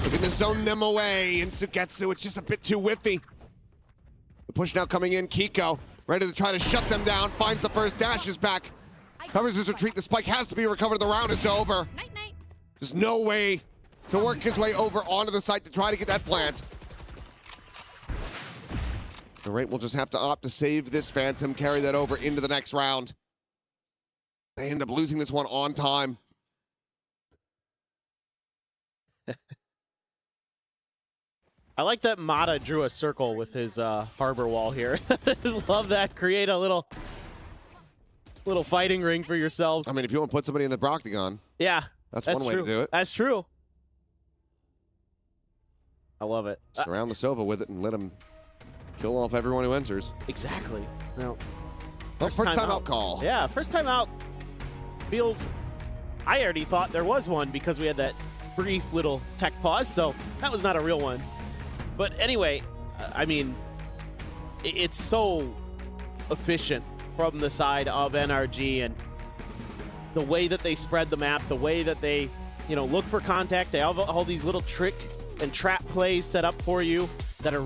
looking to zone them away, and Sugetsu, it's just a bit too whiffy. The push now coming in. Kiko ready to try to shut them down. Finds the first, dashes back. Covers his retreat. The spike has to be recovered. The round is over. There's no way to work his way over onto the site to try to get that plant. Narrate will just have to opt to save this Phantom, carry that over into the next round. They end up losing this one on time. I like that Mata drew a circle with his harbor wall here. Just love that. Create a little fighting ring for yourselves. I mean, if you want to put somebody in the Proctagon, yeah, that's one way true. to do it. That's true. I love it. Surround the Sova with it and let him kill off everyone who enters. Exactly. Now, first time out call. Yeah, first time out feels. I already thought there was one because we had that brief little tech pause, so that was not a real one. But anyway, I mean, it's so efficient from the side of NRG, and the way that they spread the map, the way that they, look for contact. They have all these little trick and trap plays set up for you that are,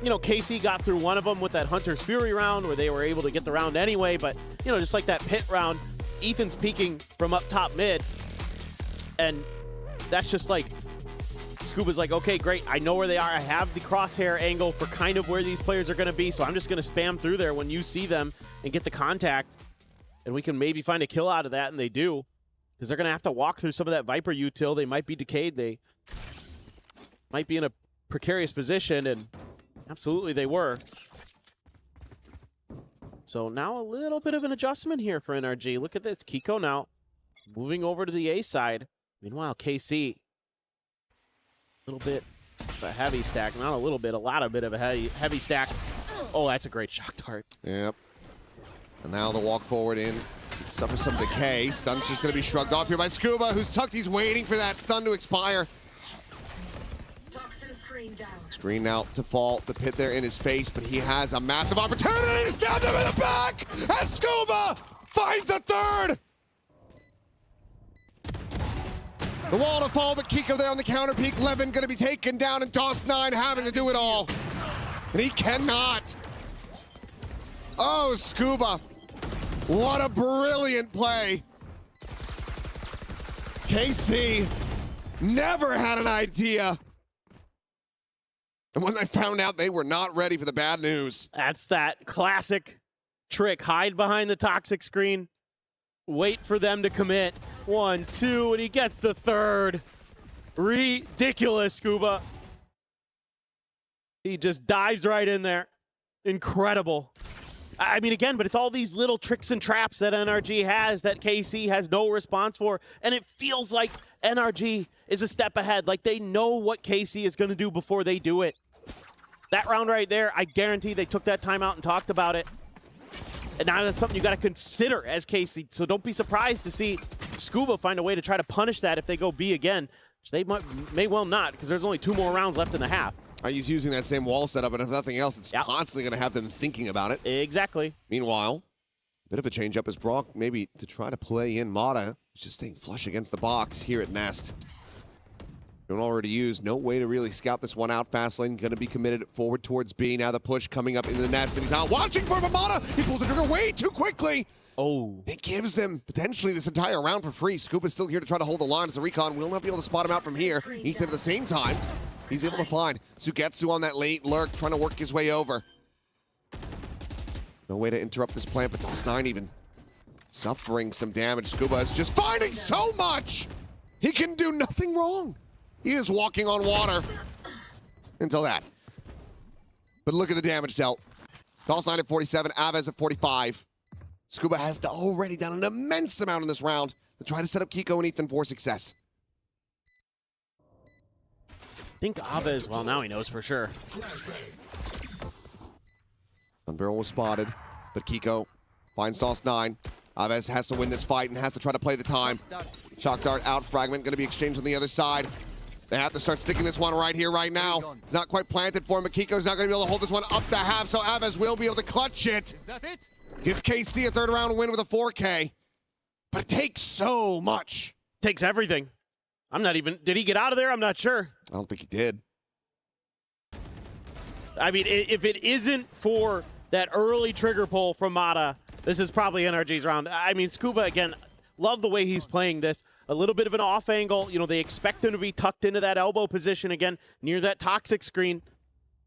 KC got through one of them with that Hunter's Fury round where they were able to get the round anyway, but, just like that pit round, Ethan's peeking from up top mid, and that's just like Scuba's like, okay, great. I know where they are. I have the crosshair angle for kind of where these players are going to be, so I'm just going to spam through there when you see them and get the contact. And we can maybe find a kill out of that, and they do. Because they're going to have to walk through some of that Viper util. They might be decayed. They might be in a precarious position, and absolutely they were. So now a little bit of an adjustment here for NRG. Look at this. Kiko now moving over to the A side. Meanwhile, KC, a little bit of a heavy stack. Not a little bit, a lot of bit of a heavy stack. Oh, that's a great shock dart. Yep. And now the walk forward in. Suffers some decay. Stun's just going to be shrugged off here by Scuba, who's tucked. He's waiting for that stun to expire. Screen now to fall. The pit there in his face, but he has a massive opportunity to stab him in the back! And Scuba finds a third! The wall to fall, but Kiko there on the counter peak. Levin going to be taken down, and DOS9 having to do it all. And he cannot. Oh, Scuba. What a brilliant play. KC never had an idea. And when they found out, they were not ready for the bad news. That's that classic trick. Hide behind the toxic screen. Wait for them to commit. 1, 2, and he gets the third. Ridiculous, Scuba. He just dives right in there. Incredible. I mean, again, but it's all these little tricks and traps that NRG has that KC has no response for. And it feels like NRG is a step ahead. Like they know what KC is going to do before they do it. That round right there, I guarantee they took that time out and talked about it. And now that's something you got to consider as KC. So don't be surprised to see Scuba find a way to try to punish that if they go B again. Which they may well not, because there's only 2 more rounds left in the half. He's using that same wall setup, and if nothing else, it's constantly going to have them thinking about it. Exactly. Meanwhile, a bit of a change up as Brock maybe to try to play in Mata. He's just staying flush against the box here at Nest. Don't already use. No way to really scout this one out. Fastlane going to be committed forward towards B. Now the push coming up into the Nest, and he's out watching for Mata. He pulls the trigger way too quickly. Oh. It gives him potentially this entire round for free. Scuba's still here to try to hold the line as the Recon will not be able to spot him out from here. Ethan at the same time. He's able to find Sugetsu on that late lurk, trying to work his way over. No way to interrupt this plant, but DOS9 even suffering some damage. Scuba is just finding so much! He can do nothing wrong. He is walking on water. Until that. But look at the damage dealt. DOS9 at 47, Aves at 45. Scuba has already done an immense amount in this round to try to set up Kiko and Ethan for success. I think Aves, well, now he knows for sure. Unbarrel was spotted, but Kiko finds DOS9. Aves has to win this fight and has to try to play the time. Shock dart out, fragment going to be exchanged on the other side. They have to start sticking this one right here, right now. It's not quite planted for him, but Kiko's not going to be able to hold this one up the half, so Aves will be able to clutch it. Gets KC a 3rd round win with a 4K. But it takes so much. Takes everything. I'm not even, did he get out of there? I'm not sure. I don't think he did. I mean, if it isn't for that early trigger pull from Mata, this is probably NRG's round. I mean, Scuba, again, love the way he's playing this. A little bit of an off angle. You know, they expect him to be tucked into that elbow position again, near that toxic screen.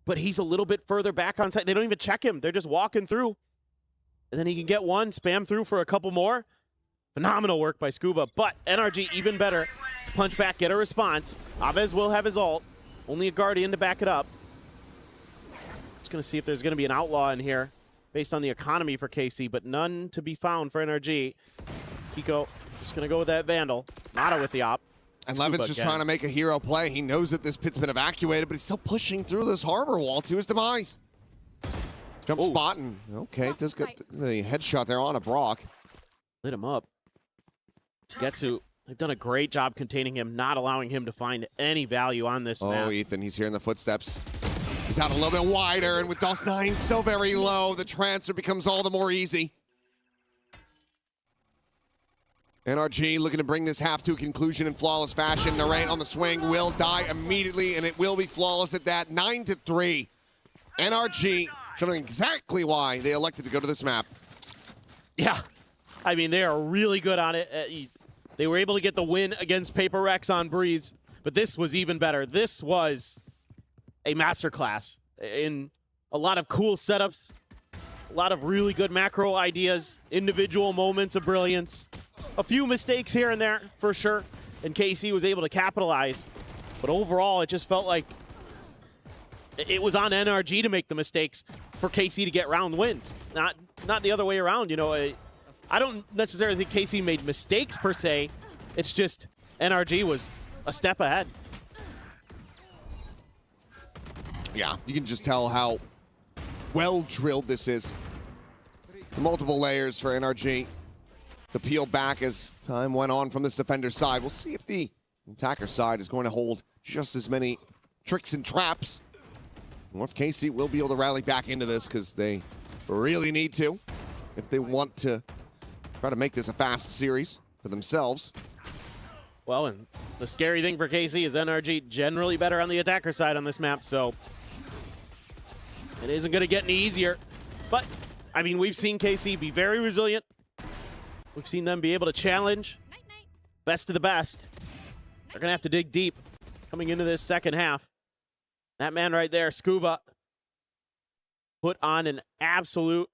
But he's a little bit further back on site. They don't even check him. They're just walking through. And then he can get one, spam through for a couple more. Phenomenal work by Scuba, but NRG even better to punch back, get a response. Aves will have his ult. Only a Guardian to back it up. Just going to see if there's going to be an Outlaw in here based on the economy for KC, but none to be found for NRG. Kiko just going to go with that Vandal. Mata with the op. And Levin's just trying to make a hero play. He knows that this pit's been evacuated, but he's still pushing through this harbor wall to his demise. Jump spot, and okay, does get the headshot there on a Brock. Lit him up. Sugetsu, they've done a great job containing him, not allowing him to find any value on this map. Oh, Ethan, he's hearing the footsteps. He's out a little bit wider, and with DOS9 so very low, the transfer becomes all the more easy. NRG looking to bring this half to a conclusion in flawless fashion. Narrate on the swing will die immediately, and it will be flawless at that. 9-3. NRG showing exactly why they elected to go to this map. Yeah. I mean, they are really good on it. They were able to get the win against Paper Rex on Breeze, But this was even better. This was a masterclass in a lot of cool setups, a lot of really good macro ideas, individual moments of brilliance, a few mistakes here and there for sure, and KC was able to capitalize. But overall, it just felt like it was on NRG to make the mistakes for KC to get round wins, not the other way around. You know, I don't necessarily think KC made mistakes per se. It's just NRG was a step ahead. Yeah, you can just tell how well drilled this is. Multiple layers for NRG to peel back as time went on from this defender side. We'll see if the attacker side is going to hold just as many tricks and traps, or if KC will be able to rally back into this, because they really need to if they want to try to make this a fast series for themselves. Well, and the scary thing for KC is NRG generally better on the attacker side on this map, so it isn't going to get any easier. But, I mean, we've seen KC be very resilient. We've seen them be able to challenge best of the best. They're going to have to dig deep coming into this second half. That man right there, Scuba, put on an absolute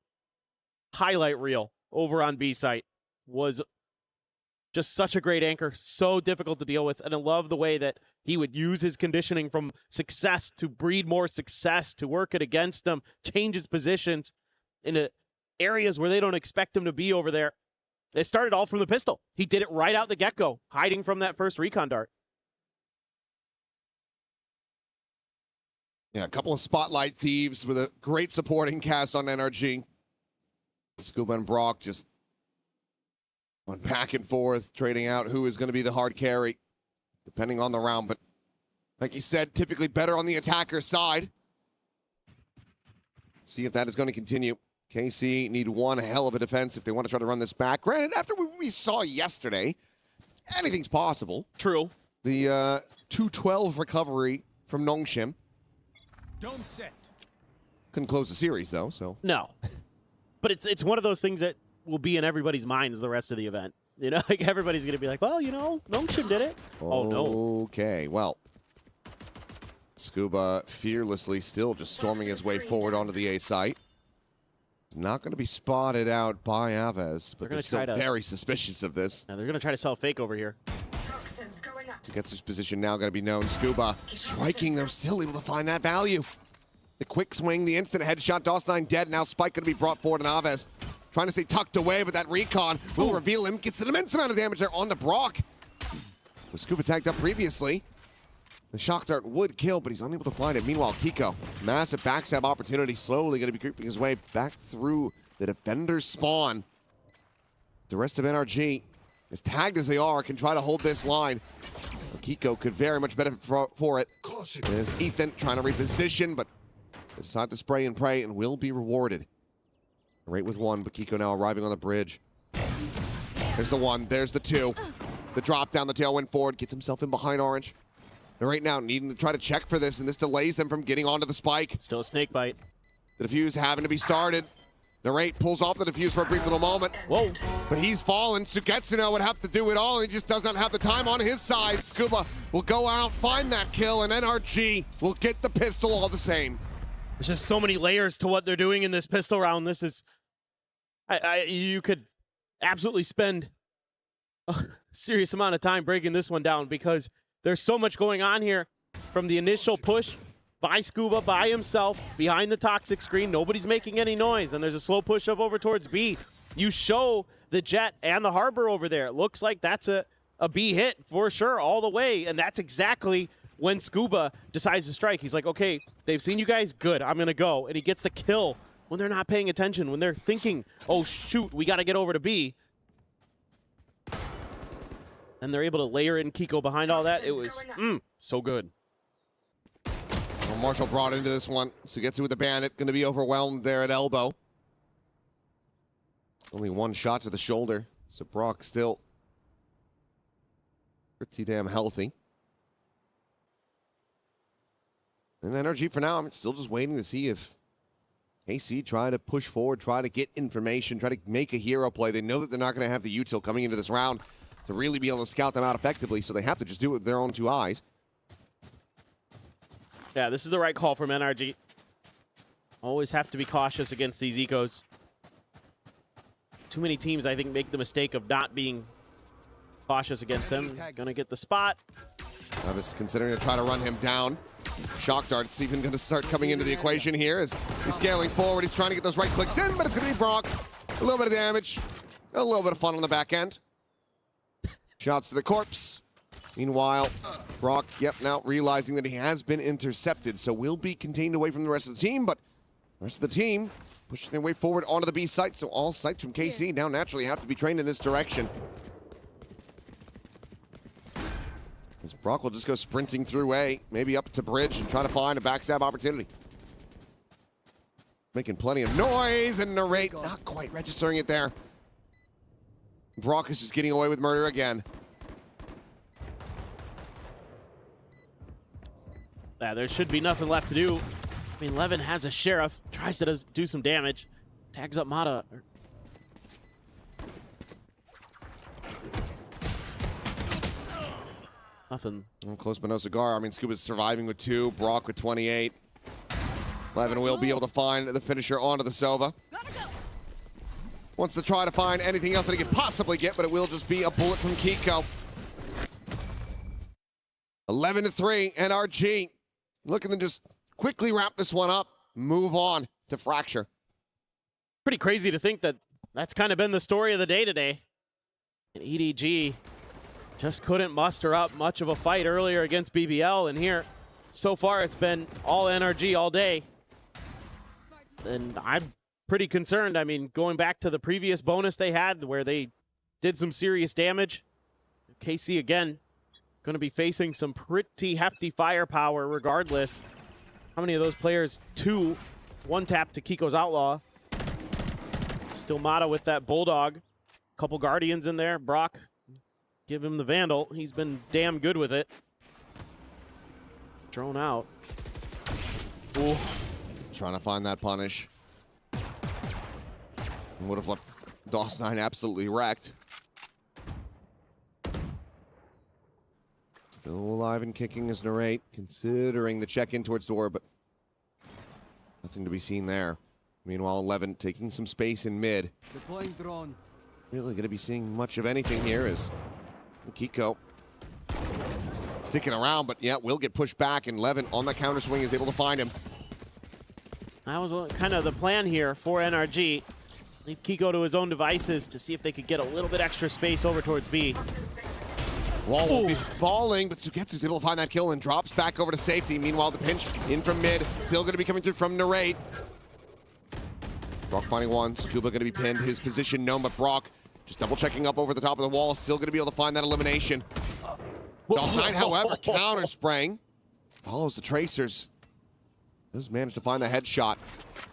highlight reel over on B site. Was just such a great anchor, so difficult to deal with, and I love the way that he would use his conditioning from success to breed more success, to work it against them, change his positions into areas where they don't expect him to be over there. It started all from the pistol. He did it right out the get-go, hiding from that first recon dart. Yeah, a couple of spotlight thieves with a great supporting cast on NRG. Scuba and Brock just went back and forth, trading out who is going to be the hard carry, depending on the round. But like you said, typically better on the attacker side. See if that is going to continue. KC need one hell of a defense if they want to try to run this back. Granted, after what we saw yesterday, anything's possible. True. The 212 recovery from Nongshim. Don't set. Couldn't close the series, though, so. No. But it's one of those things that will be in everybody's minds the rest of the event. You know, like everybody's going to be like, well, you know, Nongshim did it. Oh, no. Okay, well. Scuba fearlessly still just storming his way forward onto the A site. Not going to be spotted out by Aves, but they're still very suspicious of this. Yeah, they're going to try to sell fake over here. Getsu's position now going to be known. Scuba striking, they're still able to find that value. The quick swing, the instant headshot, DOS9 dead. Now Spike going to be brought forward, and Aves trying to stay tucked away, but that recon will reveal him. Gets an immense amount of damage there on the Brock. With Scuba tagged up previously. The shock dart would kill, but he's unable to find it. Meanwhile, Kiko, massive backstab opportunity, slowly going to be creeping his way back through the defender's spawn. The rest of NRG, as tagged as they are, can try to hold this line. Kiko could very much benefit for it. There's Ethan trying to reposition, but they decide to spray and pray and will be rewarded. Right with one, but Kiko now arriving on the bridge. There's the one, there's the two. The drop down, the tailwind forward, gets himself in behind Orange. And right now, needing to try to check for this, and this delays them from getting onto the spike. Still a snake bite. The defuse having to be started. Narrate pulls off the defuse for a brief little moment. Whoa. But he's fallen. Sugetsuno would have to do it all. He just does not have the time on his side. Scuba will go out, find that kill, and NRG will get the pistol all the same. There's just so many layers to what they're doing in this pistol round. This is... you could absolutely spend a serious amount of time breaking this one down, because there's so much going on here from the initial push by Scuba, by himself, behind the toxic screen. Nobody's making any noise. And there's a slow push up over towards B. You show the Jet and the Harbor over there. It looks like that's a B hit for sure all the way. And that's exactly when Scuba decides to strike. He's like, okay, they've seen you guys. Good, I'm going to go. And he gets the kill when they're not paying attention, when they're thinking, oh, shoot, we got to get over to B. And they're able to layer in Kiko behind all that. It was so good. Well, Marshall brought into this one. Sugetsu with the Bandit. Going to be overwhelmed there at elbow. Only one shot to the shoulder. So Brock still pretty damn healthy. And NRG for now, I'm still just waiting to see if KC try to push forward, try to get information, try to make a hero play. They know that they're not going to have the util coming into this round to really be able to scout them out effectively, so they have to just do it with their own two eyes. Yeah, this is the right call from NRG. Always have to be cautious against these ecos. Too many teams, I think, make the mistake of not being cautious against them. Gonna get the spot. Travis considering to try to run him down. Shock Dart's even going to start coming into the equation here as he's scaling forward. He's trying to get those right clicks in, but it's going to be Brock. A little bit of damage. A little bit of fun on the back end. Shots to the corpse. Meanwhile, Brock, now realizing that he has been intercepted, so will be contained away from the rest of the team, but the rest of the team pushing their way forward onto the B site, so all sites from KC now naturally have to be trained in this direction. As Brock will just go sprinting through A, maybe up to bridge and try to find a backstab opportunity. Making plenty of noise, and Narrate not quite registering it there. Brock is just getting away with murder again. Yeah, there should be nothing left to do. I mean, Levin has a Sheriff, tries to do some damage, tags up Mata. Nothing. Close but no cigar. I mean, Scuba's surviving with 2, Brock with 28. Levin will be able to find the finisher onto the Sova. Wants to try to find anything else that he could possibly get, but it will just be a bullet from Kiko. 11-3, NRG. Looking to just quickly wrap this one up, move on to Fracture. Pretty crazy to think that that's kind of been the story of the day today. And EDG just couldn't muster up much of a fight earlier against BBL, and here, so far, it's been all NRG all day. And I'm pretty concerned. I mean, going back to the previous bonus they had where they did some serious damage, KC again going to be facing some pretty hefty firepower regardless. How many of those players? 2. 1 tap to Kiko's Outlaw. Still Mata with that Bulldog. Couple Guardians in there. Brock, give him the Vandal. He's been damn good with it. Drone out. Ooh. Trying to find that punish. Would have left DOS9 absolutely wrecked. Still alive and kicking as Narrate, considering the check-in towards door, but nothing to be seen there. Meanwhile, 11 taking some space in mid. Deploying drone. Really going to be seeing much of anything here is Kiko sticking around, but yeah, will get pushed back, and Levin on the counter swing is able to find him. That was kind of the plan here for NRG. Leave Kiko to his own devices to see if they could get a little bit extra space over towards B. Wall will be falling, but Sugetsu's able to find that kill and drops back over to safety. Meanwhile, the pinch in from mid, still going to be coming through from Narrate. Brock finding one, Scuba going to be pinned, his position known, but Brock just double checking up over the top of the wall, still going to be able to find that elimination. DOS9, however, counter spraying, follows the tracers. Does manage to find the headshot.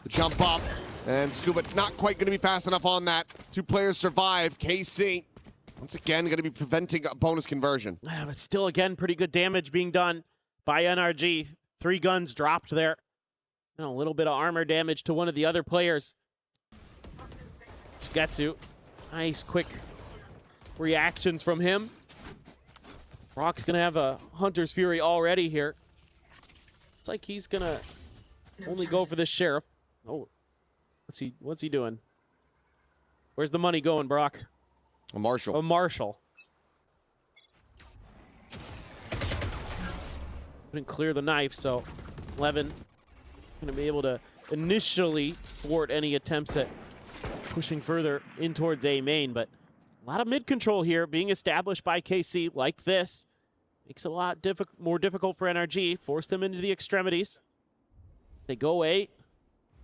The jump up, and Scuba not quite going to be fast enough on that. 2 players survive. KC, once again, going to be preventing a bonus conversion. Yeah, but still, again, pretty good damage being done by NRG. 3 guns dropped there. And a little bit of armor damage to one of the other players. Sugetsu, nice quick reactions from him. Brock's going to have a Hunter's Fury already here. It's like he's going to only go for this Sheriff. Oh, what's he doing? Where's the money going, Brock? A Marshall. A Marshall. Couldn't clear the knife, so Levin going to be able to initially thwart any attempts at pushing further in towards A main, but a lot of mid control here being established by KC like this. Makes it a lot more difficult for NRG. Force them into the extremities. They go A.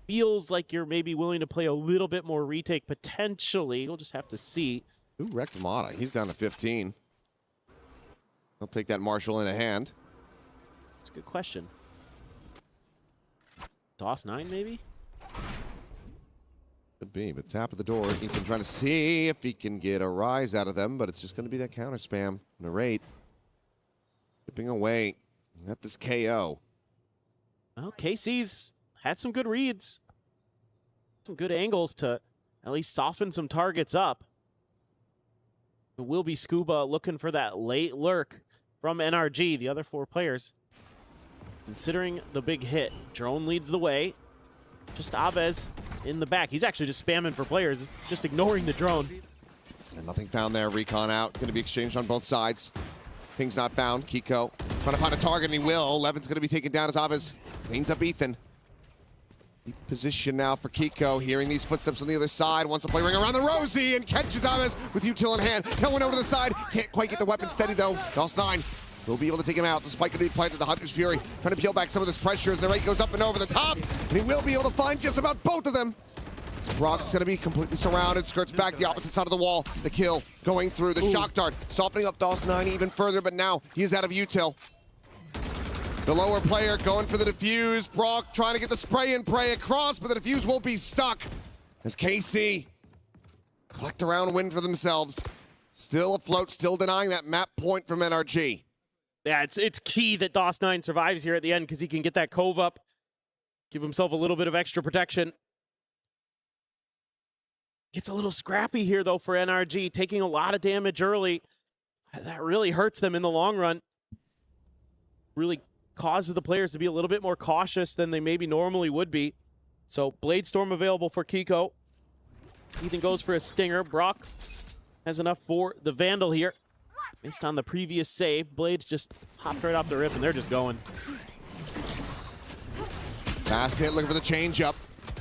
Feels like you're maybe willing to play a little bit more retake potentially. We'll just have to see. Who wrecked Mata? He's down to 15. He'll take that Marshall in a hand. That's a good question. DOS9 maybe? Could be, but tap at the door. Ethan trying to see if he can get a rise out of them, but it's just going to be that counter spam. Narrate. Chipping away at this KO. Well, KC's had some good reads. Some good angles to at least soften some targets up. It will be Scuba looking for that late lurk from NRG, the other 4 players. considering the big hit. Drone leads the way. Just Abez in the back. He's actually just spamming for players, just ignoring the drone. And nothing found there. Recon out. Going to be exchanged on both sides. Things not found. Kiko trying to find a target, and he will. Levin's going to be taken down as Abez cleans up Ethan. Deep position now for Kiko. Hearing these footsteps on the other side. Wants to play ring around the Rosie and catches Abez with util in hand. Going over to the side. Can't quite get the weapon steady, though. DOS9 will be able to take him out. The spike going to be planted. The Hunter's Fury trying to peel back some of this pressure as the rate goes up and over the top. And he will be able to find just about both of them. Brock's going to be completely surrounded, skirts back the opposite side of the wall. The kill going through the shock dart, softening up DOS9 even further, but now he is out of util. The lower player going for the defuse. Brock trying to get the spray and pray across, but the defuse won't be stuck as KC collect a round win for themselves. Still afloat, still denying that map point from NRG. Yeah, it's key that DOS9 survives here at the end because he can get that cove up, give himself a little bit of extra protection. Gets a little scrappy here, though, for NRG, taking a lot of damage early. That really hurts them in the long run. Really causes the players to be a little bit more cautious than they maybe normally would be. So, Blade Storm available for Kiko. Ethan goes for a Stinger. Brock has enough for the Vandal here. Based on the previous save, Blades just hopped right off the rip, and they're just going. Fast hit, looking for the change-up.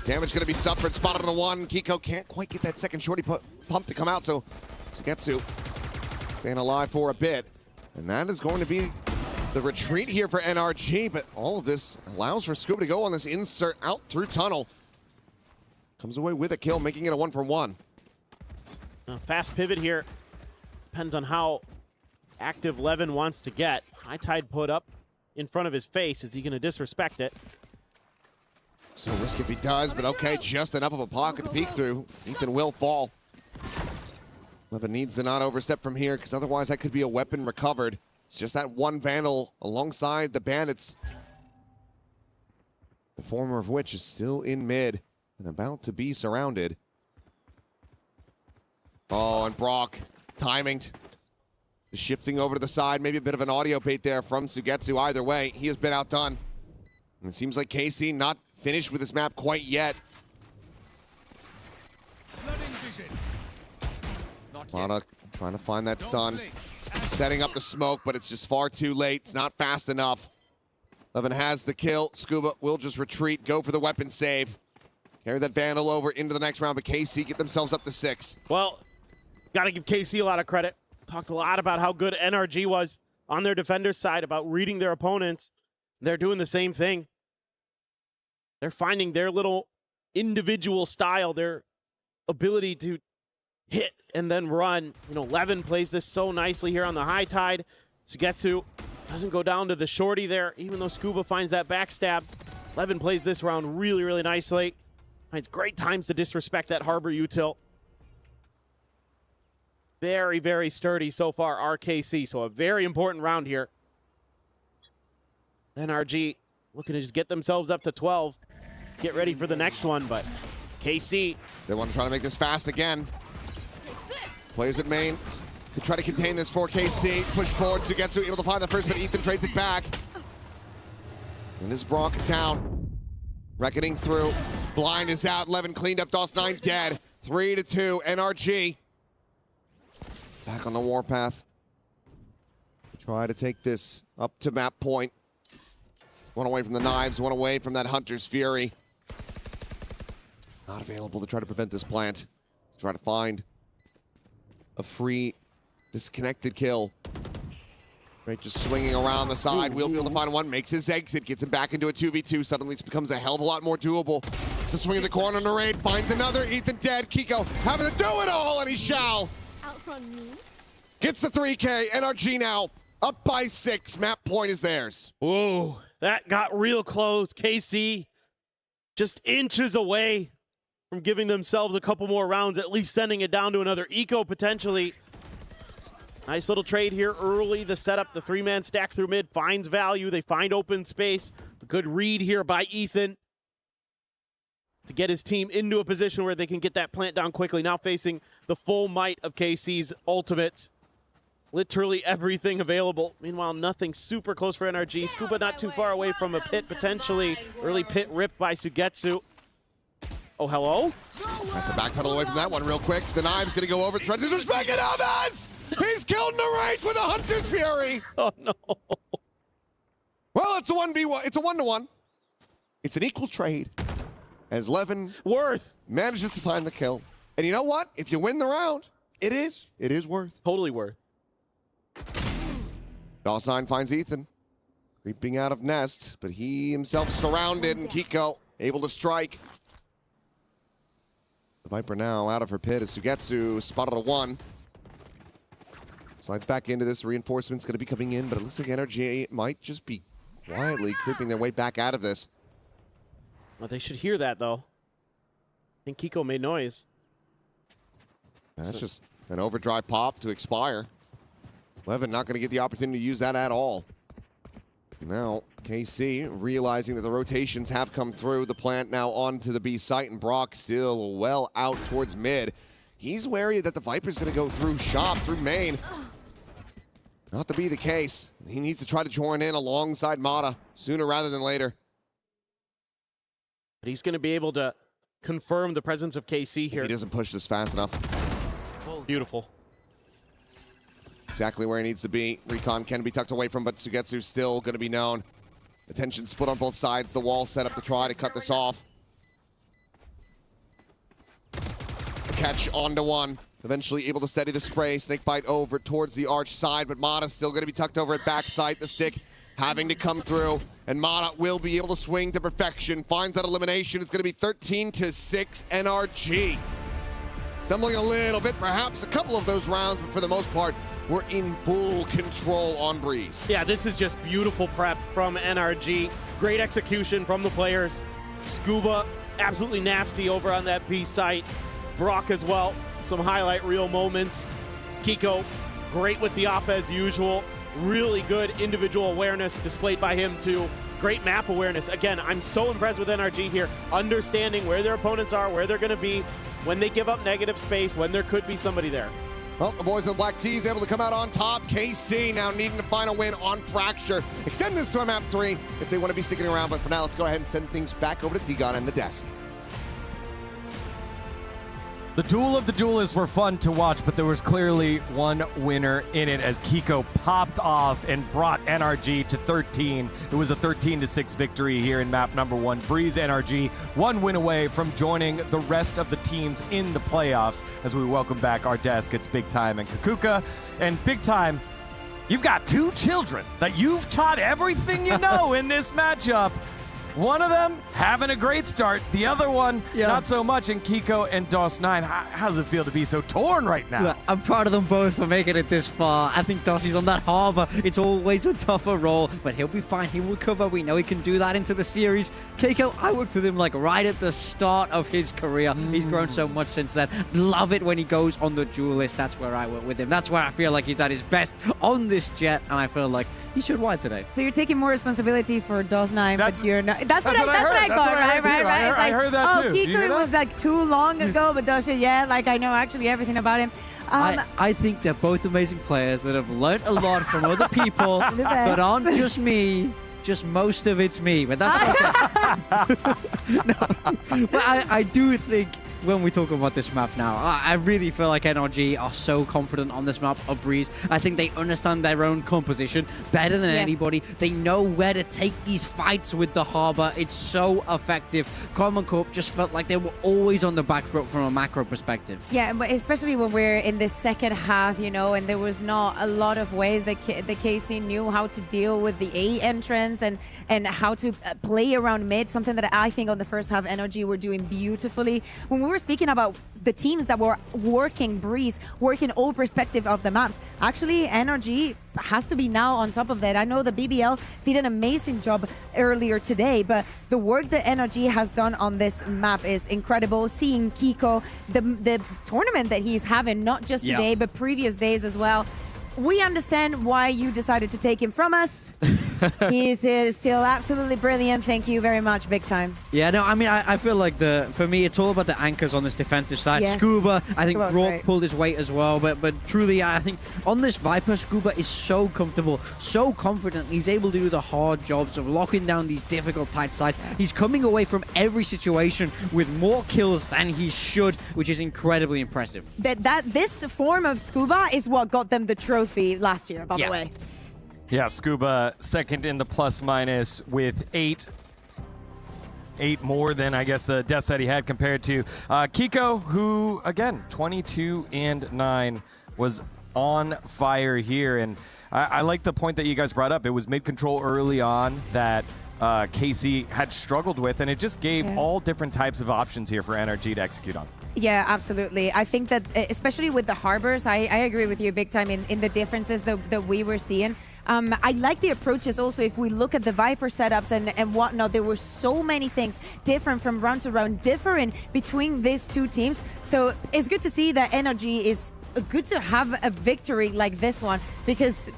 Damage going to be suffered, spotted on the one. Kiko can't quite get that second shorty pump to come out, so Sugetsu staying alive for a bit. And that is going to be the retreat here for NRG, but all of this allows for Scuba to go on this insert out through tunnel. Comes away with a kill, making it a 1-for-1. Fast pivot here. Depends on how active Levin wants to get. High Tide put up in front of his face. Is he going to disrespect it? So risk if he does, but okay, just enough of a pocket to peek through. Ethan will fall. Levin needs to not overstep from here, because otherwise that could be a weapon recovered. It's just that one Vandal alongside the Bandits. The former of which is still in mid and about to be surrounded. Oh, and Brock timing. Shifting over to the side, maybe a bit of an audio bait there from Sugetsu. Either way, he has been outdone. And it seems like KC not finished with this map quite yet. Lana trying to find that stun. Setting up the smoke, but it's just far too late. It's not fast enough. Levin has the kill. Scuba will just retreat, go for the weapon save. Carry that Vandal over into the next round, but KC get themselves up to 6. Well, got to give KC a lot of credit. Talked a lot about how good NRG was on their defender's side, about reading their opponents. They're doing the same thing. They're finding their little individual style, their ability to hit and then run. You know, Levin plays this so nicely here on the High Tide. Sugetsu doesn't go down to the shorty there, even though Scuba finds that backstab. Levin plays this round really, really nicely. Finds great times to disrespect that Harbor util. Very, very sturdy so far, RKC. So a very important round here. NRG looking to just get themselves up to 12. Get ready for the next one, but KC. They want to try to make this fast again. Players at main could try to contain this for KC. Push forward, Sugetsu able to find the first, but Ethan trades it back. And this Brock down. Reckoning through. Blind is out. Levin cleaned up. DOS9 dead. 3-2. NRG. Back on the warpath. Try to take this up to map point. One away from the knives, one away from that Hunter's Fury. Not available to try to prevent this plant. Try to find a free, disconnected kill. Right, just swinging around the side. We'll be able to find one, makes his exit, gets him back into a 2v2. Suddenly it becomes a hell of a lot more doable. So swing in the corner on the raid, finds another. Ethan dead. Kiko having to do it all, and he shall. Outrun me. Gets the 3K. NRG now up by 6. Map point is theirs. Whoa, that got real close. KC just inches away from giving themselves a couple more rounds, at least sending it down to another eco potentially. Nice little trade here early. The setup, the 3-man stack through mid finds value. They find open space. A good read here by Ethan to get his team into a position where they can get that plant down quickly. Now facing the full might of KC's ultimates. literally everything available. Meanwhile, nothing super close for NRG. Scuba not too far away from a pit, potentially. Early pit ripped by Sugetsu. Oh, hello? Has to backpedal away from that one real quick. The knive's going to go over. Try to disrespect it. Others! He's killed Narrate with a Hunter's Fury. Oh, no. Well, it's a 1v1. It's a 1-to-1. It's an equal trade. As Levin manages to find the kill. And you know what? If you win the round, it is worth. Totally worth. DOS9 finds Ethan. Creeping out of Nest, but he himself surrounded, and Kiko able to strike. The Viper now out of her pit as Sugetsu spotted a 1. Slides back into this. Reinforcement's going to be coming in, but it looks like NRG might just be quietly creeping their way back out of this. Well, they should hear that, though. I think Kiko made noise. That's just an overdrive pop to expire. Levin not going to get the opportunity to use that at all. Now, KC realizing that the rotations have come through the plant now onto the B site, and Brock still well out towards mid. He's wary that the Viper's going to go through shop, through main. Not to be the case. He needs to try to join in alongside Mata sooner rather than later. But he's going to be able to confirm the presence of KC here. He doesn't push this fast enough. Beautiful. Exactly where he needs to be. Recon can be tucked away from, but Sugetsu's still going to be known. Attention split on both sides. The wall set up to try to cut this off. The catch onto 1. Eventually able to steady the spray. Snakebite over towards the arch side, but Mata's still going to be tucked over at backside. The stick having to come through, and Mata will be able to swing to perfection. Finds that elimination. It's going to be 13-6 NRG. Stumbling a little bit, perhaps a couple of those rounds, but for the most part, we're in full control on Breeze. Yeah, this is just beautiful prep from NRG. Great execution from the players. Scuba, absolutely nasty over on that B site. Brock as well, some highlight reel moments. Kiko, great with the op as usual. Really good individual awareness displayed by him too. Great map awareness. Again, I'm so impressed with NRG here, understanding where their opponents are, where they're going to be, when they give up negative space, when there could be somebody there. Well, the boys in the black tees able to come out on top. KC now needing to find a win on Fracture. Extend this to a map 3 if they want to be sticking around, but for now, let's go ahead and send things back over to Digon and the desk. The duel of the duelists were fun to watch, but there was clearly one winner in it as Kiko popped off and brought NRG to 13. It was a 13-6 victory here in map number 1. Breeze NRG, 1 win away from joining the rest of the teams in the playoffs. As we welcome back our desk, it's Big Time and Kakuka. And Big Time, you've got 2 children that you've taught everything you know in this matchup. One of them having a great start, the other one not so much. And Kiko and DOS9, how does it feel to be so torn right now? Look, I'm proud of them both for making it this far. I think Dossie's on that harbor. It's always a tougher role, but he'll be fine. He will recover. We know he can do that into the series. Keiko, I worked with him like right at the start of his career. He's grown so much since then. Love it when he goes on the duelist. That's where I work with him. That's where I feel like he's at his best on this jet, and I feel like he should win today. So you're taking more responsibility for DOS9, but you're not. That's what I got, right? I heard that too. Oh, Kiko was like too long ago, but Dosha, like I know actually everything about him. I think they're both amazing players that have learned a lot from other people, but aren't just me. Just most of it's me, but that's okay. No, but I do think when we talk about this map now, I really feel like NRG are so confident on this map of Breeze. I think they understand their own composition better than anybody. They know where to take these fights with the Harbor. It's so effective. Common Corp just felt like they were always on the back foot from a macro perspective. Yeah, but especially when we're in the second half, and there was not a lot of ways that the KC knew how to deal with the A entrance and how to play around mid, something that I think on the first half NRG were doing beautifully. When we were speaking about the teams that were working Breeze, working all perspective of the maps, actually NRG has to be now on top of that. I know the BBL did an amazing job earlier today, but the work that NRG has done on this map is incredible. Seeing Kiko, the tournament that he's having, not just today, but previous days as well. We understand why you decided to take him from us. He's still absolutely brilliant. Thank you very much, big time. Yeah, no, I mean, I feel like for me, it's all about the anchors on this defensive side. Yes. Scuba, I think Scuba's Rourke great. pulled his weight as well, but truly, I think on this Viper, Scuba is so comfortable, so confident. He's able to do the hard jobs of locking down these difficult tight sides. He's coming away from every situation with more kills than he should, which is incredibly impressive. This form of Scuba is what got them the trophy last year, by the way. Yeah, Scuba second in the plus minus with 8 more than, I guess, the deaths that he had compared to Kiko, who, again, 22 and 9 was on fire here. And I like the point that you guys brought up. It was mid-control early on that KC had struggled with, and it just gave all different types of options here for NRG to execute on. Yeah, absolutely. I think that, especially with the harbors, I agree with you big time in the differences that we were seeing. I like the approaches also. If we look at the Viper setups and whatnot, there were so many things different from round to round, different between these two teams. So it's good to see that NRG is good to have a victory like this one, because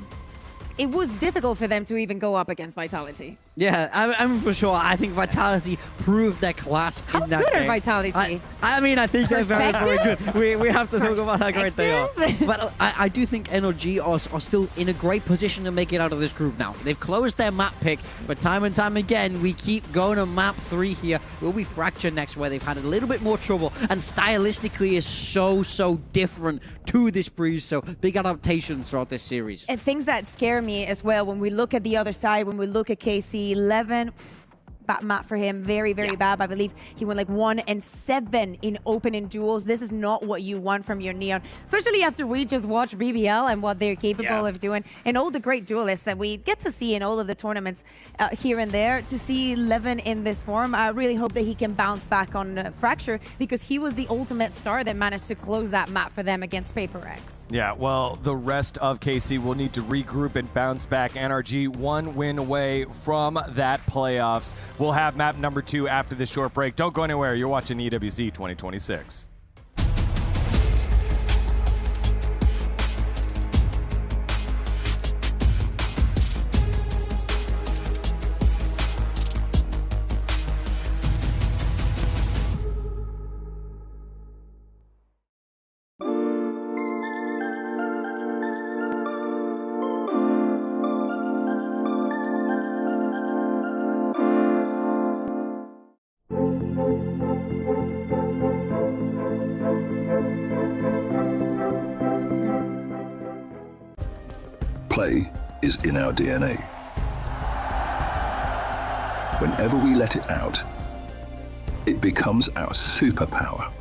it was difficult for them to even go up against Vitality. Yeah, I mean, for sure. I think Vitality proved their class in that Good game. are Vitality? I mean, I think they're very, very good. We have to talk about how great they are. But I do think NRG are still in a great position to make it out of this group now. They've closed their map pick, but time and time again, we keep going to map 3 here. Will we Fracture next, where they've had a little bit more trouble, and stylistically is so different to this Breeze. So big adaptations throughout this series. And things that scare me as well, when we look at the other side, when we look at KC, 11, bad map for him, very bad. I believe he went like 1 and 7 in opening duels. This is not what you want from your Neon, especially after we just watched BBL and what they're capable of doing, and all the great duelists that we get to see in all of the tournaments here and there. To see Levin in this form, I really hope that he can bounce back on Fracture, because he was the ultimate star that managed to close that map for them against Paper X. Yeah, well, the rest of KC will need to regroup and bounce back. NRG 1 win away from that playoffs. We'll have map number 2 after this short break. Don't go anywhere. You're watching EWC 2026. Play is in our DNA. Whenever we let it out, it becomes our superpower.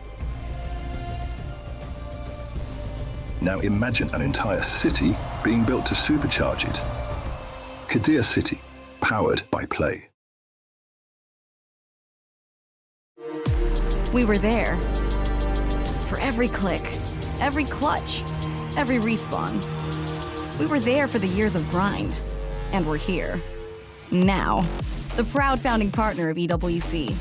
Now imagine an entire city being built to supercharge it. Kadir City, powered by Play. We were there. For every click, every clutch, every respawn. We were there for the years of grind. And we're here. Now. The proud founding partner of EWC.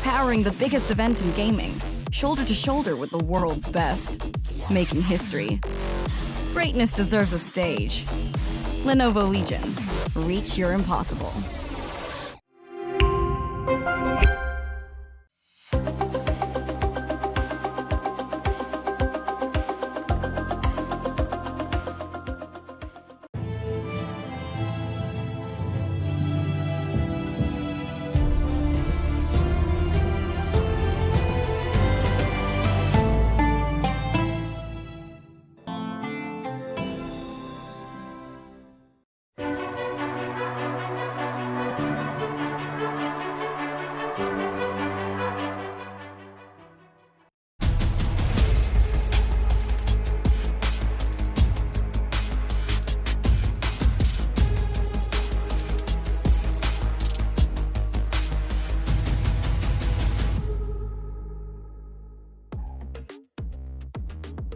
Powering the biggest event in gaming. Shoulder to shoulder with the world's best. Making history. Greatness deserves a stage. Lenovo Legion. Reach your impossible.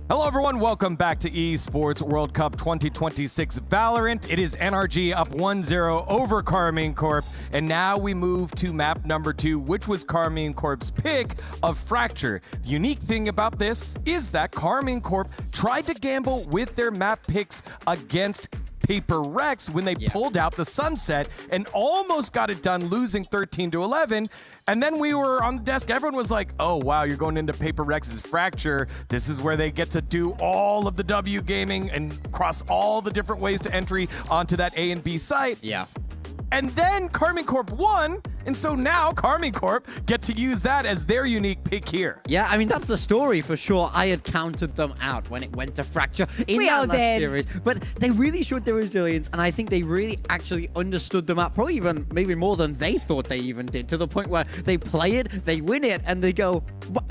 Hello, everyone. Welcome back to Esports World Cup 2026 Valorant. It is NRG up 1-0 over Karmine Corp. And now we move to map number 2, which was Karmine Corp's pick of Fracture. The unique thing about this is that Karmine Corp tried to gamble with their map picks against Paper Rex when they pulled out the Sunset and almost got it done, losing 13-11. And then we were on the desk. Everyone was like, oh, wow, you're going into Paper Rex's Fracture. This is where they get to do all of the W gaming and cross all the different ways to entry onto that A and B site. Yeah. And then Karmine Corp won, and so now Karmine Corp get to use that as their unique pick here. Yeah, I mean, that's the story for sure. I had counted them out when it went to Fracture in that last series. But they really showed their resilience, and I think they really actually understood the map, probably even maybe more than they thought they even did, to the point where they play it, they win it, and they go,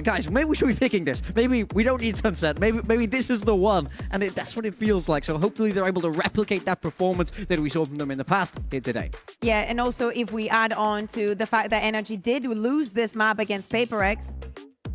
guys, maybe we should be picking this. Maybe we don't need Sunset. Maybe this is the one. And that's what it feels like. So hopefully they're able to replicate that performance that we saw from them in the past here today. Yeah, and also if we add on to the fact that Energy did lose this map against Paper X,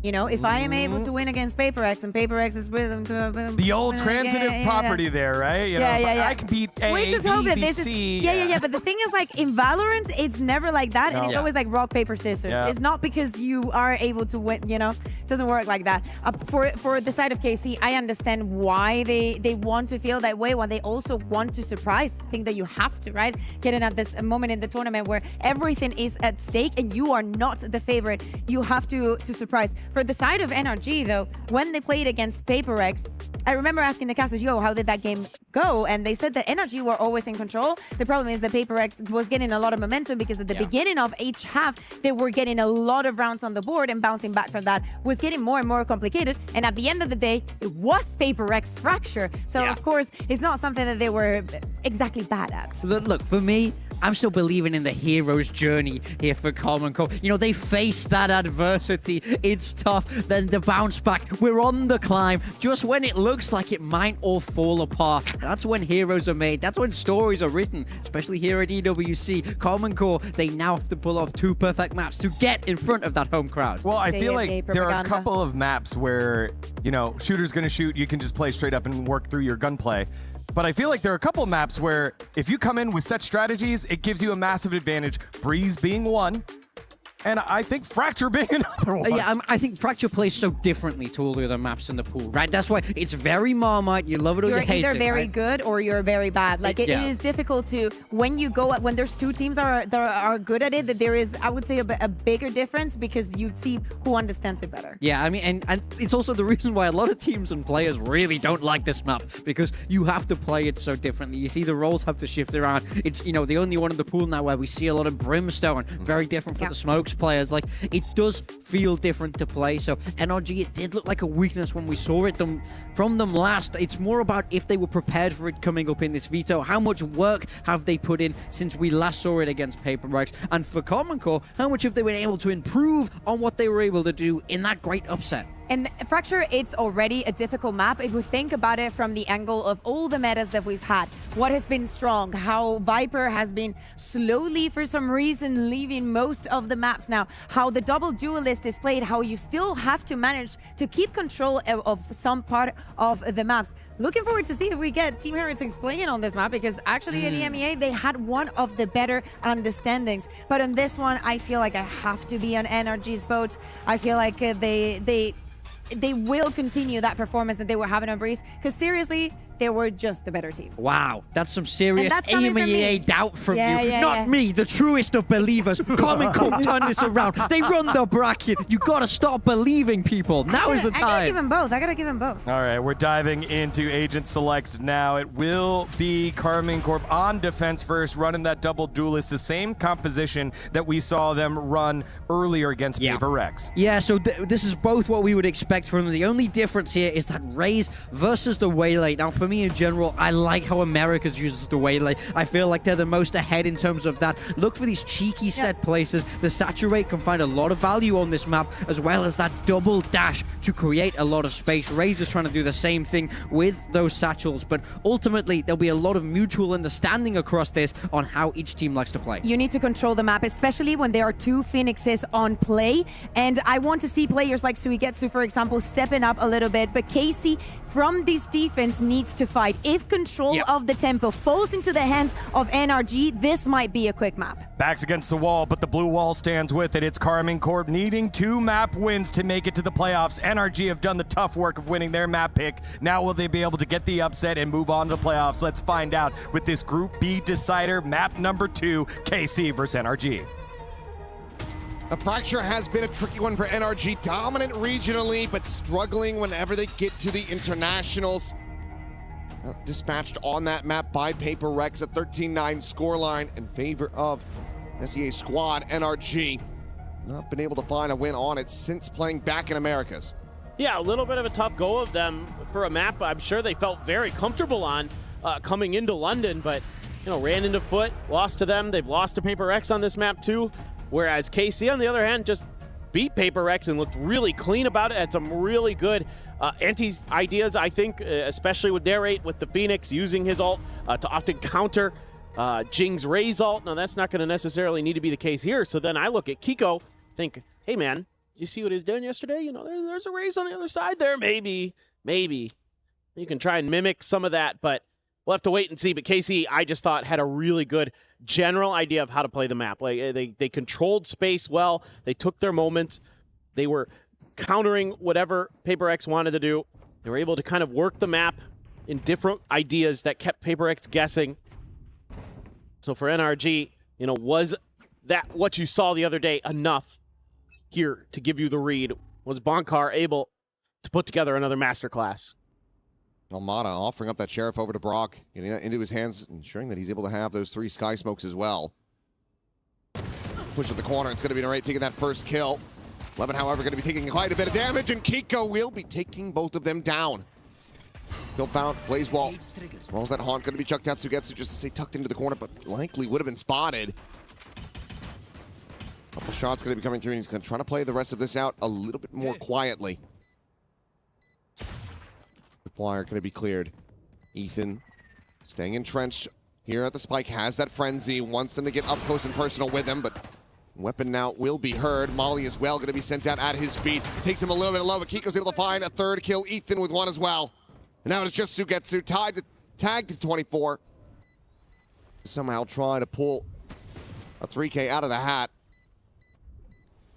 you know, if I am able to win against Paper X and Paper X is with them to the old transitive property there, right? You know, I can beat A, we just B, hope that B, this C. is but the thing is, like, in Valorant, it's never like that, and it's always like rock, paper, scissors. It's not because you are able to win, you know, it doesn't work like that. For the side of KC, I understand why they want to feel that way, while they also want to surprise. I think that you have to, right? Getting at this moment in the tournament where everything is at stake and you are not the favorite, you have to surprise. For the side of NRG, though, when they played against Paper X, I remember asking the casters, yo, how did that game go? And they said that NRG were always in control. The problem is that Paper X was getting a lot of momentum because at the beginning of each half, they were getting a lot of rounds on the board, and bouncing back from that was getting more and more complicated. And at the end of the day, it was Paper X Fracture. So, of course, it's not something that they were exactly bad at. Look, for me, I'm still believing in the hero's journey here for Karmine Corp. You know, they faced that adversity. It's tough. Then the bounce back. We're on the climb. Just when it looks like it might all fall apart. That's when heroes are made. That's when stories are written, especially here at EWC. Karmine Corp, they now have to pull off 2 perfect maps to get in front of that home crowd. Well, I feel like there are a couple of maps where, you know, shooter's going to shoot. You can just play straight up and work through your gunplay. But I feel like there are a couple maps where if you come in with set strategies, it gives you a massive advantage. Breeze being one, and I think Fracture being another one. Yeah, I think Fracture plays so differently to all the other maps in the pool, right? That's why it's very Marmite. You love it or you hate it. You're either very right? good or you're very bad. Like, it is difficult to, when you go, when there's 2 teams that are good at it, that there is, I would say, a bigger difference because you see who understands it better. Yeah, I mean, and it's also the reason why a lot of teams and players really don't like this map, because you have to play it so differently. You see the roles have to shift around. It's, you know, the only one in the pool now where we see a lot of Brimstone, very different for the Smokes players. Like, it does feel different to play. So NRG, it did look like a weakness when we saw it from them last. It's more about if they were prepared for it coming up in this veto. How much work have they put in since we last saw it against Paper Rex? And for Karmine Corp, how much have they been able to improve on what they were able to do in that great upset? And Fracture, it's already a difficult map if we think about it from the angle of all the metas that we've had. What has been strong, how Viper has been slowly, for some reason, leaving most of the maps now, how the double duelist is played, how you still have to manage to keep control of some part of the maps. Looking forward to see if we get Team Heretics playing on this map, because actually at EMEA, they had one of the better understandings. But on this one, I feel like I have to be on NRG's boat. I feel like they will continue that performance that they were having on Breeze, because seriously, they were just the better team. Wow, that's some serious EMEA doubt from you. Not me, the truest of believers. Karmine Corp turned this around. They run the bracket. You gotta stop believing people. Now is the time. I gotta give them both. I gotta give them both. All right, we're diving into Agent Select now. It will be Karmine Corp on defense first, running that double duelist, the same composition that we saw them run earlier against Paper Rex. Yeah, so this is both what we would expect from them. The only difference here is that Raze versus the Waylay. Now, for me in general, I like how Americas uses the Waylay. I feel like they're the most ahead in terms of that. Look for these cheeky set places. The Saturate can find a lot of value on this map, as well as that double dash to create a lot of space. Raze is trying to do the same thing with those satchels, but ultimately there'll be a lot of mutual understanding across this on how each team likes to play. You need to control the map, especially when there are 2 Phoenixes on play, and I want to see players like Suigetsu, for example, stepping up a little bit, but Casey from this defense needs to fight. If control of the tempo falls into the hands of NRG, this might be a quick map. Backs against the wall, but the blue wall stands with it. It's Carmine Corp needing 2 map wins to make it to the playoffs. NRG have done the tough work of winning their map pick. Now will they be able to get the upset and move on to the playoffs? Let's find out with this Group B decider, map number 2, KC versus NRG. The fracture has been a tricky one for NRG, dominant regionally, but struggling whenever they get to the internationals. Dispatched on that map by Paper Rex, a 13-9 scoreline in favor of SEA squad. NRG not been able to find a win on it since playing back in Americas. Yeah, a little bit of a tough go of them for a map I'm sure they felt very comfortable on coming into London, but ran into Foot, lost to them. They've lost to Paper Rex on this map too. Whereas KC, on the other hand, just beat Paper Rex and looked really clean about it. Had some really good anti-ideas, I think, especially with their 8, with the Phoenix using his ult to often counter Jing's Ray's ult. Now, that's not going to necessarily need to be the case here. So then I look at Kiko, think, hey, man, did you see what he's doing yesterday? There's a Raze on the other side there. Maybe. You can try and mimic some of that, but we'll have to wait and see. But KC, I just thought, had a really good general idea of how to play the map. Like they controlled space well. They took their moments. They were countering whatever Paper X wanted to do. They were able to kind of work the map in different ideas that kept Paper X guessing. So for NRG, was that what you saw the other day enough here to give you the read? Was Bonkar able to put together another masterclass? Almada offering up that Sheriff over to Brock, getting that into his hands, ensuring that he's able to have those 3 Sky Smokes as well. Push at the corner, it's going to be Narrate taking that first kill. Levin, however, going to be taking quite a bit of damage, and Kiko will be taking both of them down. Kill found, Blaze Wall. As well as that Haunt going to be chucked out, Sugetsu just to say tucked into the corner, but likely would have been spotted. Couple shots going to be coming through, and he's going to try to play the rest of this out a little bit more quietly. Flyer going to be cleared. Ethan staying entrenched here at the spike, has that frenzy, wants them to get up close and personal with him, but weapon now will be heard. Molly as well going to be sent out at his feet. Takes him a little bit low, but Kiko's able to find a 3rd kill. Ethan with 1 as well. And now it's just Sugetsu tagged to 24. Somehow try to pull a 3K out of the hat.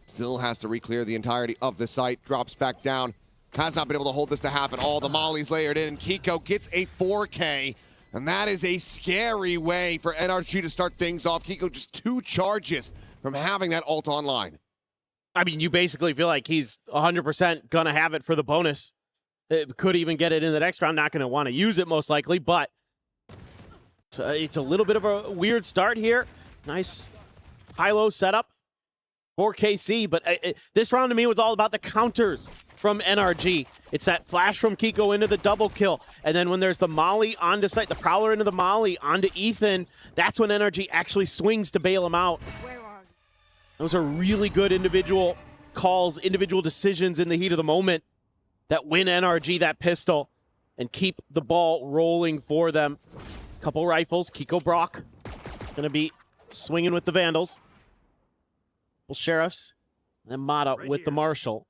Still has to re-clear the entirety of the site. Drops back down. Has not been able to hold this to happen. All the mollies layered in. Kiko gets a 4K. And that is a scary way for NRG to start things off. Kiko just 2 charges from having that ult online. I mean, you basically feel like he's 100% going to have it for the bonus. It could even get it in the next round. Not going to want to use it most likely, but it's a little bit of a weird start here. Nice high-low setup for KC, but this round to me was all about the counters from NRG. It's that flash from Kiko into the double kill, and then when there's the molly onto site, the prowler into the molly onto Ethan, that's when NRG actually swings to bail him out. Those are really good individual calls, individual decisions in the heat of the moment that win NRG that pistol and keep the ball rolling for them. Couple rifles, Kiko Brock gonna be swinging with the Vandals. Well, Sheriffs, and then Mata with the Marshal.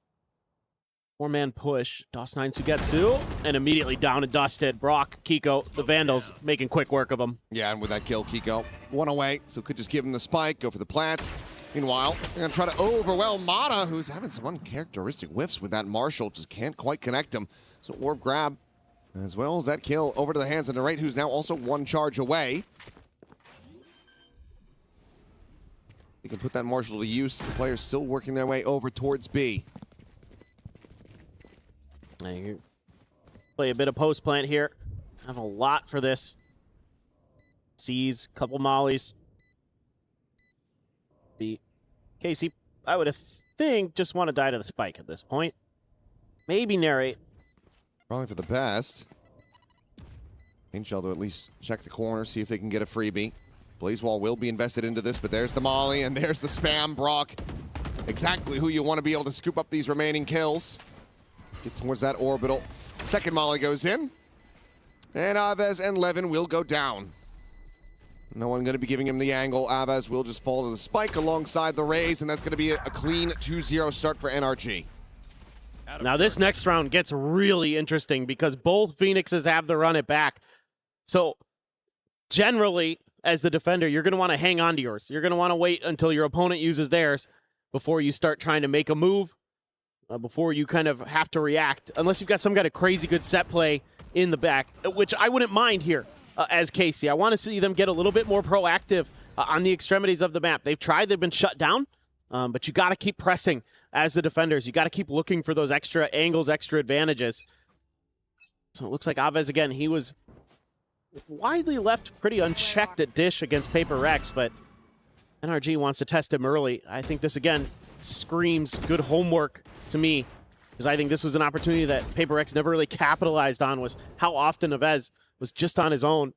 4-man push, DOS9 Sugetsu, and immediately down and dusted. Brock, Kiko, the Vandals making quick work of him. Yeah, and with that kill, Kiko 1 away, so could just give him the spike, go for the plant. Meanwhile, they're going to try to overwhelm Mata, who's having some uncharacteristic whiffs with that Marshal, just can't quite connect him. So orb grab, as well as that kill over to the hands of Narrate, who's now also 1 charge away. You can put that Marshal to use. The players still working their way over towards B. You play a bit of post plant here. Have a lot for this. Sees, couple mollies. The KC, I would think, just want to die to the spike at this point. Maybe Narrate. Probably for the best. Angel to at least check the corner, see if they can get a freebie. Blazewall will be invested into this, but there's the molly and there's the spam. Brock, exactly who you want to be able to scoop up these remaining kills. Get towards that orbital. Second molly goes in. And Aves and Levin will go down. No one going to be giving him the angle. Aves will just fall to the spike alongside the Rays, and that's going to be a clean 2-0 start for NRG. Now this next round gets really interesting because both Phoenixes have the run it back. So generally, as the defender, you're going to want to hang on to yours. You're going to want to wait until your opponent uses theirs before you start trying to make a move, before you kind of have to react, unless you've got some kind of crazy good set play in the back, which I wouldn't mind here as KC. I want to see them get a little bit more proactive on the extremities of the map. They've tried, they've been shut down, but you got to keep pressing as the defenders. You got to keep looking for those extra angles, extra advantages. So it looks like Aves, again, he was widely left pretty unchecked at Dish against Paper Rex, but NRG wants to test him early. I think this, again, screams good homework to me, because I think this was an opportunity that Paper Rex never really capitalized on, was how often Aves was just on his own.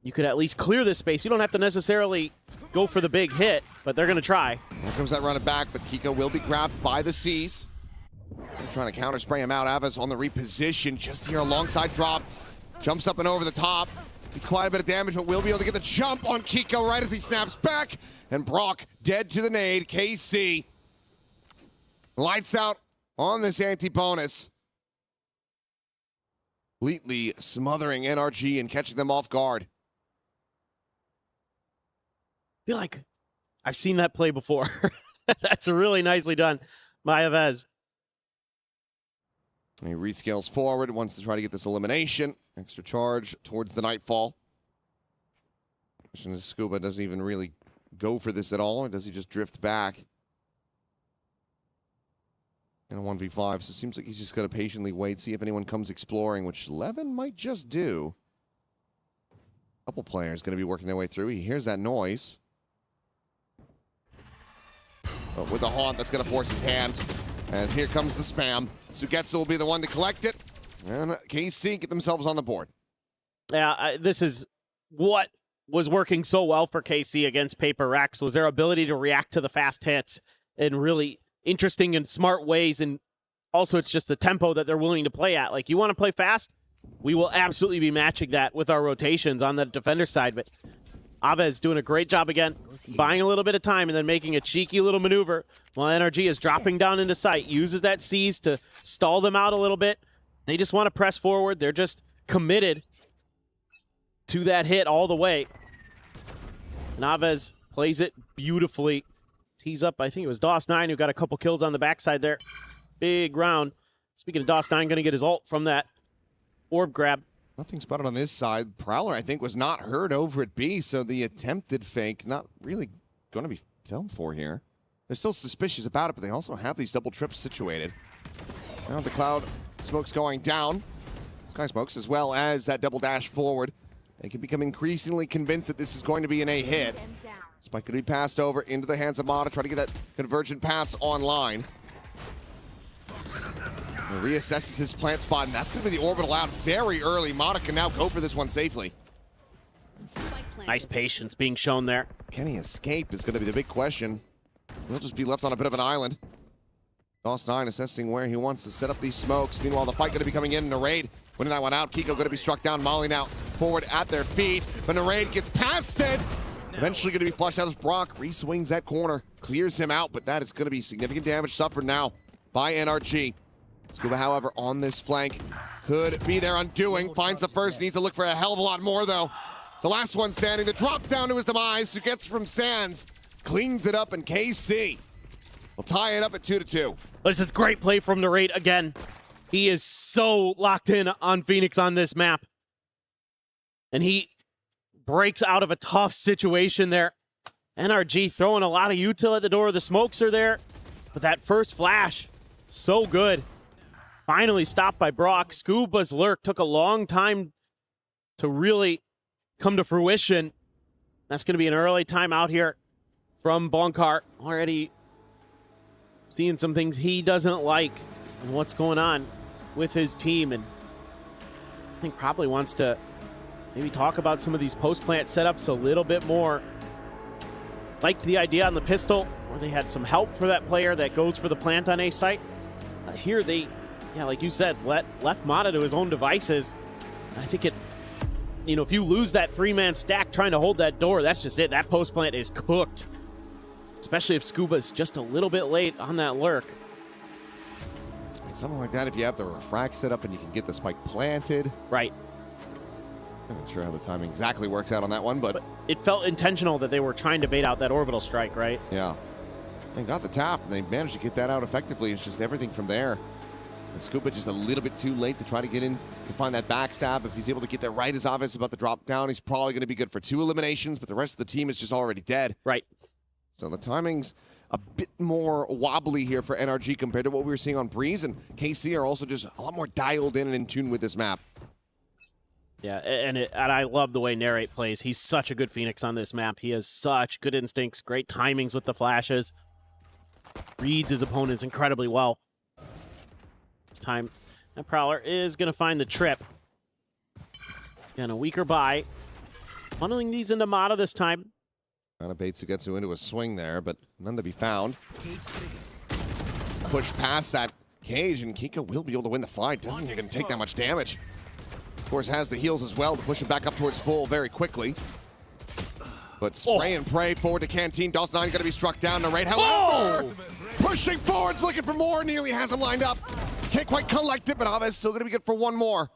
You could at least clear this space. You don't have to necessarily go for the big hit, but they're going to try. Here comes that run it back, but Kiko will be grabbed by the C's. They're trying to counter spray him out. Aves on the reposition, just here alongside drop. Jumps up and over the top. It's quite a bit of damage, but will be able to get the jump on Kiko right as he snaps back. And Brock dead to the nade. KC lights out on this anti-bonus. Completely smothering NRG and catching them off guard. I feel like I've seen that play before. That's really nicely done by Aves. He rescales forward, wants to try to get this elimination. Extra charge towards the Nightfall. Question is, Scuba doesn't even really go for this at all, or does he just drift back? In a 1v5, so it seems like he's just going to patiently wait, see if anyone comes exploring, which Levin might just do. A couple players going to be working their way through. He hears that noise. But with the haunt, that's going to force his hand. As here comes the spam. Sugetsu will be the one to collect it. And KC get themselves on the board. Yeah, this is what was working so well for KC against Paper Rex, was their ability to react to the fast hits in really interesting and smart ways. And also it's just the tempo that they're willing to play at. Like, you want to play fast? We will absolutely be matching that with our rotations on the defender side. But Aves doing a great job again, buying a little bit of time and then making a cheeky little maneuver while NRG is dropping down into sight, uses that C's to stall them out a little bit. They just want to press forward. They're just committed to that hit all the way. Aves plays it beautifully. Tees up, I think it was DOS9 who got a couple kills on the backside there. Big round. Speaking of DOS9, going to get his ult from that orb grab. Nothing spotted on this side. Prowler, I think, was not heard over at B, so the attempted fake not really going to be filmed for here. They're still suspicious about it, but they also have these double trips situated. Now the cloud smoke's going down. Sky smokes, as well as that double dash forward. They can become increasingly convinced that this is going to be an A hit. Spike could be passed over into the hands of Mata, try to get that convergent paths online. He reassesses his plant spot, and that's going to be the orbital out very early. Mata can now go for this one safely. Nice patience being shown there. Can he escape is going to be the big question. He'll just be left on a bit of an island. DOS9 assessing where he wants to set up these smokes. Meanwhile, the fight going to be coming in. Narade winning that one out. Kiko going to be struck down. Molly now forward at their feet. But Narade gets past it. Eventually going to be flushed out as Brock re-swings that corner. Clears him out, but that is going to be significant damage suffered now by NRG. Scuba, however, on this flank could be their undoing. Finds the first, needs to look for a hell of a lot more, though. It's the last one standing. The drop down to his demise, who gets from Sands, cleans it up, and KC will tie it up at 2-2. This is great play from Narade again. He is so locked in on Phoenix on this map. And he breaks out of a tough situation there. NRG throwing a lot of util at the door. The smokes are there. But that first flash, so good. Finally stopped by Brock. Scuba's lurk took a long time to really come to fruition. That's going to be an early timeout here from Bonkar. Already seeing some things he doesn't like and what's going on with his team. And I think probably wants to maybe talk about some of these post-plant setups a little bit more. Liked the idea on the pistol where they had some help for that player that goes for the plant on A site. Here they, yeah, like you said, left Mata to his own devices. I think it, you know, if you lose that three-man stack trying to hold that door, that's just it. That post plant is cooked. Especially if Scuba's just a little bit late on that lurk. something like that, if you have the refract set up and you can get the spike planted. Right. I'm not sure how the timing exactly works out on that one, but it felt intentional that they were trying to bait out that orbital strike, right? Yeah. They got the tap, and they managed to get that out effectively. It's just everything from there. And Scuba just a little bit too late to try to get in to find that backstab. If he's able to get that right, his offense about to drop down. He's probably going to be good for 2 eliminations, but the rest of the team is just already dead. Right. So the timing's a bit more wobbly here for NRG compared to what we were seeing on Breeze, and KC are also just a lot more dialed in and in tune with this map. Yeah, and I love the way Narrate plays. He's such a good Phoenix on this map. He has such good instincts, great timings with the flashes. Reads his opponents incredibly well. This time, that Prowler is going to find the trip. And a weaker buy. Funneling these into Mata this time. Trying to bait Sugetsu into a swing there, but none to be found. Push past that cage, and Kiko will be able to win the fight. Doesn't even take that much damage. Of course, has the heals as well to push him back up towards full very quickly. But spray and pray forward to Canteen. Dawson going to be struck down. Narrate, however, pushing forwards, looking for more. Nearly has him lined up. Can't quite collect it, but Aves still going to be good for one more.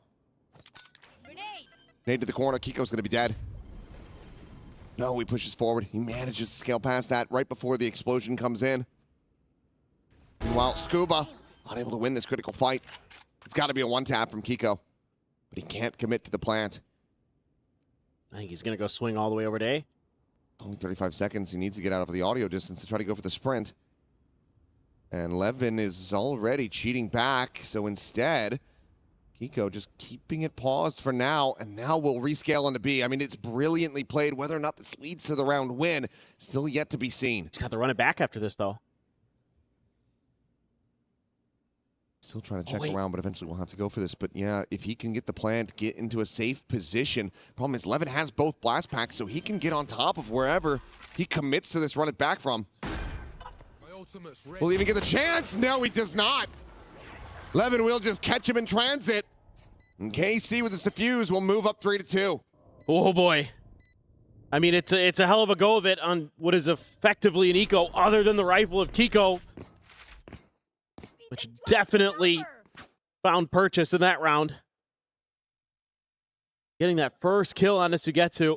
Nade to the corner. Kiko's going to be dead. No, he pushes forward. He manages to scale past that right before the explosion comes in. Meanwhile, Scuba unable to win this critical fight. It's got to be a one-tap from Kiko, but he can't commit to the plant. I think he's going to go swing all the way over to A. Only 35 seconds. He needs to get out of the audio distance to try to go for the sprint. And Levin is already cheating back, so instead, Kiko just keeping it paused for now, and now we'll rescale into B. I mean, it's brilliantly played. Whether or not this leads to the round win, still yet to be seen. He's got to run it back after this, though. Still trying to check around, but eventually we'll have to go for this. But yeah, if he can get the plant, get into a safe position. Problem is, Levin has both blast packs, so he can get on top of wherever he commits to this run it back from. Will he even get the chance? No, he does not. Levin will just catch him in transit. And KC with his defuse will move up 3-2. Oh boy. I mean, it's a hell of a go of it on what is effectively an eco other than the rifle of Kiko, which definitely found purchase in that round. Getting that first kill on Sugetsu.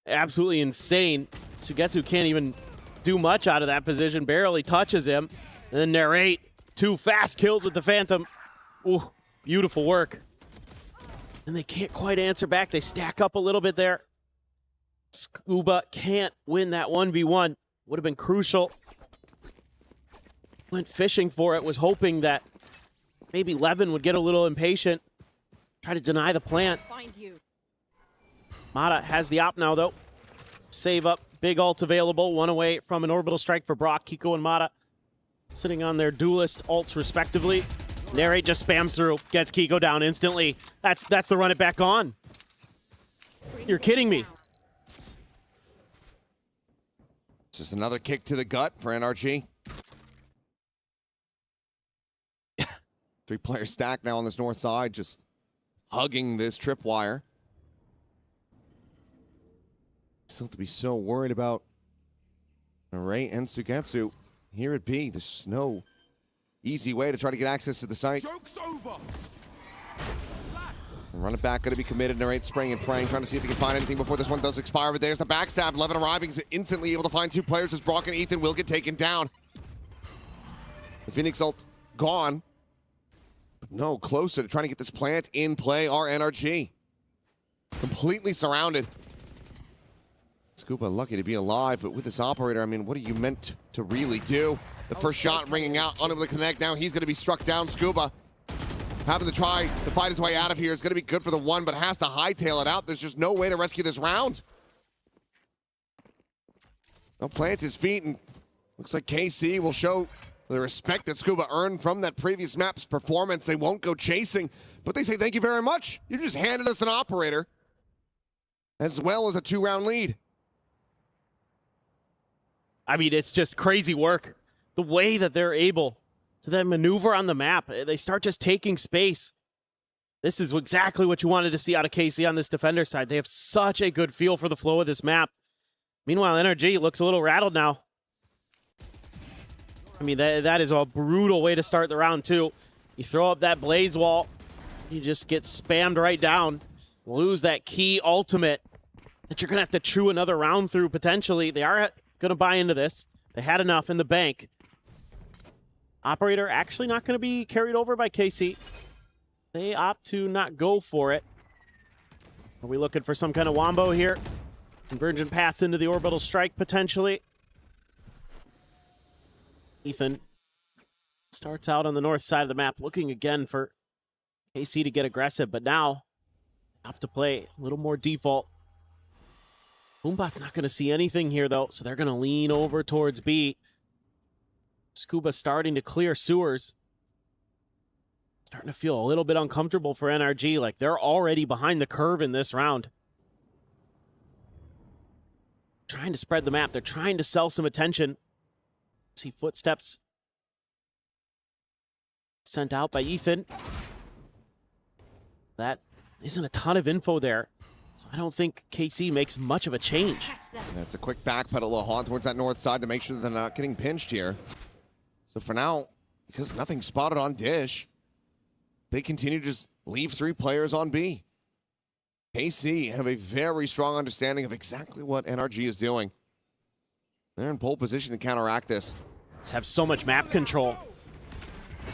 Absolutely insane. Sugetsu can't even do much out of that position. Barely touches him. And then Narrate, 2 fast kills with the Phantom. Ooh, beautiful work. And they can't quite answer back. They stack up a little bit there. Scuba can't win that 1v1. Would have been crucial. Went fishing for it, was hoping that maybe Levin would get a little impatient. Try to deny the plant. Mata has the op now, though. Save up. Big ult available. 1 away from an orbital strike for Brock. Kiko and Mata sitting on their duelist ults, respectively. Narrate just spams through. Gets Kiko down instantly. That's the run it back on. You're kidding me. Just another kick to the gut for NRG. 3-player stack now on this north side, just hugging this tripwire. Still to be so worried about Array and Sugetsu here at B. There's just no easy way to try to get access to the site. Joke's over. Run it back, going to be committed. Narrate spraying and praying, trying to see if he can find anything before this one does expire. But there's the backstab. Levin arriving, is instantly able to find 2 players as Brock and Ethan will get taken down. The Phoenix ult gone. But no, closer to trying to get this plant in play are NRG. Completely surrounded. Scuba lucky to be alive, but with this operator, I mean, what are you meant to really do? The first shot ringing out, unable to connect. Now he's going to be struck down. Scuba having to try to fight his way out of here. Is going to be good for the 1, but has to hightail it out. There's just no way to rescue this round. Now plant his feet, and looks like KC will show the respect that Scuba earned from that previous map's performance. They won't go chasing, but they say thank you very much. You just handed us an operator as well as a 2-round lead. I mean, it's just crazy work. The way that they're able to then maneuver on the map. They start just taking space. This is exactly what you wanted to see out of KC on this defender side. They have such a good feel for the flow of this map. Meanwhile, NRG looks a little rattled now. I mean, that is a brutal way to start the round, too. You throw up that blaze wall, you just get spammed right down, lose that key ultimate that you're going to have to chew another round through, potentially. They are going to buy into this. They had enough in the bank. Operator actually not going to be carried over by KC. They opt to not go for it. Are we looking for some kind of wombo here? Convergent paths into the orbital strike, potentially. Ethan starts out on the north side of the map, looking again for KC to get aggressive, but now opt to play a little more default. Boombot's not going to see anything here, though, so they're going to lean over towards B. Scuba starting to clear sewers. Starting to feel a little bit uncomfortable for NRG, like they're already behind the curve in this round. Trying to spread the map. They're trying to sell some attention. See footsteps sent out by Ethan. That isn't a ton of info there, so I don't think KC makes much of a change. That's a quick backpedal, a haunt towards that north side to make sure they're not getting pinched here. So for now, because nothing's spotted on Dish, they continue to just leave 3 players on B. KC have a very strong understanding of exactly what NRG is doing. They're in pole position to counteract this. Let's have so much map control.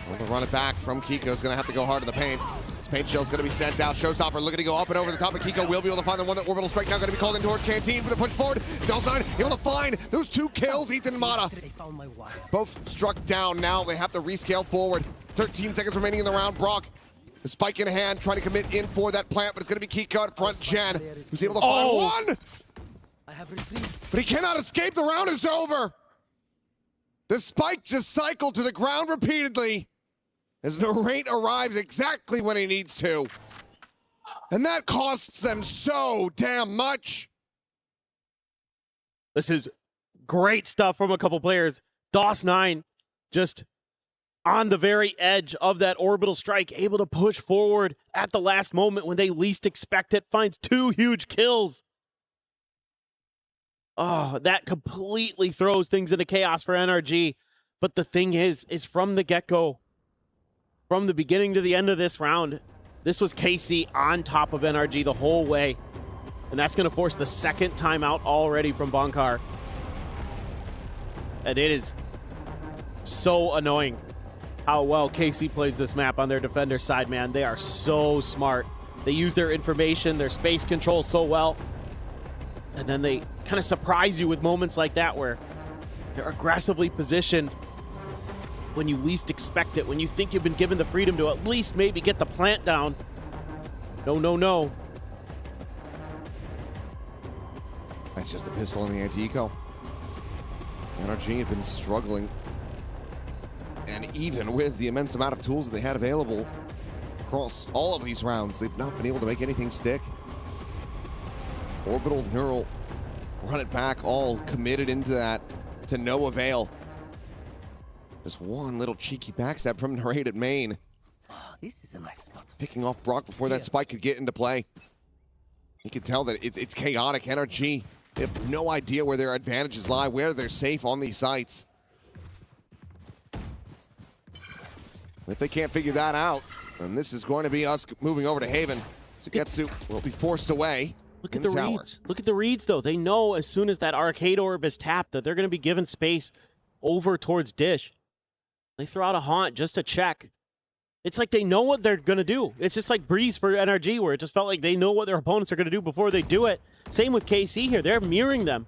Well, they'll run it back from Kiko. Is going to have to go hard in the paint. This paint shell's going to be sent out. Showstopper looking to go up and over the top, but Kiko will be able to find the one that orbital strike now going to be called in towards Canteen for the push forward. Delsign able to find those 2 kills. Ethan and Mata both struck down. Now they have to rescale forward. 13 seconds remaining in the round. Brock, the spike in hand, trying to commit in for that plant, but it's going to be Kiko at front. Jen, who's able to find one. But he cannot escape. The round is over. The spike just cycled to the ground repeatedly as Narrate arrives exactly when he needs to. And that costs them so damn much. This is great stuff from a couple players. DOS9 just on the very edge of that orbital strike, able to push forward at the last moment when they least expect it, finds 2 huge kills. Oh, that completely throws things into chaos for NRG. But the thing is from the get-go, from the beginning to the end of this round, this was KC on top of NRG the whole way. And that's going to force the second timeout already from Bonkar. And it is so annoying how well KC plays this map on their defender side, man. They are so smart. They use their information, their space control so well. And then they kind of surprise you with moments like that where they're aggressively positioned when you least expect it, when you think you've been given the freedom to at least maybe get the plant down. No, no, no. That's just a pistol in the anti-eco. NRG have been struggling. And even with the immense amount of tools that they had available across all of these rounds, they've not been able to make anything stick. Orbital, Neural, run it back, all committed into that to no avail. Just one little cheeky backstab from Narrate at main. This is a nice spot. Picking off Brock before that spike could get into play. You can tell that it's chaotic. NRG, they have no idea where their advantages lie, where they're safe on these sites. If they can't figure that out, then this is going to be us moving over to Haven. Sugetsu will be forced away. Look at the reads. Look at the reads, though. They know as soon as that arcade orb is tapped that they're going to be given space over towards Dish. They throw out a haunt just to check. It's like they know what they're going to do. It's just like Breeze for NRG, where it just felt like they know what their opponents are going to do before they do it. Same with KC here. They're mirroring them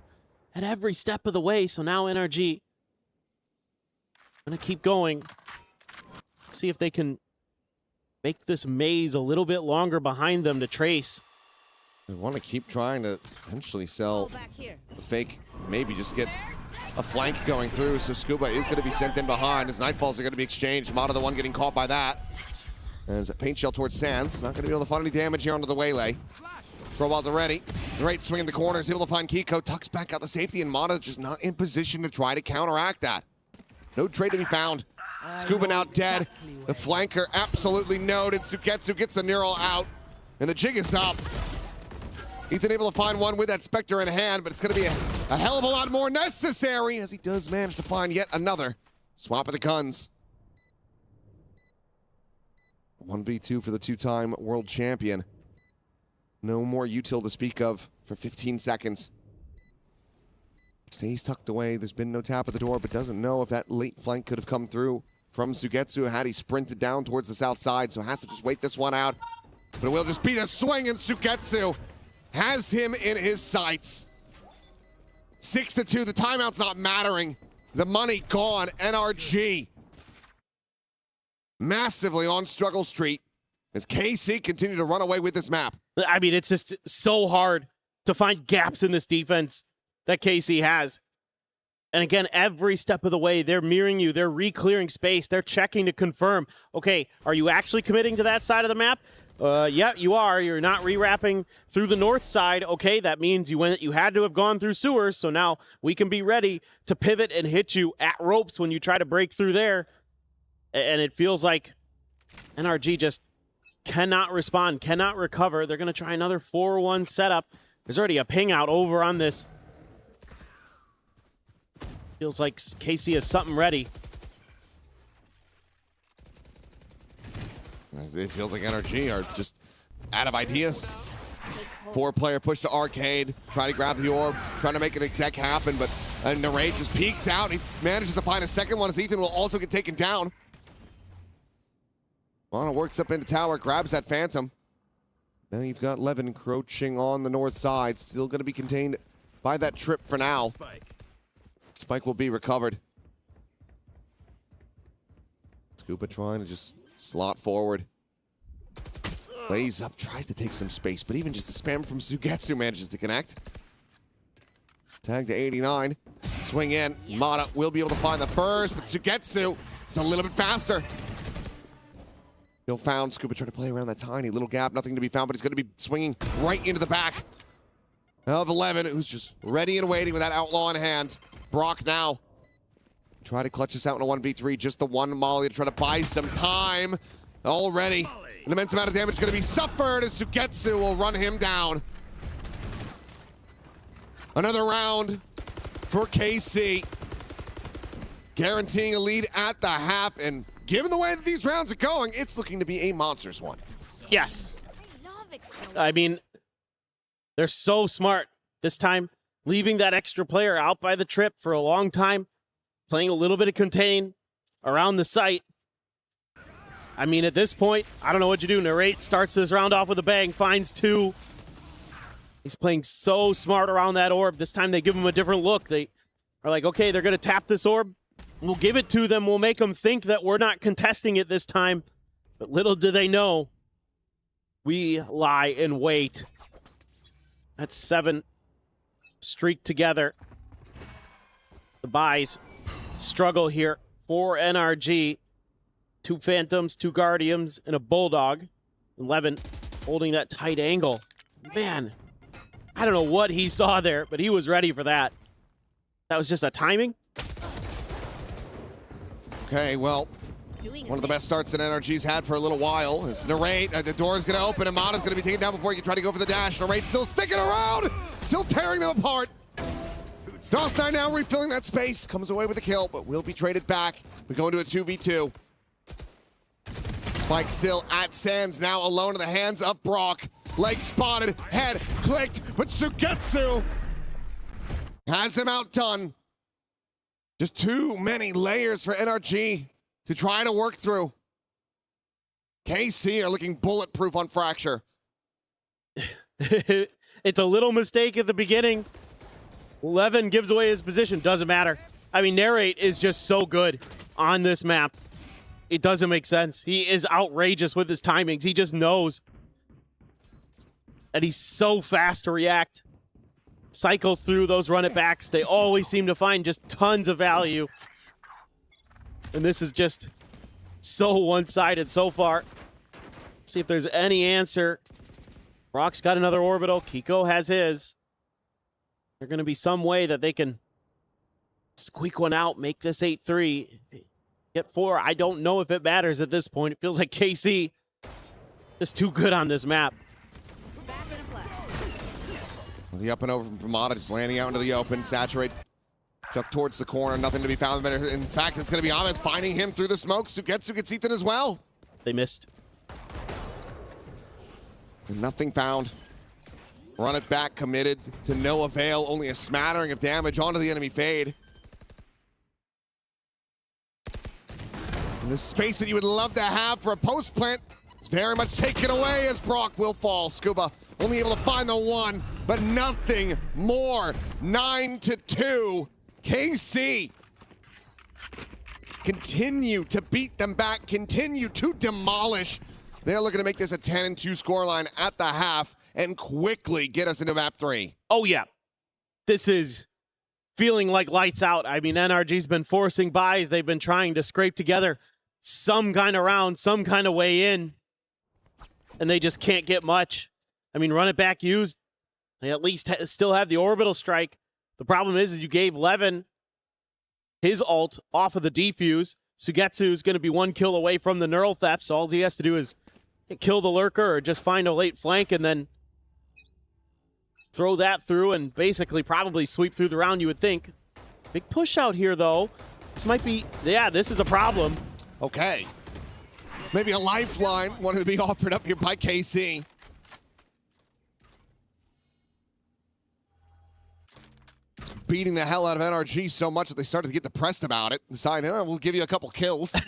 at every step of the way. So now NRG going to keep going. See if they can make this maze a little bit longer behind them to trace. They want to keep trying to potentially sell the fake, maybe just get a flank going through, so Scuba is going to be sent in behind as Nightfalls are going to be exchanged. Mata the one getting caught by that. As a paint shell towards Sands, not going to be able to find any damage here onto the Waylay. Throwball's ready. Right swinging the corner, is able to find Kiko, tucks back out the safety, and Mata just not in position to try to counteract that. No trade to be found. Scuba now dead. The flanker absolutely noted. Sugetsu gets the Neural out, and the jig is up. Ethan able to find one with that Spectre in hand, but it's going to be a hell of a lot more necessary as he does manage to find yet another Swap of the guns. 1v2 for the two-time world champion. No more util to speak of for 15 seconds. Stays tucked away. There's been no tap at the door, but doesn't know if that late flank could have come through from Sugetsu had he sprinted down towards the south side, so has to just wait this one out. But it will just be the swing, and Sugetsu has him in his sights. 6-2, the timeout's not mattering. The money gone. NRG massively on struggle street as KC continue to run away with this map. I mean, it's just so hard to find gaps in this defense that KC has. And again, every step of the way, they're mirroring you. They're re-clearing space. They're checking to confirm, okay, are you actually committing to that side of the map? Yeah, you are. You're not rewrapping through the north side. Okay, that means you had to have gone through sewers, so now we can be ready to pivot and hit you at ropes when you try to break through there. And it feels like NRG just cannot respond, cannot recover. They're going to try another 4-1 setup. There's already a ping out over on this. Feels like KC has something ready. It feels like NRG are just out of ideas. 4-player push to Arcade, trying to grab the orb, trying to make an exec happen, but Narade just peeks out. He manages to find a second one as Ethan will also get taken down. Lana works up into tower, grabs that Phantom. Now you've got Levin encroaching on the north side, still going to be contained by that trip for now. Spike will be recovered. Scuba trying to just slot forward. Lays up, tries to take some space, but even just the spam from Sugetsu manages to connect. Tag to 89. Swing in. Mata will be able to find the burst, but Sugetsu is a little bit faster. Still found. Scuba trying to play around that tiny little gap. Nothing to be found, but he's going to be swinging right into the back of 11, who's just ready and waiting with that outlaw in hand. Brock now. Try to clutch this out in a 1v3. Just the one molly to try to buy some time. Already, an immense amount of damage going to be suffered as Sugetsu will run him down. Another round for KC. Guaranteeing a lead at the half, and given the way that these rounds are going, it's looking to be a monstrous one. Yes. I mean, they're so smart this time, leaving that extra player out by the trip for a long time, playing a little bit of contain around the site. I mean, at this point, I don't know what you do. Narrate starts this round off with a bang, finds 2. He's playing so smart around that orb. This time they give him a different look. They are like, okay, they're going to tap this orb. We'll give it to them. We'll make them think that we're not contesting it this time. But little do they know, we lie in wait. That's 7 streaked together. The buys struggle here for NRG. 2 Phantoms, 2 Guardians, and a Bulldog. 11 holding that tight angle. Man, I don't know what he saw there, but he was ready for that. That was just a timing. Okay, well, one of the best starts that NRG's had for a little while is Narrate. The door is going to open, and Mata's going to be taken down before he can try to go for the dash. Narrate's still sticking around, still tearing them apart. Dostine now refilling that space, comes away with a kill, but will be traded back. We go into a 2v2. Spike still at Sands, now alone in the hands of Brock. Leg spotted, head clicked, but Sugetsu has him outdone. Just too many layers for NRG to try to work through. KC are looking bulletproof on Fracture. It's a little mistake at the beginning. Levin gives away his position, doesn't matter. I mean, Narrate is just so good on this map. It doesn't make sense. He is outrageous with his timings. He just knows. And he's so fast to react. Cycle through those run it backs. They always seem to find just tons of value. And this is just so one-sided so far. Let's see if there's any answer. Brock's got another orbital. Kiko has his. There's going to be some way that they can squeak one out, make this 8-3. Get 4. I don't know if it matters at this point. It feels like KC is too good on this map. The up and over from Mata just landing out into the open. Saturate Chuck towards the corner, nothing to be found. In fact, it's going to be Aves finding him through the smoke. Sugetsu gets Ethan as well. They missed. And nothing found. Run it back, committed to no avail. Only a smattering of damage onto the enemy Fade. And the space that you would love to have for a post plant is very much taken away as Brock will fall. Scuba only able to find the one, but nothing more. 9-2. KC continue to beat them back, continue to demolish. They're looking to make this a 10-2 scoreline at the half and quickly get us into map 3. Oh, yeah. This is feeling like lights out. I mean, NRG's been forcing buys. They've been trying to scrape together some kind of round, some kind of way in, and they just can't get much. I mean, run it back used. They at least still have the orbital strike. The problem is you gave Levin his ult off of the defuse. Sugetsu's going to be 1 kill away from the neural theft, so all he has to do is kill the lurker or just find a late flank and then throw that through and basically probably sweep through the round, you would think. Big push out here, though. This might be, yeah, this is a problem. Okay. Maybe a lifeline wanted to be offered up here by KC. It's beating the hell out of NRG so much that they started to get depressed about it. Deciding, we'll give you a couple kills.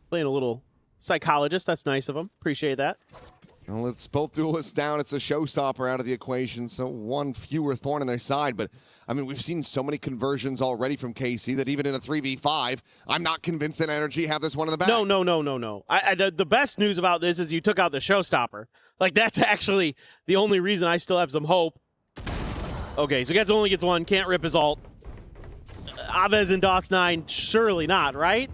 Playing a little psychologist. That's nice of him. Appreciate that. Well, it's both duelists down. It's a showstopper out of the equation, so one fewer thorn in their side. But, I mean, we've seen so many conversions already from KC that even in a 3v5, I'm not convinced that NRG have this one in the bag. No. The best news about this is you took out the showstopper. Like, that's actually the only reason I still have some hope. Okay, so Getz only gets one. Can't rip his ult. Aves and DOS9, surely not, right?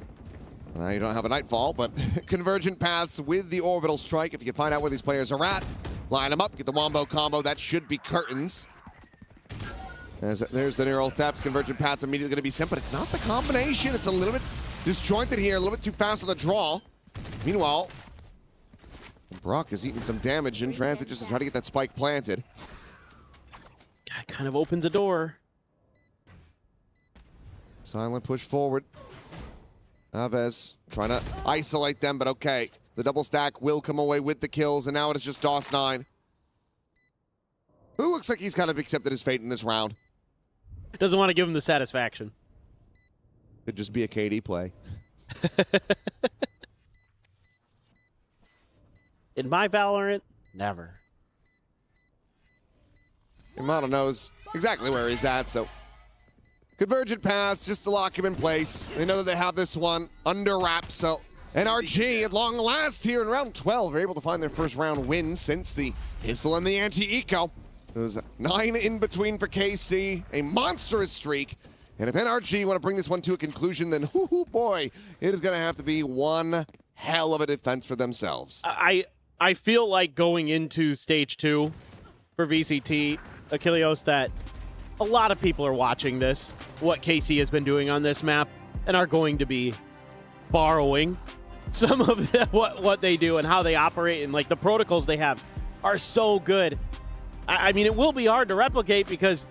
Now you don't have a Nightfall, but convergent paths with the orbital strike. If you can find out where these players are at, line them up, get the wombo combo. That should be curtains. There's the neural thefts. Convergent paths immediately going to be sent, but it's not the combination. It's a little bit disjointed here, a little bit too fast on the draw. Meanwhile, Brock is eating some damage in transit just to try to get that spike planted. Guy kind of opens a door. Silent push forward. Aves trying to isolate them, but okay. The double stack will come away with the kills, and now it is just DOS9. Who looks like he's kind of accepted his fate in this round. Doesn't want to give him the satisfaction. Could just be a KD play. In my Valorant, never. Yamato knows exactly where he's at, so convergent paths just to lock him in place. They know that they have this one under wraps, so NRG at long last here in round 12 are able to find their first round win since the pistol and the anti-eco. It was 9 in between for KC, a monstrous streak. And if NRG want to bring this one to a conclusion, then boy, it is going to have to be one hell of a defense for themselves. I feel like going into stage 2 for VCT, Achilleos, that a lot of people are watching this, what KC has been doing on this map, and are going to be borrowing some of what they do and how they operate, and like the protocols they have are so good. I mean, it will be hard to replicate because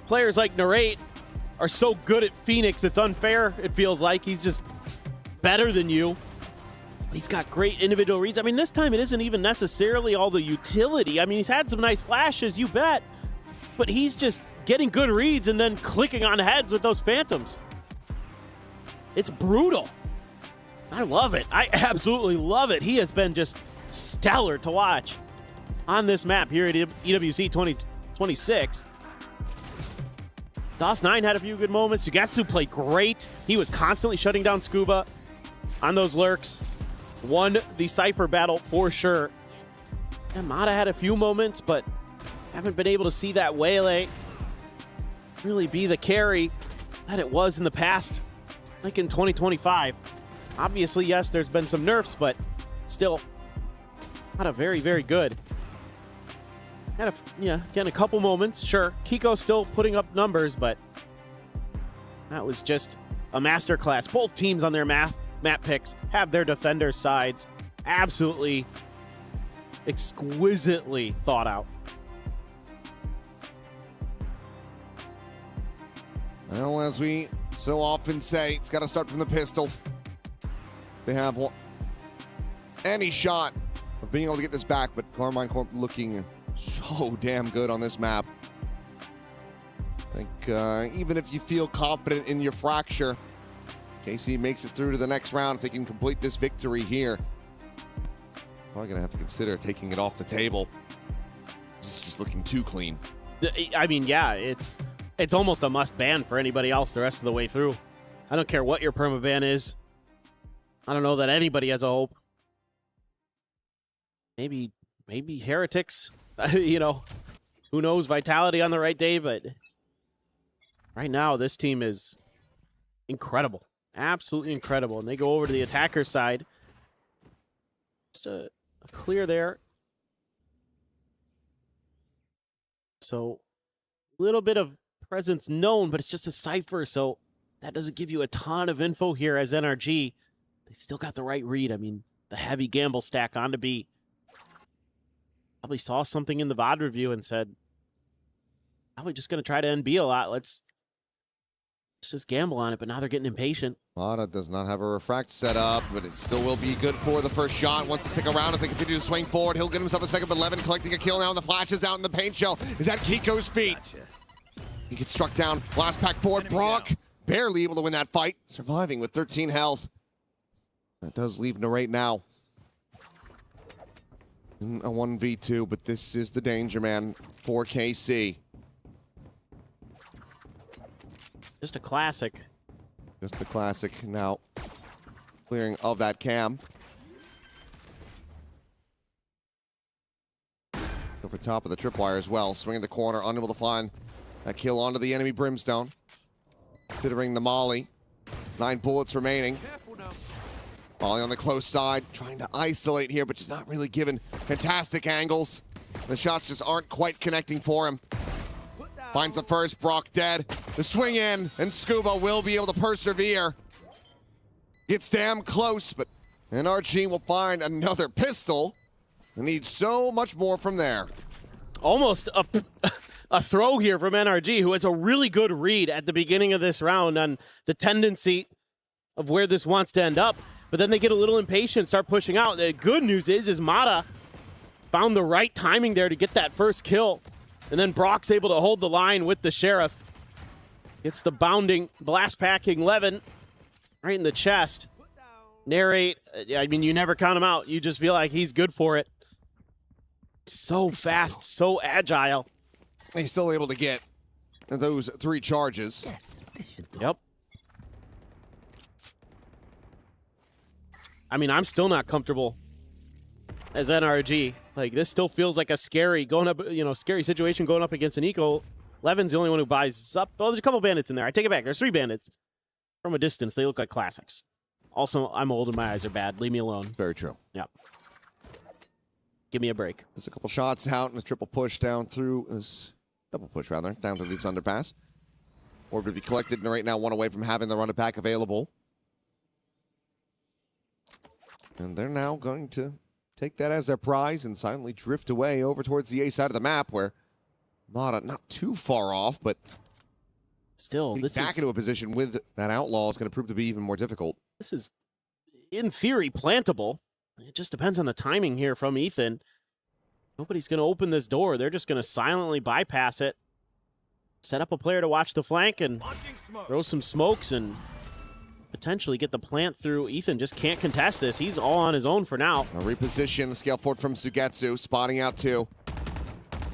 players like Narrate are so good at Phoenix, it's unfair, it feels like. He's just better than you. He's got great individual reads. I mean, this time it isn't even necessarily all the utility. I mean, he's had some nice flashes, you bet. But he's just getting good reads and then clicking on heads with those phantoms. It's brutal. I love it. I absolutely love it. He has been just stellar to watch on this map here at EWC 2026. DOS9 had a few good moments. Sugetsu played great. He was constantly shutting down Scuba on those lurks. Won the Cypher battle for sure. Yamada had a few moments, but haven't been able to see that Waylay really be the carry that it was in the past, like in 2025. Obviously, yes, there's been some nerfs, but still not a very, very good. Had again, a couple moments, sure. Kiko still putting up numbers, but that was just a masterclass. Both teams on their map picks have their defender sides absolutely exquisitely thought out. Well, as we so often say, it's got to start from the pistol. They have any shot of being able to get this back, but Carmine Corp looking so damn good on this map. I think even if you feel confident in your fracture, KC makes it through to the next round if they can complete this victory here. Probably going to have to consider taking it off the table. This is just looking too clean. I mean, yeah, it's almost a must ban for anybody else the rest of the way through. I don't care what your permaban is. I don't know that anybody has a hope. Maybe Heretics, you know, who knows, Vitality on the right day, but right now this team is incredible. Absolutely incredible. And they go over to the attacker side. Just a clear there. So a little bit of presence known, but it's just a Cypher, so that doesn't give you a ton of info here as NRG. They've still got the right read. I mean, the heavy gamble stack onto B. Probably saw something in the VOD review and said, probably just going to try to end B a lot. Let's just gamble on it, but now they're getting impatient. Mata does not have a refract set up, but it still will be good for the first shot. Wants to stick around as they continue to swing forward. He'll get himself a second, but Levin collecting a kill now, and the flash is out in the paint shell. Is at Kiko's feet. He gets struck down. Last pack forward. Brock barely able to win that fight. Surviving with 13 health. That does leave Narrate now in a 1v2, but this is the danger man for KC. Just a classic. Just a classic now. Clearing of that cam. Over top of the tripwire as well. Swinging the corner, unable to find that kill onto the enemy Brimstone. Considering the Molly. 9 bullets remaining. Molly on the close side, trying to isolate here, but just not really given fantastic angles. The shots just aren't quite connecting for him. Finds the first, Brock dead. The swing in, and Scuba will be able to persevere. Gets damn close, but NRG will find another pistol. They need so much more from there. Almost a throw here from NRG, who has a really good read at the beginning of this round on the tendency of where this wants to end up. But then they get a little impatient, start pushing out. The good news is Mata found the right timing there to get that first kill. And then Brock's able to hold the line with the Sheriff. Gets the bounding, blast-packing Levin right in the chest. Narrate, I mean, you never count him out. You just feel like he's good for it. So fast, so agile. He's still able to get those 3 charges. Yep. I mean, I'm still not comfortable as NRG. Like, this still feels like a scary scary situation going up against an eco. Levin's the only one who buys up. Oh, there's a couple bandits in there. I take it back. There's 3 bandits. From a distance, they look like classics. Also, I'm old and my eyes are bad. Leave me alone. Very true. Yep. Give me a break. There's a couple shots out and a triple push down through this double push rather down through this underpass. Orb to be collected, and right now 1 away from having the run it back available. And they're now going to take that as their prize and silently drift away over towards the A side of the map, where Mata not too far off, but still this back into a position with that outlaw is going to prove to be even more difficult. This is, in theory, plantable. It just depends on the timing here from Ethan. Nobody's going to open this door. They're just going to silently bypass it. Set up a player to watch the flank and throw some smokes and potentially get the plant through. Ethan just can't contest this. He's all on his own for now. A reposition, scale forward from Sugetsu, spotting out 2.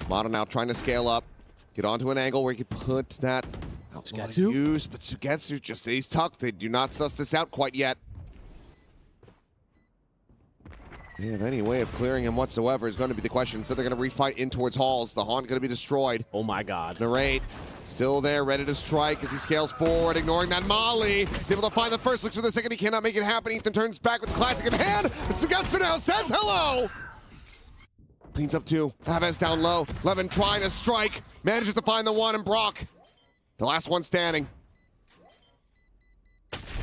Mata now trying to scale up, get onto an angle where he can put that Sugetsu use, but Sugetsu just stays tucked. They do not suss this out quite yet. They have any way of clearing him whatsoever is going to be the question. Instead, they're going to refight in towards Halls. The Haunt going to be destroyed. Oh my God. Narrate still there, ready to strike as he scales forward, ignoring that Molly. He's able to find the first, looks for the second. He cannot make it happen. Ethan turns back with the classic in hand. And Sugetsu now says hello. Cleans up 2. Aves down low. Levin trying to strike. Manages to find the 1, and Brock, the last one standing.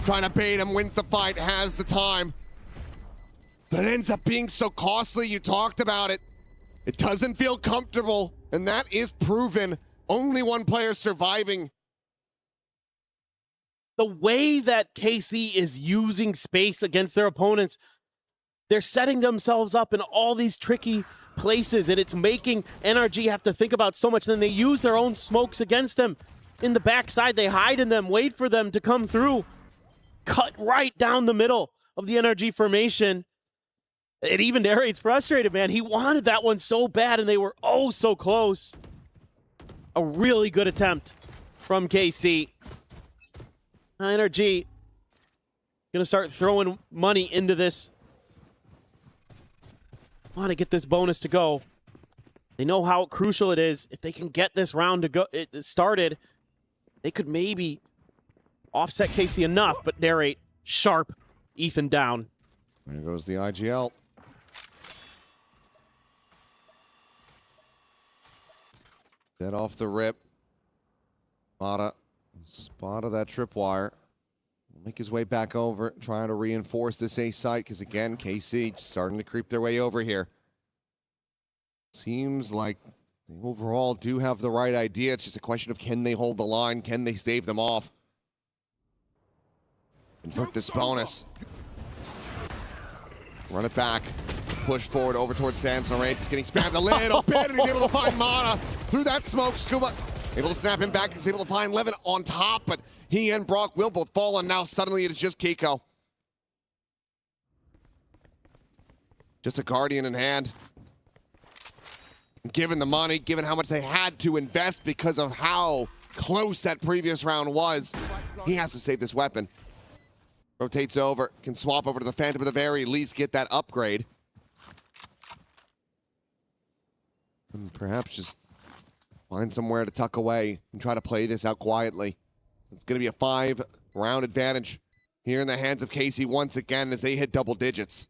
Trying to bait him, wins the fight, has the time. but it ends up being so costly. You talked about it. It doesn't feel comfortable, and that is proven. Only one player surviving. The way that KC is using space against their opponents, they're setting themselves up in all these tricky places, and it's making NRG have to think about so much. Then they use their own smokes against them. In the backside, they hide in them, wait for them to come through. Cut right down the middle of the NRG formation. And even Narrate's frustrated, man. He wanted that one so bad, and they were oh so close. A really good attempt from KC. NRG gonna start throwing money into this. Want to get this bonus to go. They know how crucial it is. If they can get this round to go started, they could maybe offset KC enough, but Narrate sharp Ethan down. There goes the IGL. Dead off the rip. Spot of that tripwire. Make his way back over, trying to reinforce this A site, because again, KC just starting to creep their way over here. Seems like they overall do have the right idea. It's just a question of, can they hold the line? Can they stave them off? Convert this bonus. Run it back. Push forward over towards Sanson. Just getting spammed a little bit, and he's able to find Mana through that smoke. Scuba able to snap him back. He's able to find Levin on top, but he and Brock will both fall, and now suddenly it is just Kiko. Just a Guardian in hand. Given the money, given how much they had to invest because of how close that previous round was, he has to save this weapon. Rotates over, can swap over to the Phantom, at the very least get that upgrade. And perhaps just find somewhere to tuck away and try to play this out quietly. It's going to be a 5-round advantage here in the hands of KC once again as they hit double digits.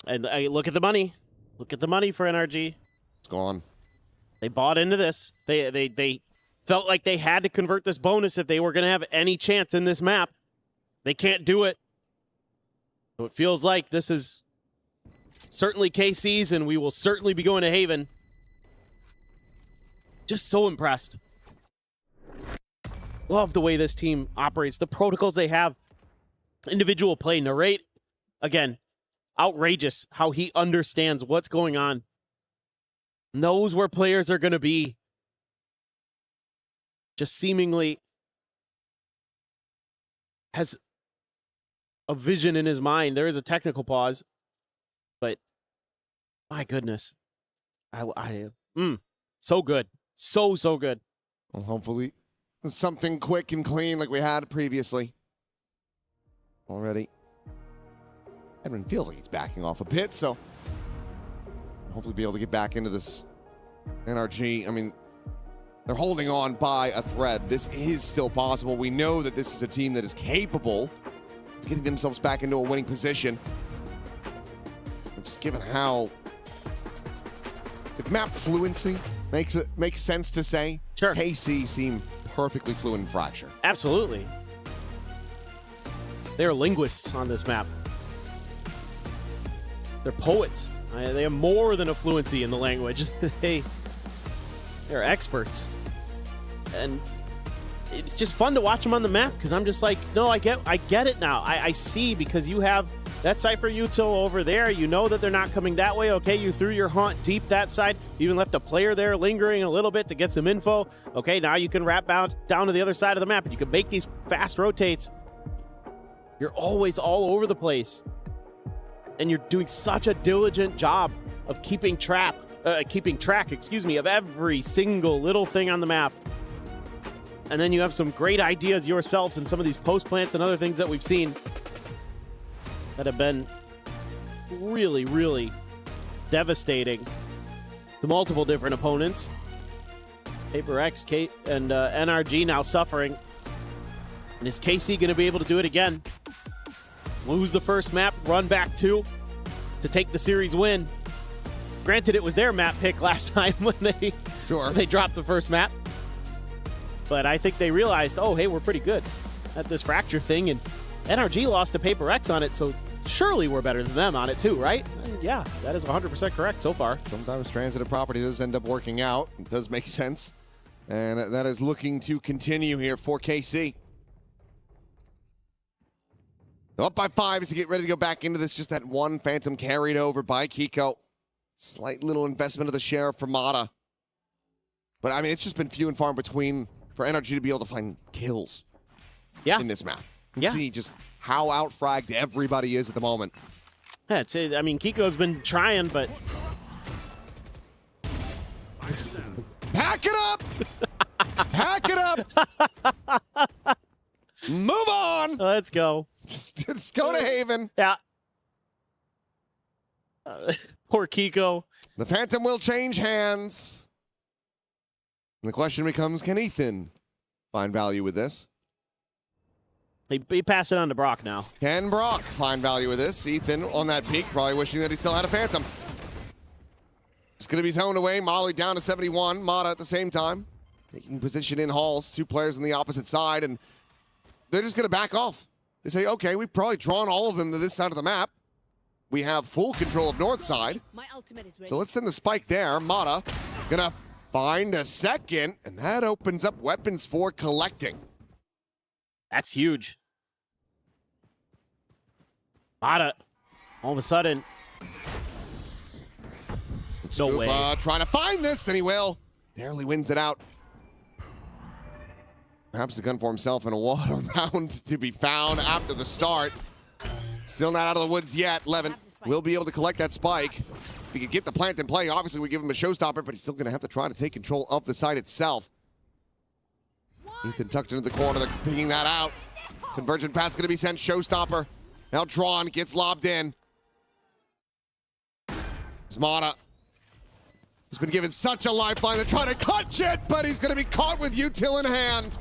And look at the money. Look at the money for NRG. It's gone. They bought into this. They felt like they had to convert this bonus if they were going to have any chance in this map. They can't do it. So it feels like this is certainly KC's, and we will certainly be going to Haven. Just so impressed. Love the way this team operates. The protocols they have. Individual play. Narrate. Again, outrageous how he understands what's going on. Knows where players are going to be. Just seemingly has a vision in his mind. There is a technical pause, but my goodness. So good. So good. Well, hopefully something quick and clean like we had previously. Already. Edwin feels like he's backing off a bit, so hopefully be able to get back into this NRG. I mean, they're holding on by a thread. This is still possible. We know that this is a team that is capable of getting themselves back into a winning position. Just given how, if map fluency makes sense to say, sure. KC seem perfectly fluent in Fracture. Absolutely. They're linguists on this map. They're poets. They have more than a fluency in the language. They're experts. And it's just fun to watch them on the map because I'm just like, no, I get it now. I see, because you have that Cypher util over there. You know that they're not coming that way. Okay, you threw your haunt deep that side. You even left a player there lingering a little bit to get some info. Okay, now you can wrap down to the other side of the map and you can make these fast rotates. You're always all over the place. And you're doing such a diligent job of keeping track, of every single little thing on the map. And then you have some great ideas yourselves in some of these post plants and other things that we've seen that have been really, really devastating to multiple different opponents. Paper X, Kate, and NRG now suffering. And is KC going to be able to do it again? Lose the first map, run back 2 to take the series win. Granted, it was their map pick last time when they dropped the first map. But I think they realized, oh, hey, we're pretty good at this Fracture thing. And NRG lost to Paper X on it, so surely we're better than them on it too, right? Yeah, that is 100% correct so far. Sometimes transitive property does end up working out. It does make sense. And that is looking to continue here for KC. Up by 5 to get ready to go back into this. Just that one Phantom carried over by Kiko. Slight little investment of the Sheriff for Mata. But, I mean, it's just been few and far in between for NRG to be able to find kills in this map. You can see just how out-fragged everybody is at the moment. Yeah, I mean, Kiko's been trying, but... Pack it up! Pack it up! Move on! Let's go. Just go to Haven. Yeah. Poor Kiko. The Phantom will change hands. And the question becomes, can Ethan find value with this? He passed it on to Brock now. Can Brock find value with this? Ethan on that peak, probably wishing that he still had a Phantom. It's going to be zoned away. Molly down to 71. Mata at the same time. Taking position in halls. 2 players on the opposite side. And they're just going to back off. They say, okay, we've probably drawn all of them to this side of the map. We have full control of north side. So let's send the spike there. Mata going to find a second. And that opens up weapons for collecting. That's huge. Mata, all of a sudden. No way. Trying to find this, and he will. Barely wins it out. Perhaps a gun for himself and a water round to be found after the start. Still not out of the woods yet. Levin will be able to collect that spike. If he could get the plant in play, obviously we give him a showstopper, but he's still going to have to try to take control of the site itself. Ethan tucked into the corner. They're picking that out. Convergent path's going to be sent. Showstopper. Now drawn. Gets lobbed in. Mata. He's been given such a lifeline. They're trying to clutch it, but he's going to be caught with util in hand.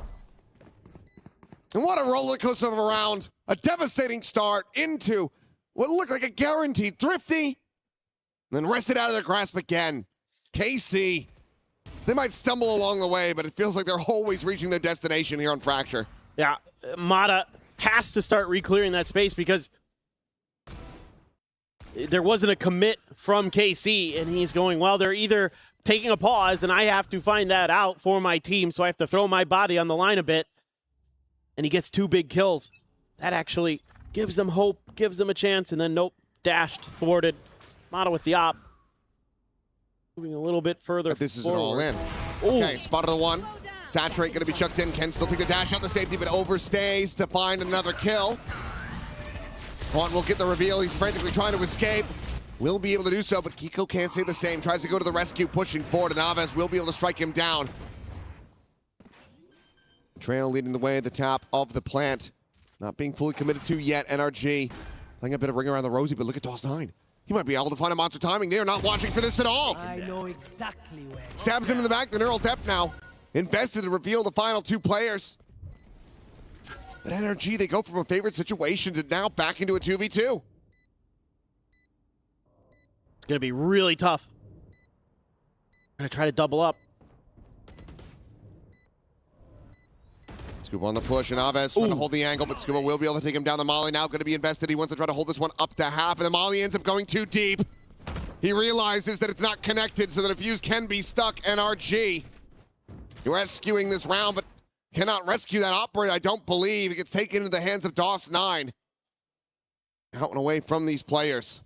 And what a roller coaster of a round. A devastating start into what looked like a guaranteed thrifty. Then wrested out of their grasp again. KC. They might stumble along the way, but it feels like they're always reaching their destination here on Fracture. Yeah, Mata has to start re-clearing that space because there wasn't a commit from KC, and he's going, well, they're either taking a pause, and I have to find that out for my team, so I have to throw my body on the line a bit. And he gets 2 big kills. That actually gives them hope, gives them a chance, and then nope, dashed, thwarted. Mata with the op. Moving a little bit further. But this is forward. an all in. Okay, spotted the one. Saturate going to be chucked in. Can still take the dash out the safety, but overstays to find another kill. Vaughn will get the reveal. He's frantically trying to escape. Will be able to do so, but Kiko can't say the same. Tries to go to the rescue, pushing forward, and Aves will be able to strike him down. Trail leading the way at the top of the plant. Not being fully committed to yet. NRG playing a bit of ring around the rosy, but look at DOS9. He might be able to find a monster timing. They are not watching for this at all. I know exactly where. Stabs him in the back, the neural depth now. Invested to reveal the final 2 players. But NRG, they go from a favorite situation to now back into a 2v2. It's going to be really tough. I'm going to try to double up. Scuba on the push, and Aves trying to hold the angle, but Scuba will be able to take him down. The Molly now going to be invested. He wants to try to hold this one up to half, and the Molly ends up going too deep. He realizes that it's not connected, so that a fuse can be stuck. NRG, you're rescuing this round, but cannot rescue that operator, I don't believe. It gets taken into the hands of DOS9. Out and away from these players.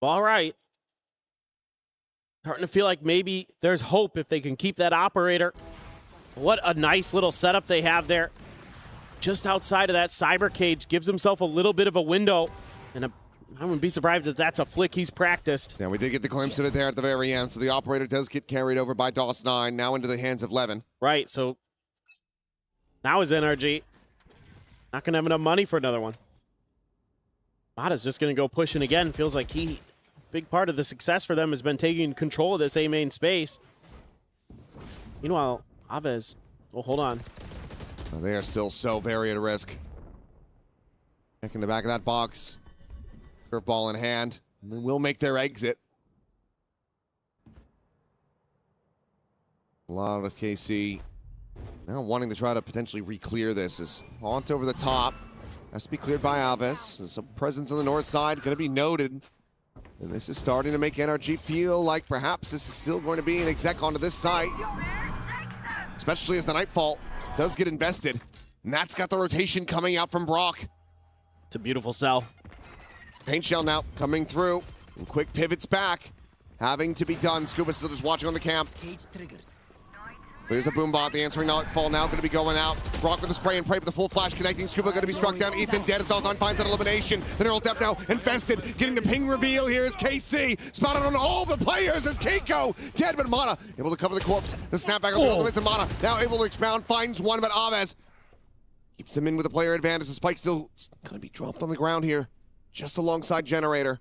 All right. Starting to feel like maybe there's hope if they can keep that operator. What a nice little setup they have there. Just outside of that cyber cage, gives himself a little bit of a window. And I wouldn't be surprised if that's a flick he's practiced. Yeah, we did get the glimpse of it there at the very end. So the operator does get carried over by DOS9, now into the hands of Levin. Right, so now is NRG not going to have enough money for another one. Mata's just going to go pushing again. Feels like big part of the success for them has been taking control of this A main space. Meanwhile, Aves, oh, hold on. Oh, they are still so very at risk. Back in the back of that box. Curveball in hand. And they will make their exit. A lot of KC now wanting to try to potentially re-clear this as Haunt over the top. Has to be cleared by Alves. There's some presence on the north side, going to be noted. And this is starting to make NRG feel like perhaps this is still going to be an exec onto this site. Especially as the Nightfall does get invested. And that's got the rotation coming out from Brock. It's a beautiful cell. Paint shell now coming through. And quick pivots back. Having to be done. Scuba still just watching on the camp. There's a boombot. The answering Nightfall now going to be going out. Brock with the spray and pray with the full flash connecting. Scuba going to be struck down. Ethan dead as Dawson finds that elimination. The neural depth now invested. Getting the ping reveal here is KC. Spotted on all the players as Keiko. Dead, but Mana able to cover the corpse. The snapback on the ultimates and Mana now able to expound. Finds one, but Alves keeps him in with a player advantage. The spike still going to be dropped on the ground here. Just alongside Generator.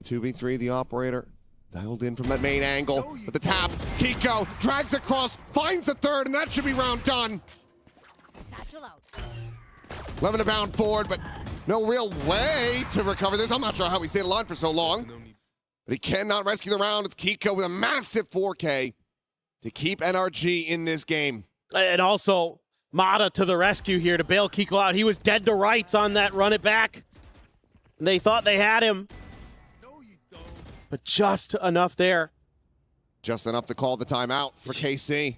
2v3, the operator. Dialed in from that main angle, but the tap, Kiko drags across, finds the third, and that should be round done. 11 to bound forward, but no real way to recover this. I'm not sure how he stayed alive for so long, but he cannot rescue the round. It's Kiko with a massive 4K to keep NRG in this game. And also, Mata to the rescue here to bail Kiko out. He was dead to rights on that run it back. They thought they had him. But just enough there. Just enough to call the timeout for KC.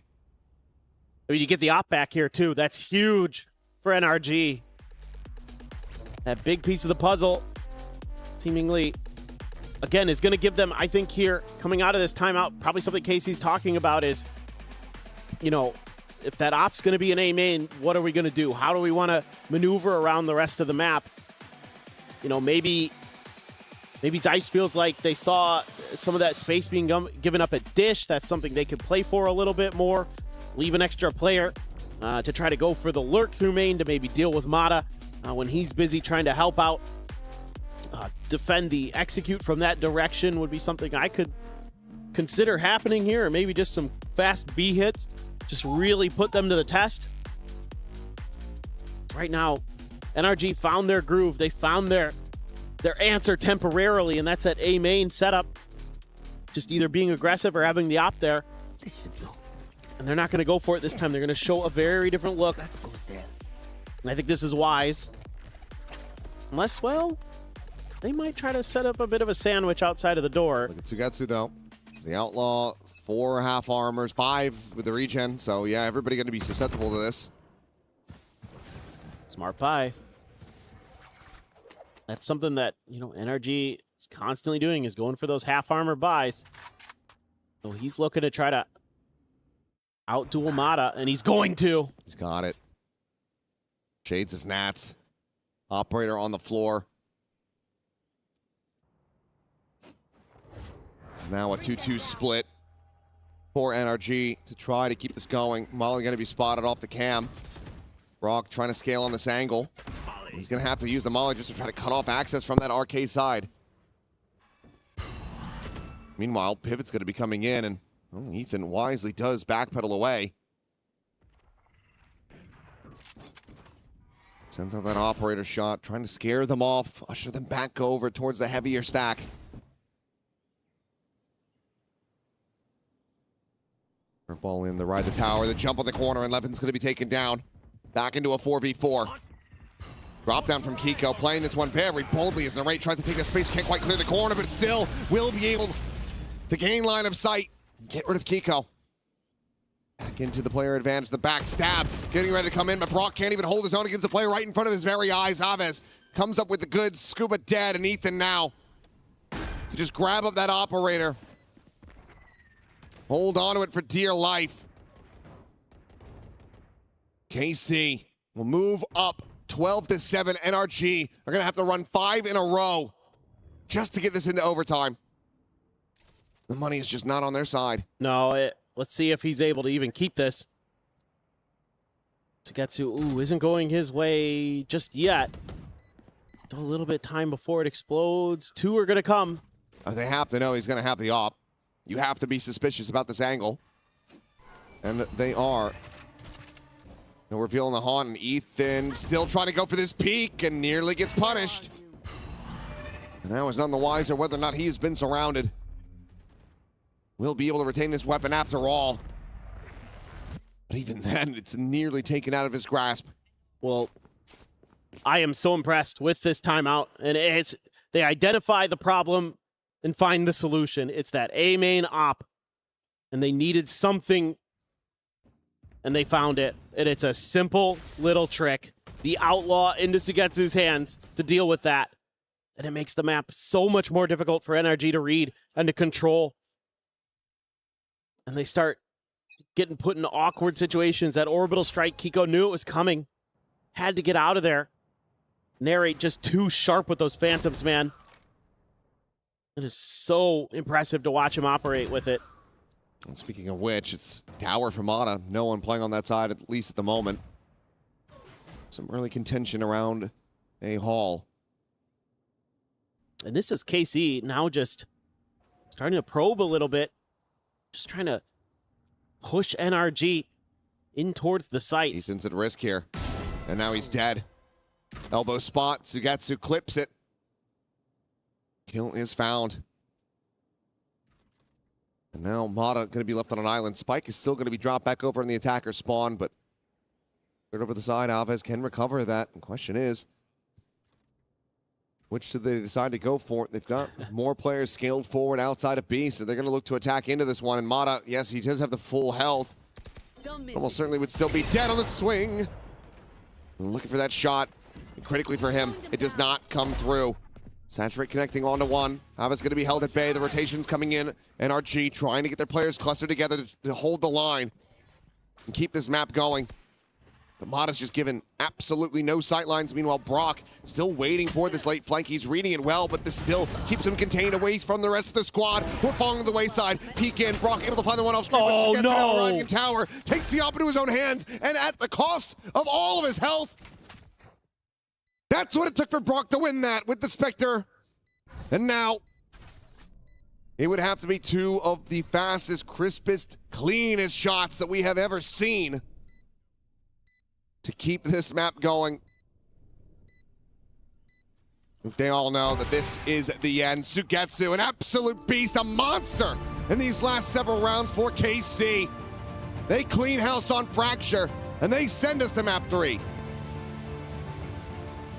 I mean, you get the op back here, too. That's huge for NRG. That big piece of the puzzle, seemingly, again, is going to give them, I think here, coming out of this timeout, probably something KC's talking about is, you know, if that op's going to be an A main, what are we going to do? How do we want to maneuver around the rest of the map? You know, maybe Zipes feels like they saw some of that space being given up at Dish. That's something they could play for a little bit more. Leave an extra player to try to go for the lurk through main to maybe deal with Mata when he's busy trying to help out. Defend the execute from that direction would be something I could consider happening here, or maybe just some fast B hits. Just really put them to the test. Right now, NRG found their groove. They found their answer temporarily, and that's that A main setup. Just either being aggressive or having the op there. And they're not going to go for it this time. They're going to show a very different look. And I think this is wise. Unless, well, they might try to set up a bit of a sandwich outside of the door. Look at Sugetsu, though. The Outlaw, 4 half armors, 5 with the regen. So, yeah, everybody going to be susceptible to this. Smart pie. That's something that, you know, NRG is constantly doing, is going for those half armor buys. So he's looking to try to out-duel Mata, and he's going to. He's got it. Shades of Nats. Operator on the floor. It's now a 2-2 split for NRG to try to keep this going. Molly going to be spotted off the cam. Brock trying to scale on this angle. He's going to have to use the Molly just to try to cut off access from that RK side. Meanwhile, Pivot's going to be coming in, and Ethan wisely does backpedal away. Sends out that operator shot, trying to scare them off, usher them back over towards the heavier stack. Ball in, the ride the tower, the jump on the corner, and Levin's going to be taken down. Back into a 4v4. Drop down from Kiko, playing this one very boldly as Narrate tries to take that space. Can't quite clear the corner, but still will be able to gain line of sight. Get rid of Kiko. Back into the player advantage, the back stab. Getting ready to come in, but Brock can't even hold his own against the player right in front of his very eyes. Aves comes up with the goods. Scuba dead, and Ethan now to just grab up that operator. Hold on to it for dear life. KC will move up 12-7. NRG are going to have to run 5 in a row just to get this into overtime. The money is just not on their side. No, let's see if he's able to even keep this. Sugetsu, isn't going his way just yet. Still a little bit time before it explodes. 2 are going to come. They have to know he's going to have the op. You have to be suspicious about this angle. And they are. No reveal on the haunt, and Ethan still trying to go for this peek and nearly gets punished. And now is none the wiser whether or not he has been surrounded. Will be able to retain this weapon after all. But even then, it's nearly taken out of his grasp. Well, I am so impressed with this timeout. And they identify the problem and find the solution. It's that A main op. And they needed something, and they found it. And it's a simple little trick. The outlaw into Sugetsu's hands to deal with that. And it makes the map so much more difficult for NRG to read and to control. And they start getting put in awkward situations. That orbital strike, Kiko knew it was coming. Had to get out of there. Narrate just too sharp with those phantoms, man. It is so impressive to watch him operate with it. And speaking of which, it's Tower for Mata. No one playing on that side, at least at the moment. Some early contention around a Hall. And this is KC now just starting to probe a little bit. Just trying to push NRG in towards the sights. Ethan's at risk here. And now he's dead. Elbow spot. Sugetsu clips it. Kill is found. And now Mata going to be left on an island. Spike is still going to be dropped back over in the attacker spawn, but right over the side, Alves can recover that. The question is, which do they decide to go for? They've got more players scaled forward outside of B, so they're going to look to attack into this one. And Mata, yes, he does have the full health. Almost certainly would still be dead on the swing. Looking for that shot. And critically for him, it does not come through. Saturate connecting onto one. Alves going to be held at bay. The rotation's coming in. NRG trying to get their players clustered together to hold the line and keep this map going. But Mata's just given absolutely no sightlines. Meanwhile, Brock still waiting for this late flank. He's reading it well, but this still keeps him contained away from the rest of the squad. We're falling to the wayside. Peek in. Brock able to find the one off screen. Oh, no. Arriving in tower. Takes the op into his own hands, and at the cost of all of his health. That's what it took for Brock to win that with the Spectre. And now, it would have to be two of the fastest, crispest, cleanest shots that we have ever seen to keep this map going. They all know that this is the end. Sugetsu, an absolute beast, a monster in these last several rounds for KC. They clean house on Fracture, and they send us to map 3.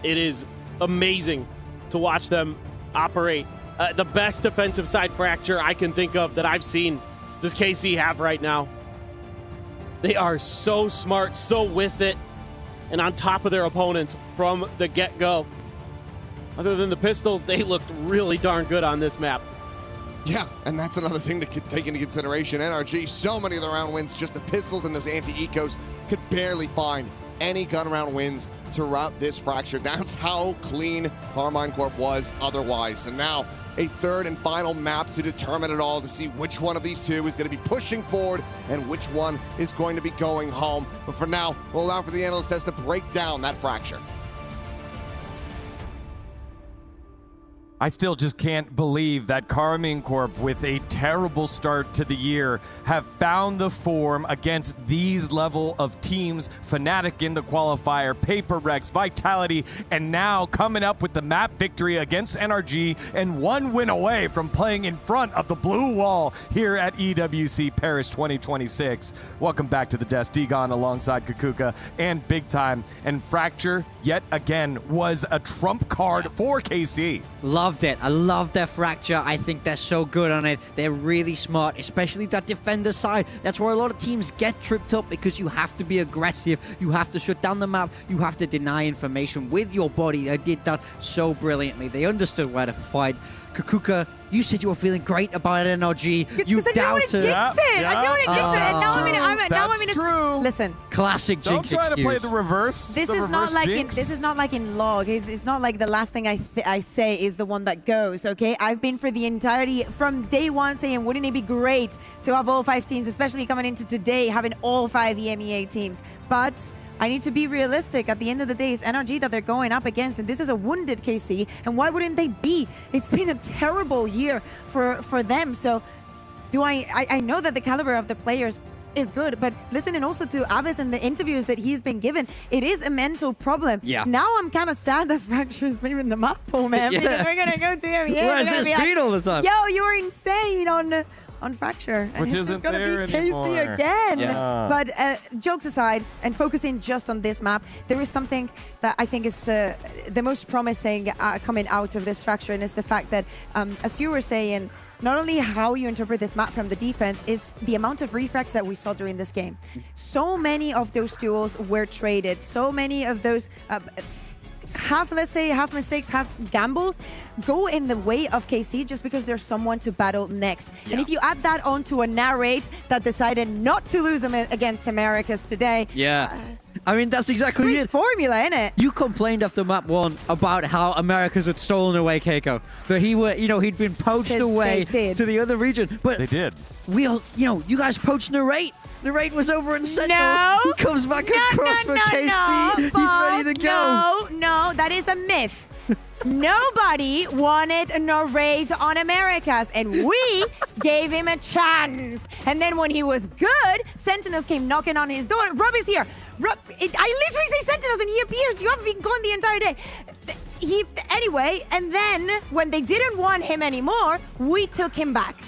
It is amazing to watch them operate. The best defensive side Fracture I can think of that I've seen does KC have right now. They are so smart, so with it, and on top of their opponents from the get-go. Other than the pistols, they looked really darn good on this map. Yeah, and that's another thing to take into consideration. NRG, so many of the round wins, just the pistols and those anti-ecos, could barely find any gun round wins throughout this Fracture. That's how clean Carmine Corp was otherwise. And now a third and final map to determine it all, to see which one of these two is going to be pushing forward and which one is going to be going home. But for now, we'll allow for the analyst test to break down that Fracture. I still just can't believe that Carmine Corp, with a terrible start to the year, have found the form against these level of teams. Fnatic in the qualifier, Paper Rex, Vitality, and now coming up with the map victory against NRG and one win away from playing in front of the blue wall here at EWC Paris 2026. Welcome back to the desk. Degon alongside Kakuka and Big Time. And Fracture, yet again, was a trump card for KC. Loved it. I love their Fracture. I think they're so good on it. They're really smart, especially that defender side. That's where a lot of teams get tripped up, because you have to be aggressive. You have to shut down the map. You have to deny information with your body. They did that so brilliantly. They understood where to fight. Kakuka, you said you were feeling great about NRG. You doubted. I don't want to jinx it. Now I'm in true. Listen. Classic jinx Don't try excuse. to play the reverse. This is not like in log. It's not like the last thing I say is the one that goes, okay? I've been for the entirety from day one saying, wouldn't it be great to have all 5 teams, especially coming into today, having all 5 EMEA teams. But I need to be realistic. At the end of the day, it's NRG that they're going up against, and this is a wounded KC, and why wouldn't they be? It's been a terrible year for them. So I know that the caliber of the players is good, but listening also to Avis and the interviews that he's been given, it is a mental problem. Yeah. Now I'm kind of sad that Fracture's leaving the map, man. Yeah. Because we're gonna go to him. Where's this beat all the time? Yo, you were insane on Fracture. And Which it's isn't going to there be Casey anymore. again. Yeah. But jokes aside, and focusing just on this map, there is something that I think is the most promising coming out of this Fracture, and it's the fact that, as you were saying, not only how you interpret this map from the defense is the amount of refracts that we saw during this game. So many of those duels were traded. So many of those half mistakes, half gambles go in the way of KC just because there's someone to battle next. Yeah. And if you add that onto a narrate that decided not to lose against Americas today. Yeah. I mean, that's exactly it. Formula, innit? You complained after map 1 about how Americas had stolen away Keiko. That he'd been poached away to the other region. But they did. We all, you guys poached Narrate. Narrate was over in Sentinels. No. He comes back across for KC. He's ready to go. No, that is a myth. Nobody wanted a Narrate on Americas, and we gave him a chance. And then when he was good, Sentinels came knocking on his door. Rob is here. I literally say Sentinels, and he appears. You haven't been gone the entire day. Anyway, and then when they didn't want him anymore, we took him back.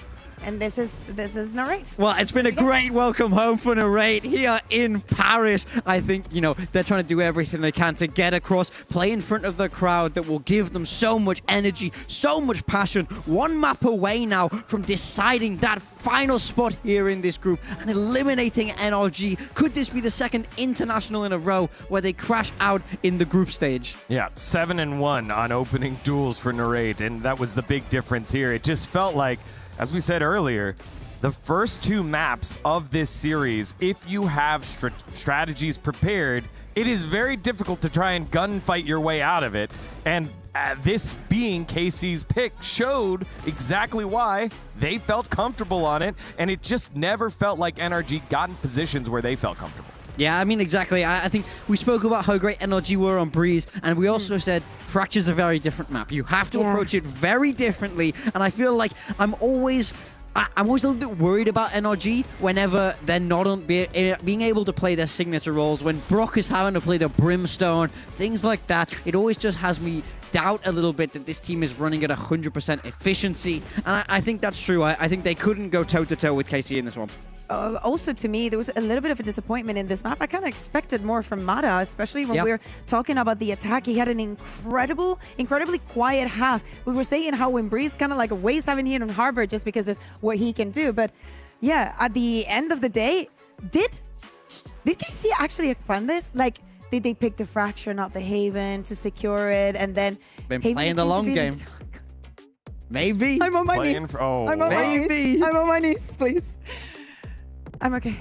And this is Narrate. Well, it's been a great welcome home for Narrate here in Paris. I think, they're trying to do everything they can to get across, play in front of the crowd that will give them so much energy, so much passion. One map away now from deciding that final spot here in this group and eliminating NRG. Could this be the second international in a row where they crash out in the group stage? Yeah, 7-1 on opening duels for Narrate, and that was the big difference here. It just felt like, as we said earlier, the first 2 maps of this series, if you have strategies prepared, it is very difficult to try and gunfight your way out of it. And this being KC's pick showed exactly why they felt comfortable on it, and it just never felt like NRG got in positions where they felt comfortable. Yeah, I mean, exactly. I think we spoke about how great NRG were on Breeze, and we also said Fracture's a very different map. You have to approach it very differently, and I feel like I'm always a little bit worried about NRG whenever they're not being able to play their signature roles. When Brock is having to play the Brimstone, things like that, it always just has me doubt a little bit that this team is running at 100% efficiency, and I think that's true. I think they couldn't go toe-to-toe with KC in this one. Also, to me, there was a little bit of a disappointment in this map. I kind of expected more from Mata, especially when we were talking about the attack. He had an incredibly quiet half. We were saying how when Breeze kind of like waste having here on Harbor just because of what he can do. But yeah, at the end of the day, did KC actually fund this? Like, did they pick the Fracture, not the Haven, to secure it, and then been playing the long game? Maybe. I'm on my knees. I'm on my knees. I'm on my knees, please. I'm okay.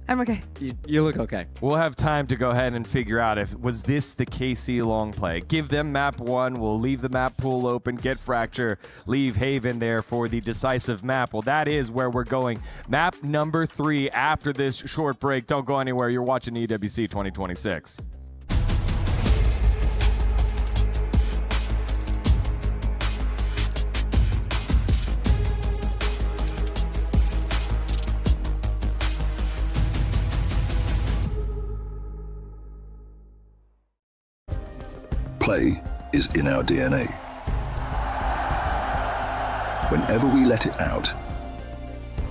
I'm okay. You look okay. We'll have time to go ahead and figure out if was this the KC long play. Give them map 1. We'll leave the map pool open, get Fracture, leave Haven there for the decisive map. Well, that is where we're going. Map number 3 after this short break. Don't go anywhere. You're watching EWC 2026. Play is in our DNA. Whenever we let it out,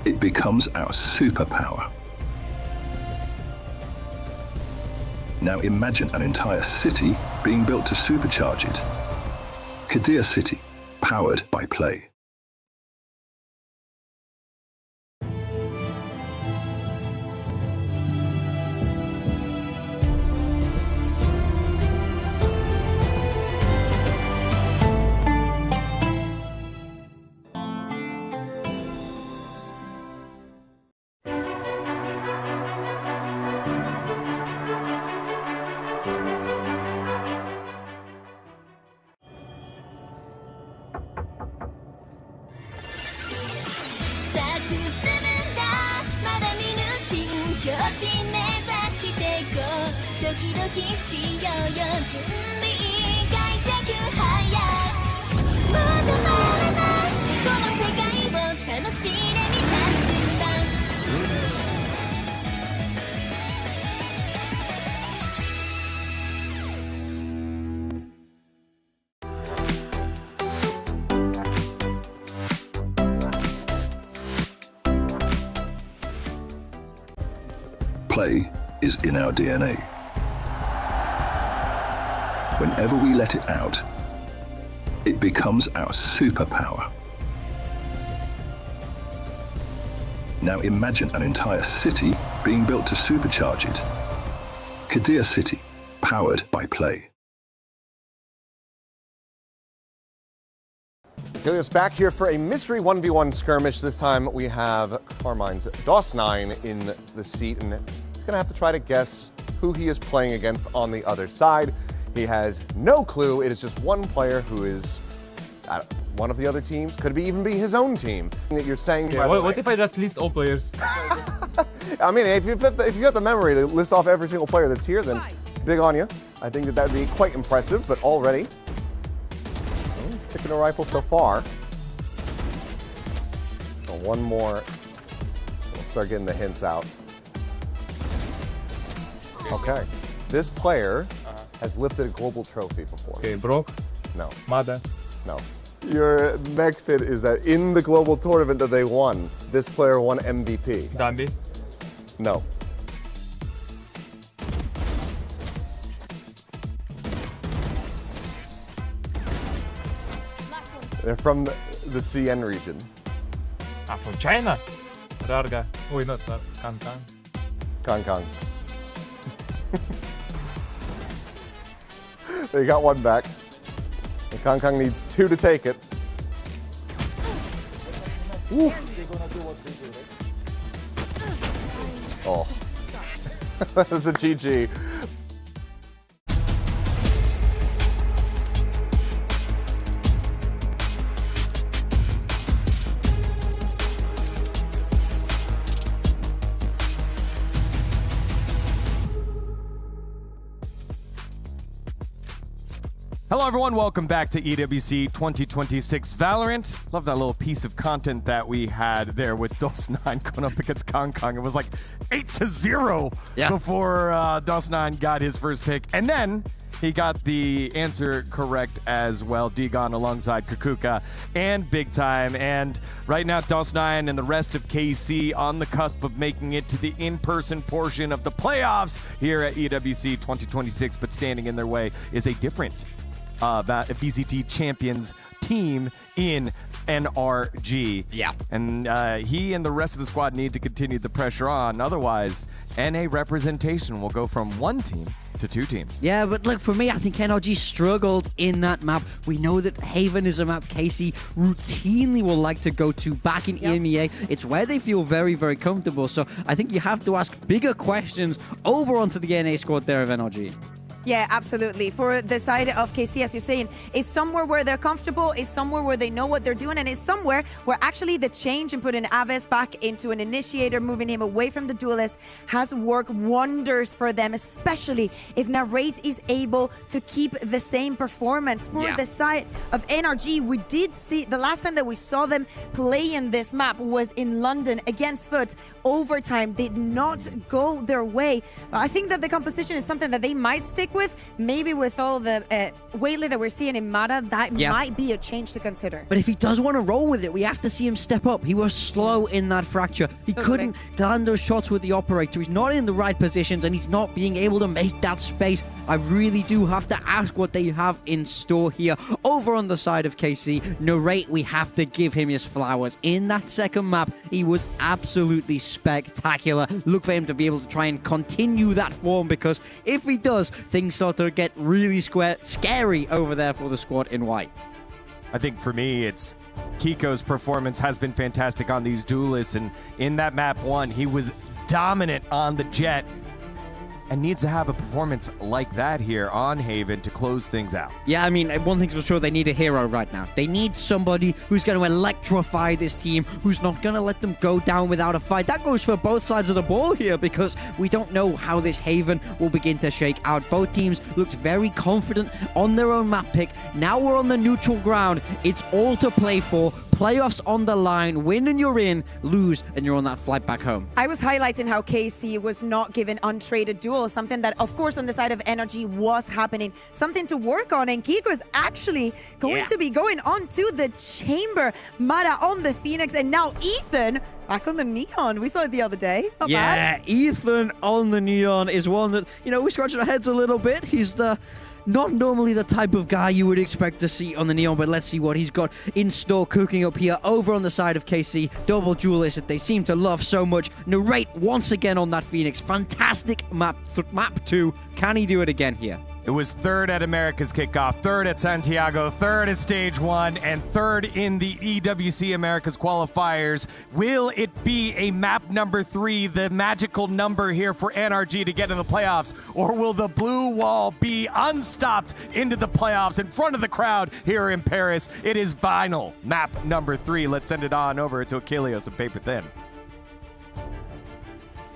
it becomes our superpower. Now imagine an entire city being built to supercharge it. Kadir City, powered by play. Play is in our DNA. Whenever we let it out, it becomes our superpower. Now imagine an entire city being built to supercharge it. Qiddiya City, powered by Play. Getting us back here for a mystery 1v1 skirmish. This time we have Carmine's DOS9 in the seat, and he's going to have to try to guess who he is playing against on the other side. He has no clue. It is just one player who is one of the other teams. Could even be his own team. That you're saying. Yeah, what if I just list all players? I mean, if you got the memory to list off every single player that's here, then big on you. I think that would be quite impressive, but already sticking a rifle so far. So one more. We'll start getting the hints out. Okay. This player has lifted a global trophy before. Okay, Brock? No. Mada? No. Your next hit is that in the global tournament that they won, this player won MVP. Dambi? No. They're from the CN region. Ah, from China? Rarga. Oh, not that. Kang. Kang. They got one back. And Kang needs 2 to take it. Woo. Oh. That is a GG. Hello, everyone. Welcome back to EWC 2026 Valorant. Love that little piece of content that we had there with DOS9 going up against Kang. It was like 8-0 before DOS9 got his first pick. And then he got the answer correct as well. Digon alongside Kukuka and Big Time. And right now, DOS9 and the rest of KC on the cusp of making it to the in-person portion of the playoffs here at EWC 2026. But standing in their way is a different VCT champions team in NRG. Yeah. And he and the rest of the squad need to continue the pressure on. Otherwise, NA representation will go from 1 team to 2 teams. Yeah, but look, for me, I think NRG struggled in that map. We know that Haven is a map KC routinely will like to go to back in EMEA. It's where they feel very, very comfortable. So I think you have to ask bigger questions over onto the NA squad there of NRG. Yeah, absolutely. For the side of KC, as you're saying, is somewhere where they're comfortable, is somewhere where they know what they're doing, and is somewhere where actually the change in putting Aves back into an initiator, moving him away from the duelist, has worked wonders for them, especially if Narrate is able to keep the same performance. For the side of NRG, we did see, the last time that we saw them play in this map was in London against Foot. Overtime did not go their way. I think that the composition is something that they might stick with. Maybe with all the Whaley that we're seeing in Mada, that might be a change to consider. But if he does want to roll with it, we have to see him step up. He was slow in that fracture. He couldn't land those shots with the operator. He's not in the right positions, and he's not being able to make that space. I really do have to ask what they have in store here. Over on the side of KC, Narrate, we have to give him his flowers. In that second map, he was absolutely spectacular. Look for him to be able to try and continue that form, because if he does, things start to get really scary over there for the squad in white. I think for me, it's Kiko's performance has been fantastic on these duelists, and in that map 1, he was dominant on the Jet and needs to have a performance like that here on Haven to close things out. Yeah, I mean, one thing's for sure, they need a hero right now. They need somebody who's going to electrify this team, who's not going to let them go down without a fight. That goes for both sides of the ball here, because we don't know how this Haven will begin to shake out. Both teams looked very confident on their own map pick. Now we're on the neutral ground. It's all to play for. Playoffs on the line. Win and you're in. Lose and you're on that flight back home. I was highlighting how KC was not given untraded duel, something that, of course, on the side of NRG was happening. Something to work on, and Kiko is actually going to be going on to the chamber. Mada on the Phoenix, and now Ethan Back on the Neon. We saw it the other day. Not Yeah, bad. Ethan on the Neon is one that, we're scratching our heads a little bit. He's not normally the type of guy you would expect to see on the Neon, but let's see what he's got in store cooking up here over on the side of KC. Double duelist that they seem to love so much. Narrate once again on that Phoenix. Fantastic map 2. Can he do it again here? It was third at America's kickoff, third at Santiago, third at Stage 1, and third in the EWC America's qualifiers. Will it be a map number 3, the magical number here for NRG to get in the playoffs? Or will the blue wall be unstopped into the playoffs in front of the crowd here in Paris? It is final map number 3. Let's send it on over to Achilles and Paper Thin.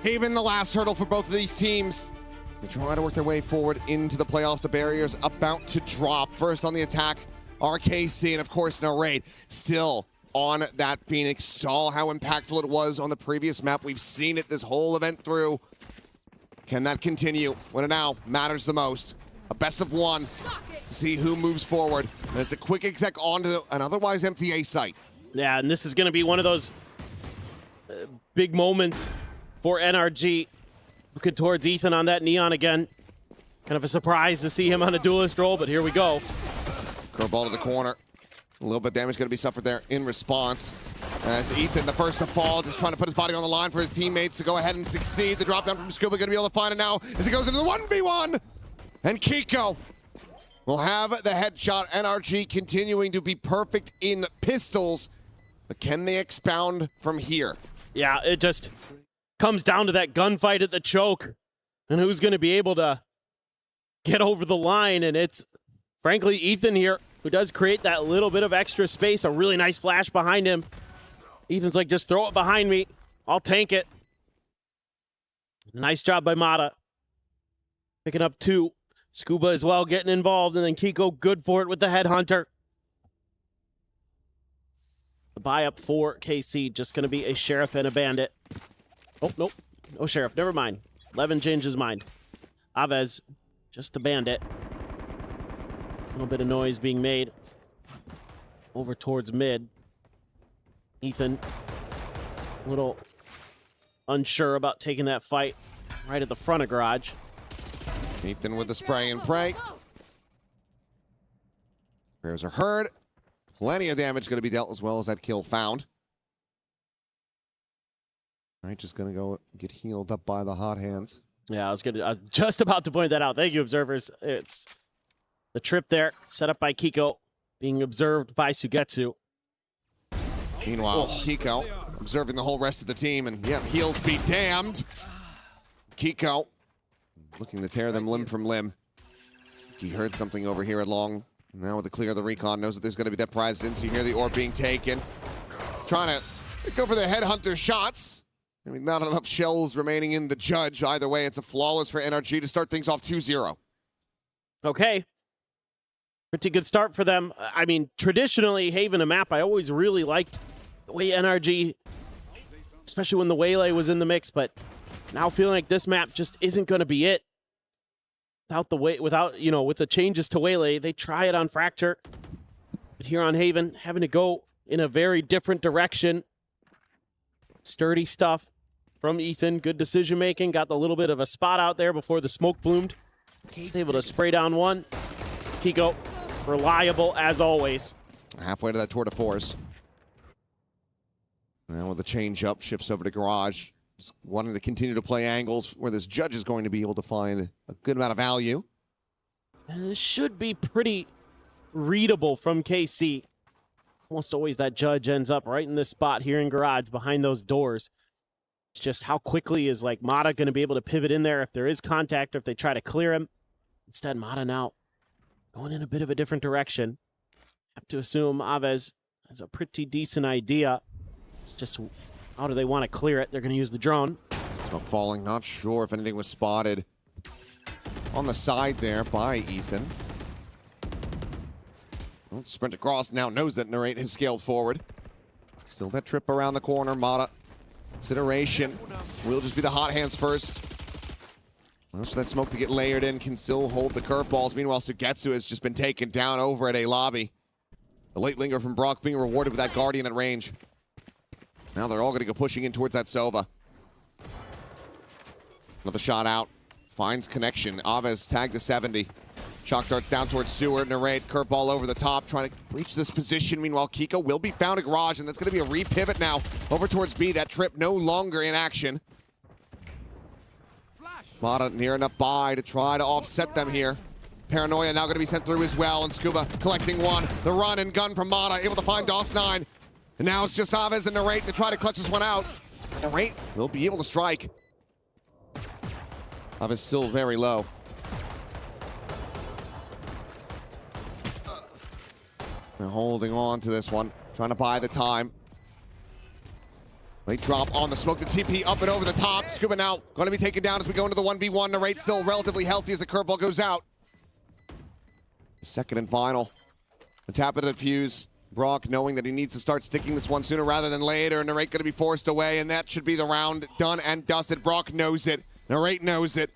Haven, the last hurdle for both of these teams. They try to work their way forward into the playoffs. The barrier's about to drop. First on the attack, RKC, and of course, Narrate still on that Phoenix. Saw how impactful it was on the previous map. We've seen it this whole event through. Can that continue when it now matters the most? A best of 1 to see who moves forward. And it's a quick exec onto an otherwise empty A site. Yeah, and this is going to be one of those big moments for NRG. Looking towards Ethan on that Neon again. Kind of a surprise to see him on a duelist role, but here we go. Curveball to the corner. A little bit of damage going to be suffered there in response. As Ethan, the first to fall, just trying to put his body on the line for his teammates to go ahead and succeed. The drop down from Scuba going to be able to find it now as he goes into the 1v1. And Kiko will have the headshot. NRG continuing to be perfect in pistols. But can they expound from here? Yeah, it just comes down to that gunfight at the choke and who's going to be able to get over the line. And it's, frankly, Ethan here who does create that little bit of extra space. A really nice flash behind him. Ethan's like, just throw it behind me. I'll tank it. Nice job by Mata. Picking up 2. Scuba as well getting involved. And then Kiko good for it with the headhunter. The buy up for KC. Just going to be a Sheriff and a Bandit. Oh, nope. No Sheriff. Never mind. Levin changed his mind. Aves, just the Bandit. A little bit of noise being made. Over towards mid. Ethan, a little unsure about taking that fight right at the front of garage. Ethan with the spray and pray. Prayers are heard. Plenty of damage going to be dealt as well as that kill found. All right, just going to go get healed up by the hot hands. Yeah, I was just about to point that out. Thank you, observers. It's the trip there, set up by Kiko, being observed by Sugetsu. Meanwhile, Kiko observing the whole rest of the team, and yeah, heals be damned. Kiko looking to tear them limb from limb. He heard something over here at long. Now with the clear of the recon, knows that there's going to be that prize in. So you hear the orb being taken. Trying to go for the headhunter shots. I mean, not enough shells remaining in the judge. Either way, it's a flawless for NRG to start things off 2-0. Okay. Pretty good start for them. I mean, traditionally, Haven, a map I always really liked the way NRG, especially when the Waylay was in the mix, but now feeling like this map just isn't going to be it. With the changes to Waylay, they try it on Fracture. But here on Haven, having to go in a very different direction. Sturdy stuff from Ethan. Good decision making. Got the little bit of a spot out there before the smoke bloomed. Able to spray down one. Kiko, reliable as always. Halfway to that tour de force. Now with the change up, shifts over to Garage. Just wanting to continue to play angles where this judge is going to be able to find a good amount of value. And this should be pretty readable from KC. Almost always that judge ends up right in this spot here in Garage behind those doors. It's just how quickly is like Mata going to be able to pivot in there if there is contact or if they try to clear him. Instead, Mata now going in a bit of a different direction. Have to assume Aves has a pretty decent idea. It's just how do they want to clear it? They're going to use the drone. Smoke falling. Not sure if anything was spotted on the side there by Ethan. Well, sprint across now, knows that Narrate has scaled forward. Still that trip around the corner. Mata, consideration. Will just be the hot hands first. So that smoke to get layered in can still hold the curveballs. Meanwhile, Sugetsu has just been taken down over at A lobby. The late linger from Brock being rewarded with that Guardian at range. Now they're all going to go pushing in towards that Sova. Another shot out. Finds connection. Aves tagged to 70. Shock darts down towards Sewer. Narrate, curveball over the top, trying to breach this position. Meanwhile, Kiko will be found at Garage, and that's going to be a repivot now over towards B. That trip no longer in action. Mata near enough by to try to offset them here. Paranoia now going to be sent through as well, and Scuba collecting one. The run and gun from Mata, able to find DOS9. And now it's just Aves and Narrate to try to clutch this one out. Narrate will be able to strike. Aves still very low. They're holding on to this one, trying to buy the time. Late drop on the smoke. The TP up and over the top. Scuba now going to be taken down as we go into the 1v1. Narrate still relatively healthy as the curveball goes out. Second and final. The tap of the fuse. Brock knowing that he needs to start sticking this one sooner rather than later. Narrate going to be forced away, and that should be the round done and dusted. Brock knows it. Narrate knows it.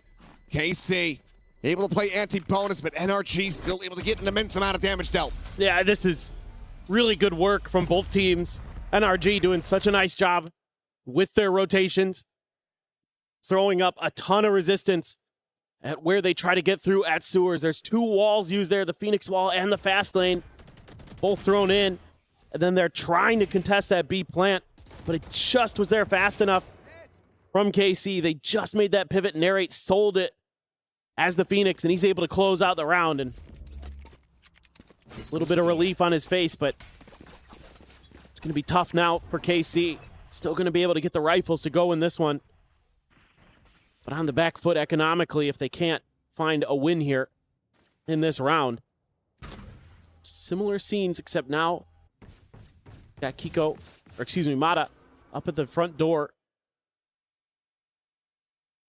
KC able to play anti-bonus, but NRG still able to get an immense amount of damage dealt. Yeah, this is really good work from both teams. NRG doing such a nice job with their rotations, throwing up a ton of resistance at where they try to get through at Sewers. There's two walls used there, the Phoenix wall and the fast lane, both thrown in. And then they're trying to contest that B plant, but it just was there fast enough from KC. They just made that pivot. Narrate sold it as the Phoenix, and he's able to close out the round. And a little bit of relief on his face, but it's going to be tough now for KC. Still going to be able to get the rifles to go in this one, but on the back foot economically if they can't find a win here in this round. Similar scenes, except now got Kiko, or excuse me, Mata up at the front door.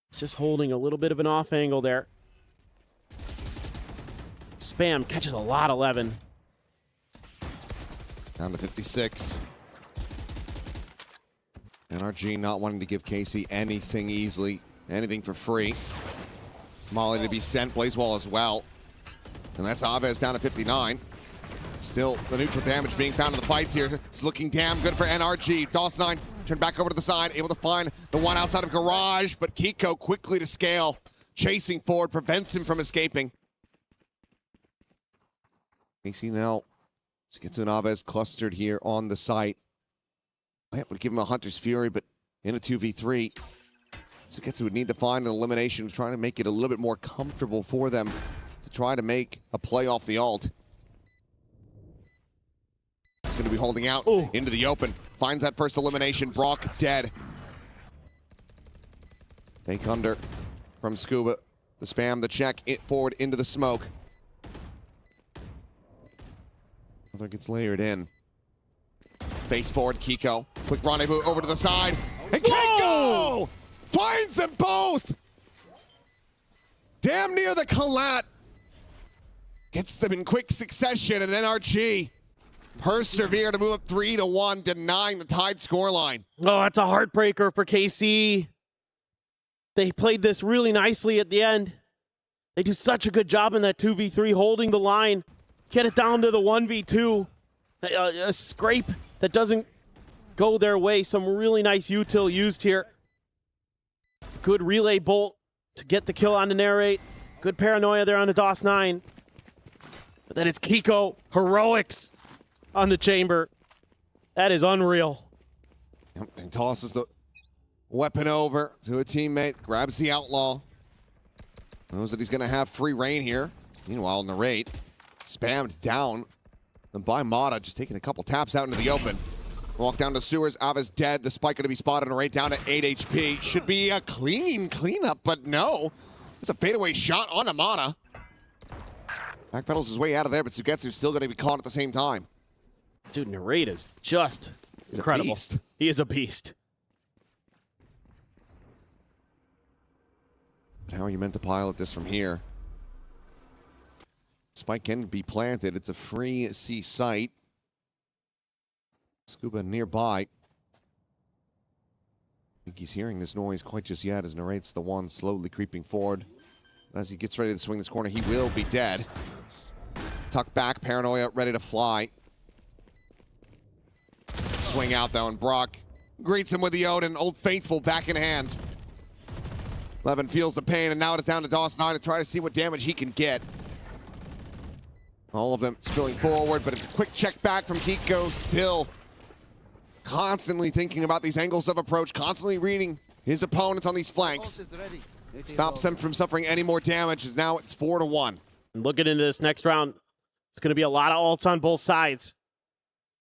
It's just holding a little bit of an off angle there. Spam catches a lot 11. Down to 56. NRG not wanting to give KC anything easily, anything for free. Molly to be sent, Blazewall as well. And that's Aves down to 59. Still, the neutral damage being found in the fights here. It's looking damn good for NRG. DOS9 turned back over to the side, able to find the one outside of Garage, but Kiko quickly to scale. Chasing forward, prevents him from escaping. KC now gets an Aves clustered here on the site. That would give him a Hunter's Fury, but in a 2v3. So Getsu would need to find an elimination, trying to make it a little bit more comfortable for them to try to make a play off the ult. He's going to be holding out into the open. Finds that first elimination. Brock dead. Fake under from Scuba. The spam, the check, it forward into the smoke. Another gets layered in. Face forward, Kiko. Quick rendezvous over to the side. And Kiko finds them both. Damn near the collat. Gets them in quick succession, and NRG persevere to move up 3-1, denying the tied scoreline. Oh, that's a heartbreaker for KC. They played this really nicely at the end. They do such a good job in that 2v3, holding the line. Get it down to the 1v2. A scrape that doesn't go their way. Some really nice util used here. Good relay bolt to get the kill on the Narrate. Good paranoia there on the DOS9. But then it's Kiko heroics on the chamber. That is unreal. Yep, and tosses the weapon over to a teammate. Grabs the outlaw. Knows that he's going to have free reign here. Meanwhile, Narrate spammed down by Mata, just taking a couple taps out into the open. Walk down to Sewers. Aves dead. The spike going to be spotted. Narrate down to 8 HP. Should be a clean cleanup, but no. It's a fadeaway shot on Mata. Backpedals his way out of there, but Sugetsu's still going to be caught at the same time. Dude, Narrate is just incredible. He is a beast. But how are you meant to pilot this from here? Spike can be planted. It's a free C site. Scuba nearby. I think he's hearing this noise quite just yet as Narrate's the one slowly creeping forward. As he gets ready to swing this corner, he will be dead. Tuck back, Paranoia ready to fly. Swing out though, and Brock greets him with the Odin, Old Faithful back in hand. Levin feels the pain, and now it is down to Dawson9 to try to see what damage he can get. All of them spilling forward, but it's a quick check back from Kiko. Still constantly thinking about these angles of approach, constantly reading his opponents on these flanks. Stops them from suffering any more damage, as now it's 4-1. Looking into this next round, it's going to be a lot of ults on both sides.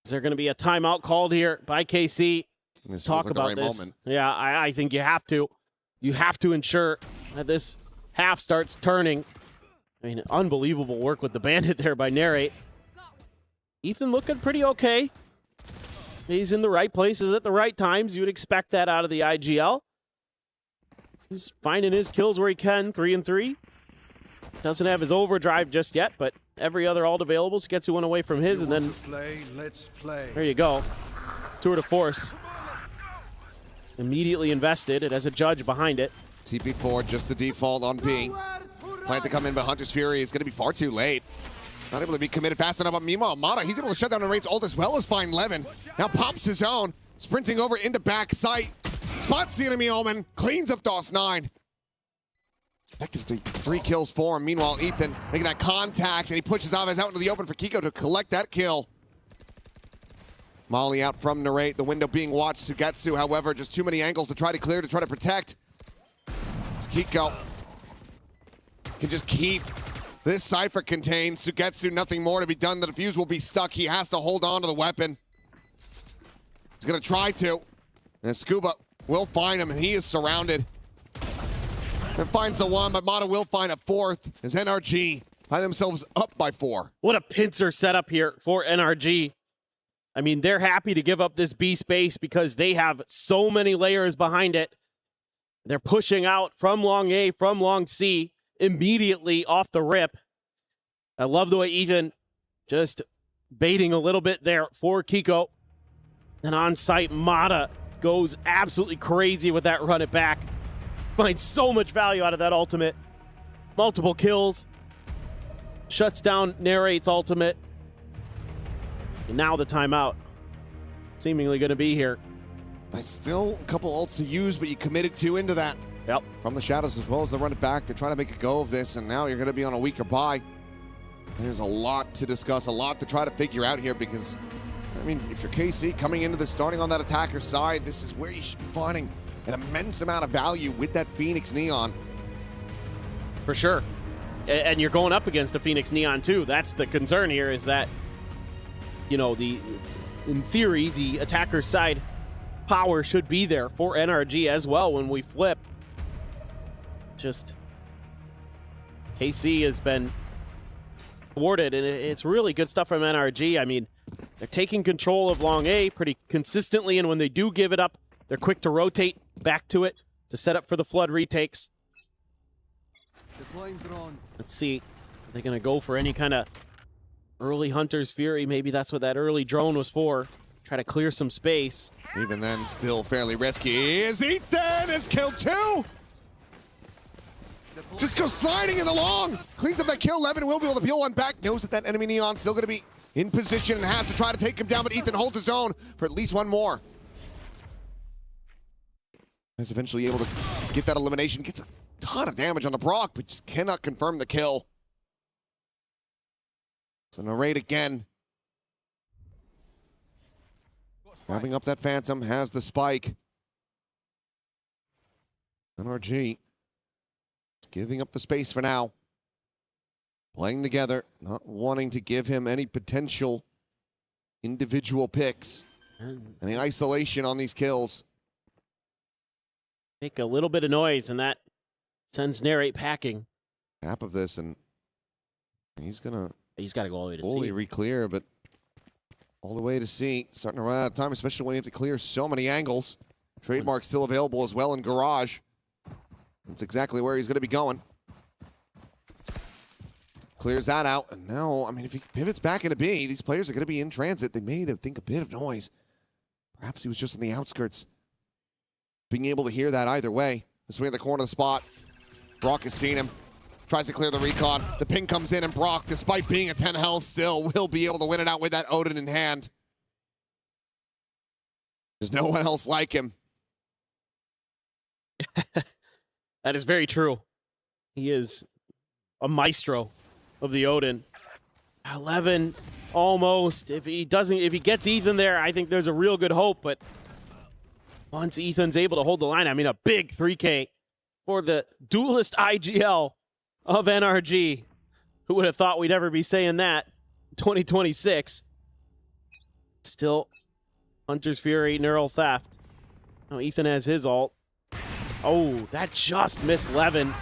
Is there going to be a timeout called here by KC? This Talk feels like about the right this. moment. Yeah, I think you have to. You have to ensure that this half starts turning. I mean, unbelievable work with the bandit there by Narrate. Ethan looking pretty okay. He's in the right places at the right times. You would expect that out of the IGL. He's finding his kills where he can, 3 and 3. Doesn't have his overdrive just yet, but every other ult available gets you one away from his, and then Let's play. there you go. Tour de force. Immediately invested. It has a judge behind it. TP4 just the default on B. Plan to come in, but Hunter's Fury is going to be far too late. Not able to be committed fast enough. But meanwhile, Mata, he's able to shut down Narrate's ult as well as find Levin. Now pops his own, sprinting over into back sight. Spots the enemy Omen, cleans up Dawson9. Effectively 3 kills for him. Meanwhile, Ethan making that contact, and he pushes Aves out into the open for Kiko to collect that kill. Molly out from Narrate, the window being watched. Sugetsu, however, just too many angles to try to clear, to try to protect. It's Kiko. Can just keep this Cypher contained. Sugetsu, nothing more to be done. The defuse will be stuck. He has to hold on to the weapon. He's going to try to. And Scuba will find him, and he is surrounded. And finds the one, but Mata will find a fourth as NRG find themselves up by 4. What a pincer setup here for NRG. I mean, they're happy to give up this B space because they have so many layers behind it. They're pushing out from long A, from long C, immediately off the rip. I love the way Ethan just baiting a little bit there for Kiko. And on site, Mata goes absolutely crazy with that run it back. Finds so much value out of that ultimate. Multiple kills. Shuts down Narrate's ultimate. And now the timeout. Seemingly going to be here. It's still a couple ults to use, but you committed 2 into that. Yep. From the shadows as well as the run it back. They're trying to make a go of this, and now you're going to be on a weaker bye. There's a lot to discuss, a lot to try to figure out here because, I mean, if you're KC coming into this, starting on that attacker side, this is where you should be finding an immense amount of value with that Phoenix Neon. For sure. And you're going up against a Phoenix Neon too. That's the concern here, is that, you know, in theory, the attacker side power should be there for NRG as well when we flip. Just KC has been thwarted, and it's really good stuff from NRG. I mean, they're taking control of long A pretty consistently, and when they do give it up, they're quick to rotate back to it to set up for the flood retakes. Let's see. Are they going to go for any kind of early Hunter's Fury? Maybe that's what that early drone was for. Try to clear some space. Even then, still fairly risky. Is Ethan has killed 2? Just goes sliding in the long. Cleans up that kill. Levin will be able to peel one back. Knows that that enemy Neon's still going to be in position and has to try to take him down, but Ethan holds his own for at least one more. Is eventually able to get that elimination. Gets a ton of damage on the Brock, but just cannot confirm the kill. So Narrate again. Grabbing up that Phantom, has the spike. NRG is giving up the space for now. Playing together, not wanting to give him any potential individual picks. Any isolation on these kills. Make a little bit of noise, and that sends Narrate packing. Half of this, and he's got to go all the way to fully C. Re-clear, but all the way to C. Starting to run out of time, especially when you have to clear so many angles. Trademark still available as well in Garage. That's exactly where he's going to be going. Clears that out, and now, I mean, if he pivots back into B, these players are going to be in transit. They made, I think, a bit of noise. Perhaps he was just on the outskirts. Being able to hear that either way. This way in the corner of the spot. Brock has seen him. Tries to clear the recon. The ping comes in, and Brock, despite being at 10 health, still will be able to win it out with that Odin in hand. There's no one else like him. That is very true. He is a maestro of the Odin. 11 almost. If he gets Ethan there, I think there's a real good hope. But once Ethan's able to hold the line, I mean, a big 3K for the duelist IGL of NRG. Who would have thought we'd ever be saying that? 2026. Still, Hunter's Fury, Neural Theft. Now Ethan has his ult. Oh, that just missed Levin.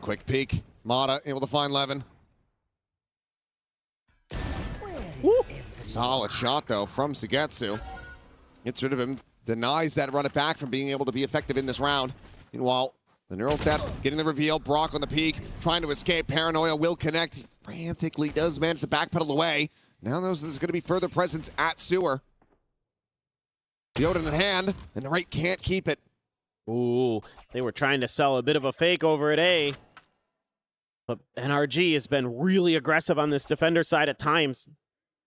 Quick peek. Mata able to find Levin. Woo. Solid shot, though, from Sugetsu. Gets rid of him. Denies that run it back from being able to be effective in this round. Meanwhile, the Neural Theft getting the reveal. Brock on the peak, trying to escape. Paranoia will connect. He frantically does manage to backpedal away. Now there's going to be further presence at Sewer. The Odin in hand, and the right can't keep it. Ooh, they were trying to sell a bit of a fake over at A. But NRG has been really aggressive on this defender side at times.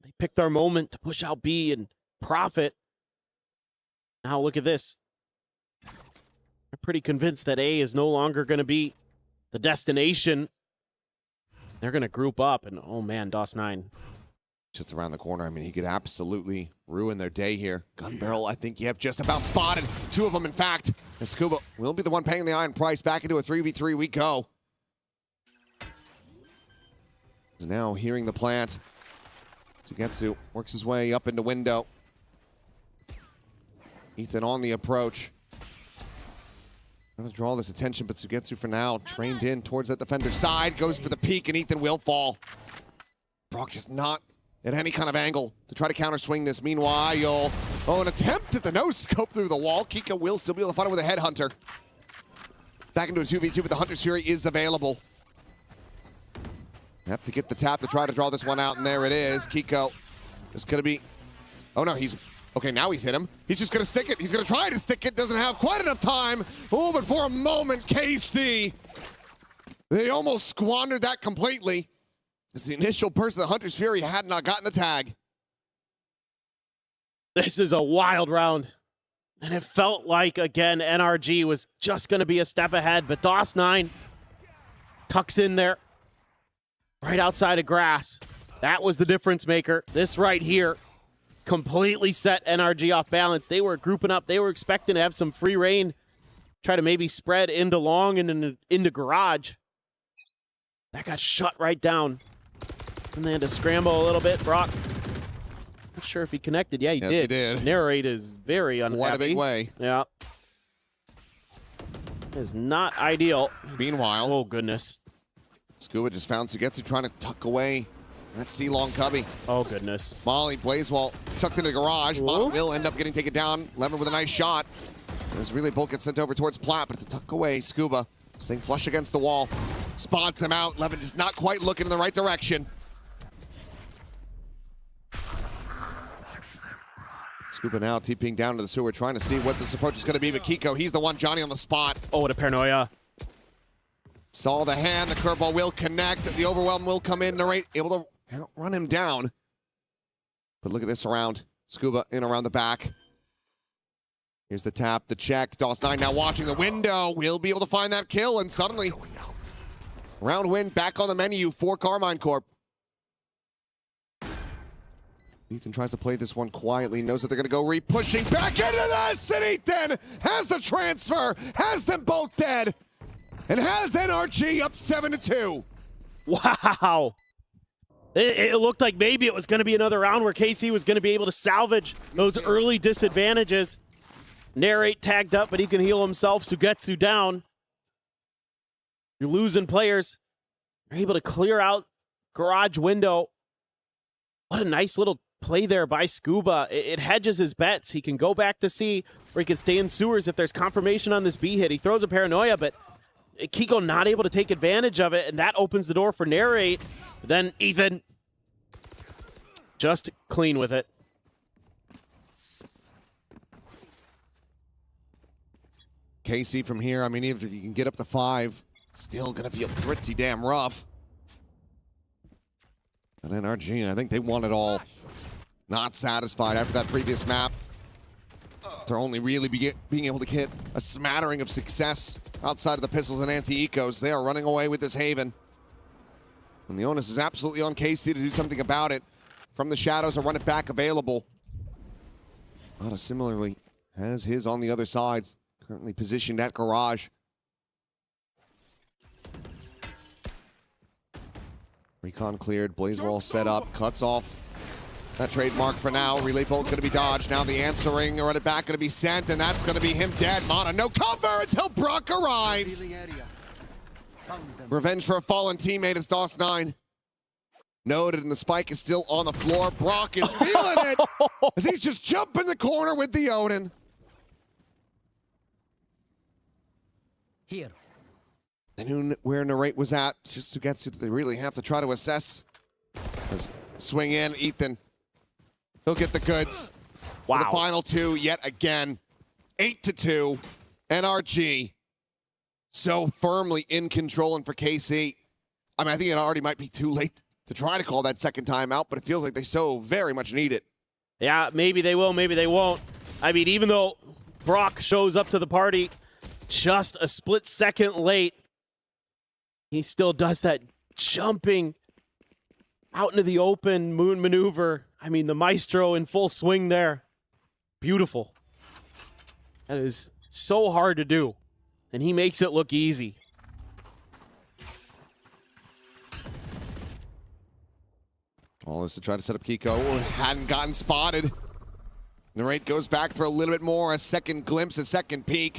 They picked their moment to push out B and profit. Now look at this. They're pretty convinced that A is no longer going to be the destination. They're going to group up, and oh man, DOS9. Just around the corner. I mean, he could absolutely ruin their day here. Gun barrel, I think you have just about spotted. Two of them, in fact. And Scuba will be the one paying the iron price. Back into a 3v3 we go. So now hearing the plant. Sugetsu works his way up into window. Ethan on the approach. Going to draw this attention, but Sugetsu for now trained in towards that defender's side. Goes for the peek, and Ethan will fall. Brock just not at any kind of angle to try to counter swing this. Meanwhile, an attempt at the no-scope through the wall. Kiko will still be able to find it with a headhunter. Back into a 2v2, but the Hunter's Fury is available. Have to get the tap to try to draw this one out, and there it is. Kiko is going to be... Oh, no, he's... Okay, now he's hit him. He's just going to stick it. He's going to try to stick it. Doesn't have quite enough time. Oh, but for a moment, KC, they almost squandered that completely. As the initial burst of the Hunter's Fury had not gotten the tag. This is a wild round. And it felt like, again, NRG was just going to be a step ahead. But DOS9 tucks in there right outside of grass. That was the difference maker. This right here completely set NRG off balance. They were grouping up. They were expecting to have some free reign. Try to maybe spread into long and into garage. That got shut right down. And they had to scramble a little bit. Brock, not sure if he connected. Yeah, he did. He did. Narrate is very unhappy. Quite a big way. Yeah. Is not ideal. Meanwhile. Oh, goodness. Scuba just found Sugetsu trying to tuck away that C-long cubby. Oh, goodness. Molly, Blazewall, chucked into the garage. Bot will end up getting taken down. Levin with a nice shot. And this relay bolt gets sent over towards Platt, but to tuck away, Scuba staying flush against the wall. Spots him out. Levin just not quite looking in the right direction. Scuba now TPing down to the sewer, trying to see what this approach is going to be, but Kiko, he's the one, Johnny on the spot. Oh, what a paranoia. Saw the hand, the curveball will connect, the overwhelm will come in, Narrate able to run him down. But look at this around. Scuba in around the back. Here's the tap, the check. DOS9 now watching the window. Will be able to find that kill, and suddenly, round win back on the menu for Carmine Corp. Ethan tries to play this one quietly, knows that they're going to go re-pushing back into this, and Ethan has the transfer, has them both dead, and has NRG up 7-2. Wow. It looked like maybe it was going to be another round where KC was going to be able to salvage those early disadvantages. Narrate tagged up, but he can heal himself. Sugetsu down. You're losing players. You're able to clear out garage window. What a nice little play there by Scuba. It hedges his bets. He can go back to C, or he can stay in sewers if there's confirmation on this B hit. He throws a paranoia, but Kiko not able to take advantage of it, and that opens the door for Narrate. But then Ethan just clean with it. KC from here, I mean, even if you can get up to 5, it's still going to feel pretty damn rough. And NRG, I think they want it all. Not satisfied after that previous map. After only really being able to get a smattering of success outside of the pistols and anti-ecos, they are running away with this Haven. And the onus is absolutely on KC to do something about it. From the shadows or run it back available. Mata similarly has his on the other side. Currently positioned at garage. Recon cleared, blaze wall set up, cuts off that trademark for now. Relay bolt going to be dodged. Now the answering, run it back, going to be sent, and that's going to be him dead. Mata, no cover until Brock arrives. Revenge for a fallen teammate as DOS9 noted, and the spike is still on the floor. Brock is feeling it as he's just jumping the corner with the Odin. Here. They knew where Narrate was at. It's just Sugetsu, they really have to try to assess. As swing in, Ethan. He'll get the goods. Wow. For the final two, yet again. 8-2. NRG. So firmly in control, and for KC, I mean, I think it already might be too late to try to call that second time out, but it feels like they so very much need it. Yeah, maybe they will, maybe they won't. I mean, even though Brock shows up to the party just a split second late, he still does that jumping out into the open moon maneuver. I mean, the maestro in full swing there. Beautiful. That is so hard to do, and he makes it look easy. All this to try to set up Kiko. Hadn't gotten spotted. Narrate goes back for a little bit more. A second glimpse, a second peek.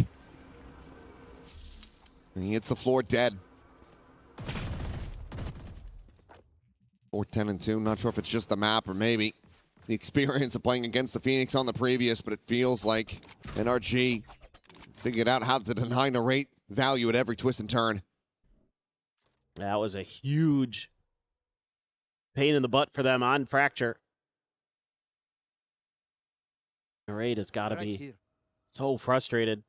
And he hits the floor dead. 4-10-2. Not sure if it's just the map or maybe the experience of playing against the Phoenix on the previous, but it feels like NRG figured out how to deny Narrate value at every twist and turn. That was a huge pain in the butt for them on Fracture. Narrate has got to be so frustrated.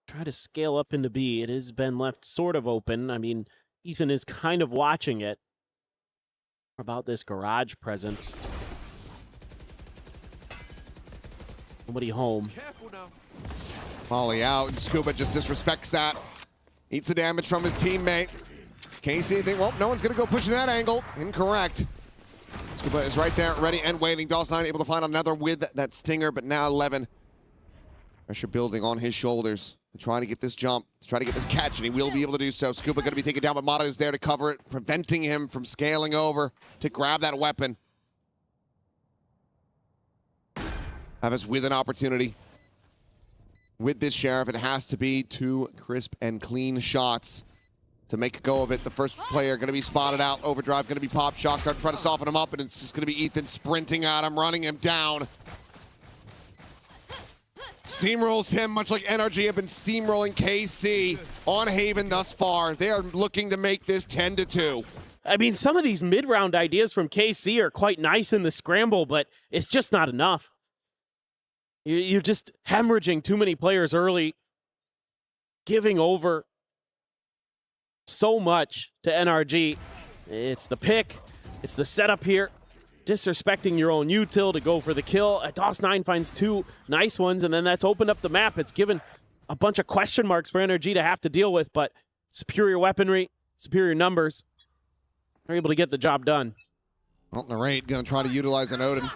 Try to scale up into B. It has been left sort of open. I mean, Ethan is kind of watching it. About this garage presence. Nobody home. Volley out, and Scuba just disrespects that. Eats the damage from his teammate. KC think, well, no one's going to go pushing that angle. Incorrect. Scuba is right there, ready and waiting. DOS9 able to find another with that stinger, but now 11. Pressure building on his shoulders. Trying to get this jump, to try to get this catch, and he will be able to do so. Scuba going to be taken down, but Mata is there to cover it, preventing him from scaling over to grab that weapon. Havas with an opportunity. With this Sheriff, it has to be 2 crisp and clean shots to make a go of it. The first player going to be spotted out. Overdrive going to be popped. Shock Dart trying to soften him up, and it's just going to be Ethan sprinting at him, running him down. Steamrolls him, much like NRG have been steamrolling KC on Haven thus far. They are looking to make this 10-2. I mean, some of these mid-round ideas from KC are quite nice in the scramble, but it's just not enough. You're just hemorrhaging too many players early, giving over so much to NRG. It's the pick, it's the setup here. Disrespecting your own util to go for the kill. DOS9 finds 2 nice ones, and then that's opened up the map. It's given a bunch of question marks for NRG to have to deal with, but superior weaponry, superior numbers, are able to get the job done. Well, Narrate going to try to utilize an Odin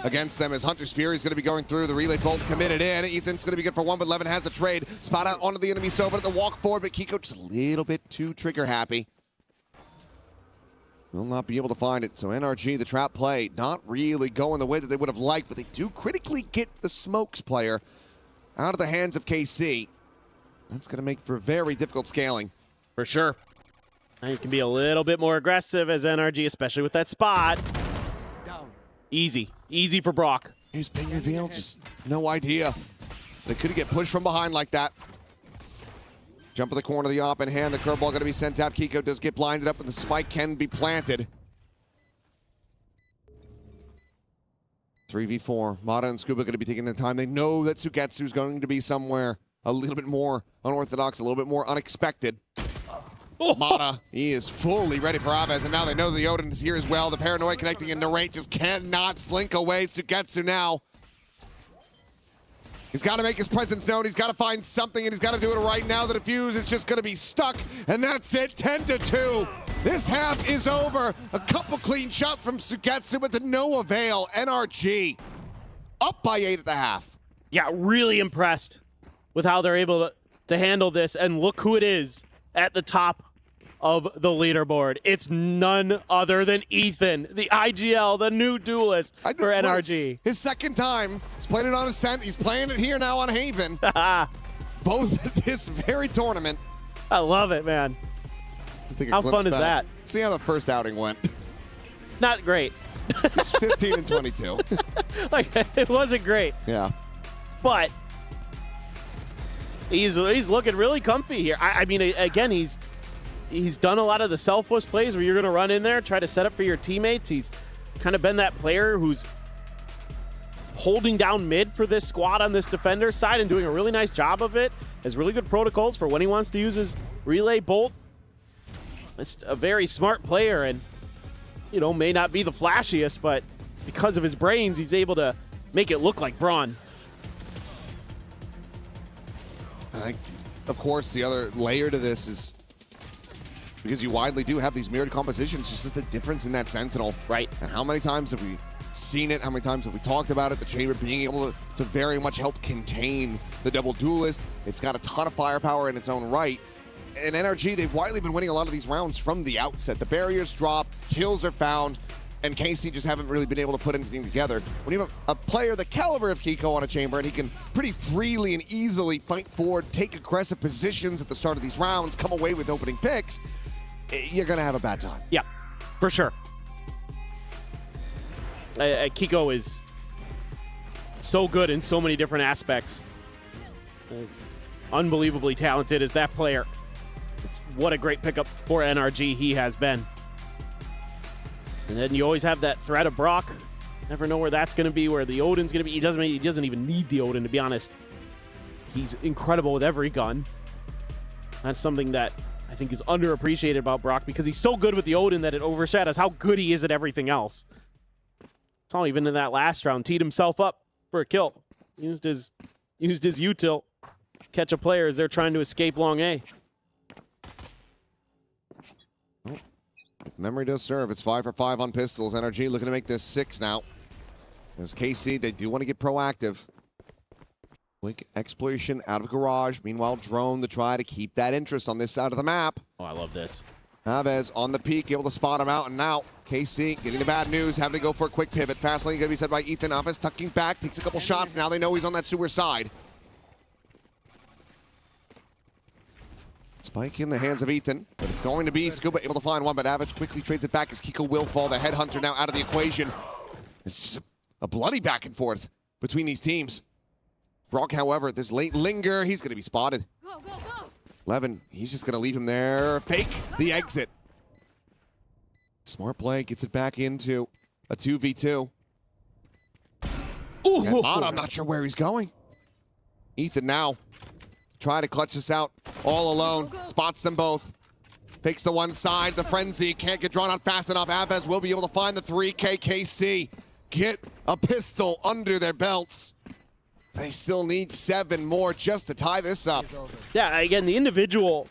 against them as Hunter's Fury is going to be going through. The relay bolt committed in. Ethan's going to be good for 1, but Levin has the trade. Spot out onto the enemy Sova at the walk forward, but Kiko just a little bit too trigger happy. Will not be able to find it. So NRG, the trap play, not really going the way that they would have liked, but they do critically get the Smokes player out of the hands of KC. That's going to make for very difficult scaling. For sure. Now you can be a little bit more aggressive as NRG, especially with that spot. Easy. Easy for Brock. Here's ping reveal, just no idea. They couldn't get pushed from behind like that. Jump of the corner, the op in hand. The curveball going to be sent out. Kiko does get blinded up, and the spike can be planted. 3v4. Mata and Scuba going to be taking their time. They know that Sugetsu's going to be somewhere a little bit more unorthodox, a little bit more unexpected. Mata, he is fully ready for Aves, and now they know the Odin is here as well. The Paranoid connecting, and Narrate just cannot slink away. Sugetsu now. He's got to make his presence known. He's got to find something, and he's got to do it right now. The defuse is just going to be stuck, and that's it. 10-2. This half is over. A couple clean shots from Sugetsu, but to no avail. NRG up by 8 at the half. Yeah, really impressed with how they're able to handle this, and look who it is at the top of the leaderboard. It's none other than Ethan, the IGL, the new duelist for NRG. His second time. He's playing it on Ascent. He's playing it here now on Haven. Both this very tournament. I love it, man. How fun is that? See how the first outing went. Not great. It's 15 and 22. Like, it wasn't great. Yeah. But he's looking really comfy here. I mean, again, he's done a lot of the selfless plays where you're going to run in there, try to set up for your teammates. He's kind of been that player who's holding down mid for this squad on this defender side and doing a really nice job of it. Has really good protocols for when he wants to use his relay bolt. It's a very smart player, and you know, may not be the flashiest, but because of his brains, he's able to make it look like Braun. I think, of course, the other layer to this is because you widely do have these mirrored compositions, just the difference in that Sentinel. Right. And how many times have we seen it? How many times have we talked about it? The Chamber being able to very much help contain the double duelist. It's got a ton of firepower in its own right. And NRG, they've widely been winning a lot of these rounds from the outset. The barriers drop, kills are found, and KC just haven't really been able to put anything together. When you have a player the caliber of Kiko on a Chamber, and he can pretty freely and easily fight forward, take aggressive positions at the start of these rounds, come away with opening picks, you're going to have a bad time. Yeah, for sure. Kiko is so good in so many different aspects. Unbelievably talented as that player. What a great pickup for NRG he has been. And then you always have that threat of Brock. Never know where that's going to be, where the Odin's going to be. He doesn't even need the Odin, to be honest. He's incredible with every gun. That's something that I think is underappreciated about Brock, because he's so good with the Odin that it overshadows how good he is at everything else. Saw even in that last round, teed himself up for a kill. Used his util, catch a player as they're trying to escape long A. If memory does serve, it's 5 for 5 on pistols. NRG looking to make this 6 now. As KC, they do want to get proactive. Quick exploration out of garage. Meanwhile, drone to try to keep that interest on this side of the map. Oh, I love this. Aves on the peak, able to spot him out, and now KC getting the bad news, having to go for a quick pivot. Fast lane going to be set by Ethan. Aves tucking back, takes a couple shots. Now they know he's on that sewer side. Spike in the hands of Ethan, but it's going to be Scuba able to find one, but Aves quickly trades it back as Kiko will fall. The Headhunter now out of the equation. It's just a bloody back and forth between these teams. Brock, however, this late linger, he's going to be spotted. Go, go, go. Levin, he's just going to leave him there. Fake the exit. Smart play, gets it back into a 2v2. Ooh, I'm not sure where he's going. Ethan now trying to clutch this out all alone. Spots them both. Fakes the one side. The frenzy can't get drawn out fast enough. Aves will be able to find the 3. KC get a pistol under their belts. They still need 7 more just to tie this up. Yeah, again, the individual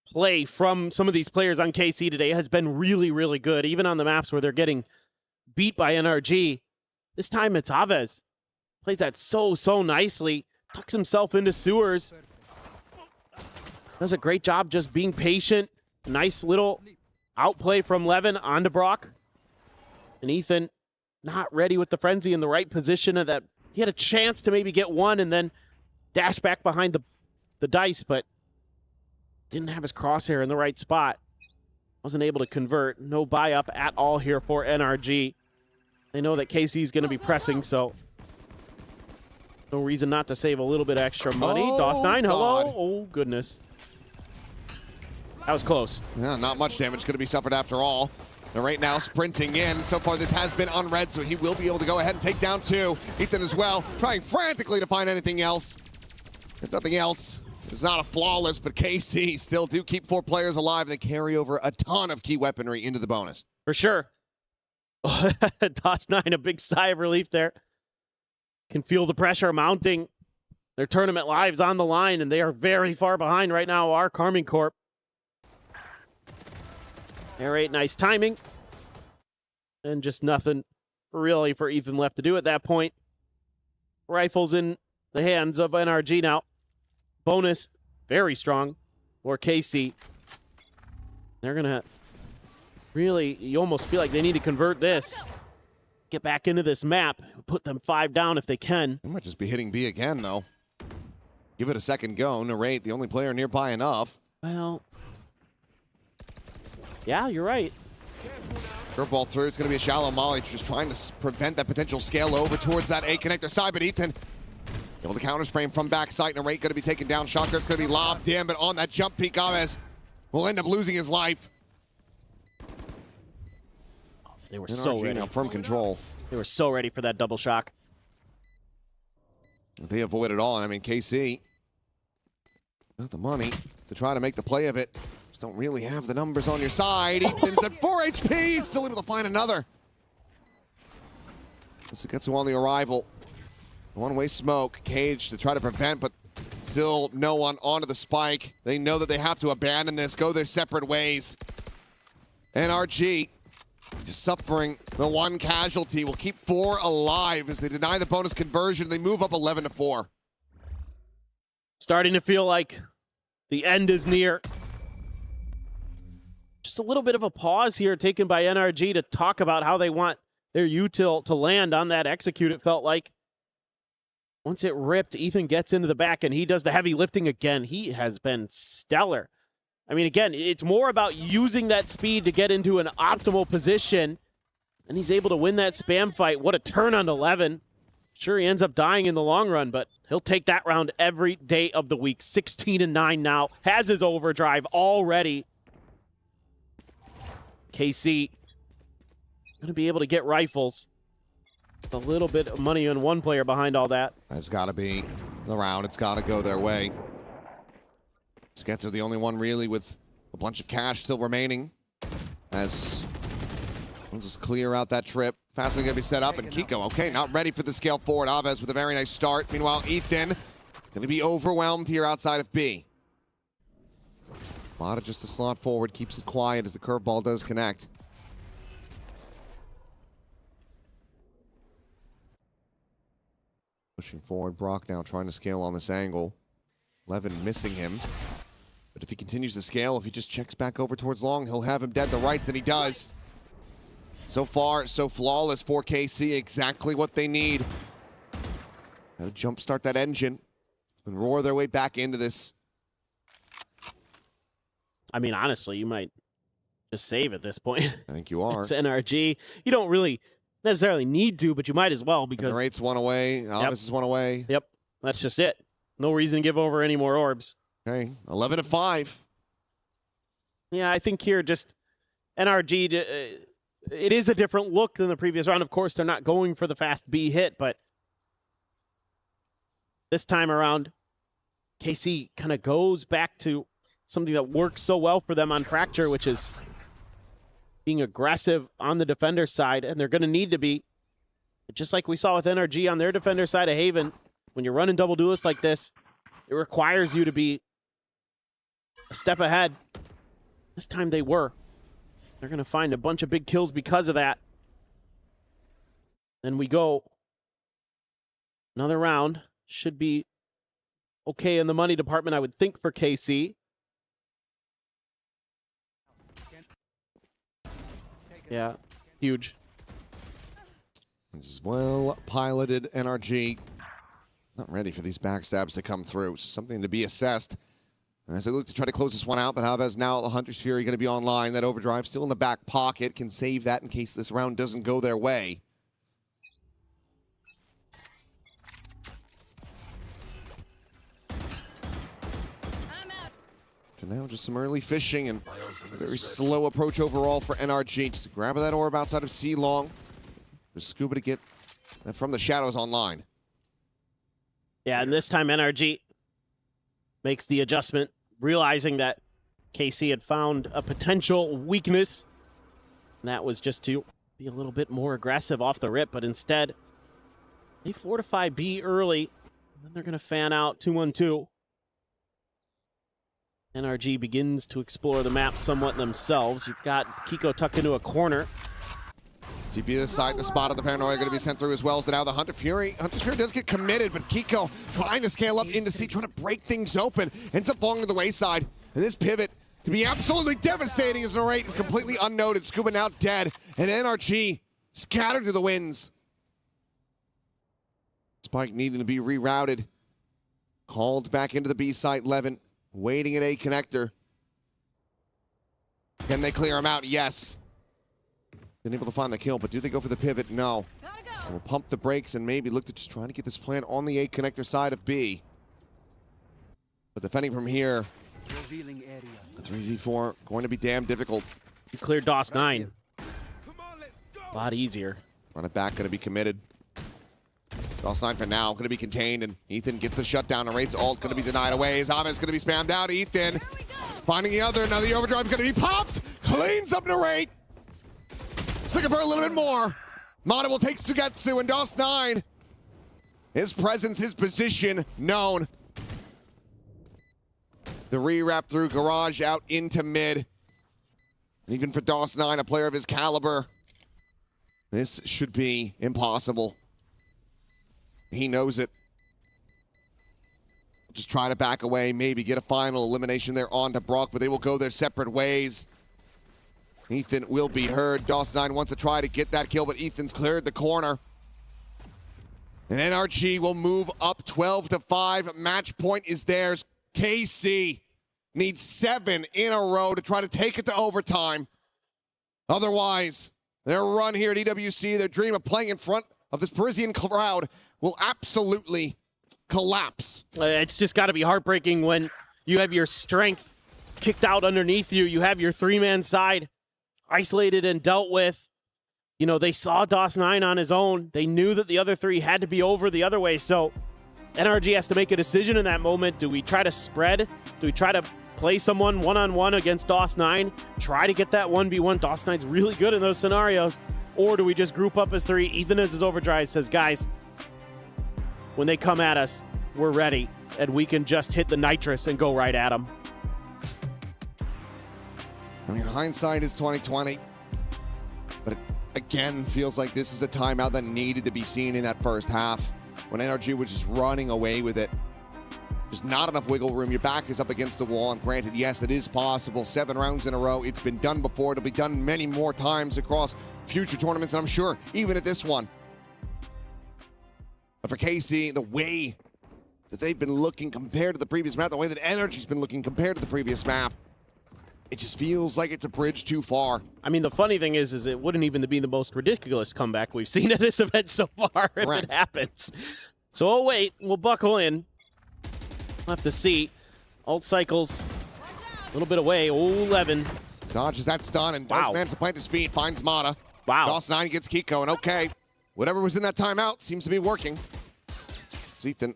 play from some of these players on KC today has been really, really good, even on the maps where they're getting beat by NRG. This time it's Aves. Plays that so nicely. Tucks himself into sewers. Does a great job just being patient. Nice little outplay from Levin onto Brock. And Ethan not ready with the frenzy in the right position of that. He had a chance to maybe get one and then dash back behind the dice, but didn't have his crosshair in the right spot. Wasn't able to convert. No buy up at all here for NRG. They know that KC's going to be pressing, so no reason not to save a little bit extra money. DOS9, hello. God. Oh, goodness. That was close. Yeah, not much damage going to be suffered after all. They're right now sprinting in. So far, this has been unread, so he will be able to go ahead and take down 2. Ethan as well, trying frantically to find anything else. If nothing else, It's not a flawless, but KC still do keep 4 players alive. They carry over a ton of key weaponry into the bonus. For sure. DOS9, a big sigh of relief there. Can feel the pressure mounting. Their tournament lives on the line, and they are very far behind right now, our Carmine Corp. Air 8, nice timing. And just nothing really for Ethan left to do at that point. Rifles in the hands of NRG now. Bonus, very strong for KC. They're going to really, you almost feel like they need to convert this. Get back into this map. Put them 5 down if they can. They might just be hitting B again, though. Give it a second go. Narrate, the only player nearby enough. Well, yeah, you're right. Curveball through. It's going to be a shallow molly, just trying to prevent that potential scale over towards that A connector side. But Ethan able to counter spray him from backside. Narrate going to be taken down. Shot there's going to be lobbed in, but on that jump peak, Gomez will end up losing his life. They were so ready. Now firm control. They were so ready for that double shock. They avoid it all. I mean, KC got the money to try to make the play of it. Just don't really have the numbers on your side. Ethan's at 4 HP, still able to find another. Suketsu on the arrival. One-way smoke. Cage to try to prevent, but still no one onto the spike. They know that they have to abandon this, go their separate ways. NRG just suffering the 1 casualty. Will keep 4 alive as they deny the bonus conversion. They move up 11-4. Starting to feel like the end is near. Just a little bit of a pause here taken by NRG to talk about how they want their util to land on that execute, it felt like. Once it ripped, Ethan gets into the back and he does the heavy lifting again. He has been stellar. I mean, again, it's more about using that speed to get into an optimal position, and he's able to win that spam fight. What a turn on 11. Sure, he ends up dying in the long run, but he'll take that round every day of the week. 16-9 now. Has his overdrive already. KC going to be able to get rifles. A little bit of money on one player behind all that. That's got to be the round. It's got to go their way. Sketzer the only one really with a bunch of cash still remaining. As we'll just clear out that trip. Fastly going to be set up, and Kiko, okay, not ready for the scale forward. Aves with a very nice start. Meanwhile, Ethan going to be overwhelmed here outside of B. Bada just a slot forward, keeps it quiet as the curveball does connect. Pushing forward, Brock now trying to scale on this angle. Levin missing him. But if he continues to scale, if he just checks back over towards long, he'll have him dead to rights, and he does. So far, so flawless for KC. Exactly what they need. Gotta jumpstart that engine and roar their way back into this. I mean, honestly, you might just save at this point. I think you are. It's NRG. You don't really necessarily need to, but you might as well because... The rate's 1 away. Alvis is 1 away. Yep. That's just it. No reason to give over any more orbs. Okay, 11-5. Yeah, I think here just NRG, it is a different look than the previous round. Of course, they're not going for the fast B hit, but this time around, KC kind of goes back to something that works so well for them on Fracture, which is being aggressive on the defender side, and they're going to need to be. Just like we saw with NRG on their defender side of Haven, when you're running double duelist like this, it requires you to be a step ahead. This time they were. They're going to find a bunch of big kills because of that. Then we go. Another round. Should be okay in the money department, I would think, for KC. Yeah, huge. It's well piloted NRG. Not ready for these backstabs to come through. Something to be assessed. And as they look to try to close this one out, but Havas now the Hunter's Fury going to be online. That overdrive still in the back pocket. Can save that in case this round doesn't go their way. And now just some early fishing and very slow approach overall for NRG. Just grabbing that orb outside of C-Long. Just Scuba to get that from the shadows online. Yeah, and this time NRG makes the adjustment, realizing that KC had found a potential weakness. And that was just to be a little bit more aggressive off the rip, but instead, they fortify B early. And then they're going to fan out 2-1-2. NRG begins to explore the map somewhat themselves. You've got Kiko tucked into a corner. TP to the side, the spot of the Paranoia going to be sent through as well as now the Hunter's Fury does get committed, but Kiko trying to scale up into C, trying to break things open, ends up falling to the wayside. And this pivot can be absolutely devastating as Narrate is completely unnoted. Scuba now dead, and NRG scattered to the winds. Spike needing to be rerouted. Called back into the B site, Levin. Waiting at A connector. Can they clear him out? Yes. Been able to find the kill, but do they go for the pivot? No. We'll pump the brakes and maybe look to just trying to get this plan on the A connector side of B. But defending from here, a 3v4 going to be damn difficult. You cleared DOS 9. A lot easier. Run it back, going to be committed. DOS 9 for now, going to be contained, and Ethan gets a shutdown. Narrate's ult going to be denied away. His Ahmed's going to be spammed out. Ethan finding the other. Now the overdrive is going to be popped. Cleans up Narrate. Looking for a little bit more. Mata will take Sugetsu, and DOS 9. His presence, his position known. The re-wrap through Garage out into mid. And even for DOS 9, a player of his caliber, this should be impossible. He knows it. Just try to back away, maybe get a final elimination there onto Brock, but they will go their separate ways. Ethan will be heard. DOS 9 wants to try to get that kill, but Ethan's cleared the corner. And NRG will move up 12-5. Match point is theirs. KC needs 7 in a row to try to take it to overtime. Otherwise, their run here at EWC, their dream of playing in front of this Parisian crowd, will absolutely collapse. It's just got to be heartbreaking when you have your strength kicked out underneath you. You have your 3-man side isolated and dealt with. You know, they saw DOS 9 on his own. They knew that the other 3 had to be over the other way. So NRG has to make a decision in that moment. Do we try to spread? Do we try to play someone one-on-one against DOS 9? Try to get that 1v1. DOS 9's really good in those scenarios. Or do we just group up as 3? Ethan as his overdrive says, guys, when they come at us, we're ready. And we can just hit the nitrous and go right at them. I mean, hindsight is 20/20, but it again feels like this is a timeout that needed to be seen in that first half when NRG was just running away with it. Just not enough wiggle room. Your back is up against the wall, and granted, yes, it is possible. 7 rounds in a row. It's been done before. It'll be done many more times across future tournaments, and I'm sure even at this one. But for KC, the way that they've been looking compared to the previous map, the way that NRG's been looking compared to the previous map, it just feels like it's a bridge too far. I mean, the funny thing is it wouldn't even be the most ridiculous comeback we've seen at this event so far if it happens. So we'll wait. We'll buckle in. We'll have to see. Ult cycles a little bit away. 11. Dodges that stun and does manage to plant his feet. Finds Mata. Wow. DOS 9 gets Kiko, and okay. Whatever was in that timeout seems to be working. Ethan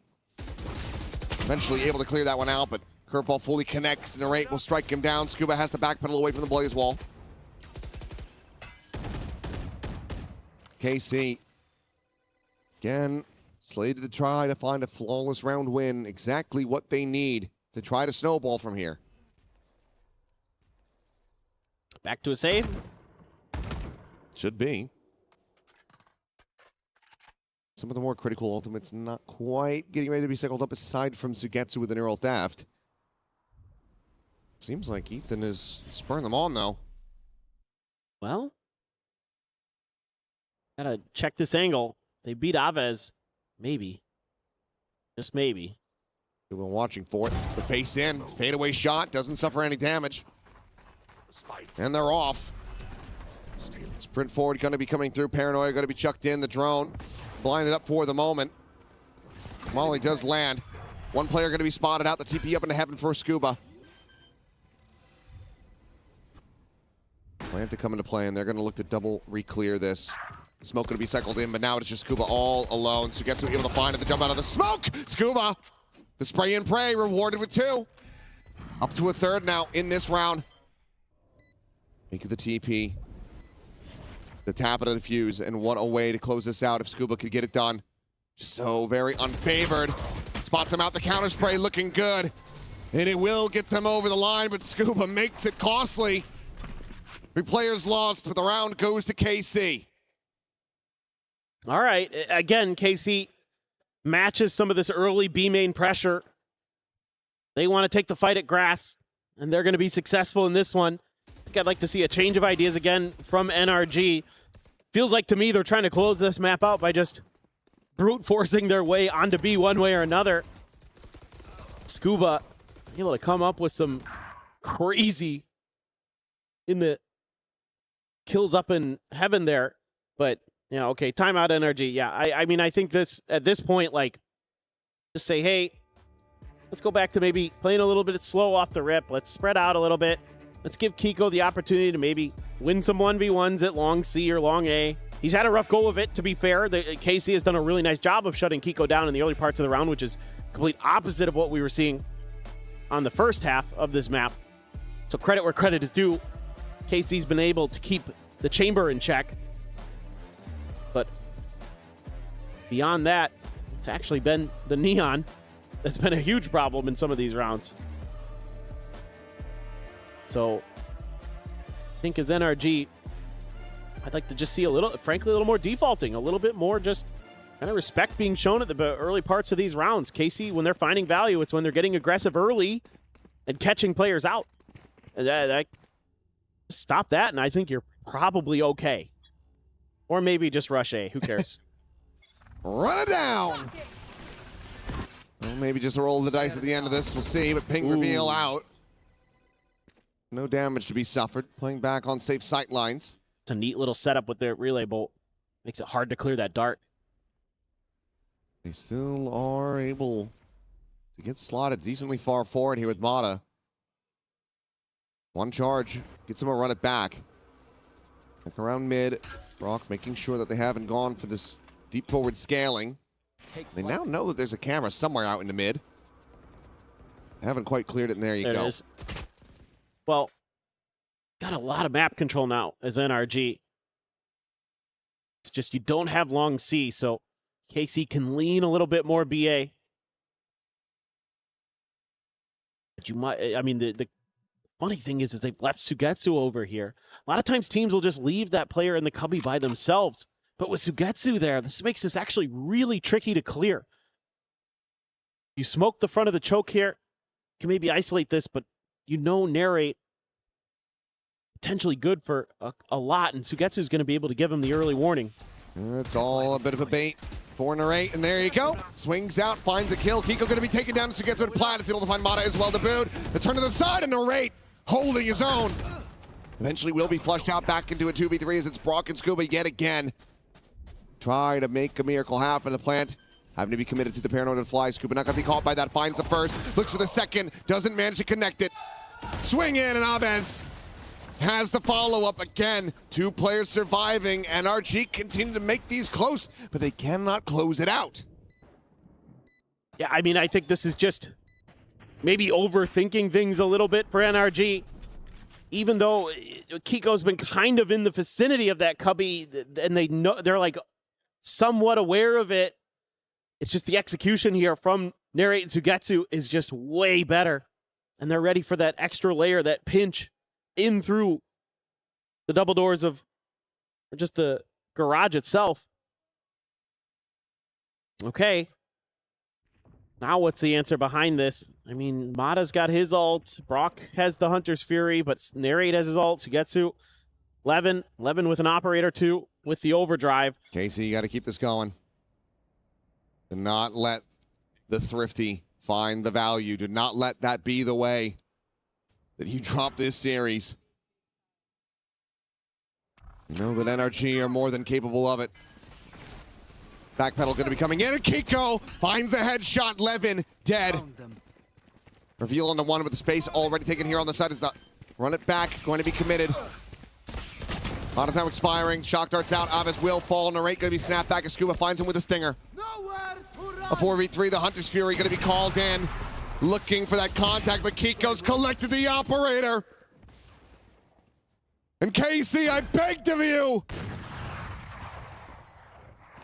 eventually able to clear that one out, but curveball fully connects. Narrate will strike him down. Scuba has to backpedal away from the Blaze Wall. KC, again, slated to try to find a flawless round win. Exactly what they need to try to snowball from here. Back to a save. Should be. Some of the more critical ultimates not quite getting ready to be cycled up aside from Sugetsu with the neural theft. Seems like Ethan is spurring them on, though. Well, gotta check this angle. They beat Aves. Maybe. Just maybe. We've been watching for it. The face in. Fadeaway shot. Doesn't suffer any damage. And they're off. Sprint forward going to be coming through. Paranoia going to be chucked in. The drone blinded up for the moment. Molly does land. One player going to be spotted out. The TP up into heaven for Scuba. Plan to come into play, and they're going to look to double re-clear this. Smoke going to be cycled in, but now it's just Scuba all alone. Sugetsu able to find it, the jump out of the smoke. Scuba The spray and pray rewarded with 2. Up to a third now in this round. Make the TP. The tap it of the fuse, and what a way to close this out if Scuba could get it done. Just so very unfavored. Spots him out, the counter spray looking good. And it will get them over the line, but Scuba makes it costly. 3 players lost, but the round goes to KC. All right, again, KC matches some of this early B main pressure. They want to take the fight at grass, and they're going to be successful in this one. I think I'd like to see a change of ideas again from NRG. Feels like to me they're trying to close this map out by just brute forcing their way onto B one way or another. Scuba able to come up with some crazy in the kills up in heaven there, but yeah, okay, timeout NRG. Yeah, I mean, I think this at this point, like, just say, hey, let's go back to maybe playing a little bit slow off the rip. Let's spread out a little bit. Let's give Kiko the opportunity to maybe win some 1v1s at long C or long A. He's had a rough go of it, to be fair. KC has done a really nice job of shutting Kiko down in the early parts of the round, which is complete opposite of what we were seeing on the first half of this map. So credit where credit is due. KC's been able to keep the chamber in check. But beyond that, it's actually been the Neon that's been a huge problem in some of these rounds. So I think as NRG, I'd like to just see a little, frankly, a little more defaulting, a little bit more just kind of respect being shown at the early parts of these rounds. KC, when they're finding value, it's when they're getting aggressive early and catching players out. And stop that, and I think you're probably okay. Or maybe just rush A. Who cares? Run it down. Well, maybe just roll the dice at the end of this. We'll see, but ping reveal out. No damage to be suffered. Playing back on safe sight lines. It's a neat little setup with the relay bolt. Makes it hard to clear that dart. They still are able to get slotted decently far forward here with Mata. One charge. Gets him a run it back. Back around mid. Brock making sure that they haven't gone for this deep forward scaling. They now know that there's a camera somewhere out in the mid. They haven't quite cleared it, and there you go. It is. Well, got a lot of map control now as NRG. It's just you don't have long C, so KC can lean a little bit more BA. But you might, I mean, the funny thing is they've left Sugetsu over here. A lot of times teams will just leave that player in the cubby by themselves. But with Sugetsu there, this makes this actually really tricky to clear. You smoke the front of the choke here, you can maybe isolate this, but you know Narrate potentially good for a lot, and Sugetsu is going to be able to give him the early warning. It's all a bit of a bait for Narrate, and there you go. Swings out, finds a kill. Kiko going to be taken down, Sugetsu with Plat. Is able to find Mata as well to boot. The turn to the side, and Narrate holding his own. Eventually will be flushed out back into a 2v3 as it's Brock and Scuba yet again. Try to make a miracle happen. The plant having to be committed to the paranoid fly. Scuba not going to be caught by that. Finds the first. Looks for the second. Doesn't manage to connect it. Swing in, and Abez has the follow-up again. 2 players surviving. NRG continue to make these close, but they cannot close it out. Yeah, I mean, I think this is just maybe overthinking things a little bit for NRG. Even though Kiko's been kind of in the vicinity of that cubby, and they know they're like somewhat aware of it. It's just the execution here from Narrate and Sugetsu is just way better. And they're ready for that extra layer, that pinch in through the double doors of just the garage itself. Okay. Now what's the answer behind this? I mean, Mata's got his ult. Brock has the Hunter's Fury, but Narrate has his ult. Sugetsu, Levin with an operator too, with the overdrive. Casey, you got to keep this going. Do not let the thrifty find the value. Do not let that be the way that you drop this series. You know that NRG are more than capable of it. Backpedal going to be coming in, and Kiko finds a headshot. Levin dead. Reveal on the one with the space already taken here on the side. Is the run it back, going to be committed. Mata's now expiring. Shock darts out. Aves will fall. Narrate going to be snapped back as Scuba finds him with a stinger. A 4v3, the Hunter's Fury going to be called in. Looking for that contact, but Kiko's collected the operator. And KC, I begged of you.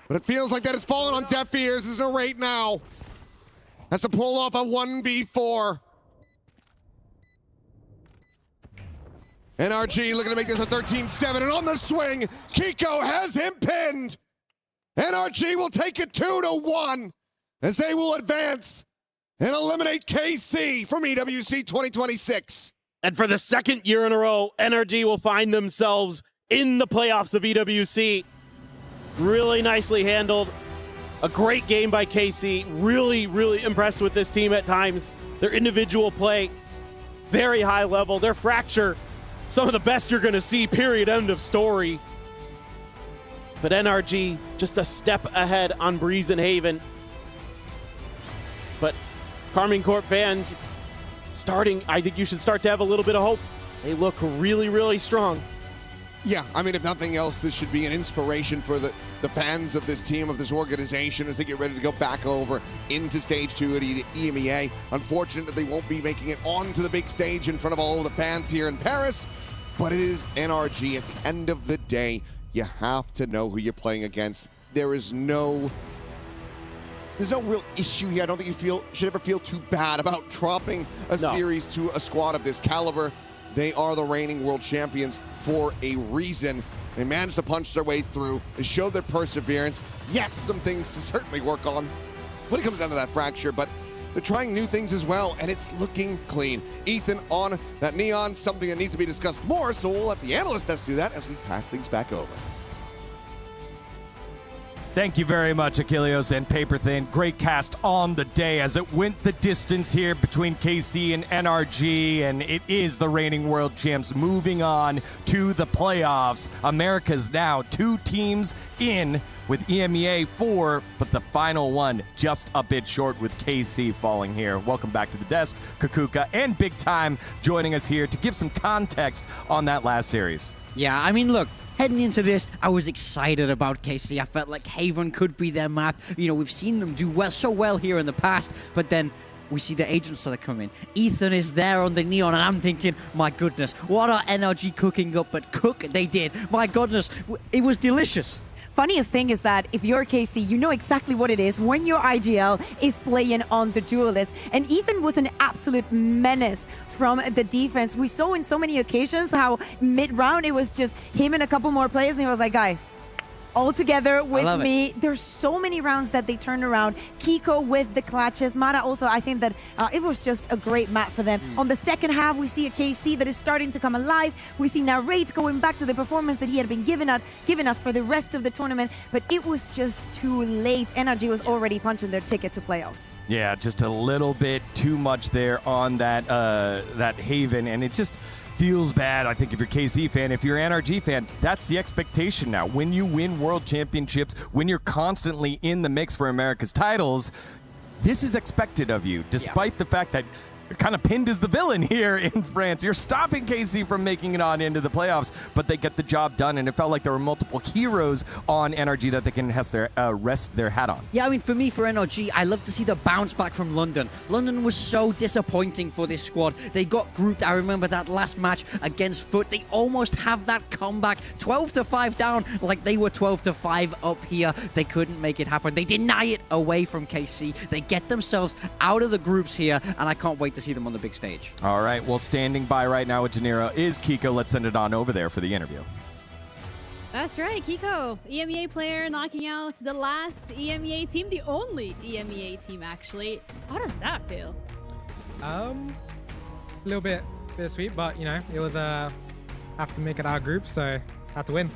But it feels like that has fallen on deaf ears as Narrate now has to pull off a 1v4. NRG looking to make this a 13-7, and on the swing, Kiko has him pinned. NRG will take it 2-1 as they will advance and eliminate KC from EWC 2026. And for the second year in a row, NRG will find themselves in the playoffs of EWC. Really nicely handled. A great game by KC. Really, really impressed with this team at times. Their individual play, very high level. Their fracture, some of the best you're going to see, period, end of story. But NRG just a step ahead on Breeze and Haven. But Carmine Corp fans, I think you should start to have a little bit of hope. They look really, really strong. Yeah, I mean, if nothing else, this should be an inspiration for the fans of this team, of this organization, as they get ready to go back over into Stage 2 at EMEA. Unfortunate that they won't be making it onto the big stage in front of all of the fans here in Paris, but it is NRG. At the end of the day, you have to know who you're playing against. There's no real issue here. I don't think you should ever feel too bad about dropping a series to a squad of this caliber. They are the reigning world champions for a reason. They managed to punch their way through. They showed their perseverance. Yes, some things to certainly work on when it comes down to that fracture, but they're trying new things as well, and it's looking clean. Ethan on that Neon, something that needs to be discussed more, so we'll let the analyst desk do that as we pass things back over. Thank you very much, Achilleos and Paperthin. Great cast on the day as it went the distance here between KC and NRG, and it is the reigning world champs moving on to the playoffs. America's now 2 teams in with EMEA 4, but the final one just a bit short with KC falling here. Welcome back to the desk, Kakuka and Big Time joining us here to give some context on that last series. Yeah, I mean, look, heading into this, I was excited about KC. I felt like Haven could be their map. You know, we've seen them do so well here in the past, but then we see the agents that are coming. Ethan is there on the Neon, and I'm thinking, my goodness, what are NRG cooking up? But cook they did. My goodness, it was delicious. Funniest thing is that if you're KC, you know exactly what it is when your IGL is playing on the duelist. And Ethan was an absolute menace from the defense. We saw in so many occasions how mid-round it was just him and a couple more players, and he was like, guys, all together with me. There's so many rounds that they turned around. Kiko with the clutches. Mara also, I think that it was just a great map for them. On the second half, we see a KC that is starting to come alive. We see Narrate going back to the performance that he had been given us for the rest of the tournament, but it was just too late. NRG was already punching their ticket to playoffs. Yeah, just a little bit too much there on that Haven, and it just feels bad, I think, if you're a KC fan. If you're an NRG fan, that's the expectation now. When you win world championships, when you're constantly in the mix for America's titles, this is expected of you, despite the fact that you're kind of pinned as the villain here in France. You're stopping KC from making it on into the playoffs, but they get the job done, and it felt like there were multiple heroes on NRG that they can rest their hat on. Yeah, I mean, for me, for NRG, I love to see the bounce back from London. London was so disappointing for this squad. They got grouped. I remember that last match against Foot. They almost have that comeback, 12-5 down, like they were 12-5 up here. They couldn't make it happen. They deny it away from KC. They get themselves out of the groups here, and I can't wait to see them on the big stage. All right, well, standing by right now with Janira is Kiko. Let's send it on over there for the interview. That's right, Kiko, EMEA player knocking out the last EMEA team, the only EMEA team, actually. How does that feel? A little bit bittersweet, but, you know, it was have to make it our group, so have to win.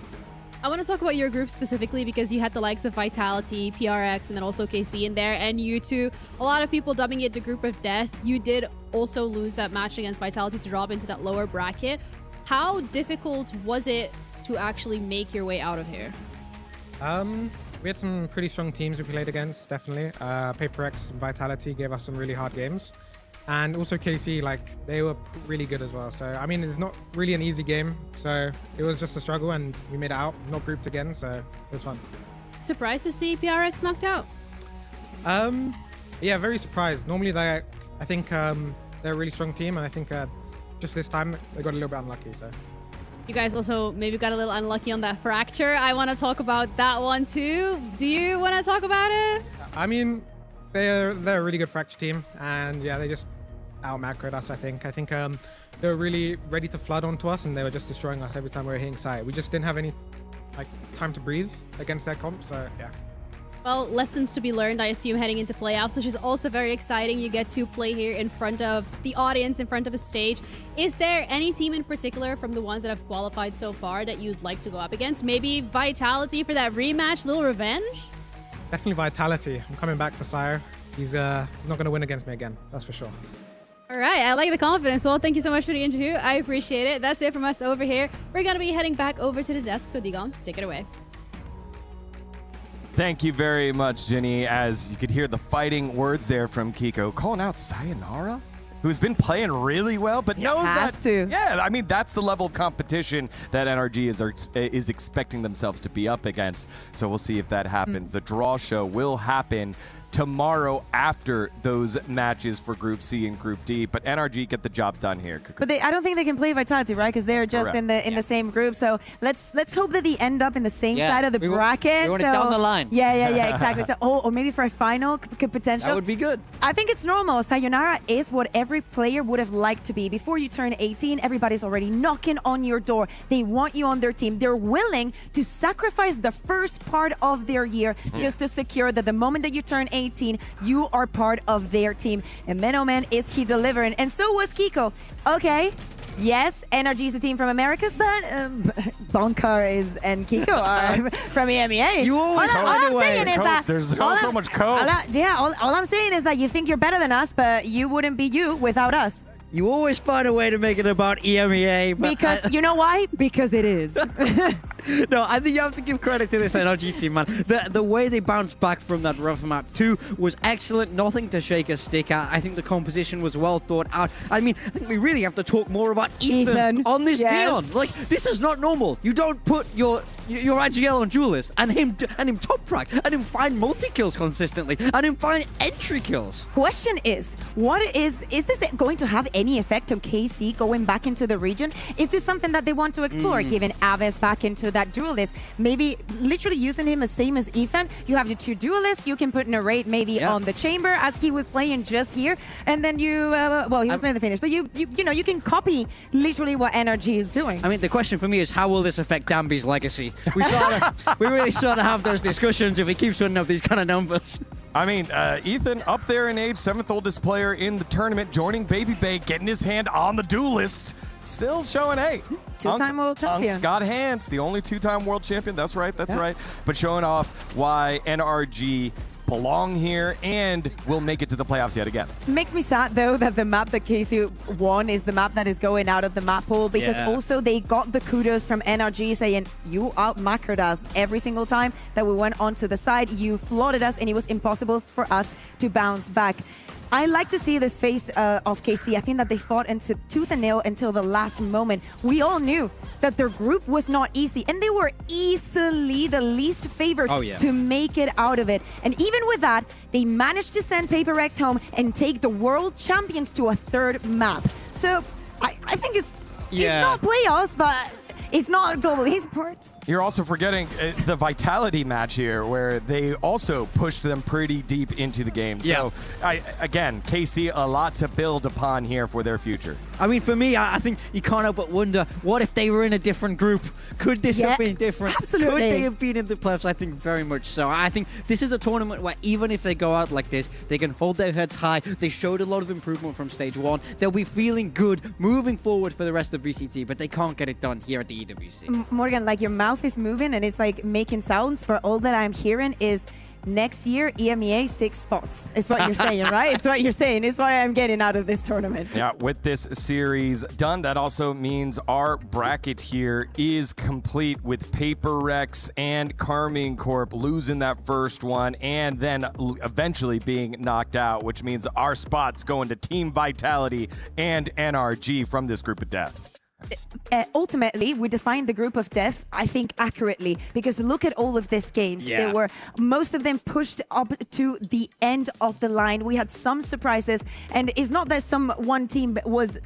I want to talk about your group specifically because you had the likes of Vitality, PRX, and then also KC in there, and you two, a lot of people dubbing it the group of death. You did also lose that match against Vitality to drop into that lower bracket. How difficult was it to actually make your way out of here? We had some pretty strong teams we played against, definitely. PaperX and Vitality gave us some really hard games. And also KC, like, they were really good as well. So, I mean, it's not really an easy game. So, it was just a struggle, and we made it out. Not grouped again, so it was fun. Surprised to see PRX knocked out? Yeah, very surprised. Normally, I think they're a really strong team, and I think just this time they got a little bit unlucky. So. You guys also maybe got a little unlucky on that fracture. I want to talk about that one too. Do you want to talk about it? I mean, they're a really good fracture team, and yeah, they just out-macroed us, I think. They were really ready to flood onto us, and they were just destroying us every time we were hitting site. We just didn't have any time to breathe against their comp, so yeah. Well, lessons to be learned, I assume, heading into playoffs, which is also very exciting. You get to play here in front of the audience, in front of a stage. Is there any team in particular from the ones that have qualified so far that you'd like to go up against? Maybe Vitality for that rematch, little revenge? Definitely Vitality. I'm coming back for Sire. He's not going to win against me again, that's for sure. All right, I like the confidence. Well, thank you so much for the interview. I appreciate it. That's it from us over here. We're going to be heading back over to the desk, so Digon, take it away. Thank you very much, Jenny. As you could hear the fighting words there from Kiko, calling out Sayonara, who's been playing really well, but knows that. Yeah, I mean, that's the level of competition that NRG is expecting themselves to be up against. So we'll see if that happens. The draw show will happen tomorrow after those matches for Group C and Group D, but NRG get the job done here. But I don't think they can play Vitality, right? Because they're just in the same group. So let's hope that they end up in the same side of the bracket. We want it down the line. Yeah, exactly. So, or maybe for a final could potential. That would be good. I think it's normal. Sayonara is what every player would have liked to be. Before you turn 18, everybody's already knocking on your door. They want you on their team. They're willing to sacrifice the first part of their year just to secure that the moment that you turn 18, you are part of their team. And man, is he delivering. And so was Kiko. Okay, yes, NRG is a team from Americas, but Bonkar and Kiko are from EMEA. You always find a way. There's so much code. All I'm saying is that you think you're better than us, but you wouldn't be you without us. You always find a way to make it about EMEA. Because you know why? Because it is. No, I think you have to give credit to this NRG team, man. The way they bounced back from that rough map 2 was excellent. Nothing to shake a stick at. I think the composition was well thought out. I mean, I think we really have to talk more about Ethan on this Neon. Like, this is not normal. You don't put your IGL on Duelist and him top frag and him find multi-kills consistently and him find entry kills. Question is this going to have any effect on KC going back into the region? Is this something that they want to explore, giving Aves back into that Duelist? Maybe literally using him the same as Ethan. You have the 2 Duelists. You can put Narrate maybe on the Chamber as he was playing just here. And then you, well, he was playing the finish, but you know, you can copy literally what NRG is doing. I mean, the question for me is, how will this affect Danby's legacy? We really sort of have those discussions if he keeps putting up these kind of numbers. I mean, Ethan up there in age, 7th oldest player in the tournament, joining Baby Bay, getting his hand on the Duelist. Still showing, hey, 2-time world champion. Unk's got hands, the only 2-time world champion. That's right. But showing off why NRG belong here and will make it to the playoffs yet again. Makes me sad though that the map that KC won is the map that is going out of the map pool, because also they got the kudos from NRG saying you out-macroed us every single time that we went onto the side. You flooded us and it was impossible for us to bounce back. I like to see this face of KC. I think that they fought into tooth and nail until the last moment. We all knew that their group was not easy, and they were easily the least favored to make it out of it. And even with that, they managed to send Paper Rex home and take the world champions to a 3rd map. So I think it's not playoffs, but it's not global esports. You're also forgetting the Vitality match here, where they also pushed them pretty deep into the game. So, again, KC, a lot to build upon here for their future. I mean, for me, I think you can't help but wonder, what if they were in a different group? Could this have been different? Absolutely. Could they have been in the playoffs? I think very much so. I think this is a tournament where even if they go out like this, they can hold their heads high. They showed a lot of improvement from stage 1. They'll be feeling good moving forward for the rest of VCT, but they can't get it done here at the EWC. Morgan, like, your mouth is moving and it's like making sounds, but all that I'm hearing is next year, EMEA 6 spots. It's what you're saying, right? It's what you're saying. It's what I'm getting out of this tournament. Yeah, with this series done, that also means our bracket here is complete, with Paper Rex and Carmine Corp losing that first one and then eventually being knocked out, which means our spots going to Team Vitality and NRG from this group of death. ultimately, we defined the group of death, I think, accurately, because look at all of these games. Yeah. They were, most of them pushed up to the end of the line. We had some surprises, and it's not that one team was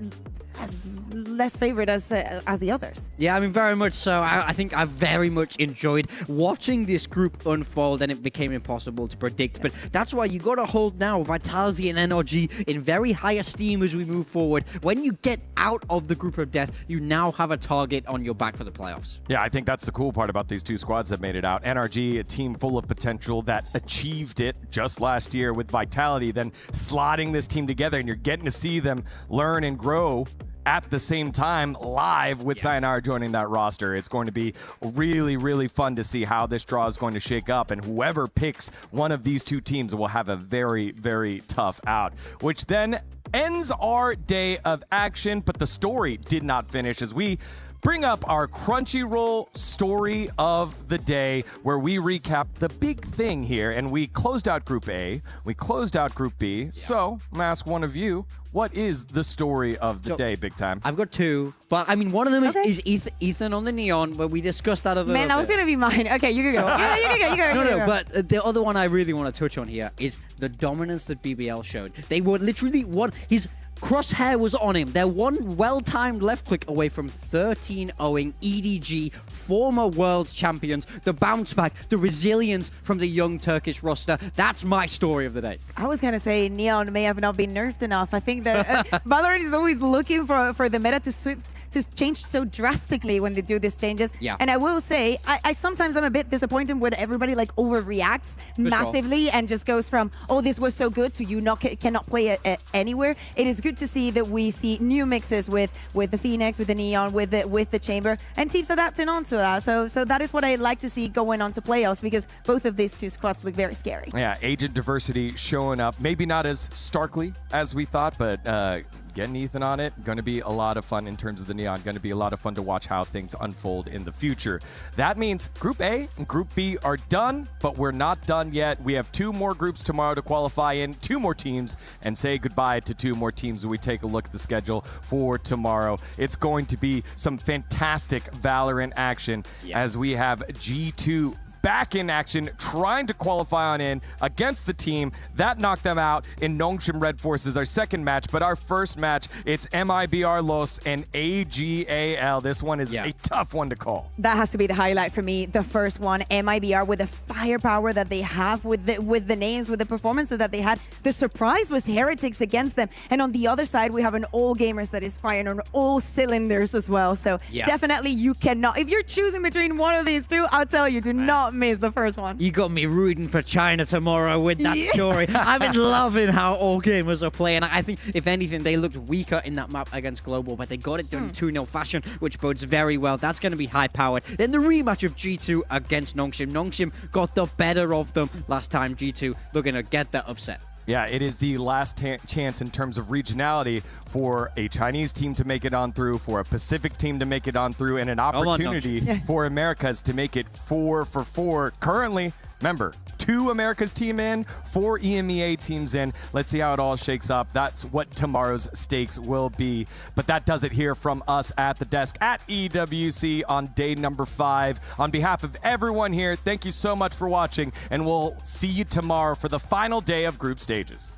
as less favorite as the others. Yeah, I mean, very much so. I think I very much enjoyed watching this group unfold, and it became impossible to predict. But that's why you got to hold now Vitality and NRG in very high esteem as we move forward. When you get out of the group of death, you now have a target on your back for the playoffs. Yeah, I think that's the cool part about these two squads that made it out. NRG, a team full of potential that achieved it just last year with Vitality, then slotting this team together, and you're getting to see them learn and grow at the same time live with Sayonara joining that roster. It's going to be really, really fun to see how this draw is going to shake up, and whoever picks one of these two teams will have a very, very tough out, which then ends our day of action. But the story did not finish as we bring up our Crunchyroll story of the day, where we recap the big thing here. And we closed out Group A, we closed out Group B. Yeah. So I'm gonna ask one of you, what is the story of the day, Big Time? I've got two, but I mean, one of them is Ethan on the Neon, where we discussed that other. Man, that was going to be mine. Okay, you can go. You can go. No, but the other one I really want to touch on here is the dominance that BBL showed. They were literally his crosshair was on him. They're one well-timed left click away from 13-0ing EDG, former world champions, the bounce back, the resilience from the young Turkish roster. That's my story of the day. I was going to say Neon may have not been nerfed enough. I think that Valorant is always looking for the meta to change so drastically when they do these changes. Yeah. And I will say, I sometimes I'm a bit disappointed when everybody like overreacts massively and just goes from, oh, this was so good to you cannot play it anywhere. It is good to see that we see new mixes with the Phoenix, with the Neon, with the Chamber, and teams adapting onto that. So that is what I like to see going on to playoffs, because both of these two squads look very scary. Yeah, agent diversity showing up, maybe not as starkly as we thought, but getting Ethan on it, going to be a lot of fun in terms of the Neon. Going to be a lot of fun to watch how things unfold in the future. That means Group A and Group B are done, but we're not done yet. We have two more groups tomorrow to qualify in, two more teams, and say goodbye to two more teams when we take a look at the schedule for tomorrow. It's going to be some fantastic Valorant action as we have G2 back in action, trying to qualify on in against the team that knocked them out in Nongshim Red Forces, our second match. But our first match, it's MIBR Los and AGAL. This one is a tough one to call. That has to be the highlight for me. The first one, MIBR, with the firepower that they have, with the names, with the performances that they had. The surprise was Heretics against them. And on the other side, we have an All Gamers that is firing on all cylinders as well. So definitely you cannot, if you're choosing between one of these two, I'll tell you, do not miss the first one. You got me rooting for China tomorrow with that story. I've been loving how all gamers are playing. I think, if anything, they looked weaker in that map against Global, but they got it done in 2-0 fashion, which bodes very well. That's going to be high-powered. Then the rematch of G2 against Nongshim. Nongshim got the better of them last time. G2 looking to get that upset. Yeah, it is the last chance in terms of regionality for a Chinese team to make it on through, for a Pacific team to make it on through, and an opportunity for Americas to make it 4 for 4. Currently, remember, 2 Americas team in, 4 EMEA teams in. Let's see how it all shakes up. That's what tomorrow's stakes will be. But that does it here from us at the desk at EWC on day number 5. On behalf of everyone here, thank you so much for watching, and we'll see you tomorrow for the final day of group stages.